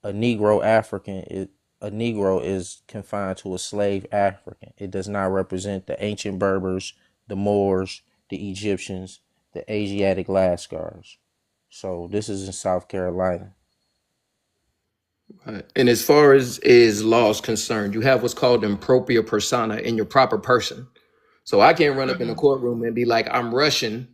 a Negro African is a Negro is confined to a slave African. It does not represent the ancient Berbers, the Moors, the Egyptians, the Asiatic Lascars. So this is in South Carolina. Right. And as far as is laws concerned, you have what's called impropria persona in your proper person. So I can't run up in the Hmm. courtroom and be like, I'm Russian,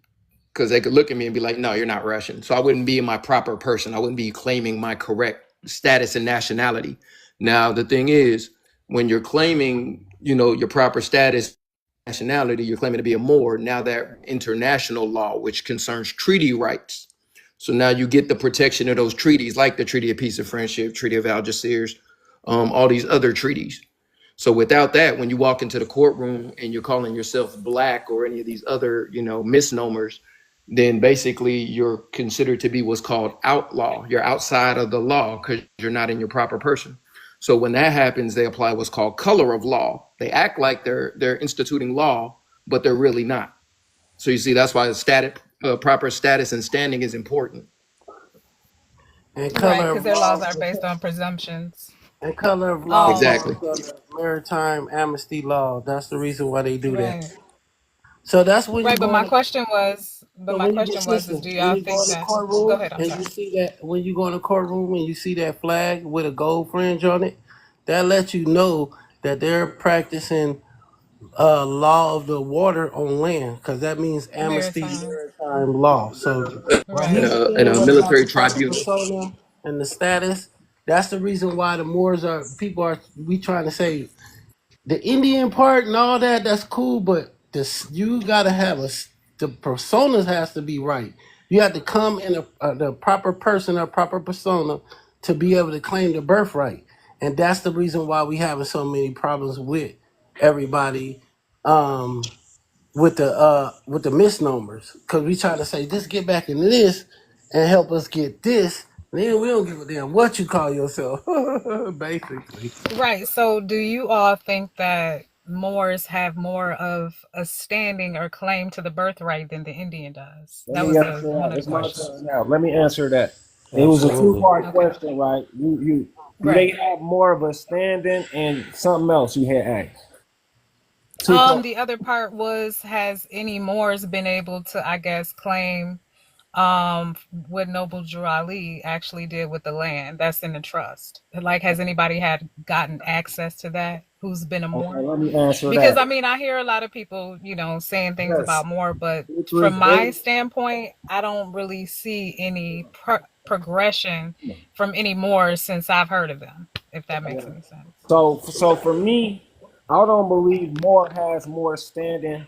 because they could look at me and be like, no, you're not Russian. So I wouldn't be in my proper person. I wouldn't be claiming my correct status and nationality. Now, the thing is, when you're claiming, your proper status, nationality, you're claiming to be a Moor. Now that international law, which concerns treaty rights. So now you get the protection of those treaties, like the Treaty of Peace and Friendship, Treaty of Algiers, all these other treaties. So without that, when you walk into the courtroom and you're calling yourself black or any of these other, misnomers, then basically you're considered to be what's called outlaw. You're outside of the law because you're not in your proper person. So when that happens, they apply what's called color of law. They act like they're instituting law, but they're really not. So you see, that's why proper status and standing is important. And Right, color because of their laws law, are based on presumptions. and color of law Um, Exactly. falls under maritime amnesty law. That's the reason why they do that. right, So that's when you right. But go my in. question was, but So my when you question just was, is listen, do when y'all you go think in the that? Go courtroom ahead. I'm and you sorry. see that, when you go in the courtroom and you see that flag with a gold fringe on it, that lets you know that they're practicing law of the water on land, because that means amnesty Maritime. maritime law. So In Right. you a, in saying a what about military the proper tribunal. persona and the status? That's the reason why the Moors are people are we trying to say the Indian part and all that. That's cool, but this you gotta have the personas has to be right. You have to come in the proper person or proper persona to be able to claim the birthright, and that's the reason why we having so many problems with everybody. With the misnomers, because we try to say just get back into this and help us get this. Then we don't give a damn what you call yourself, basically. Right. So, do you all think that Moors have more of a standing or claim to the birthright than the Indian does? Let That me was answer one that. of the It's my questions. turn now. Let me answer that. It was a Absolutely. two-part Okay. question, right? You do they Right. have more of a standing and something else you had asked? Two part. The other part was, has any Moors been able to, I guess, claim what Noble Drew Ali actually did with the land that's in the trust? Like, has anybody had gotten access to that who's been a Okay, Moor? let me answer Because that. I mean, I hear a lot of people, saying things Yes, about Moor, but which from was my standpoint, I don't really see any progression from any Moors since I've heard of them, if that makes any sense. so for me, I don't believe more has more standing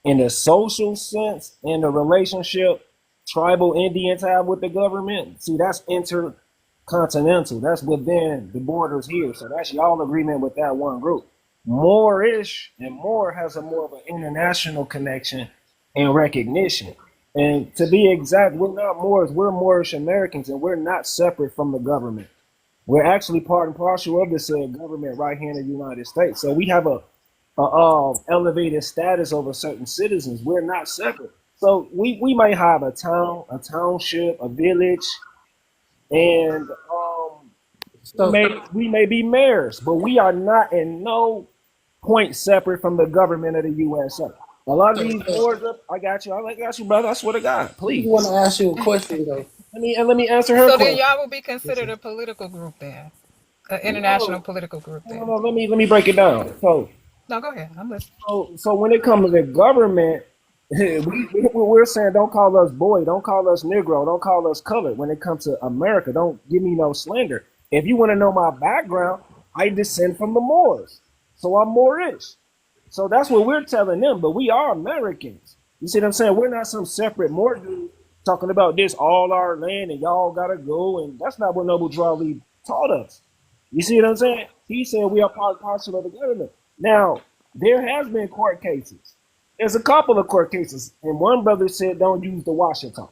in the social sense in the relationship. tribal Indians have with the government. See, that's intercontinental. That's within the borders here. So that's y'all agreement with that one group. Moorish and Moor has a more of an international connection and recognition. And to be exact, we're not Moors, we're Moorish Americans, and we're not separate from the government. We're actually part and parcel of this government right here in the United States. So we have a elevated status over certain citizens. We're not separate. So we may have a town, a township, a village, and So we may be mayors, but we are not in no point separate from the government of the USA. A lot of these boards up, I got you, brother. I swear to God, I just please. want to ask you a question though. Let me answer her So then question. y'all will be considered a political group then, an international No, political group no, then. no. Let me break it down. No, go ahead. I'm listening. So when it comes to the government, we're saying don't call us boy, don't call us Negro, don't call us colored. When it comes to America, don't give me no slander. If you want to know my background, I descend from the Moors, so I'm Moorish. So that's what we're telling them. But we are Americans. You see what I'm saying? We're not some separate Moor dude talking about this all our land and y'all gotta go. And that's not what Noble Drawley taught us. You see what I'm saying? He said we are part and parcel of the government. Now, there has been court cases. There's a couple of court cases, and one brother said don't use the Washington,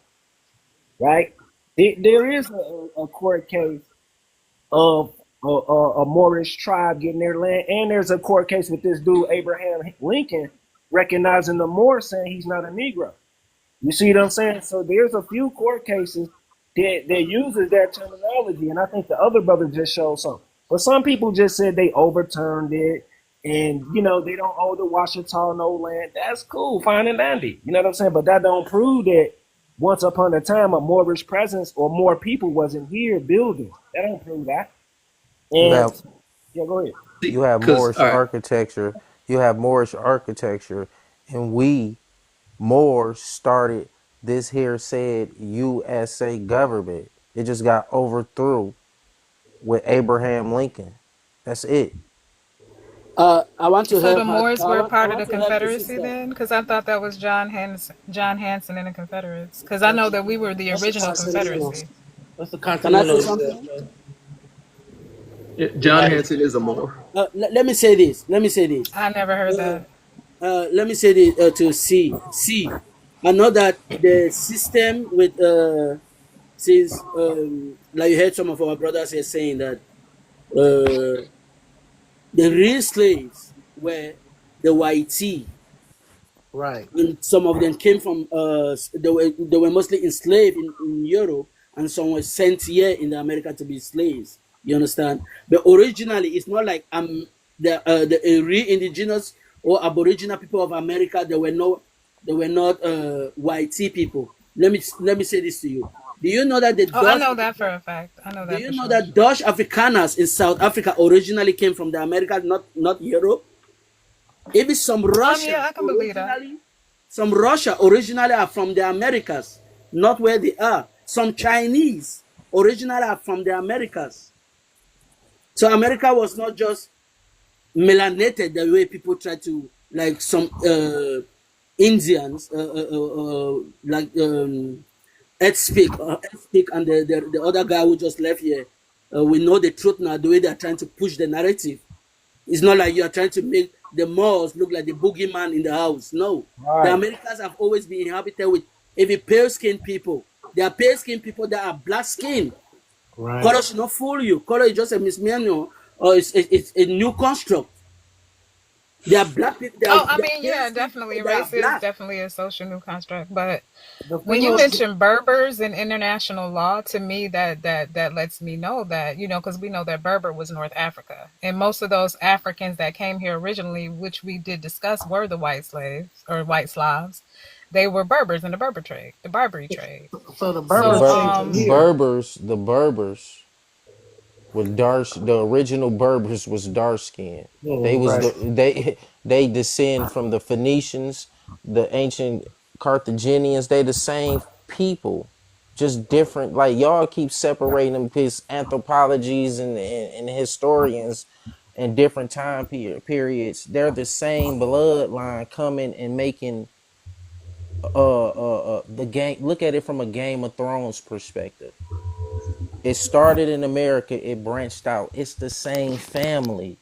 right? There is a court case of a Moorish tribe getting their land, and there's a court case with this dude Abraham Lincoln recognizing the Moor, saying he's not a Negro. You see what I'm saying? So there's a few court cases that uses that terminology, and I think the other brother just showed some. But some people just said they overturned it, and they don't owe the Washita no land. That's cool, fine and dandy. You know what I'm saying? But that don't prove that once upon a time a Moorish presence or more people wasn't here building. That don't prove that. You And have yeah, go ahead. you have Because Moorish architecture. You have Moorish architecture, and we Moors started this here said USA government. It just got overthrew with Abraham Lincoln. That's it. I want to So the help. Moors were I part of want the to help the Confederacy sister. then? Because I thought that was John Hanson and the Confederates. Because I know that we were the That's the original continental. Confederacy. That's the Can I say continental. something? John Hanson is a Moor. Let me say this. Let me say this. I never heard that. Let me say this to see. I know that the system with since like you heard some of our brothers here saying that uh, the real slaves were the YT. Right. And some of them came from they were mostly enslaved in Europe, and some were sent here in the America to be slaves. You understand? But originally, it's not like the real indigenous or aboriginal people of America. They were not white people. Let me say this to you. Do you know that the Oh, I Dutch know that for a fact. I know do that you for know sure. that Dutch Afrikaners in South Africa originally came from the Americas, not Europe? Even Yeah, I can believe that. Some Russia originally are from the Americas, not where they are. Some Chinese originally are from the Americas. So America was not just melanated the way people try to, like some Indians, like Ed speak, and the other guy who just left here. We know the truth now, the way they're trying to push the narrative. It's not like you are trying to make the Moors look like the boogeyman in the house. No. The Right. Americans have always been inhabited with even pale skinned people. There are pale skinned people that are black skinned. Right. Color should not fool you. Color is just a misnomer, or it's a new construct. There are black people, Oh, I there are mean, pale yeah, skinned definitely. people that are Race is black. definitely a social new construct. But The when thing you is, mention Berbers in international law, to me, that lets me know that because we know that Berber was North Africa, and most of those Africans that came here originally, which we did discuss, were the white slaves or white Slavs. They were Berbers in the Berber trade, the Barbary trade. So the The Berbers So, came from here. Berbers were dark. The original Berbers was dark skinned. They Mm, was right. they descend from the Phoenicians, the ancient Carthaginians. They the same people, just different. Like y'all keep separating them because anthropologies and historians in different periods. They're the same bloodline coming and making the game. Look at it from a Game of Thrones perspective. It started in America. It branched out. It's the same family.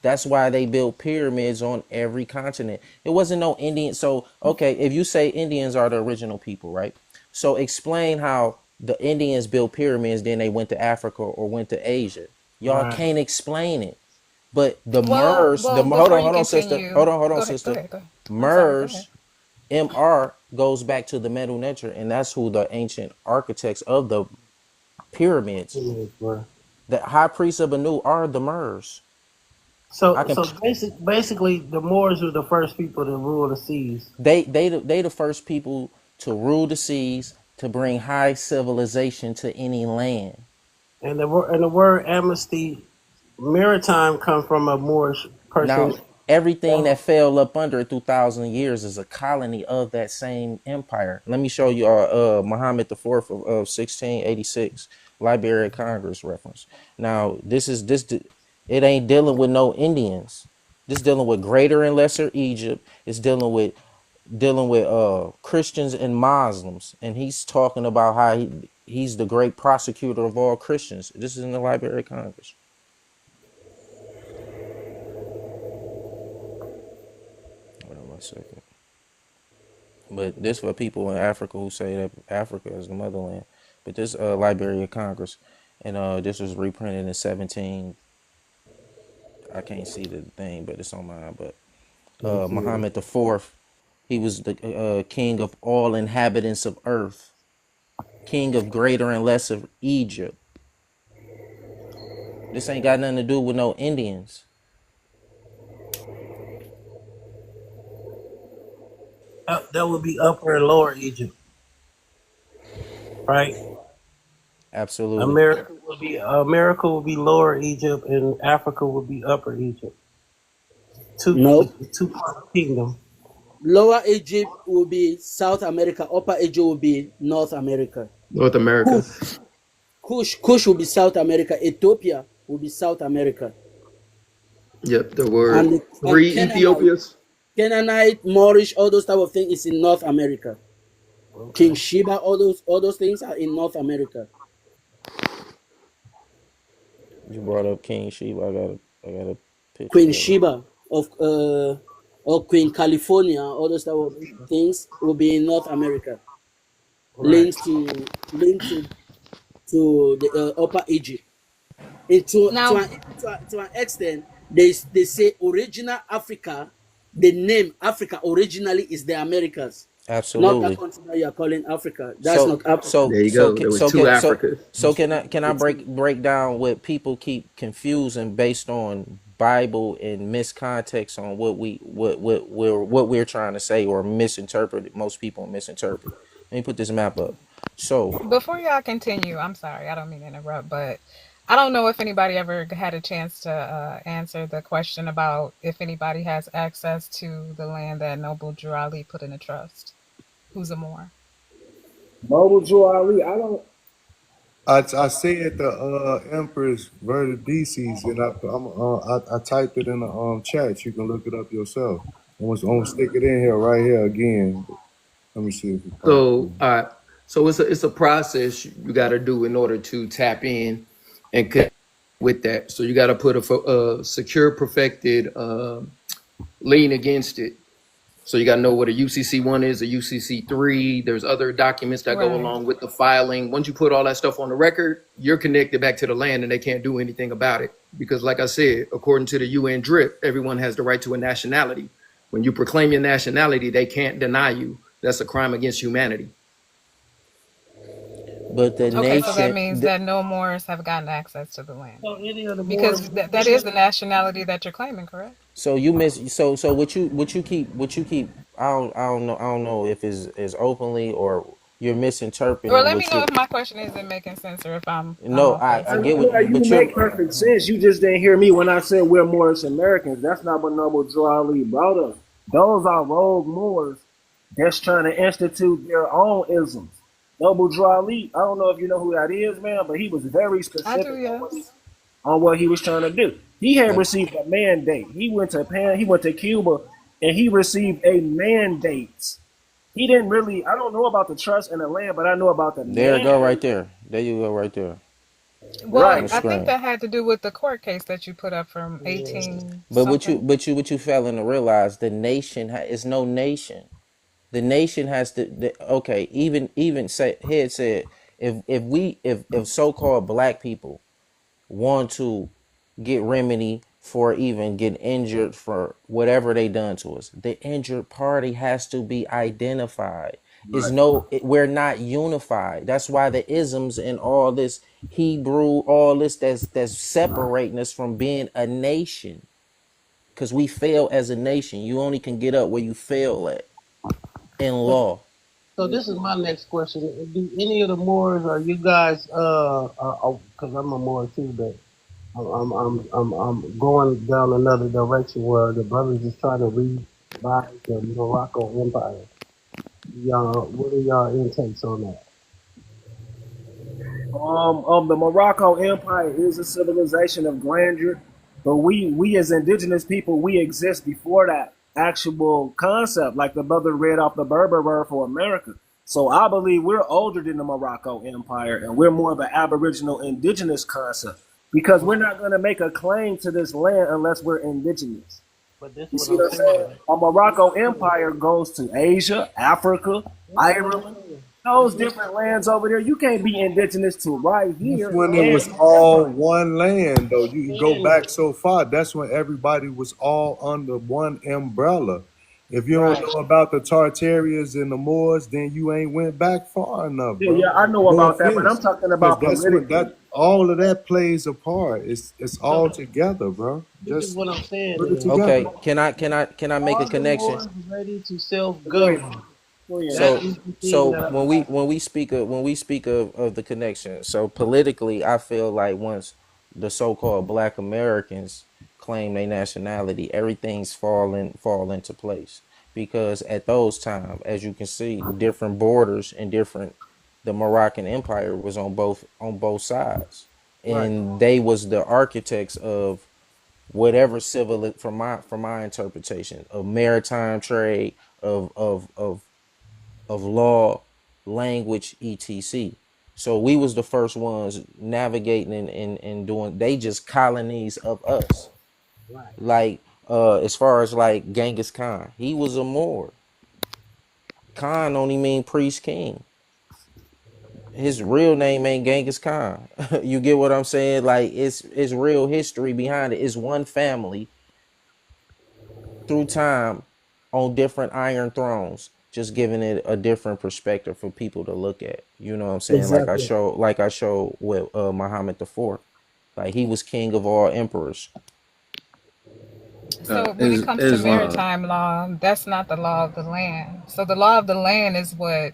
That's why they built pyramids on every continent. It wasn't no Indian. So, okay, if you say Indians are the original people, right? So explain how the Indians built pyramids, then they went to Africa or went to Asia. Y'all Right. can't explain it. But the Well, MERS, well, hold before on, you sister. continue, Hold on, go ahead, go sister. ahead, go ahead. I'm sorry, go ahead. MERS, MR goes back to the Medu Neter, and that's who the ancient architects of the pyramids, Bro. the high priests of Anu are the MERS. I can Basically, the Moors were the first people to rule the seas. they the first people to rule the seas, to bring high civilization to any land. And the word amnesty, maritime, come from a Moorish person. Now everything that fell up under it through 1,000 years is a colony of that same empire. Let me show you Muhammad the Fourth of 1686 Library of Congress reference. Now it ain't dealing with no Indians. This dealing with Greater and Lesser Egypt. It's dealing with Christians and Muslims, and he's talking about how he's the great prosecutor of all Christians. This is in the Library of Congress. Hold on 1 second. But this for people in Africa who say that Africa is the motherland. But this Library of Congress, and this was reprinted in 17. I can't see the thing, but it's on mine. But Muhammad the Fourth, he was the king of all inhabitants of earth, king of Greater and Lesser Egypt. This ain't got nothing to do with no Indians. That would be Upper and Lower Egypt, right? Absolutely. America would be Lower Egypt, and Africa would be Upper Egypt. No. Two part of the kingdom. Lower Egypt will be South America. Upper Egypt will be North America. North America. Kush will be South America. Ethiopia will be South America. Yep, there were And 3 Ethiopias. Canaanite, Moorish, all those type of things is in North America. Okay. King Sheba, all those things are in North America. You brought up King Sheba. I got a picture Queen of it. Sheba or Queen California, all those type of things will be in North America. Right. Linked to the Upper Egypt. And to Now, an extent, they say original Africa, the name Africa originally is the Americas. Not that Absolutely. continent you are calling Africa. That's not Africa. There you go. There was 2 Africas. So can I break down what people keep confusing based on Bible and miscontext on what we're trying to say, or misinterpret. Most people misinterpret. Let me put this map up. So before y'all continue, I'm sorry, I don't mean to interrupt, but I don't know if anybody ever had a chance to answer the question about if anybody has access to the land that Noble Drew Ali put in a trust. Who's a more? Noble Drew Ali, I don't. I said the Empress Vertices, and I typed it in the chat. You can look it up yourself. I'm gonna stick it in here right here again. Let me see if it pops. So, so it's a process you got to do in order to tap in and connect with that. So you got to put a secure, perfected lien against it. So you got to know what a UCC1 is, a UCC3. There's other documents that go Right. along with the filing. Once you put all that stuff on the record, you're connected back to the land, and they can't do anything about it. Because, like I said, according to the UN DRIP, everyone has the right to a nationality. When you proclaim your nationality, they can't deny you. That's a crime against humanity. but the Okay, so that nation, means that no Moors have gotten access to the land. So any of the Because Moors, that is the nationality that you're claiming, correct? so you miss so what you keep I don't know if it's openly, or you're Or misinterpreting let me what know you. if my question isn't making sense or if I'm No, off base. I get what, Yeah, you but make you're. perfect sense. You just didn't hear me when I said we're Moorish Americans. That's not what Noble Drew Ali brought us. Those are rogue Moors that's trying to institute their own isms. Noble Drew Ali, I don't know if you know who that is, man, but he was very I do, specific yes. on what he was trying to do. He had I, received a mandate. He went to Cuba, and he received a mandate He didn't really. I don't know about the trust in the land, but I know about the There it go man. right there. There you go right there on Well, the Right. I think screen. that had to do with the court case that you put up from Yeah. 18 But what you something. but you what you failing to realize, the nation is no nation. The nation has to okay, even say head said, if so-called black people want to get remedy for even getting injured for whatever they done to us, the injured party has to be identified. Is Right. no we're not unified. That's why the isms and all this Hebrew, all this that's separating us from being a nation, because we fail as a nation. You only can get up where you fail at in law. So this is my next question. Do any of the Moors, are you guys, because I'm a Moor too, but I'm going down another direction where the brothers is trying to revive the Morocco Empire. Y'all, what are y'all intakes on that? The Morocco Empire is a civilization of grandeur, but we as indigenous people, we exist before that actual concept, like the brother read off the Berber word for America. So I believe we're older than the Morocco Empire, and we're more of an Aboriginal indigenous concept because we're not going to make a claim to this land unless we're indigenous. But this You what see I'm what I'm saying? saying. A Morocco Empire goes to Asia, Africa, This is what I'm Ireland, saying. those different lands over there. You can't be indigenous to right That's here when it and was be all separate. one land, though. You can go Saying back so far. That's when everybody was all under one umbrella. If you don't right. know about the Tartarians and the Moors, then you ain't went back far enough, Yeah, bro. yeah, I know No about that, but I'm offense, talking because about that's what politically. that all of that plays a part. It's So all together, bro. this is Just what I'm saying put it is, together. Okay, can I make a are the connection? Moors ready to Go ahead. self-govern? Go ahead. That So is the thing so that when we speak of the connection, so politically, I feel like once the so-called Black Americans claim their nationality, everything's fall into place, because at those times, as you can see, different borders and different the Moroccan Empire was on both sides, right, and they was the architects of whatever civil, from my interpretation of maritime trade, of law, language, etc. So we was the first ones navigating and doing. They just colonies of us. right. Like as far as like Genghis Khan, he was a Moor. Khan only mean priest king. His real name ain't Genghis Khan. You get what I'm saying? Like it's real history behind it. It's one family through time on different iron thrones, just giving it a different perspective for people to look at. You know what I'm saying? Exactly. Like I showed with Muhammad the Fourth. Like he was king of all emperors. So when it Is comes to Islam? maritime law, that's not the law of the land. So the law of the land is what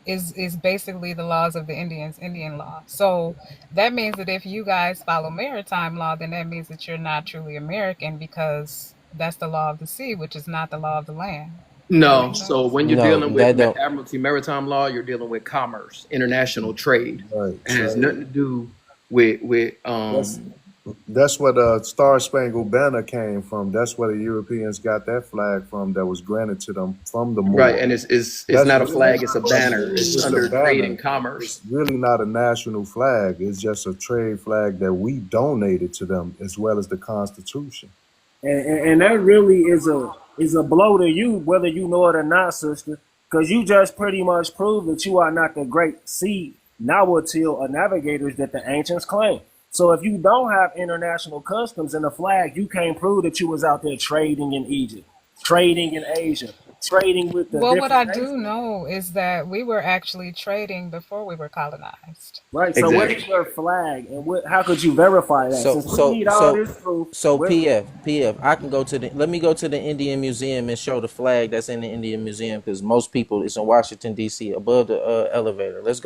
is basically the laws of the Indians, Indian law. So that means that if you guys follow maritime law, then that means that you're not truly American because that's the law of the sea, which is not the law of the land. Does that No, make so sense? when you're No, dealing with that don't. admiralty maritime law, you're dealing with commerce, international trade. Right, It has trade. nothing to do with That's that's where the Star Spangled Banner came from. That's where the Europeans got that flag from that was granted to them from the right, Moors. and it's That's not a really flag, it's a banner. it's It's just a under trade banner. and commerce. It's really not a national flag. It's just a trade flag that we donated to them as well as the Constitution. And that really is a blow to you, whether you know it or not, sister, because you just pretty much proved that you are not the great sea nawatil or navigators that the ancients claim. So if you don't have international customs and a flag, you can't prove that you was out there trading in Egypt, trading in Asia, trading with the Well, what I different do nations. know is that we were actually trading before we were colonized. Right. So what is Exactly. your flag, and how could you verify that? So Since we so need all so this proof, so PF, I can go to the let me go to the Indian Museum and show the flag that's in the Indian Museum, because most people it's in Washington D.C. above the elevator. Let's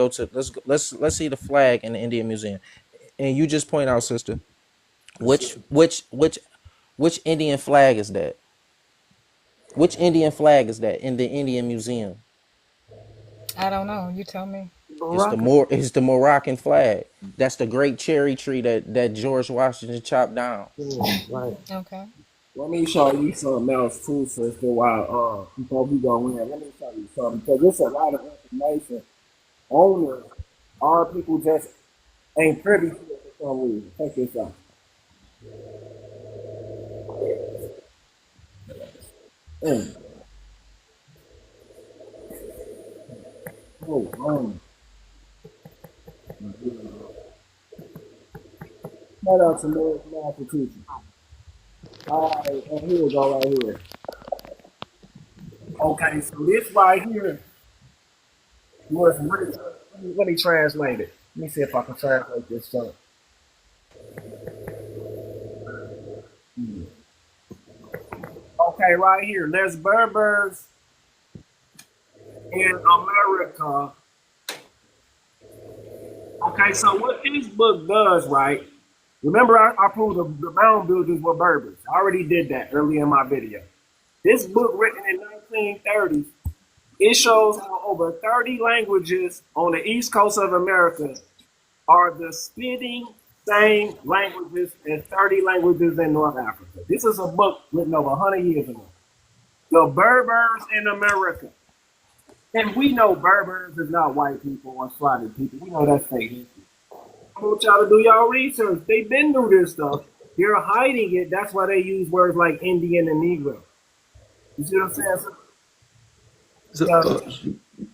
see the flag in the Indian Museum, and you just point out, sister, which Indian flag is that? Which Indian flag is that in the Indian Museum? I don't know. You tell me. Morocco. It's the Moroccan flag. That's the great cherry tree that George Washington chopped down. Yeah, right. Okay. Let me show you something else too, sister. While before we go in, let me show you something because there's a lot of information on this. Our people just ain't privy to it for some reason. Check this out. Mm. Oh, shout out to Lord Massachusetts. All right, and here we go right here. Okay, so this right here was written. Let me translate it. Let me see if I can translate this stuff. Okay, right here. There's Berbers in America. Okay, so what this book does, right? Remember, I proved the mound builders were Berbers. I already did that earlier in my video. This book, written in 1930s, it shows how over 30 languages on the east coast of America are the spitting same languages as 30 languages in North Africa. This is a book written over 100 years ago. The Berbers in America. And we know Berbers is not white people or Slavic people. We know that's fake. I want y'all to do y'all research. They've been through this stuff. They're hiding it. That's why they use words like Indian and Negro. You see what I'm saying? So, Yeah.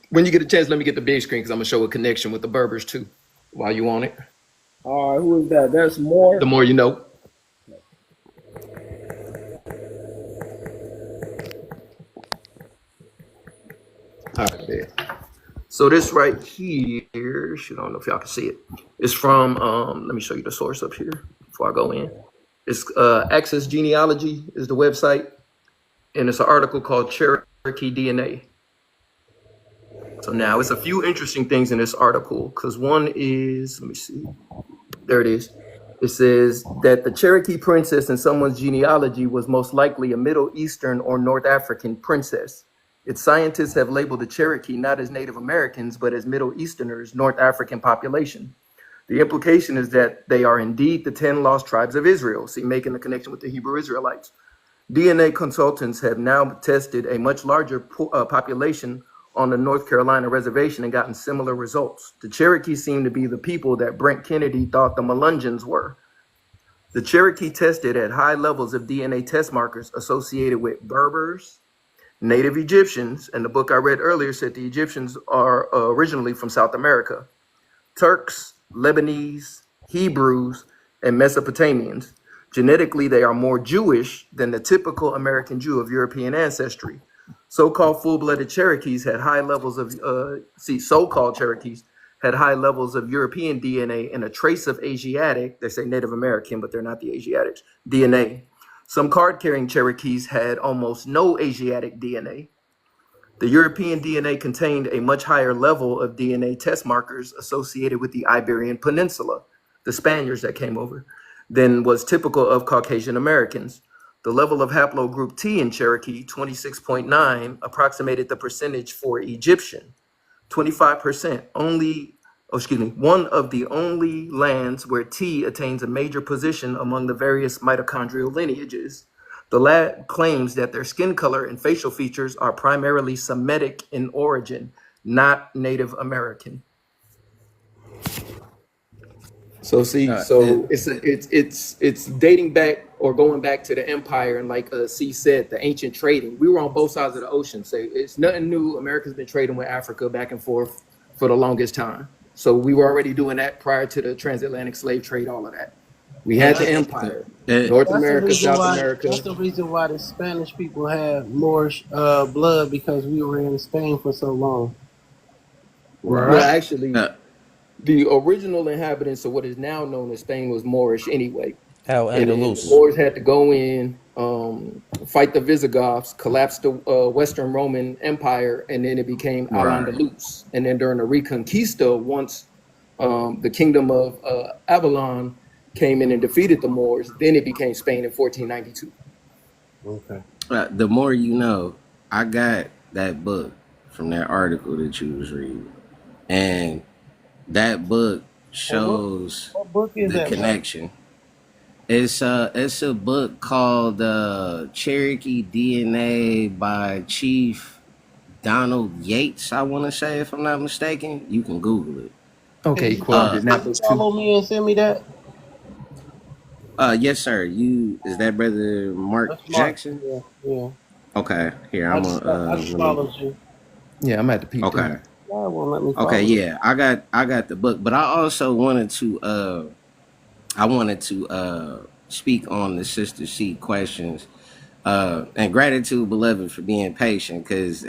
when you get a chance, let me get the big screen because I'm gonna show a connection with the Berbers too. While you on it, All right, who is that? That's more. the more you know. All right, there. So this right here, I don't know if y'all can see it. It's from. Let me show you the source up here before I go in. It's Access Genealogy is the website, and it's an article called Cherokee DNA. So now it's a few interesting things in this article because one is, let me see, there it is. It says that the Cherokee princess in someone's genealogy was most likely a Middle Eastern or North African princess. Its scientists have labeled the Cherokee not as Native Americans, but as Middle Easterners, North African population. The implication is that they are indeed the 10 lost tribes of Israel, see, making the connection with the Hebrew Israelites. DNA consultants have now tested a much larger population on the North Carolina reservation and gotten similar results. The Cherokee seem to be the people that Brent Kennedy thought the Melungeons were. The Cherokee tested at high levels of DNA test markers associated with Berbers, Native Egyptians, and the book I read earlier said the Egyptians are originally from South America, Turks, Lebanese, Hebrews, and Mesopotamians. Genetically, they are more Jewish than the typical American Jew of European ancestry. So-called full-blooded Cherokees had high levels of, so-called Cherokees had high levels of European DNA and a trace of Asiatic, they say Native American, but they're not the Asiatics, DNA. Some card-carrying Cherokees had almost no Asiatic DNA. The European DNA contained a much higher level of DNA test markers associated with the Iberian Peninsula, the Spaniards that came over, than was typical of Caucasian Americans. The level of haplogroup T in Cherokee, 26.9, approximated the percentage for Egyptian, 25%. One of the only lands where T attains a major position among the various mitochondrial lineages. The lab claims that their skin color and facial features are primarily Semitic in origin, not Native American. So it's dating back or going back to the empire, and like C said, the ancient trading. We were on both sides of the ocean. So it's nothing new. America's been trading with Africa back and forth for the longest time. So we were already doing that prior to the transatlantic slave trade, all of that. We had the empire, North America, South America. That's the reason why the Spanish people had more blood because we were in Spain for so long. Right. Well, actually, the original inhabitants of what is now known as Spain was Moorish anyway. And the Moors had to go in, fight the Visigoths, collapse the Western Roman Empire, and then it became Al-Andalus. And then during the Reconquista, once the kingdom of Avalon came in and defeated the Moors, then it became Spain in 1492. Okay. The more you know, I got that book from that article that you was reading. And that book shows what book is the that, connection. It's a book called Cherokee DNA by Chief Donald Yates, I want to say, if I'm not mistaken. You can Google it. Okay, Can he you quoted it in can you Apples too. follow me and send me that? Yes, sir. Is that brother Mark That's Mark. Jackson? Yeah, yeah. Okay, here I I'm just I just let me. followed you. Yeah, I'm at the peep too. Okay, Why won't let me okay, follow you? yeah, I got the book, but I also wanted to speak on the Sister C questions. And gratitude, beloved, for being patient, because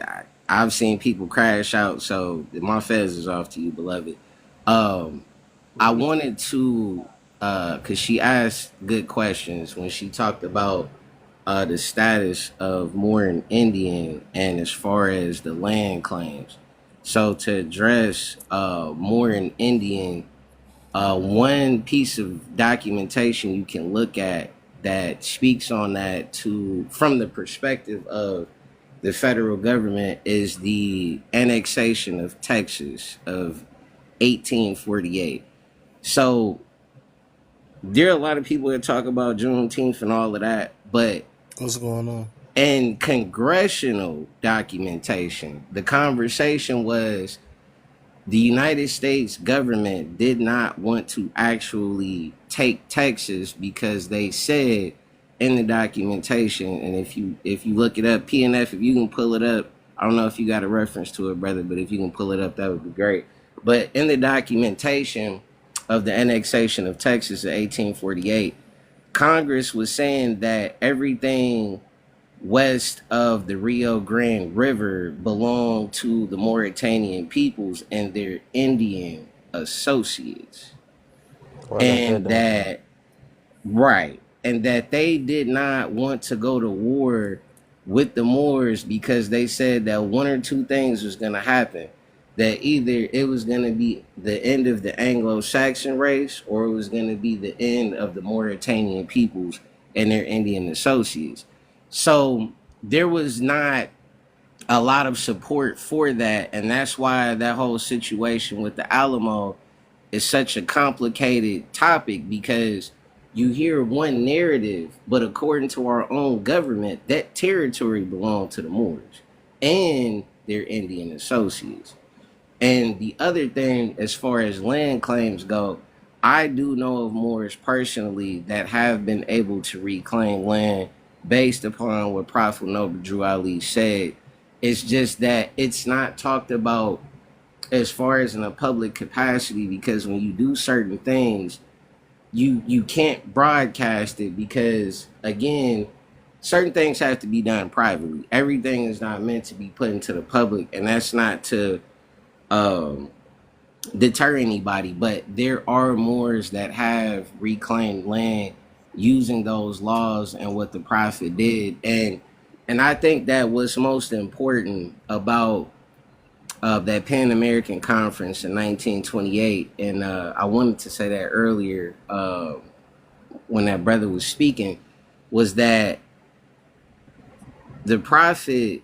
I've seen people crash out. So my fez is off to you, beloved. Um, I wanted to, because she asked good questions when she talked about the status of Moorish Indian and as far as the land claims. So to address Moorish Indian, one piece of documentation you can look at that speaks on that to from the perspective of the federal government is the annexation of Texas of 1848. So there are a lot of people that talk about Juneteenth and all of that, but What's going on? in congressional documentation, the conversation was the United States government did not want to actually take Texas because they said in the documentation, and if you look it up, P&F, if you can pull it up, I don't know if you got a reference to it, brother, but if you can pull it up, that would be great. But in the documentation of the annexation of Texas in 1848, Congress was saying that everything west of the Rio Grande River belong to the Mauritanian peoples and their Indian associates. Oh, I got that And down. that, right, and that they did not want to go to war with the Moors because they said that one or two things was going to happen. That either it was going to be the end of the Anglo-Saxon race or it was going to be the end of the Mauritanian peoples and their Indian associates. So there was not a lot of support for that. And that's why that whole situation with the Alamo is such a complicated topic because you hear one narrative, but according to our own government, that territory belonged to the Moors and their Indian associates. And the other thing, as far as land claims go, I do know of Moors personally that have been able to reclaim land based upon what Prophet Noble Drew Ali said. It's just that it's not talked about as far as in a public capacity because when you do certain things, you can't broadcast it because again, certain things have to be done privately. Everything is not meant to be put into the public, and that's not to um deter anybody, but there are Moors that have reclaimed land using those laws and what the prophet did. And I think that what's most important about that Pan American Conference in 1928, and I wanted to say that earlier when that brother was speaking, was that the prophet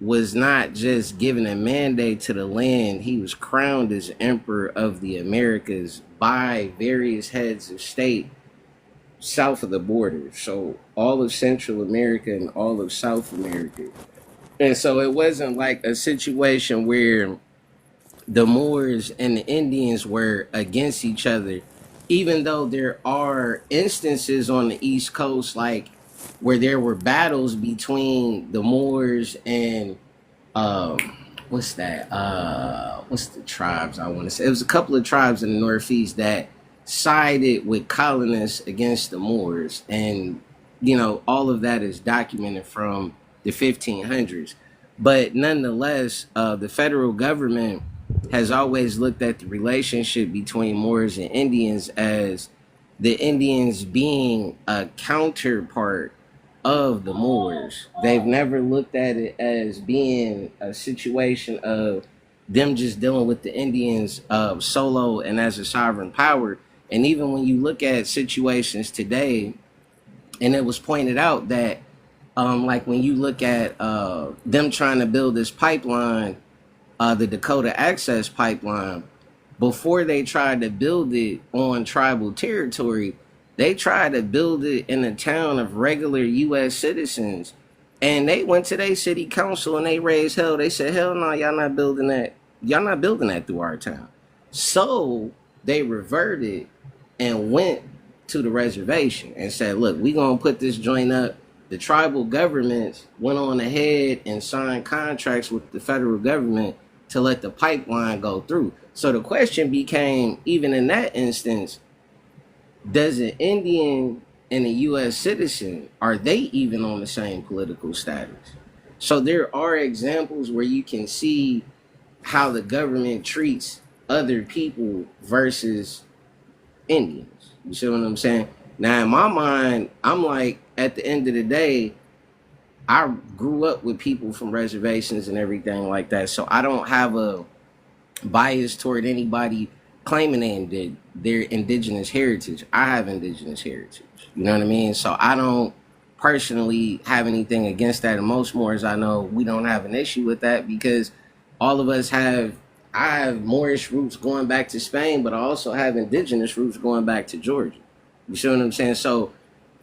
was not just given a mandate to the land, he was crowned as emperor of the Americas by various heads of state south of the border. So all of Central America and all of South America. And so it wasn't like a situation where the Moors and the Indians were against each other, even though there are instances on the East Coast, like where there were battles between the Moors and um what's the tribes I want to say. It was a couple of tribes in the Northeast that sided with colonists against the Moors, and all of that is documented from the 1500s. But nonetheless, the federal government has always looked at the relationship between Moors and Indians as the Indians being a counterpart of the Moors. They've never looked at it as being a situation of them just dealing with the Indians solo and as a sovereign power. And even when you look at situations today, and it was pointed out that like when you look at them trying to build this pipeline, the Dakota Access Pipeline, before they tried to build it on tribal territory, They tried to build it in a town of regular U.S. citizens, and they went to their city council and they raised hell. They said, "Hell no, y'all not building that. Y'all not building that through our town." So they reverted and went to the reservation and said, "Look, we gonna put this joint up." The tribal governments went on ahead and signed contracts with the federal government to let the pipeline go through. So the question became, even in that instance, does an Indian and a U.S. citizen, are they even on the same political status? So there are examples where you can see how the government treats other people versus Indians. You see what I'm saying? Now, in my mind, I'm like, at the end of the day, I grew up with people from reservations and everything like that. So I don't have a bias toward anybody claiming their indigenous heritage. I have indigenous heritage. You know what I mean? So I don't personally have anything against that. And most Moors I know, we don't have an issue with that because all of us have, I have Moorish roots going back to Spain, but I also have indigenous roots going back to Georgia. You see what I'm saying? So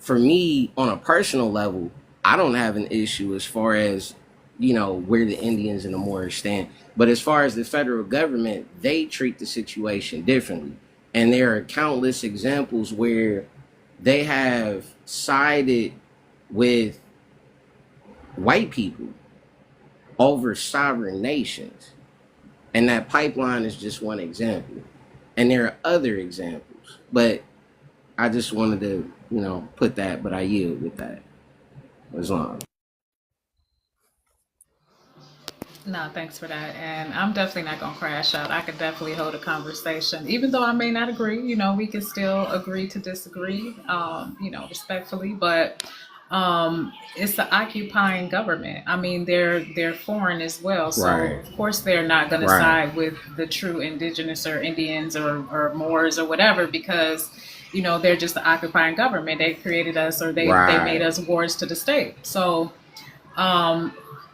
for me, on a personal level, I don't have an issue as far as, you know, where the Indians and the Moors stand. But as far as the federal government, they treat the situation differently. And there are countless examples where they have sided with white people over sovereign nations. And that pipeline is just one example. And there are other examples. But I just wanted to, you know, put that, but I yield with that. As long. No, thanks for that. And I'm definitely not going to crash out. I could definitely hold a conversation. Even though I may not agree, you know, we can still agree to disagree, you know, respectfully. But it's the occupying government. I mean, they're foreign as well. So, Right. of course, they're not going to side with the true indigenous or Indians or Moors or whatever because, you know, they're just the occupying government. They created us or they made us wards to the state. So,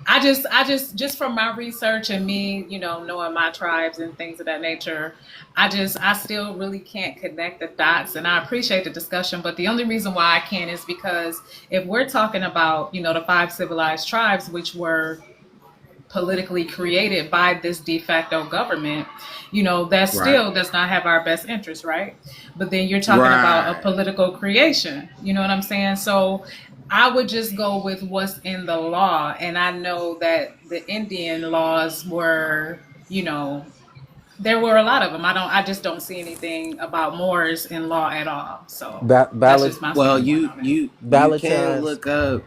I just from my research and me, you know, knowing my tribes and things of that nature, I still really can't connect the dots. And I appreciate the discussion, but the only reason why I can't is because if we're talking about, you know, the 5 civilized tribes, which were politically created by this de facto government, you know, that still does not have our best interest, right? But then you're talking about a political creation, you know what I'm saying? So I would just go with what's in the law. And I know that the Indian laws were, you know, there were a lot of them. I just don't see anything about Moors in law at all. So that's Ballot just my Well, standpoint on it. you can Valentine's. look up.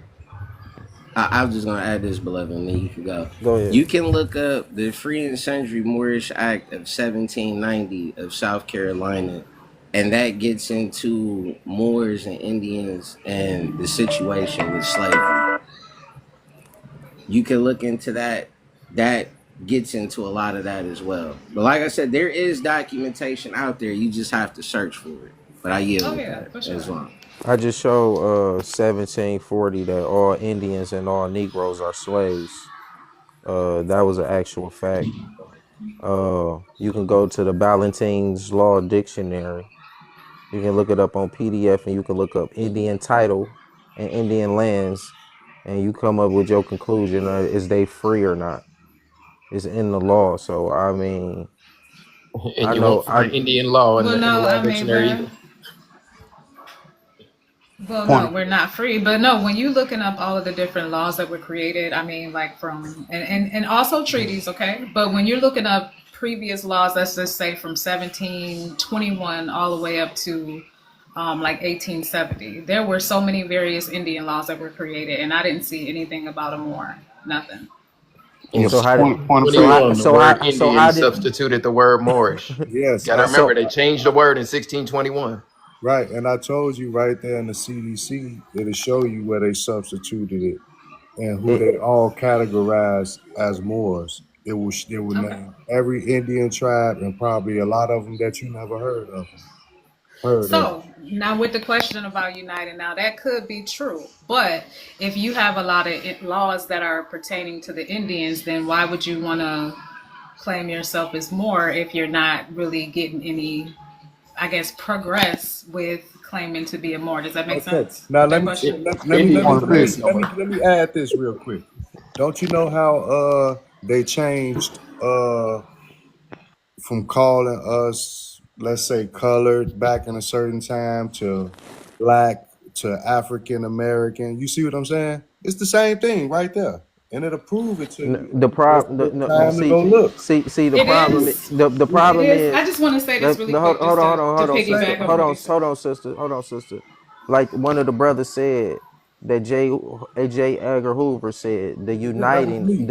I was just gonna add this, beloved, and then you can go. Go ahead. You can look up the Free and Sundry Moorish Act of 1790 of South Carolina, and that gets into Moors and Indians and the situation with slavery. You can look into that. That gets into a lot of that as well. But like I said, there is documentation out there. You just have to search for it. But I yield Oh with yeah, that for as sure. well. I just showed 1740 that all Indians and all Negroes are slaves. That was an actual fact. You can go to the Ballantyne's Law Dictionary. You can look it up on PDF and you can look up Indian title and Indian lands and you come up with your conclusion is they free or not. It's in the law. So I mean, And I you won't know find Indian law in Well, the no, law I mean, dictionary either. well, Point no, of, we're not free. But no, when you looking up all of the different laws that were created, I mean, like from and also treaties, okay. But when you're looking up previous laws, let's just say from 1721 all the way up to like 1870, there were so many various Indian laws that were created, and I didn't see anything about them or nothing. In so how did point of so fact. how 1621, the so word how so Indian how did substituted the word Moorish. Yes, Got to I remember, so they changed the word in 1621. right, and I told you right there in the CDC, it'll show you where they substituted it and who it, they all categorize as Moors. It will Okay. name every Indian tribe and probably a lot of them that you never heard of. So now with the question about uniting, now that could be true, but if you have a lot of laws that are pertaining to the Indians, then why would you want to claim yourself as more if you're not really getting any I guess, progress with claiming to be a Moor. Does that make Okay. sense Now with that let me question? let me On let the me let me period. let me let me add this real quick. Don't you know how they changed from calling us, let's say, colored back in a certain time to black to African American? You see what I'm saying? It's the same thing right there, and it'll prove it to you. The Just problem, take time to go look. see, the It problem, is. the It problem is. I is, just want to say this really quick, just to hold on, sister, piggyback off what he said. hold on, sister. Like one of the brothers said that J. Edgar Hoover said, Yeah, that was me.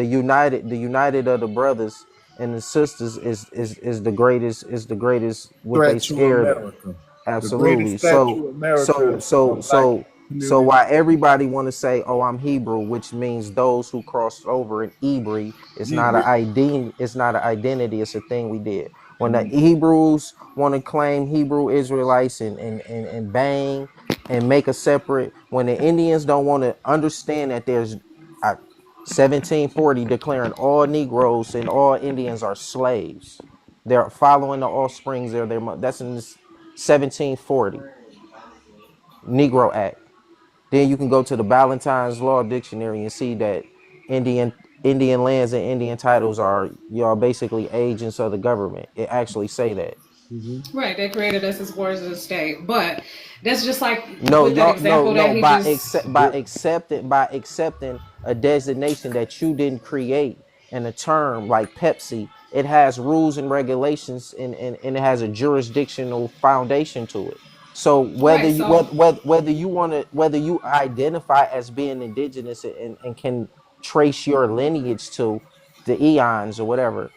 the united of the brothers and the sisters is the greatest what they Threat to scared of. America. The Absolutely. greatest threat to America So is from the so black so so community. why everybody want to say, "Oh, I'm Hebrew," which means those who crossed over in Hebrew. It's not an Hebrew. identity. It's not an identity. It's a thing we did. When the Mhm. Hebrews want to claim Hebrew Israelites and bang and make a separate, when the Indians don't want to understand that there's 1740 declaring all Negroes and all Indians are slaves. They're following the offsprings. That's in this 1740 Negro Act. Then you can go to the Ballantyne's Law Dictionary and see that Indian Indian lands and Indian titles are y'all basically agents of the government. It actually say that. Mhm. Right, they created us as wards of the state, but that's just like No, with that y'all, example that he just. by accepting a designation that you didn't create and a term like Pepsi, it has rules and regulations and it has a jurisdictional foundation to it. So Right, so whether you identify as being indigenous and can trace your lineage to the eons or whatever,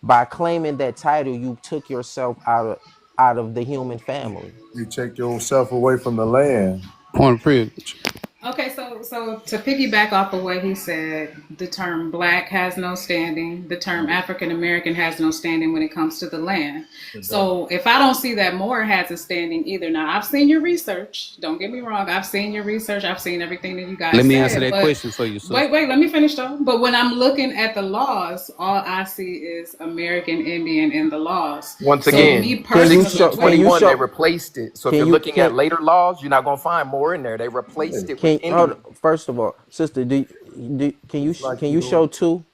by claiming that title, you took yourself out of the human family. You take yourself away from the land. Point of privilege. Okay, so to piggyback off of what he said, the term black has no standing. The term African American has no standing when it comes to the land. It don't. So if I don't see that Moore has a standing either, now I've seen your research. Don't get me wrong, I've seen your research. I've seen everything that you Let guys me answer said. that But question for you, sister. wait, let me finish though. But when I'm looking at the laws, all I see is American Indian in the laws. Once So Can again, me can you personally, show? Can wait. you 1621, they show? replaced it. So if Can you're you looking at can later laws, you're not going to find more in there. They replaced it with can hold? Indian. First of all, sister, Just like can you you doing. show two?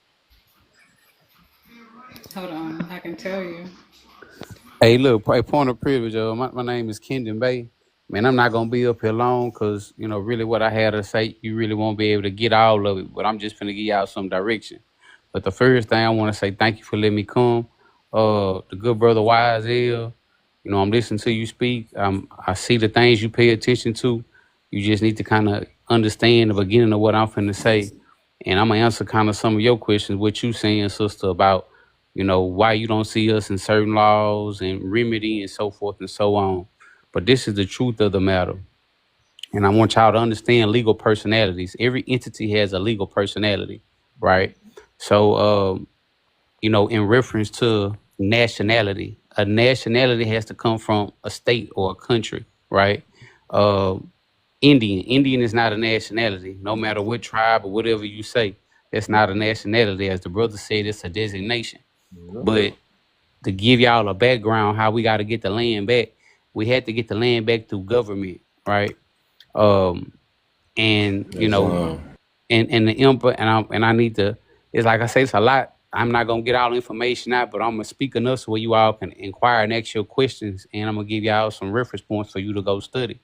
Hold on, I can tell you. Hey, look, point of privilege. My name is Kendon Bay. Man, I'm not gonna be up here long because really what I had to say, you really won't be able to get all of it. But I'm just gonna give y'all some direction. But the first thing I want to say, thank you for letting me come. The good brother Ysl, I'm listening to you speak. I see the things you pay attention to. You just need to kind of understand the beginning of what I'm finna say, and I'm gonna answer kind of some of your questions. What you saying, sister, about why you don't see us in certain laws and remedy and so forth and so on. But this is the truth of the matter. And I want y'all to understand legal personalities. Every entity has a legal personality, right? So, in reference to nationality, a nationality has to come from a state or a country, right? Uh, Indian is not a nationality, no matter what tribe or whatever you say. That's not a nationality. As the brother said, it's a designation. Yep. But to give y'all a background how we got to get the land back, we had to get the land back through government, right? Um, and Yes, sir. and the input, and I need to. It's like I say, it's a lot. I'm not gonna get all the information out, but I'm gonna speak enough so where you all can inquire and ask your questions, and I'm gonna give y'all some reference points for you to go study.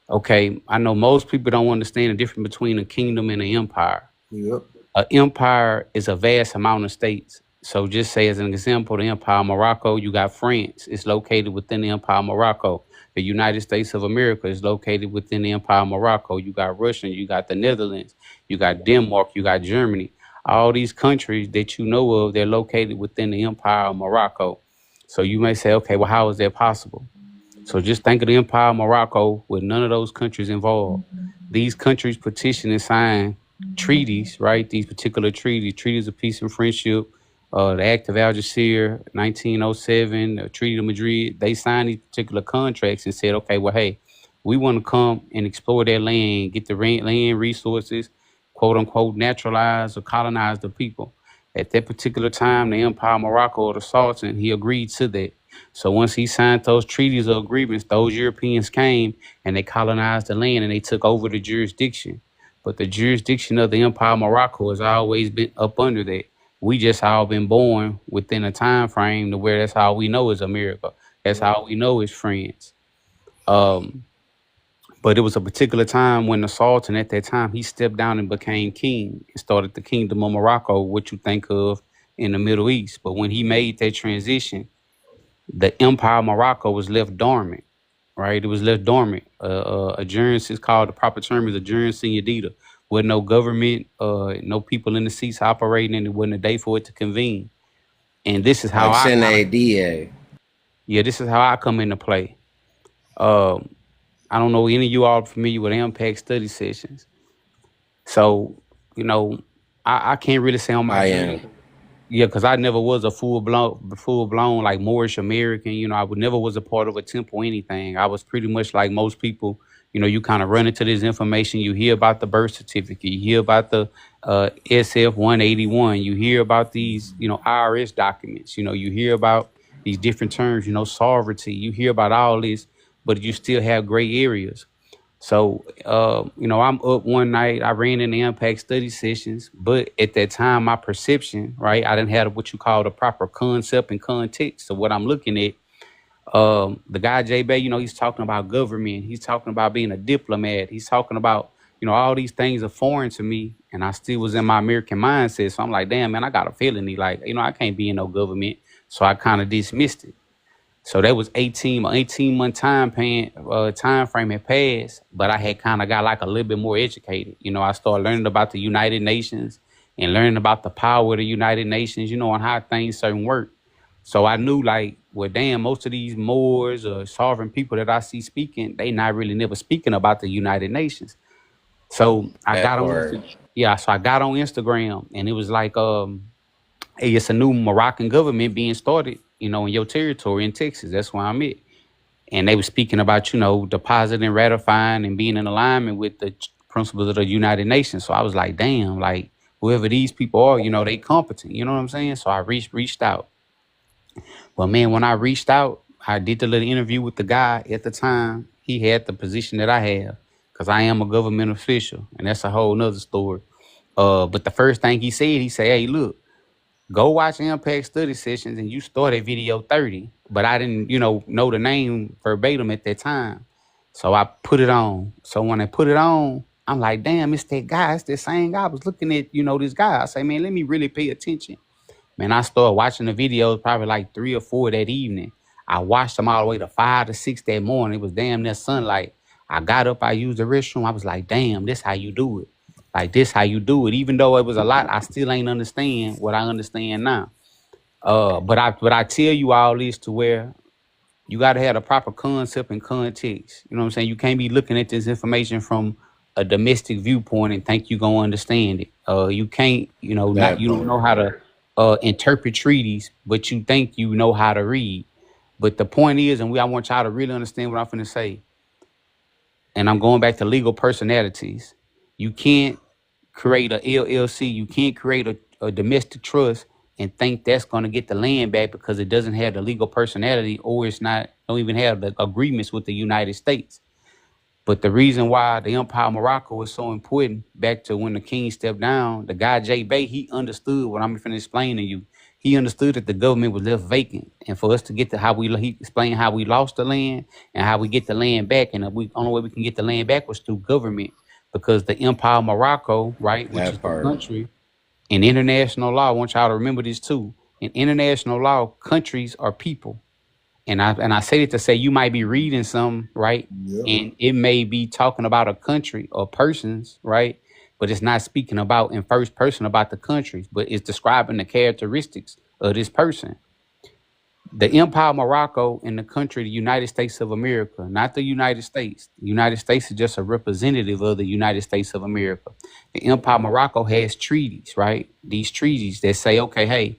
Okay, I know most people don't understand the difference between a kingdom and an empire. Yep. An empire is a vast amount of states. So just say as an example, the Empire of Morocco, you got France. It's located within the Empire of Morocco. The United States of America is located within the Empire of Morocco. You got Russia, you got the Netherlands, you got Denmark, you got Germany. All these countries that you know of, they're located within the Empire of Morocco. So you may say, okay, well, how is that possible? So just think of the Empire of Morocco with none of those countries involved. These countries petition and sign treaties, right? These particular treaties of peace and friendship, the Act of Algiers, 1907, the Treaty of Madrid. They signed these particular contracts and said, okay, well, hey, we want to come and explore that land, get the land resources, quote unquote, naturalize or colonize the people. At that particular time, the Empire of Morocco or the Sultan, he agreed to that. So once he signed those treaties or agreements, those Europeans came and they colonized the land and they took over the jurisdiction. But the jurisdiction of the Empire of Morocco has always been up under that. We just all been born within a time frame to where that's all we know is America. That's all we know is France. Um, but it was a particular time when the Sultan at that time he stepped down and became king and started the kingdom of Morocco, what you think of in the Middle East. But when he made that transition, the Empire of Morocco was left dormant, right? It was left dormant. Adjournance is called, the proper term is adjournance in Yedida. With no government, no people in the seats operating, and it wasn't a day for it to convene. And this is how Like I send kind a of, DA. yeah, this is how I come into play. Um, I don't know any of you all familiar with AMPAC study sessions. So, you know, I can't really say on my I journey. am. Yeah, because I never was a full blown like Moorish American. You know, I would never was a part of a temple or anything. I was pretty much like most people. You know, you kind of run into this information. You hear about the birth certificate. You hear about the SF 181. You hear about these, you know, IRS documents. You know, you hear about these different terms. You know, sovereignty. You hear about all this, but you still have gray areas. So, you know, I'm up one night. I ran in the impact study sessions, but at that time, my perception, right, I didn't have what you call the proper concept and context of what I'm looking at. The guy J Bay, you know, he's talking about government. He's talking about being a diplomat. He's talking about, you know, all these things are foreign to me, and I still was in my American mindset. So I'm like, damn, man, I got a felony. Like, you know, I can't be in no government. So I kind of dismissed it. So that was 18 month time frame had passed, but I had kind of got like a little bit more educated. You know, I started learning about the United Nations and learning about the power of the United Nations, you know, and how things certain work. So I knew like, well, damn, most of these Moors or sovereign people that I see speaking, they not really never speaking about the United Nations. So I That got on part. Instagram. Yeah, so I got on Instagram and it was like, hey, it's a new Moroccan government being started, you know, in your territory in Texas. That's where I'm at. And they were speaking about, you know, depositing, ratifying, and being in alignment with the principles of the United Nations. So I was like, damn, like whoever these people are, you know, they competent. You know what I'm saying? So I reached out. Well, man, when I reached out, I did the little interview with the guy at the time. He had the position that I have because I am a government official, and that's a whole nother story. But the first thing he said, hey, look, go watch Impact study sessions and you start at video 30. But I didn't, you know the name verbatim at that time. So I put it on. So when I put it on, I'm like, damn, it's that guy. It's the same guy. I was looking at, you know, this guy. I say, man, let me really pay attention. Man, I started watching the videos probably like 3 or 4 that evening. I watched them all the way to 5 to 6 that morning. It was damn near sunlight. I got up, I used the restroom. I was like, damn, this how you do it. Like this how you do it. Even though it was a lot, I still ain't understand what I understand now. But I tell you all this to where you gotta have the proper concept and context. You know what I'm saying? You can't be looking at this information from a domestic viewpoint and think you gonna understand it. You can't, you know, not That you don't part. know how to interpret treaties, but you think you know how to read. But the point is, and I want y'all to really understand what I'm finna say, and I'm going back to legal personalities. You can't create a LLC. You can't create a domestic trust and think that's going to get the land back because it doesn't have the legal personality or it's not don't even have the agreements with the United States. But the reason why the Empire of Morocco is so important, back to when the king stepped down, the guy Jay Bay, he understood what I'm finna explain to you. He understood that the government was left vacant, and for us to get to he explained how we lost the land and how we get the land back, and the only way we can get the land back was through government, because the Empire of Morocco, right, which is That the part. country, in international law, I want y'all to remember this too. In international law, countries are people. And I say it to say you might be reading some, right? Yeah. And it may be talking about a country or persons, right? But it's not speaking about in first person about the countries, but it's describing the characteristics of this person. The Empire of Morocco and the country, the United States of America, not the United States. The United States is just a representative of the United States of America. The Empire of Morocco has treaties, right? These treaties that say, okay, hey,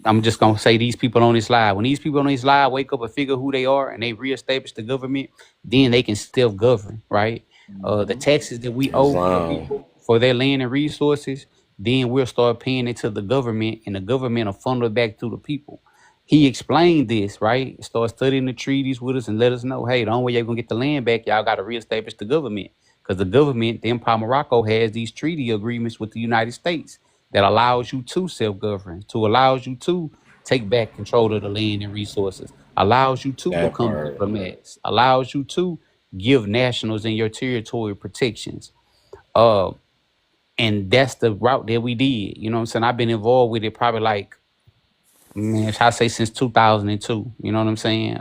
I'm just gonna say these people on this live. When these people on this live wake up and figure who they are and they reestablish the government, then they can still govern, right? The taxes that we owe the Islam. people for their land and resources, then we'll start paying it to the government, and the government will funnel it back to the people. he explained this, right? Start studying the treaties with us and let us know, hey, the only way you're gonna get the land back, y'all got to reestablish the government. Because the government, the Empire of Morocco, has these treaty agreements with the United States that allows you to self-govern, to allows you to take back control of the land and resources, allows you to That become part. diplomats, allows you to give nationals in your territory protections. Uh, and that's the route that we did. You know what I'm saying? I've been involved with it probably like, man, I say since 2002. You know what I'm saying?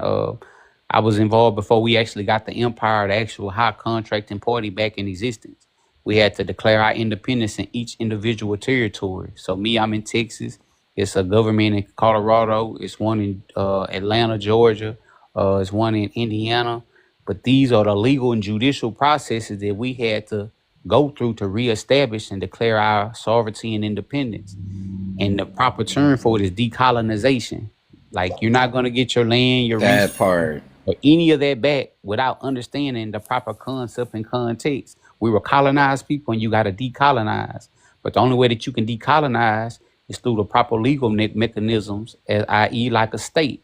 I was involved before we actually got the empire, the actual high contracting party back in existence. We had to declare our independence in each individual territory. So me, I'm in Texas. It's a government in Colorado. It's one in Atlanta, Georgia. It's one in Indiana. But these are the legal and judicial processes that we had to go through to reestablish and declare our sovereignty and independence. And the proper term for it is decolonization. Like you're not gonna get your land, your That resources, part. or any of that back without understanding the proper concept and context. We were colonized people, and you got to decolonize. But the only way that you can decolonize is through the proper legal mechanisms, i.e., like a state.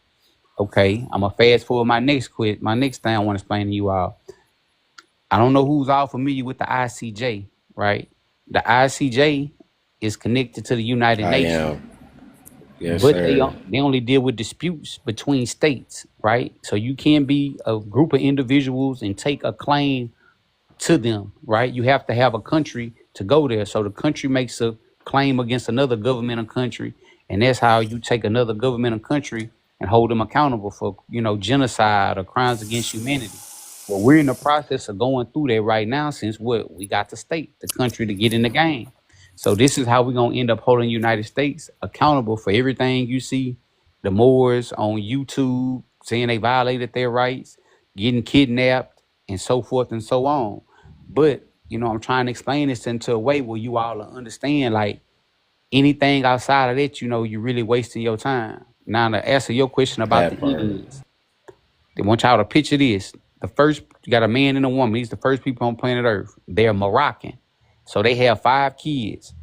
Okay, I'm gonna fast forward my next thing I want to explain to you all. I don't know who's all familiar with the ICJ, right? The ICJ is connected to the United I Nations, am. Yes, but sir. they only deal with disputes between states, right? So you can't be a group of individuals and take a claim to them, right? You have to have a country to go there. So the country makes a claim against another government or country, and that's how you take another government or country and hold them accountable for, genocide or crimes against humanity. Well, we're in the process of going through that right now since what we got the state, the country to get in the game. So this is how we're gonna end up holding the United States accountable for everything you see the Moors on YouTube saying they violated their rights, getting kidnapped, and so forth and so on. But I'm trying to explain this into a way where you all understand, like anything outside of that, you're really wasting your time. Now to answer your question about the That part. Indians, they want y'all to picture this. The first, you got a man and a woman. These are the first people on planet Earth. They're Moroccan. So they have 5 kids.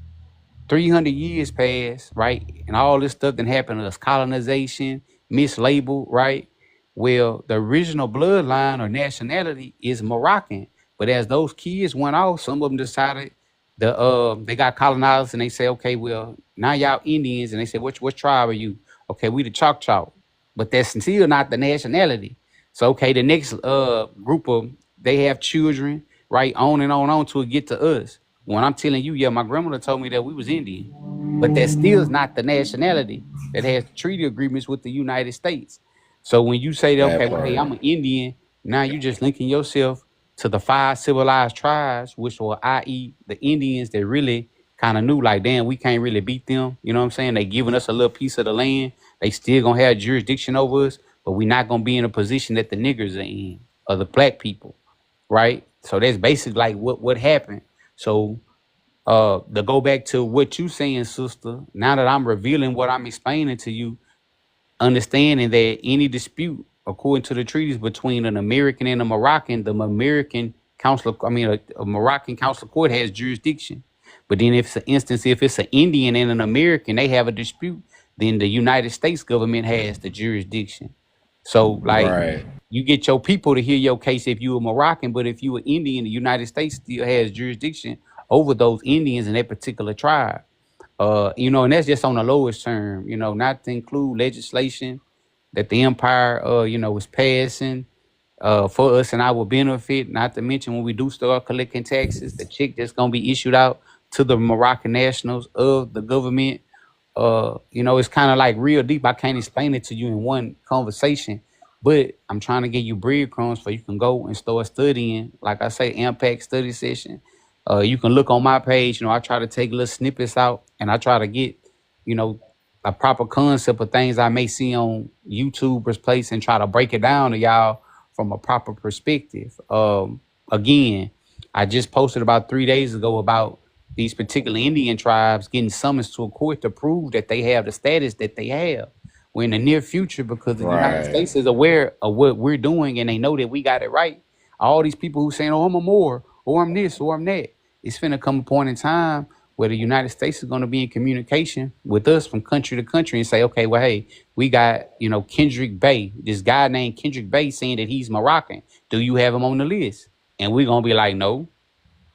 300 years passed, right? And all this stuff that happened to us, colonization, mislabeled, right? Well, the original bloodline or nationality is Moroccan. But as those kids went off, some of them decided they got colonized and they say, okay, well, now y'all Indians. And they say, what tribe are you? Okay, we the Choctaw. But that's still not the nationality. So okay, the next group of they have children, right? On and on to get to us. When I'm telling you, yeah, my grandmother told me that we was Indian, but that still is not the nationality that has treaty agreements with the United States. So when you say that, okay, That well, hey, part. I'm an Indian, now you just linking yourself to the 5 civilized tribes, which were, i.e., the Indians that really kind of knew, like, damn, we can't really beat them. You know what I'm saying? They giving us a little piece of the land. They still gonna have jurisdiction over us, but we're not gonna be in a position that the niggers are in or the black people, right? So that's basically like what happened. So to go back to what you saying, sister, now that I'm revealing what I'm explaining to you, understanding that any dispute, according to the treaties between an American and a Moroccan, the American council, a Moroccan council court has jurisdiction. But then if it's an instance, if it's an Indian and an American, they have a dispute, then the United States government has the jurisdiction. So like Right. you get your people to hear your case if you a Moroccan, but if you an Indian, the United States still has jurisdiction over those Indians in that particular tribe. And that's just on the lowest term, not to include legislation that the empire, was passing for us and our benefit. Not to mention when we do start collecting taxes, the check that's gonna be issued out to the Moroccan nationals of the government. It's kind of like real deep. I can't explain it to you in one conversation, but I'm trying to give you breadcrumbs so you can go and start studying. Like I say, impact study session. You can look on my page. I try to take little snippets out and I try to get, you know, a proper concept of things I may see on YouTuber's place and try to break it down to y'all from a proper perspective. Again, I just posted about 3 days ago about these particular Indian tribes getting summoned to a court to prove that they have the status that they have. We're in the near future because the United Right. States is aware of what we're doing and they know that we got it right. All these people who saying, oh, I'm a Moor, or I'm this, or I'm that. It's finna come a point in time where the United States is going to be in communication with us from country to country and say, okay, well, hey, we got, Kendrick Bay, this guy named Kendrick Bay saying that he's Moroccan. Do you have him on the list? And we're going to be like, no.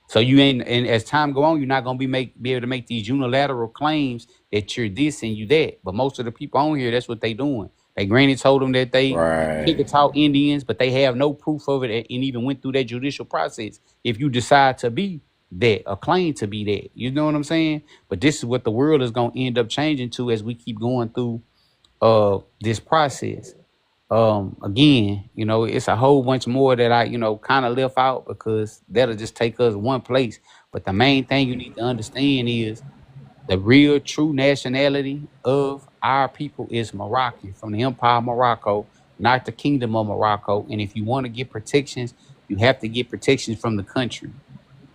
So you ain't, and as time go on, you're not gonna be able to make these unilateral claims that you're this and you that. But most of the people on here, that's what they doing. They granny told them that they Right. Chickasaw Indians, but they have no proof of it and even went through that judicial process. If you decide to be that or claim to be that, you know what I'm saying? But this is what the world is gonna end up changing to as we keep going through this process. Again, it's a whole bunch more that I, kind of left out because that'll just take us one place. But the main thing you need to understand is the real true nationality of our people is Moroccan from the Empire of Morocco, not the Kingdom of Morocco. And if you want to get protections, you have to get protections from the country.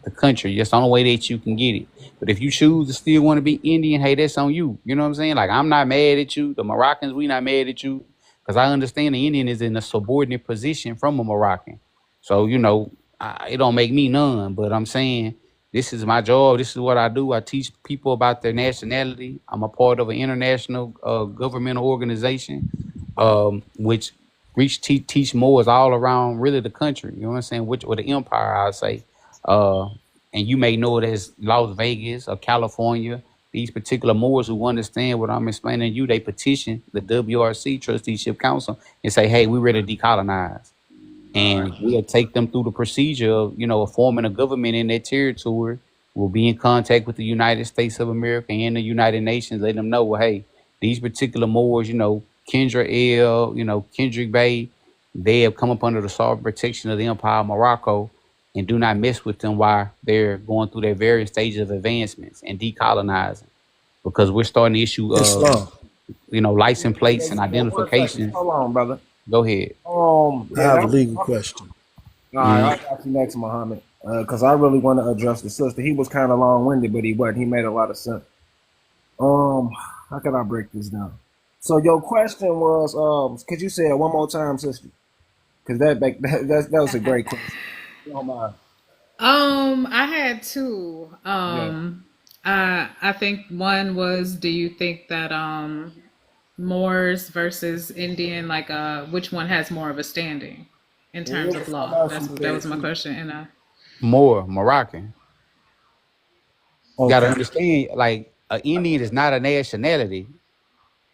The country. That's the only way that you can get it. But if you choose to still want to be Indian, hey, that's on you. You know what I'm saying? Like, I'm not mad at you. The Moroccans, we not mad at you. Because I understand the Indian is in a subordinate position from a Moroccan. So, it don't make me none. But I'm saying this is my job. This is what I do. I teach people about their nationality. I'm a part of an international governmental organization, which teach Moors all around really the country. You know what I'm saying? Or the empire, I'd say. Uh, and you may know it as Las Vegas or California. These particular Moors who understand what I'm explaining to you, they petition the WRC Trusteeship Council and say, hey, we're ready to decolonize. And we'll take them through the procedure of, forming a government in their territory. We'll be in contact with the United States of America and the United Nations, let them know, well, hey, these particular Moors, Kendra L, Kendrick Bay, they have come up under the sovereign protection of the Empire of Morocco, and do not mess with them while they're going through their various stages of advancements and decolonizing. Because we're starting to issue, Islam. license plates and Yeah, 1 second. identifications. Hold on, brother. Go ahead. I Yeah, have a that legal was, question. all right, I got you next, Muhammad. Because I really want to address the sister. He was kind of long-winded, but he wasn't. He made a lot of sense. How can I break this down? So your question was, could you say it one more time, sister? Because that was a great question. If you don't mind. I had two. Yeah. I think one was, do you think that Moors versus Indian, like which one has more of a standing in terms of law? That was my question. And Moroccan. You gotta Okay. understand, like, an Indian is not a nationality.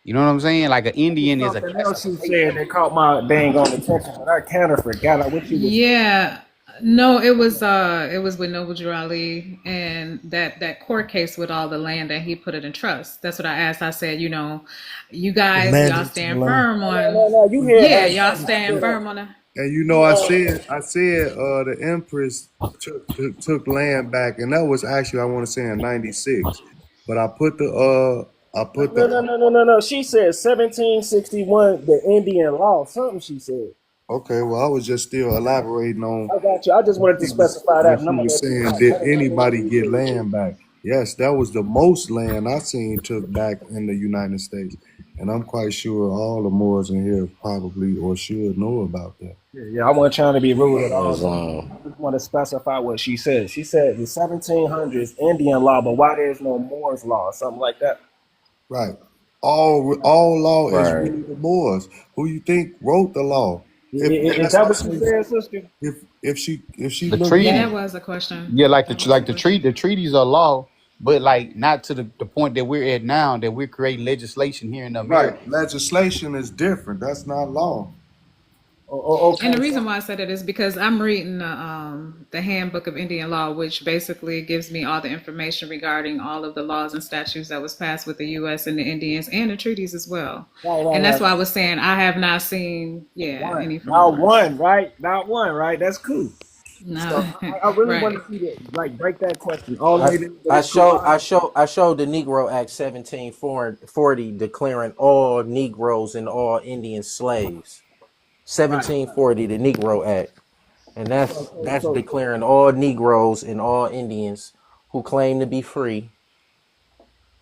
You know what I'm saying? Like, an Indian is a Something else you said classification. that caught my dang on attention, but I kind of forgot what you was. yeah, no, it was with Noble Drew Ali and that court case with all the land that he put it in trust. That's what I asked. I said, you The guys, y'all mandate to the stand land. firm on, No, you hear yeah, us. y'all stand firm on it. And I said the Empress took land back, and that was actually I want to say in '96. But I put No, the no, no, no, no, no. She said 1761, the Indian law. Something she said. okay. Well, I was just still elaborating on I got you. I just wanted to specify that, when and she I'm gonna was let you saying, talk. did anybody get land back? Yes, that was the most land I seen took back in the United States, and I'm quite sure all the Moors in here probably or should know about that. Yeah, I wasn't trying to be rude at all. Islam. I just want to specify what she said. She said the 1700s Indian law, but why there's no Moors law or something like that. Right. All law is Right. really the Moors. Who you think wrote the law? If Is let's that what let's she say said, sister? if she The looked Yeah, back, that treaty, was a question. yeah, like That was a question. the treaties are law, but like not to the point that we're at now that we're creating legislation here in right? America. Legislation is different. That's not law. And the Okay, reason so why I said it is because I'm reading the Handbook of Indian Law, which basically gives me all the information regarding all of the laws and statutes that was passed with the U.S. and the Indians and the treaties as well. And that's why I right. was saying I have not seen, One, any from not Mars. one, right? Not one, right? That's cool. So No, I really want right. to see that, like, break that question all the I way to I the show I Quran. show I showed the Negro Act 1740 declaring all Negroes and all Indian slaves. Right. 1740, the Negro Act, and So, so, that's so declaring all Negroes and all Indians who claim to be free,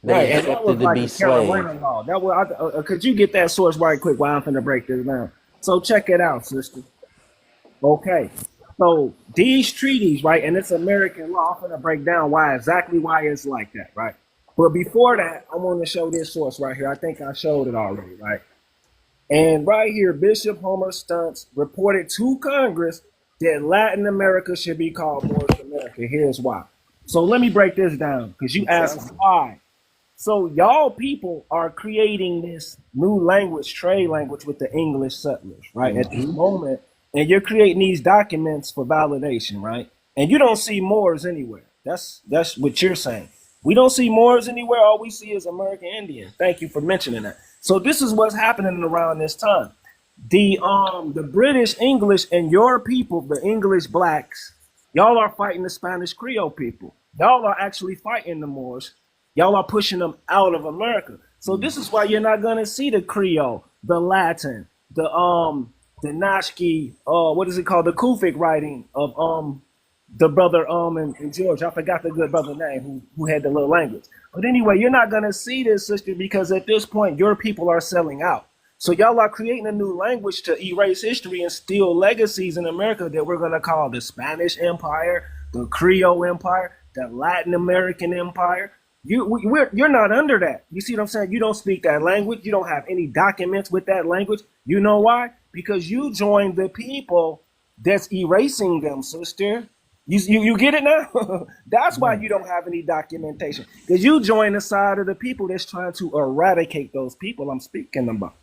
they right, and that accepted was to like be a Carolina slaves. law. That was. Could you get that source right quick while I'm finna break this down? So check it out, sister. Okay. So these treaties, right, and it's American law. I'm gonna break down why it's like that, right? But before that, I want to show this source right here. I think I showed it already, right? And right here, Bishop Homer Stuntz reported to Congress that Latin America should be called Moorish America. Here's why. So let me break this down because you asked why. So y'all people are creating this new language, trade language with the English settlers, right? At this moment, and you're creating these documents for validation, right? And you don't see Moors anywhere. That's what you're saying. We don't see Moors anywhere. All we see is American Indian. Thank you for mentioning that. So this is what's happening around this time. The British English and your people, the English blacks, y'all are fighting the Spanish Creole people. Y'all are actually fighting the Moors. Y'all are pushing them out of America. So this is why you're not gonna see the Creole, the Latin, the Nashki, what is it called? The Kufic writing of the brother and George. I forgot the good brother name who had the little language. But anyway, you're not gonna see this, sister, because at this point your people are selling out. So y'all are creating a new language to erase history and steal legacies in America that we're gonna call the Spanish Empire, the Creole Empire, the Latin American Empire. You're not under that. You see what I'm saying? You don't speak that language. You don't have any documents with that language. You know why? Because you joined the people that's erasing them, sister. You get it now? That's why you don't have any documentation. Because you join the side of the people that's trying to eradicate those people I'm speaking about.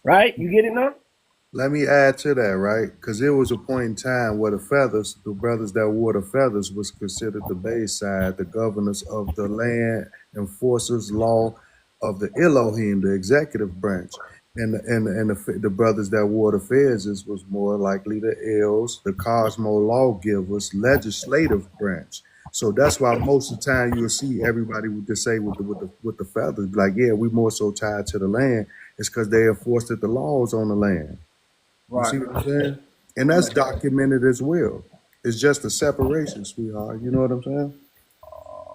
Right? You get it now? Let me add to that, right? Because there was a point in time where the brothers that wore the feathers, was considered the Bayside, the governors of the land, enforcers law of the Elohim, the executive branch. And the brothers that wore the fezzes was more likely the Els, the Cosmo lawgivers, legislative branch. So that's why most of the time you'll see everybody would just say with the feathers, like, yeah, we more so tied to the land. It's because they enforced the laws on the land. You Right. see what I'm saying? And that's documented as well. It's just a separation, sweetheart. You know what I'm saying?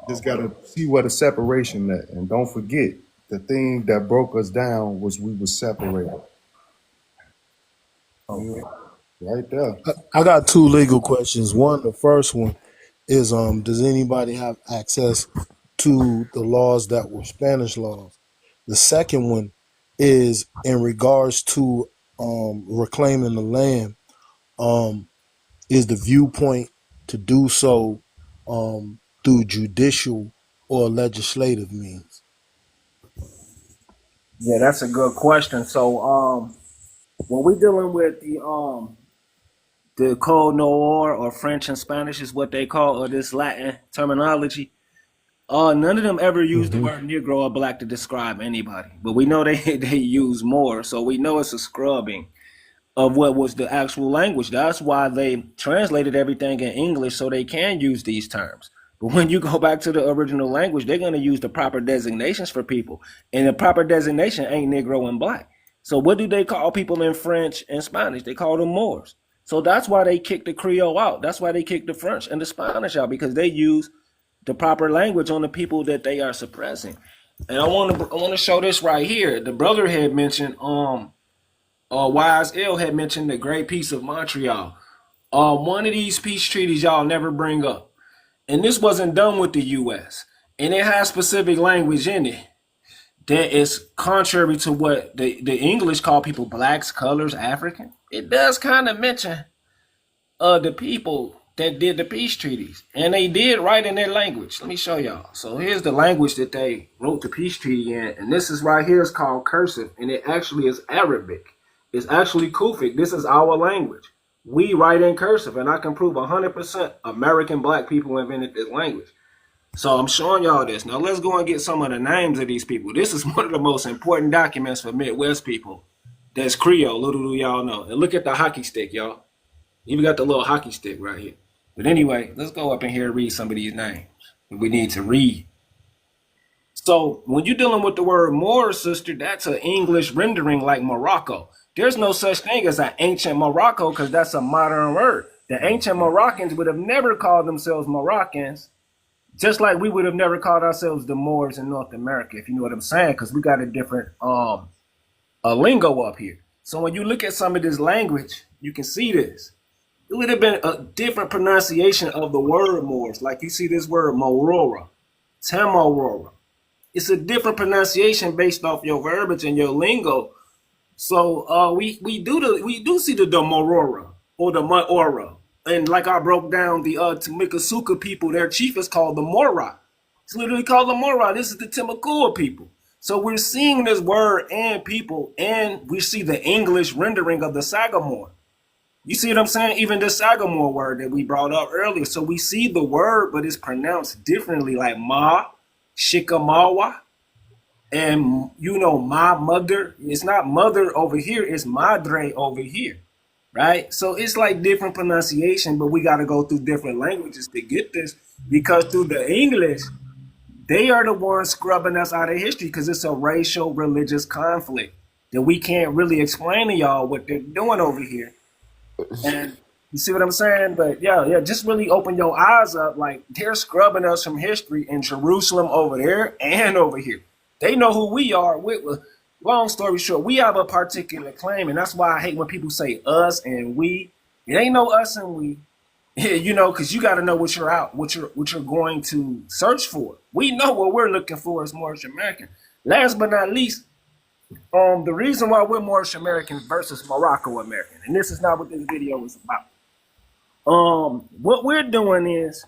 Just gotta see what a separation that, and don't forget the thing that broke us down was we were separated. Okay. Right there. I got two legal questions. The first one is does anybody have access to the laws that were Spanish laws? The second one is in regards to reclaiming the land. Is the viewpoint to do so through judicial or legislative means? Yeah, that's a good question. So when we're dealing with the Code Noir or French and Spanish is what they call, or this Latin terminology. None of them ever used the word Negro or black to describe anybody, but we know they they use more, so we know it's a scrubbing of what was the actual language. That's why they translated everything in English so they can use these terms. But when you go back to the original language, they're going to use the proper designations for people, and the proper designation ain't Negro and black. So what do they call people in French and Spanish? They call them Moors. So that's why they kicked the Creole out. That's why they kicked the French and the Spanish out, because they use the proper language on the people that they are suppressing. And I want to show this right here. The brother had mentioned Wise Ill had mentioned the Great Peace of Montreal. One of these peace treaties y'all never bring up, and this wasn't done with the U.S. and it has specific language in it that is contrary to what the English call people blacks, colors, African. It does kind of mention the people that did the peace treaties, and they did write in their language. Let me show y'all. So here's the language that they wrote the peace treaty in, and this is right here is called cursive, and it actually is Arabic. It's actually Kufic. This is our language. We write in cursive, and I can prove 100% American black people invented this language. So I'm showing y'all this. Now let's go and get some of the names of these people. This is one of the most important documents for Midwest people. That's Creole. Little do y'all know. And look at the hockey stick, y'all. Even got the little hockey stick right here. But anyway, let's go up in here and read some of these names. We need to read. So when you're dealing with the word Moor, sister, that's an English rendering like Morocco. There's no such thing as an ancient Morocco because that's a modern word. The ancient Moroccans would have never called themselves Moroccans, just like we would have never called ourselves the Moors in North America, if you know what I'm saying, because we got a different a lingo up here. So when you look at some of this language, you can see this. it would have been a different pronunciation of the word Moors. Like you see this word Morora, Tamorora. It's a different pronunciation based off your verbiage and your lingo. So we do see the Morora or the Maora. And like I broke down the Tamikasuka people, their chief is called the Mora. It's literally called the Mora. This is the Timakua people. So we're seeing this word and people, and we see the English rendering of the Sagamore. You see what I'm saying? Even the Sagamore word that we brought up earlier. So we see the word, but it's pronounced differently, like Ma, Shikamawa, and my mother. It's not mother over here, it's madre over here. Right? So it's like different pronunciation, but we got to go through different languages to get this because through the English, they are the ones scrubbing us out of history because it's a racial religious conflict that we can't really explain to y'all what they're doing over here. And you see what I'm saying? But yeah, just really open your eyes up. Like they're scrubbing us from history in Jerusalem over there and over here. They know who we are. Long story short, we have a particular claim, and that's why I hate when people say us and we. It ain't no us and we. Because you got to know what you're going to search for. We know what we're looking for as Moorish American. Last but not least, the reason why we're Moorish American versus Morocco American, and this is not what this video is about. What we're doing is,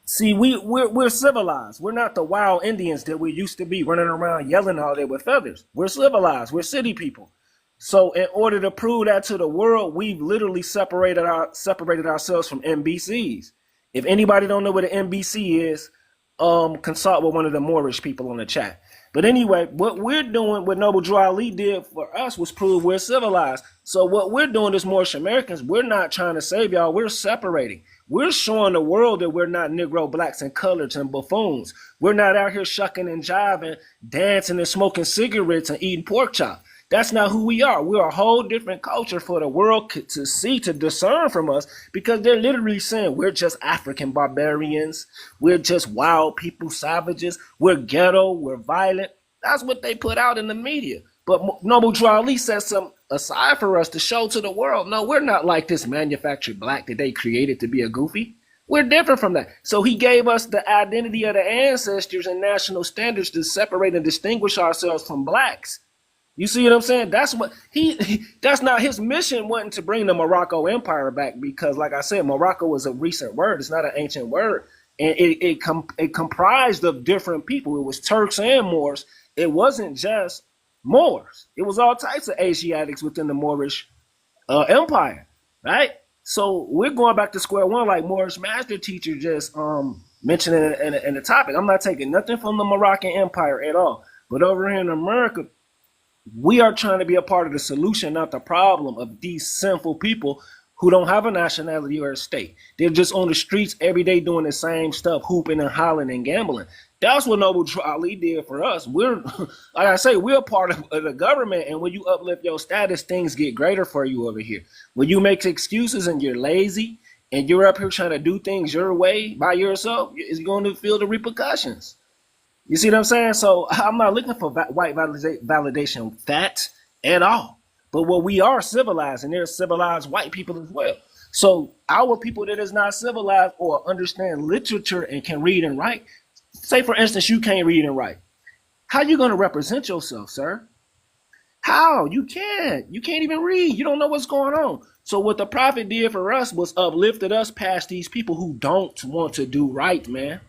see, we're civilized. We're not the wild Indians that we used to be running around yelling all day with feathers. We're civilized. We're city people. So in order to prove that to the world, we've literally separated ourselves from MBCs. If anybody don't know what an MBC is, consult with one of the Moorish people on the chat. But anyway, what we're doing, what Noble Drew Ali did for us was prove we're civilized. So what we're doing as Moorish Americans, we're not trying to save y'all. We're separating. We're showing the world that we're not Negro, blacks, and coloreds and buffoons. We're not out here shucking and jiving, dancing and smoking cigarettes and eating pork chop. That's not who we are. We're a whole different culture for the world to see, to discern from us, because they're literally saying we're just African barbarians. We're just wild people, savages. We're ghetto. We're violent. That's what they put out in the media. But Noble Drew Ali set some aside for us to show to the world, no, we're not like this manufactured black that they created to be a goofy. We're different from that. So he gave us the identity of the ancestors and national standards to separate and distinguish ourselves from blacks. You see what I'm saying? That's what that's not his mission. Wasn't to bring the Morocco Empire back, because like I said, Morocco is a recent word. It's not an ancient word. And it comprised of different people. It was Turks and Moors. It wasn't just Moors. It was all types of Asiatics within the Moorish empire, right? So we're going back to square one, like Moorish Master Teacher just mentioned in the topic. I'm not taking nothing from the Moroccan Empire at all. But over here in America, we are trying to be a part of the solution, not the problem of these sinful people who don't have a nationality or a state. They're just on the streets every day doing the same stuff, hooping and hollering and gambling. That's what Noble Drew Ali did for us. We're, like I say, we're part of the government, and when you uplift your status, things get greater for you over here. When you make excuses and you're lazy and you're up here trying to do things your way by yourself, you're going to feel the repercussions. You see what I'm saying? So I'm not looking for white validation facts at all. But what we are civilized, and there's civilized white people as well. So our people that is not civilized or understand literature and can read and write, say for instance, you can't read and write. How you going to represent yourself, sir? How? You can't. You can't even read. You don't know what's going on. So what the prophet did for us was uplifted us past these people who don't want to do right, man.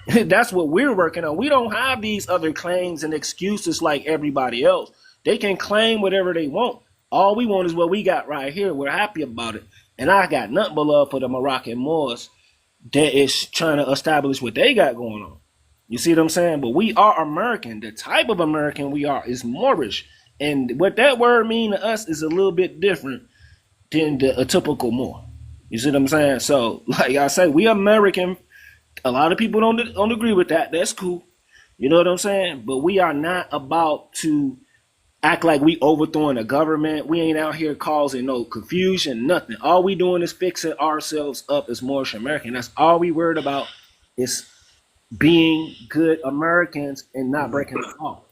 That's what we're working on. We don't have these other claims and excuses like everybody else. They can claim whatever they want. All we want is what we got right here. We're happy about it. And I got nothing but love for the Moroccan Moors that is trying to establish what they got going on. You see what I'm saying? But we are American. The type of American we are is Moorish. And what that word means to us is a little bit different than a typical Moor. You see what I'm saying? So, like I say, we American. A lot of people don't agree with that. That's cool. You know what I'm saying? But we are not about to act like we overthrowing the government. We ain't out here causing no confusion, nothing. All we doing is fixing ourselves up as Moorish American. That's all we worried about is being good Americans and not breaking the law.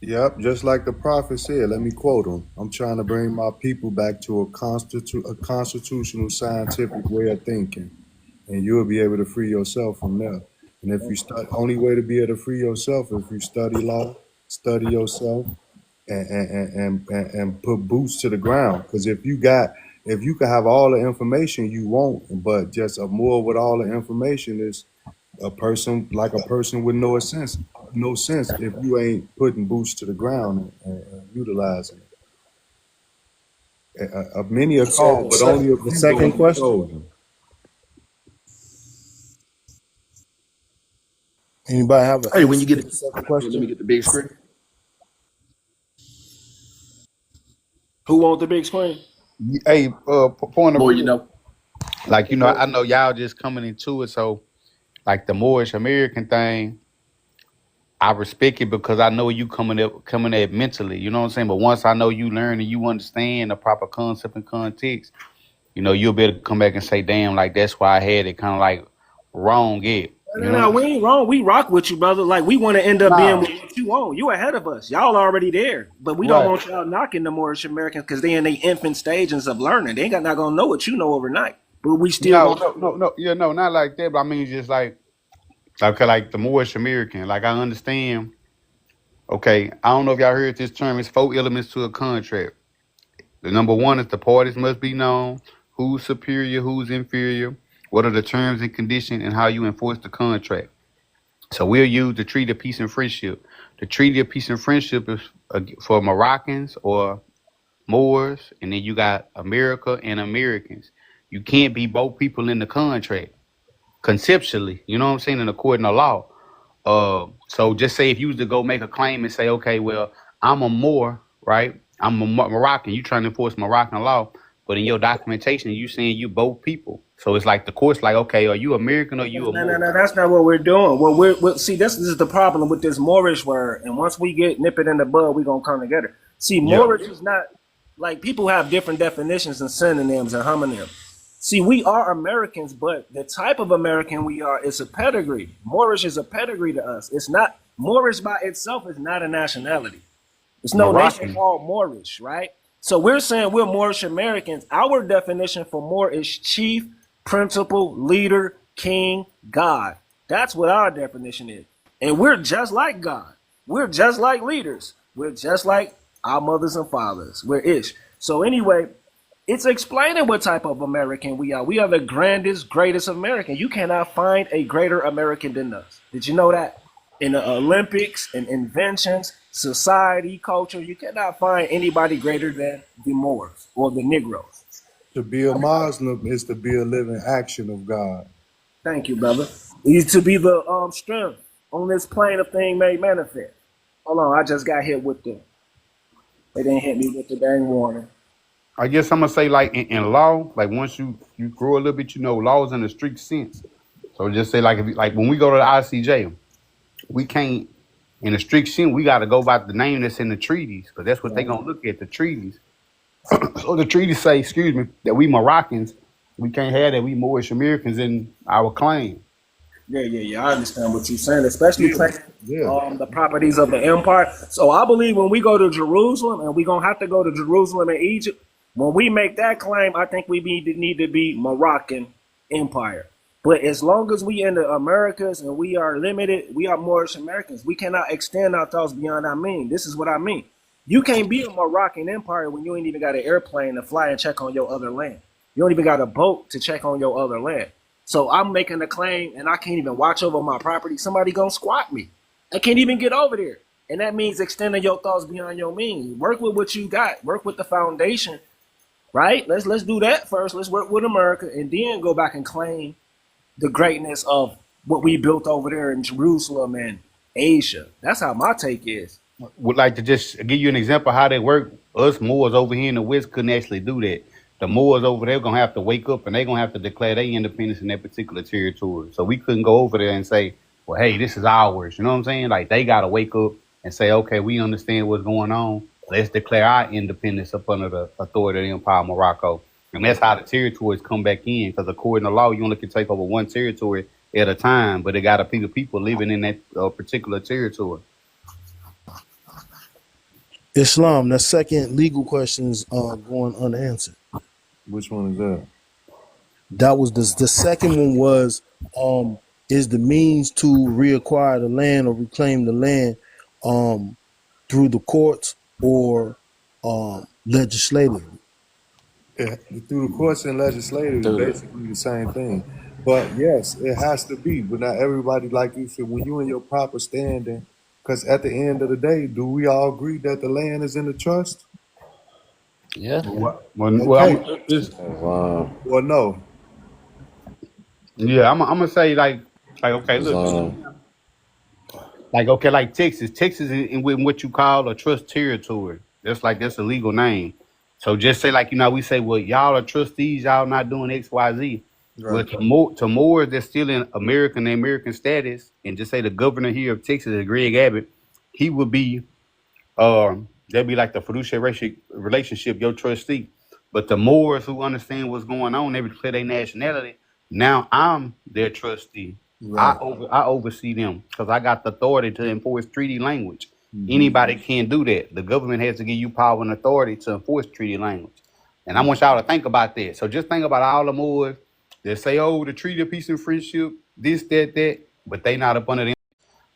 Yep, just like the prophet said. Let me quote him. I'm trying to bring my people back to a constitutional scientific way of thinking, and you'll be able to free yourself from there. And if you study, only way to be able to free yourself is if you study law, study yourself, and put boots to the ground. Because if you can have all the information you want, but just a more with all the information is a person with no sense if you ain't putting boots to the ground and utilizing it. Many are So called, but only a the few gonna second be question. chosen. Anybody have an Hey, when you answer get to it, the second let me question? get the big screen. Who want the big screen? Hey, point of More you view. know. Like, I know y'all just coming into it, so like the Moorish American thing, I respect it because I know you coming at mentally, you know what I'm saying? But once I know you learn and you understand the proper concept and context, you'll be able to come back and say, damn, like that's why I had it kind of like wrong it. You know No, what I'm we saying? ain't wrong. We rock with you, brother. Like we want to end up being No. what you want. You ahead of us. Y'all already there, but we don't Right. want y'all knocking the Moorish Americans because they in their infant stages of learning. They ain't not gonna know what you know overnight. But we still No, gonna. no, no, no. Yeah, no, not like that. But I mean, just like okay, like the Moorish American. Like I understand. Okay, I don't know if y'all heard this term. It's 4 elements to a contract. The number one is the parties must be known. Who's superior? Who's inferior? What are the terms and conditions, and how you enforce the contract? So we'll use the Treaty of Peace and Friendship. The Treaty of Peace and Friendship is for Moroccans or Moors, and then you got America and Americans. You can't be both people in the contract conceptually. You know what I'm saying? And according to law. So just say if you was to go make a claim and say, okay, well, I'm a Moor, right? I'm a Moroccan. You trying to enforce Moroccan law, but in your documentation, you saying you both people. So it's like the court's like, okay, are you American or you a No, no, Moor? no. That's not what we're doing. Well, see. This is the problem with this Moorish word. And once we get nip it in the bud, we gonna come together. See, Yeah. Moorish is not like people have different definitions and synonyms and homonyms. See, we are Americans, but the type of American we are is a pedigree. Moorish is a pedigree to us. It's not Moorish by itself is not a nationality. There's no nation Moroccan. called Moorish, right? So we're saying we're Moorish Americans. Our definition for Moor is chief, principal, leader, king, God. That's what our definition is. And we're just like God. We're just like leaders. We're just like our mothers and fathers. We're ish. So anyway, it's explaining what type of American we are. We are the grandest, greatest American. You cannot find a greater American than us. Did you know that? In the Olympics and inventions, society, culture, you cannot find anybody greater than the Moors or the Negroes. To be a Muslim is to be a living action of God. Thank you, brother. Is to be the strength on this plane of thing made manifest. Hold on, I just got hit with the. They didn't hit me with the dang warning. I guess I'm gonna say like in law, like once you grow a little bit, laws in a strict sense. So just say like like when we go to the ICJ, we can't in a strict sense we got to go by the name that's in the treaties because that's what they're gonna look at the treaties. So the treaties say, excuse me, that we Moroccans, we can't have that we Moorish Americans in our claim. Yeah. I understand what you're saying, especially Yeah, claiming yeah. the properties of the empire. So I believe when we go to Jerusalem, and we're gonna have to go to Jerusalem and Egypt, when we make that claim, I think we need to be Moroccan Empire. But as long as we in the Americas and we are limited, we are Moorish Americans. We cannot extend our thoughts beyond our mean. This is what I mean. You can't be a Moroccan Empire when you ain't even got an airplane to fly and check on your other land. You don't even got a boat to check on your other land. So I'm making a claim and I can't even watch over my property. Somebody gonna squat me. I can't even get over there. And that means extending your thoughts beyond your means. Work with what you got. Work with the foundation, right? Let's do that first. Let's work with America and then go back and claim the greatness of what we built over there in Jerusalem and Asia. That's how my take is. Would like to just give you an example of how they work. Us Moors over here in the West couldn't actually do that. The Moors over there gonna have to wake up and they're gonna have to declare their independence in that particular territory. So we couldn't go over there and say, well, hey, this is ours. You know what I'm saying? Like they gotta wake up and say, okay, we understand what's going on. Let's declare our independence up under the authority of the Empire of Morocco. And that's how the territories come back in. Because according to law, you only can take over one territory at a time, but it got to be the people living in that particular territory. Islam, that second legal question is going unanswered. Which one is that? That was the second one was is the means to reacquire the land or reclaim the land um through the courts or legislatively. Through the courts and legislative is Through the basically the same thing. But yes, it has to be. But not everybody, like you said, when you in your proper standing, because at the end of the day, do we all agree that the land is in the trust? Yeah. Okay. Islam. Or no? Yeah, I'm gonna say like okay, look, Islam. like okay, like Texas. Texas is in what you call a trust territory. That's a legal name. So just say like we say, well, y'all are trustees, y'all not doing X, Y, Z. Well, Right. to more that's still in American status, and just say the governor here of Texas is Greg Abbott, he would be that'd be like the fiduciary relationship, your trustee. But the Moors who understand what's going on, they declare their nationality. Now I'm their trustee. Right. I oversee them because I got the authority to enforce treaty language. Mm-hmm. Anybody can't do that. The government has to give you power and authority to enforce treaty language. And I want y'all to think about that. So just think about all the Moors that say, oh, the treaty of peace and friendship, this, that, but they not up under the.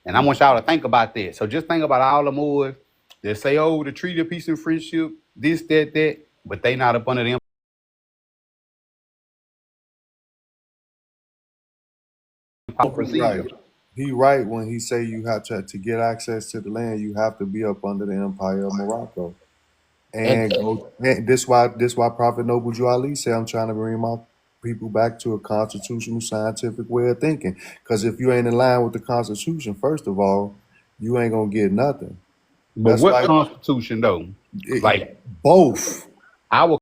And I want y'all to think about that. So just think about all the Moors that say, oh, the treaty of peace and friendship, this, that, but they not up under the Right. procedure. He right when he say you have to get access to the land, you have to be up under the Empire of Morocco. And And this why Prophet Noble Jew Ali said I'm trying to bring my people back to a constitutional scientific way of thinking. Because if you ain't in line with the Constitution, first of all, you ain't gonna get nothing. But That's what like constitution though? Like both. our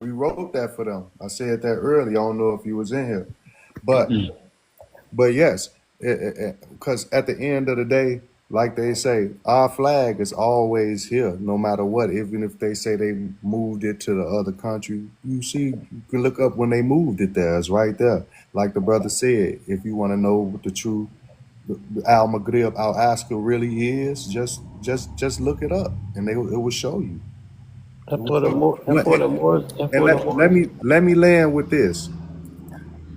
We wrote that for them. I said that earlier. I don't know if you was in here, but yes, because at the end of the day, like they say, our flag is always here, no matter what. Even if they say they moved it to the other country, you see, you can look up when they moved it there. It's right there. Like the brother said, if you want to know what the true Al Maghrib, Al Asker really is, just look it up, and it will show you. It will for the show more you. and And for the let more me land with this.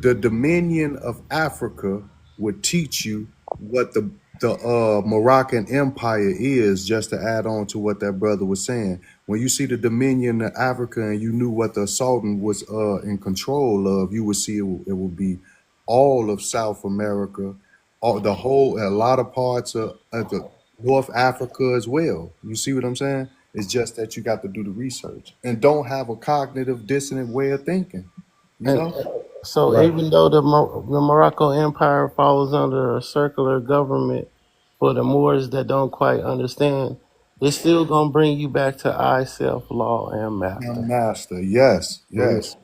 The Dominion of Africa would teach you what the Moroccan Empire is, just to add on to what that brother was saying. When you see the Dominion of Africa and you knew what the Sultan was in control of, you would see it would be all of South America, a lot of parts of the North Africa as well. You see what I'm saying? It's just that you got to do the research and don't have a cognitive dissonant way of thinking. You and know? so Right. even though the Morocco Empire falls under a circular government for the Moors that don't quite understand, they still gonna bring you back to I self law and master. And master, yes, For real. yes.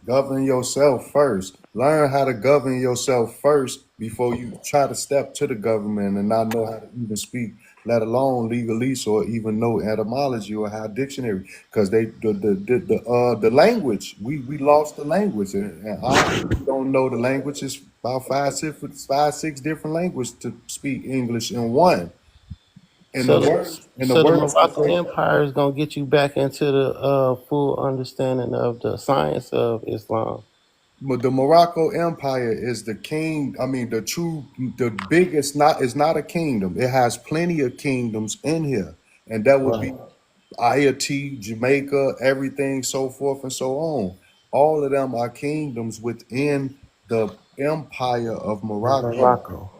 Govern yourself first. Learn how to govern yourself first before you try to step to the government and not know how to even speak, let alone legalese or even know etymology or how dictionary. Because the language, we lost the language, and our people don't know the language. It's about five, six different languages to speak English in one. And the So words, so the they Morocco say. Empire is gonna get you back into the full understanding of the science of Islam. But the Morocco Empire is the king. I mean, the biggest. Not It's not a kingdom. It has plenty of kingdoms in here, and that would Right. be Haiti, Jamaica, everything, so forth and so on. All of them are kingdoms within the Empire of Morocco. Morocco.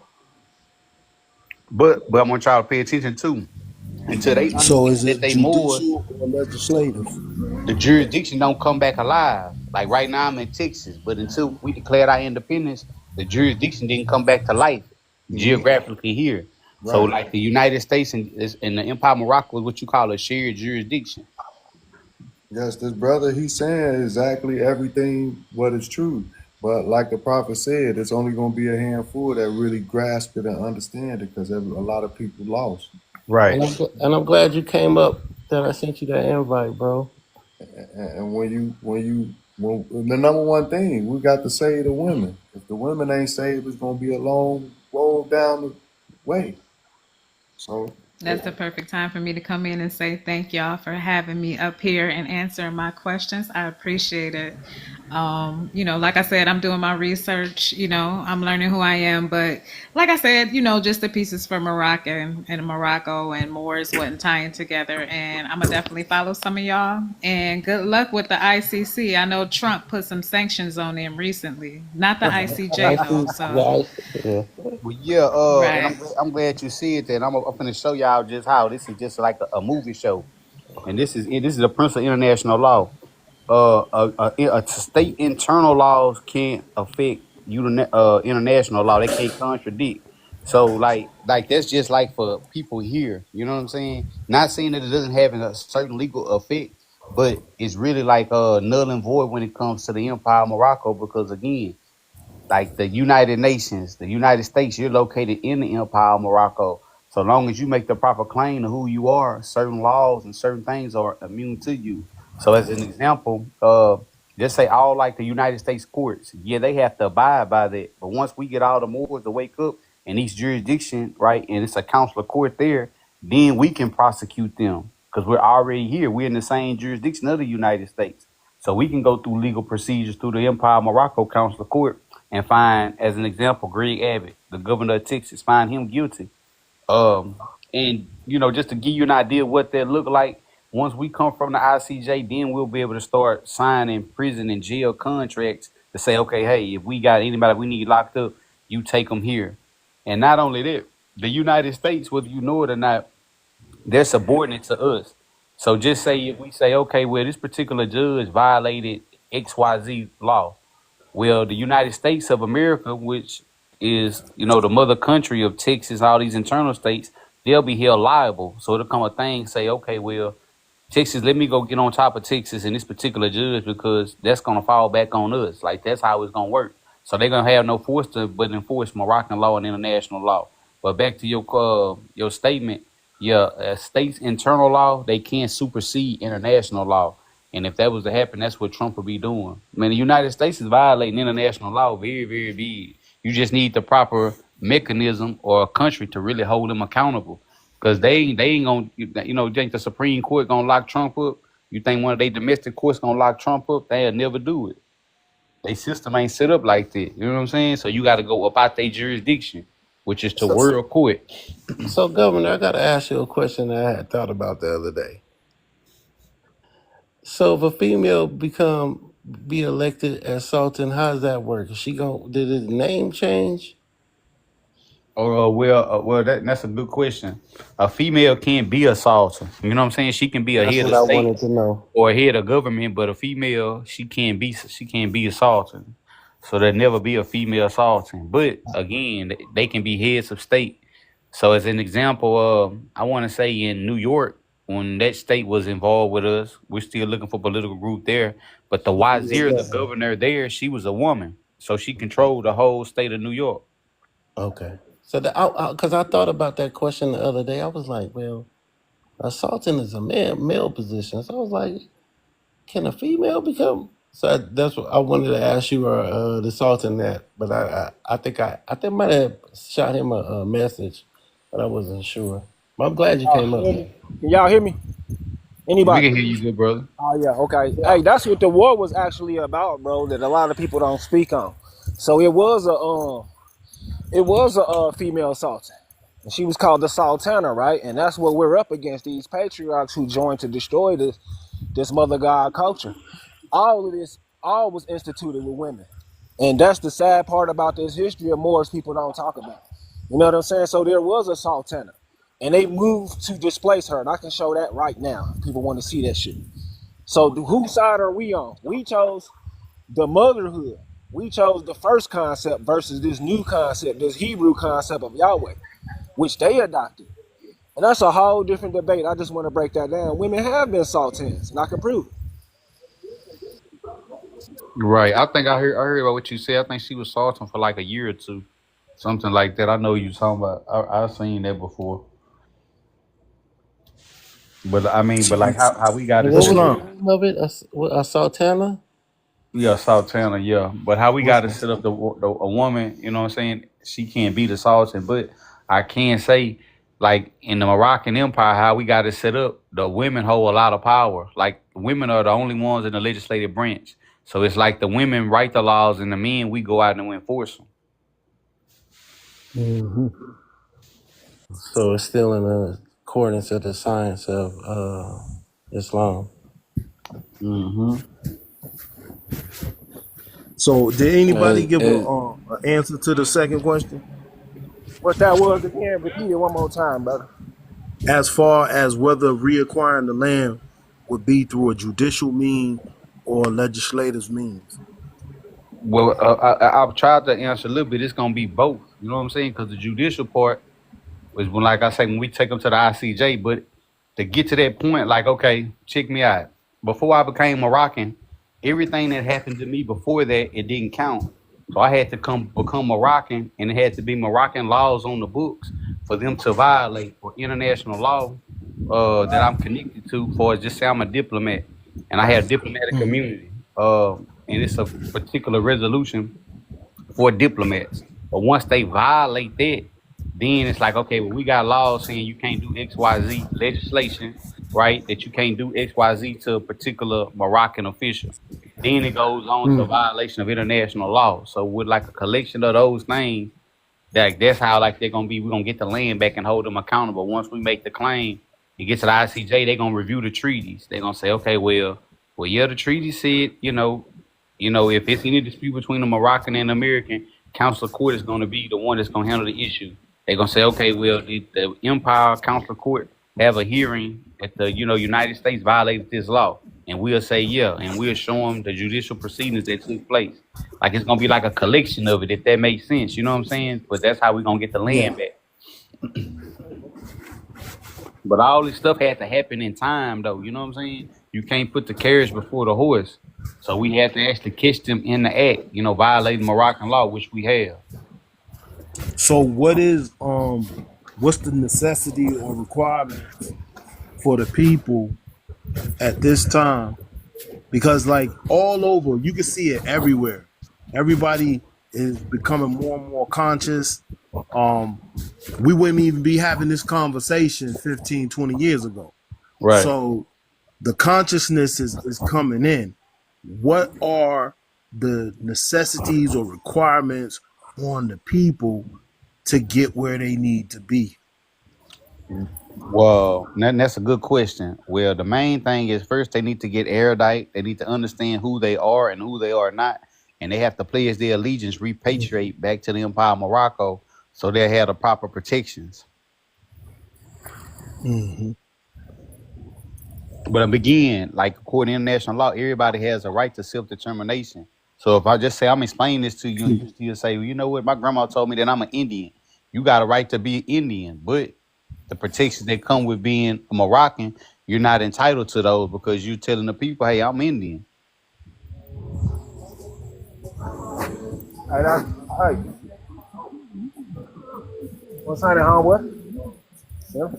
but I want y'all to pay attention too. Until they So is understand that it they Moors, judicial or legislative? the jurisdiction don't come back alive. Like right now I'm in Texas, but until we declared our independence, the jurisdiction didn't come back to life Hmm. geographically here. So Right. like the United States and the Empire of Morocco is what you call a shared jurisdiction. Yes, this brother, he's saying exactly everything what is true. But like the prophet said, it's only going to be a handful that really grasp it and understand it because a lot of people lost. Right. And I'm glad you came up that I sent you that invite, bro. And when the number one thing, we got to save the women. If the women ain't saved, it's going to be a long road down way. So That's the perfect time for me to come in and say thank y'all for having me up here and answering my questions. I appreciate it. Like I said, I'm doing my research, I'm learning who I am. But like I said, just the pieces for Morocco and Morocco and Moors wasn't tying together. And I'm going to definitely follow some of y'all. And good luck with the ICC. I know Trump put some sanctions on them recently. Not the I ICJ, though. see. So, Right. Yeah. Well, yeah, and right. I'm glad you see it. That I'm finna show y'all just how this is just like a movie show, and this is a principle of international law. State internal laws can't affect international law. They can't contradict. So like that's just like for people here. You know what I'm saying? Not saying that it doesn't have a certain legal effect, but it's really like null and void when it comes to the Empire of Morocco because again like the United Nations, the United States, you're located in the Empire of Morocco. So long as you make the proper claim to who you are, certain laws and certain things are immune to you. So as an example, just say all like the United States courts, yeah, they have to abide by that. But once we get all the Moors to wake up in each jurisdiction, right, and it's a council of court there, then we can prosecute them because we're already here. We're in the same jurisdiction of the United States. So we can go through legal procedures through the Empire of Morocco Council of Court and find, as an example, Greg Abbott, the governor of Texas, find him guilty. And just to give you an idea of what that look like, once we come from the ICJ, then we'll be able to start signing prison and jail contracts to say, okay, hey, if we got anybody we need locked up, you take them here. And not only that, the United States, whether you know it or not, they're subordinate to us. So just say if we say, okay, well, this particular judge violated XYZ law, well, the United States of America, which is, the mother country of Texas, all these internal states, they'll be held liable. So it'll come a thing, say, okay, well, Texas, let me go get on top of Texas and this particular judge because that's gonna fall back on us. Like that's how it's gonna work. So they're gonna have no force to but enforce Moroccan law and international law. But back to your statement, yeah, states' internal law they can't supersede international law. And if that was to happen, that's what Trump would be doing. I mean, the United States is violating international law very, very big. You just need the proper mechanism or a country to really hold them accountable. Cause they ain't gonna you think the Supreme Court gonna lock Trump up? You think one of their domestic courts gonna lock Trump up? They'll never do it. They system ain't set up like that. You know what I'm saying? So you got to go about their jurisdiction, which is to So, world court. so Governor, I got to ask you a question that I had thought about the other day. So if a female be elected as Sultan, how does that work? Is she did his name change? That's a good question. A female can't be a Sultan. You know what I'm saying? She can be a That's head what of I state wanted to know. or a head of government, but a female she can't be a sultan. So there'll never be a female sultan. But again, they can be heads of state. So as an example, I want to say in New York, when that state was involved with us, we're still looking for political group there. But the Wazir, the governor there, she was a woman, so she controlled the whole state of New York. Okay. So because I thought about that question the other day, I was like, well, a Sultan is a male position. So I was like, can a female become? So that's what I wanted to ask you, the Sultan that. But I think I might have shot him a message, but I wasn't sure. But I'm glad you came up. Can y'all hear me? We Anybody? can hear you, good brother. Oh yeah, okay. Hey, that's what the war was actually about, bro. That a lot of people don't speak on. So it was a female sultan. And she was called the Sultana, right? And that's what we're up against, these patriarchs who joined to destroy this mother god culture. All of this, all was instituted with women. And that's the sad part about this history of Moors people don't talk about. You know what I'm saying? So there was a Sultana. And they moved to displace her. And I can show that right now. People want to see that shit. So whose side are we on? We chose the motherhood. We chose the first concept versus this new concept, this Hebrew concept of Yahweh, which they adopted. And that's a whole different debate. I just want to break that down. Women have been sultans, and I can prove it. Right. I heard about what you said. I think she was sultan for like a year or two, something like that. I know you talking about. I've seen that before. But I mean, but like how we got And it what set was the up. Islam. name of it? A Sultana? Yeah, Sultana, yeah. But how we got What's to set up the a woman, you know what I'm saying? She can't be the sultan, but I can say, like in the Moroccan Empire, how we got it set up, the women hold a lot of power. Like women are the only ones in the legislative branch. So it's like the women write the laws and the men we go out and we enforce them. Hmm. So it's still in accordance to the science of Islam. Mm-hmm. So did anybody give It, a answer to the second question? What that was again? Repeat it one more time, brother. As far as whether reacquiring the land would be through a judicial mean or legislative means. Well, I've tried to answer a little bit. It's gonna be both. You know what I'm saying? Because the judicial part was when, like I say, when we take them to the ICJ. But to get to that point, like, okay, check me out. Before I became Moroccan, everything that happened to me before that, it didn't count. So I had to become Moroccan, and it had to be Moroccan laws on the books for them to violate for international law that I'm connected to. For just say I'm a diplomat, and I have diplomatic Mm-hmm. immunity, and it's a particular resolution for diplomats. But once they violate that, then it's like, okay, well, we got laws saying you can't do XYZ legislation, right? That you can't do XYZ to a particular Moroccan official. Then it goes on to violation of international law. So with like a collection of those things, that's how like we're gonna get the land back and hold them accountable. Once we make the claim, it gets to the ICJ, they're gonna review the treaties. They're gonna say, okay, well, yeah, the treaty said, if it's any dispute between the Moroccan and American, Council of Court is gonna be the one that's gonna handle the issue. They're gonna say, okay, well, the Empire Council of Court have a hearing that the United States violated this law, and we'll say yeah, and we'll show them the judicial proceedings that took place. Like it's gonna be like a collection of it, if that makes sense. You know what I'm saying? But that's how we're gonna get the Yeah. land back. But all this stuff had to happen in time, though. You know what I'm saying? You can't put the carriage before the horse. So we had to actually catch them in the act, violating Moroccan law, which we have. So what's the necessity or requirements for the people at this time? Because like all over, you can see it everywhere. Everybody is becoming more and more conscious. We wouldn't even be having this conversation 15, 20 years ago. Right. So the consciousness is coming in. What are the necessities or requirements on the people to get where they need to be? Well, that's a good question. Well, the main thing is first they need to get erudite. They need to understand who they are and who they are not. And they have to pledge their allegiance, repatriate back to the Empire of Morocco so they have the proper protections. Mm-hmm. But again, like according to international law, everybody has a right to self-determination. So if I just say I'm explaining this to you, and you still say, well, you know what, my grandma told me that I'm an Indian. You got a right to be Indian, but the protections that come with being a Moroccan, you're not entitled to those because you're telling the people, hey, I'm Indian. Hey, hey, what's happening, homeboy? Yeah.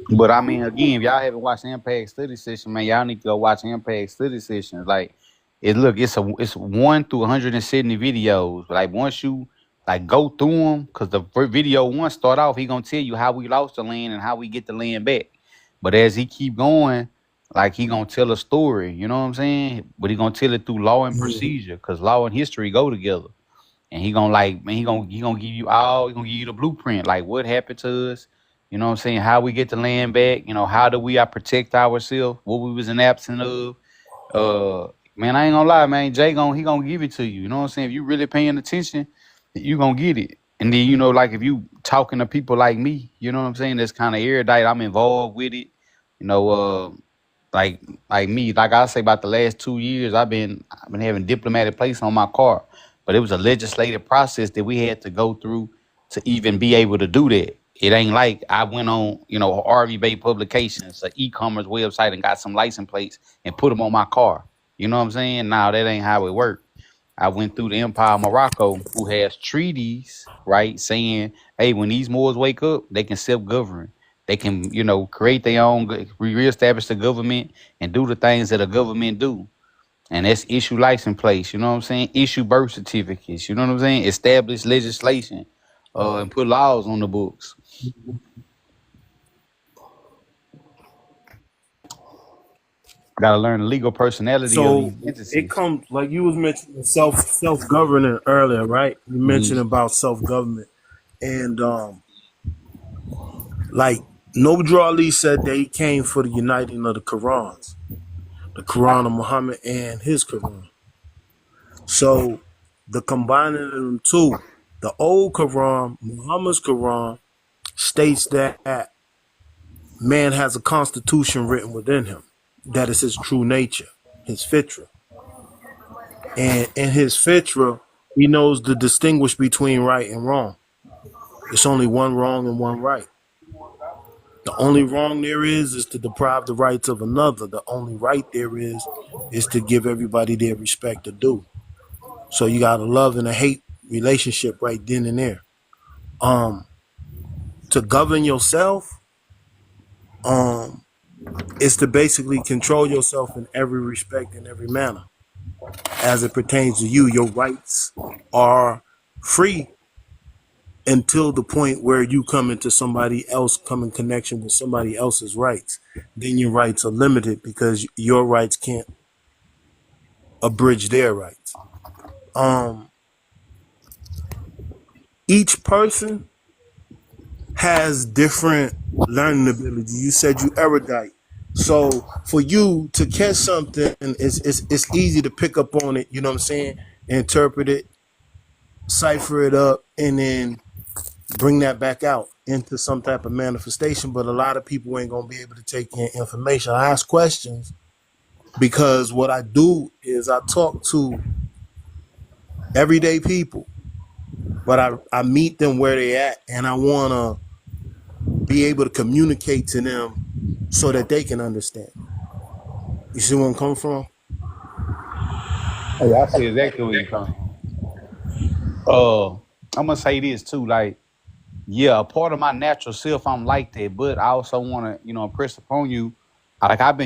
But I mean, again, if y'all haven't watched Impact Study Session, man, y'all need to go watch Impact Study Sessions. Like, it's 1 through 170 videos. Like once you like go through them, because the video one start off, he gonna tell you how we lost the land and how we get the land back. But as he keep going, like he gonna tell a story. You know what I'm saying? But he gonna tell it through law and procedure, because law and history go together. And he gonna like, man, he gonna give you the blueprint, like what happened to us, you know what I'm saying, how we get the land back, how do we protect ourselves, what we was in absence of. Man, I ain't gonna lie, man, he gonna give it to you. You know what I'm saying? If you really paying attention, you gonna get it. And then like if you talking to people like me, you know what I'm saying, that's kind of erudite, I'm involved with it, you know, like me, like I say, about the last 2 years, I've been having diplomatic place on my car, but it was a legislative process that we had to go through to even be able to do that. It ain't like I went on, RV Bay Publications, an e-commerce website, and got some license plates and put them on my car. You know what I'm saying? Now that ain't how it worked. I went through the Empire of Morocco, who has treaties, right, saying, hey, when these Moors wake up, they can self-govern. They can, create their own, reestablish the government and do the things that a government do. And that's issue license plates, you know what I'm saying? Issue birth certificates, you know what I'm saying? Establish legislation, and put laws on the books. Gotta learn the legal personality of these So it entities. comes like you was mentioning self governing earlier, right? You Mhm. mentioned about self government, and like Noble Ali said that he came for the uniting of the Qurans, the Quran of Muhammad and his Quran. So the combining of them two, the old Quran, Muhammad's Quran, states that man has a constitution written within him. That is his true nature, his fitra. And in his fitra, he knows to distinguish between right and wrong. It's only one wrong and one right. The only wrong there is to deprive the rights of another. The only right there is to give everybody their respect to do. So you got a love and a hate relationship right then and there. Um, to govern yourself, um, is to basically control yourself in every respect and every manner as it pertains to you. Your rights are free until the point where you come into somebody else, come in connection with somebody else's rights. Then your rights are limited because your rights can't abridge their rights. Um, each person has different learning ability. You said you erudite. So for you to catch something, it's easy to pick up on it, you know what I'm saying? Interpret it, cipher it up, and then bring that back out into some type of manifestation. But a lot of people ain't gonna be able to take in information. I ask questions because what I do is I talk to everyday people, but I meet them where they at, and I wanna be able to communicate to them so that they can understand. You see where I'm coming from? Hey, I see exactly where you come from. I'm gonna say this too, like, yeah, a part of my natural self, I'm like that, but I also want to, impress upon you, like I've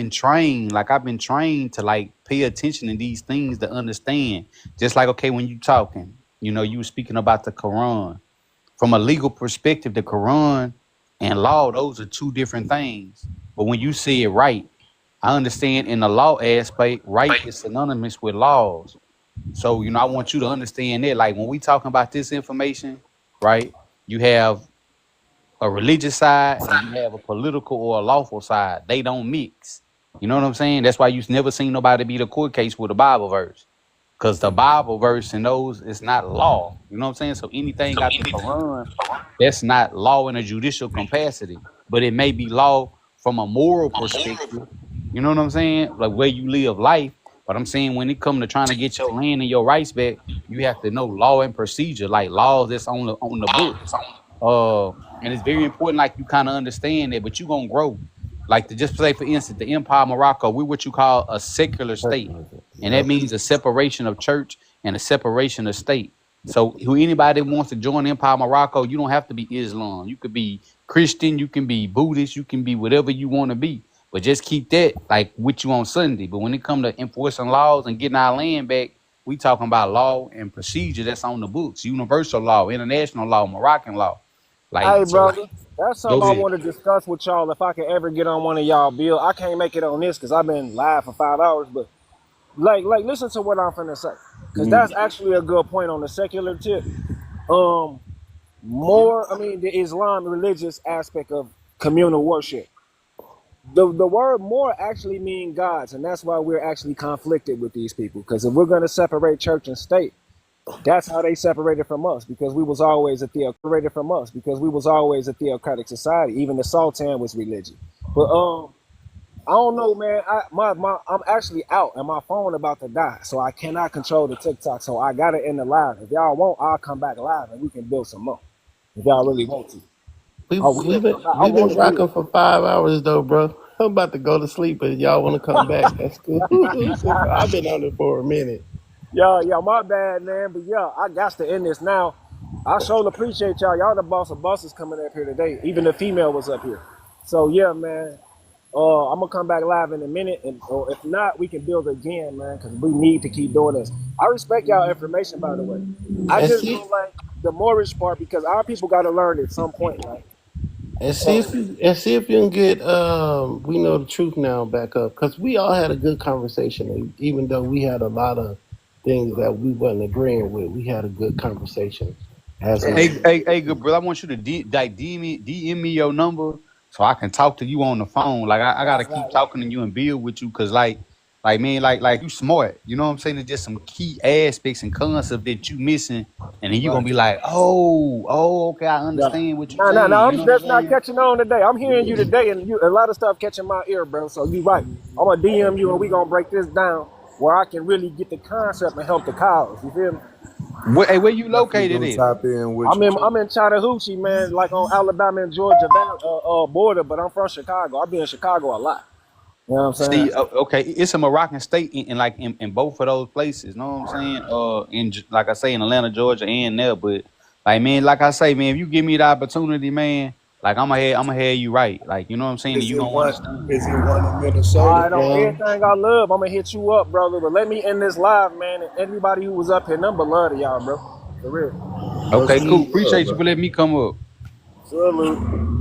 been trained to like pay attention to these things to understand. Just like, okay, when you talking, you were speaking about the Quran. From a legal perspective, the Quran and law, those are two different things. But when you see it right, I understand in the law aspect, right is synonymous with laws. So, I want you to understand that. Like when we talking about this information, right? You have a religious side and you have a political or a lawful side. They don't mix. You know what I'm saying? That's why you've never seen nobody beat a court case with a Bible verse. Because the Bible verse and those is not law. You know what I'm saying? So anything out the Quran, that's not law in a judicial capacity. But it may be law from a moral perspective. You know what I'm saying? Like where you live life. But I'm saying when it come to trying to get your land and your rights back, you have to know law and procedure, like laws that's on the books. And it's very important, like you kind of understand that, but you gonna grow. Like to just say, for instance, the Empire of Morocco, we're what you call a secular state, and that Yep. means a separation of church and a separation of state. So, who anybody that wants to join the Empire of Morocco, you don't have to be Islam. You could be Christian, you can be Buddhist, you can be whatever you want to be. But just keep that like with you on Sunday. But when it come to enforcing laws and getting our land back, we talking about law and procedure that's on the books, universal law, international law, Moroccan law. Like Hey, so, brother, that's go something I ahead. want to discuss with y'all. If I can ever get on one of y'all bill, I can't make it on this because I've been live for 5 hours. But listen to what I'm finna say, because Mhm. that's actually a good point on the secular tip. Um, more, I mean, the Islam religious aspect of communal worship. The word more actually mean gods, and that's why we're actually conflicted with these people. Because if we're gonna separate church and state, that's how they separated from us because we was always a theocratic society. Even the Sultan was religion. But I don't know, man. I'm actually out and my phone about to die, so I cannot control the TikTok. So I got it in the live. If y'all want, I'll come back live and we can build some more. If y'all really want to. I will come back. I We've want been to do rocking it. for 5 hours though, bro. I'm about to go to sleep, but y'all want to come back? That's cool. I've been on it for a minute. Yeah, my bad, man. But yeah, I got to end this now. I sure appreciate y'all. Y'all the boss of bosses coming up here today. Even the female was up here. So yeah, man. I'm gonna come back live in a minute, and or if not, we can build again, man, because we need to keep doing this. I respect y'all information, by the way. I And just see, don't like the Moorish part because our people got to learn at some point, right? and see if So, you can get we know the truth now back up, because we all had a good conversation, even though we had a lot of things that we wasn't agreeing with. We had a good conversation as a Hey, good brother. I want you to DM me your number so I can talk to you on the phone. Like I gotta keep talking to you and build with you, cause like man, like you smart. You know what I'm saying? There's just some key aspects and concepts that you missing, and then you gonna right. be like, okay, I understand what you No, saying. You I'm know what I'm just not saying? catching on today. I'm hearing you today, and a lot of stuff catching my ear, bro. So you right. I'm gonna DM you, and we gonna break this down where I can really get the concept and help the cause. You feel me? Where you Definitely located gonna at? tap in with you too. I'm in Chattahoochee, man, like on Alabama and Georgia border, but I'm from Chicago. I've been in Chicago a lot. You know what I'm saying? See, okay, it's a Moroccan state in both of those places. Know what I'm saying? Like I say, in Atlanta, Georgia, and there. But like, man, like I say, man, if you give me the opportunity, man, like I'm gonna have you right. Like, you know what I'm saying? And Is you it gonna one? understand. Is it one in All Minnesota? right, on everything I love, I'm gonna hit you up, brother. But let me end this live, man. And everybody who was up here, number love to y'all, bro. For real. Much Okay, cool. love, Appreciate you bro. for letting me come up. Salute.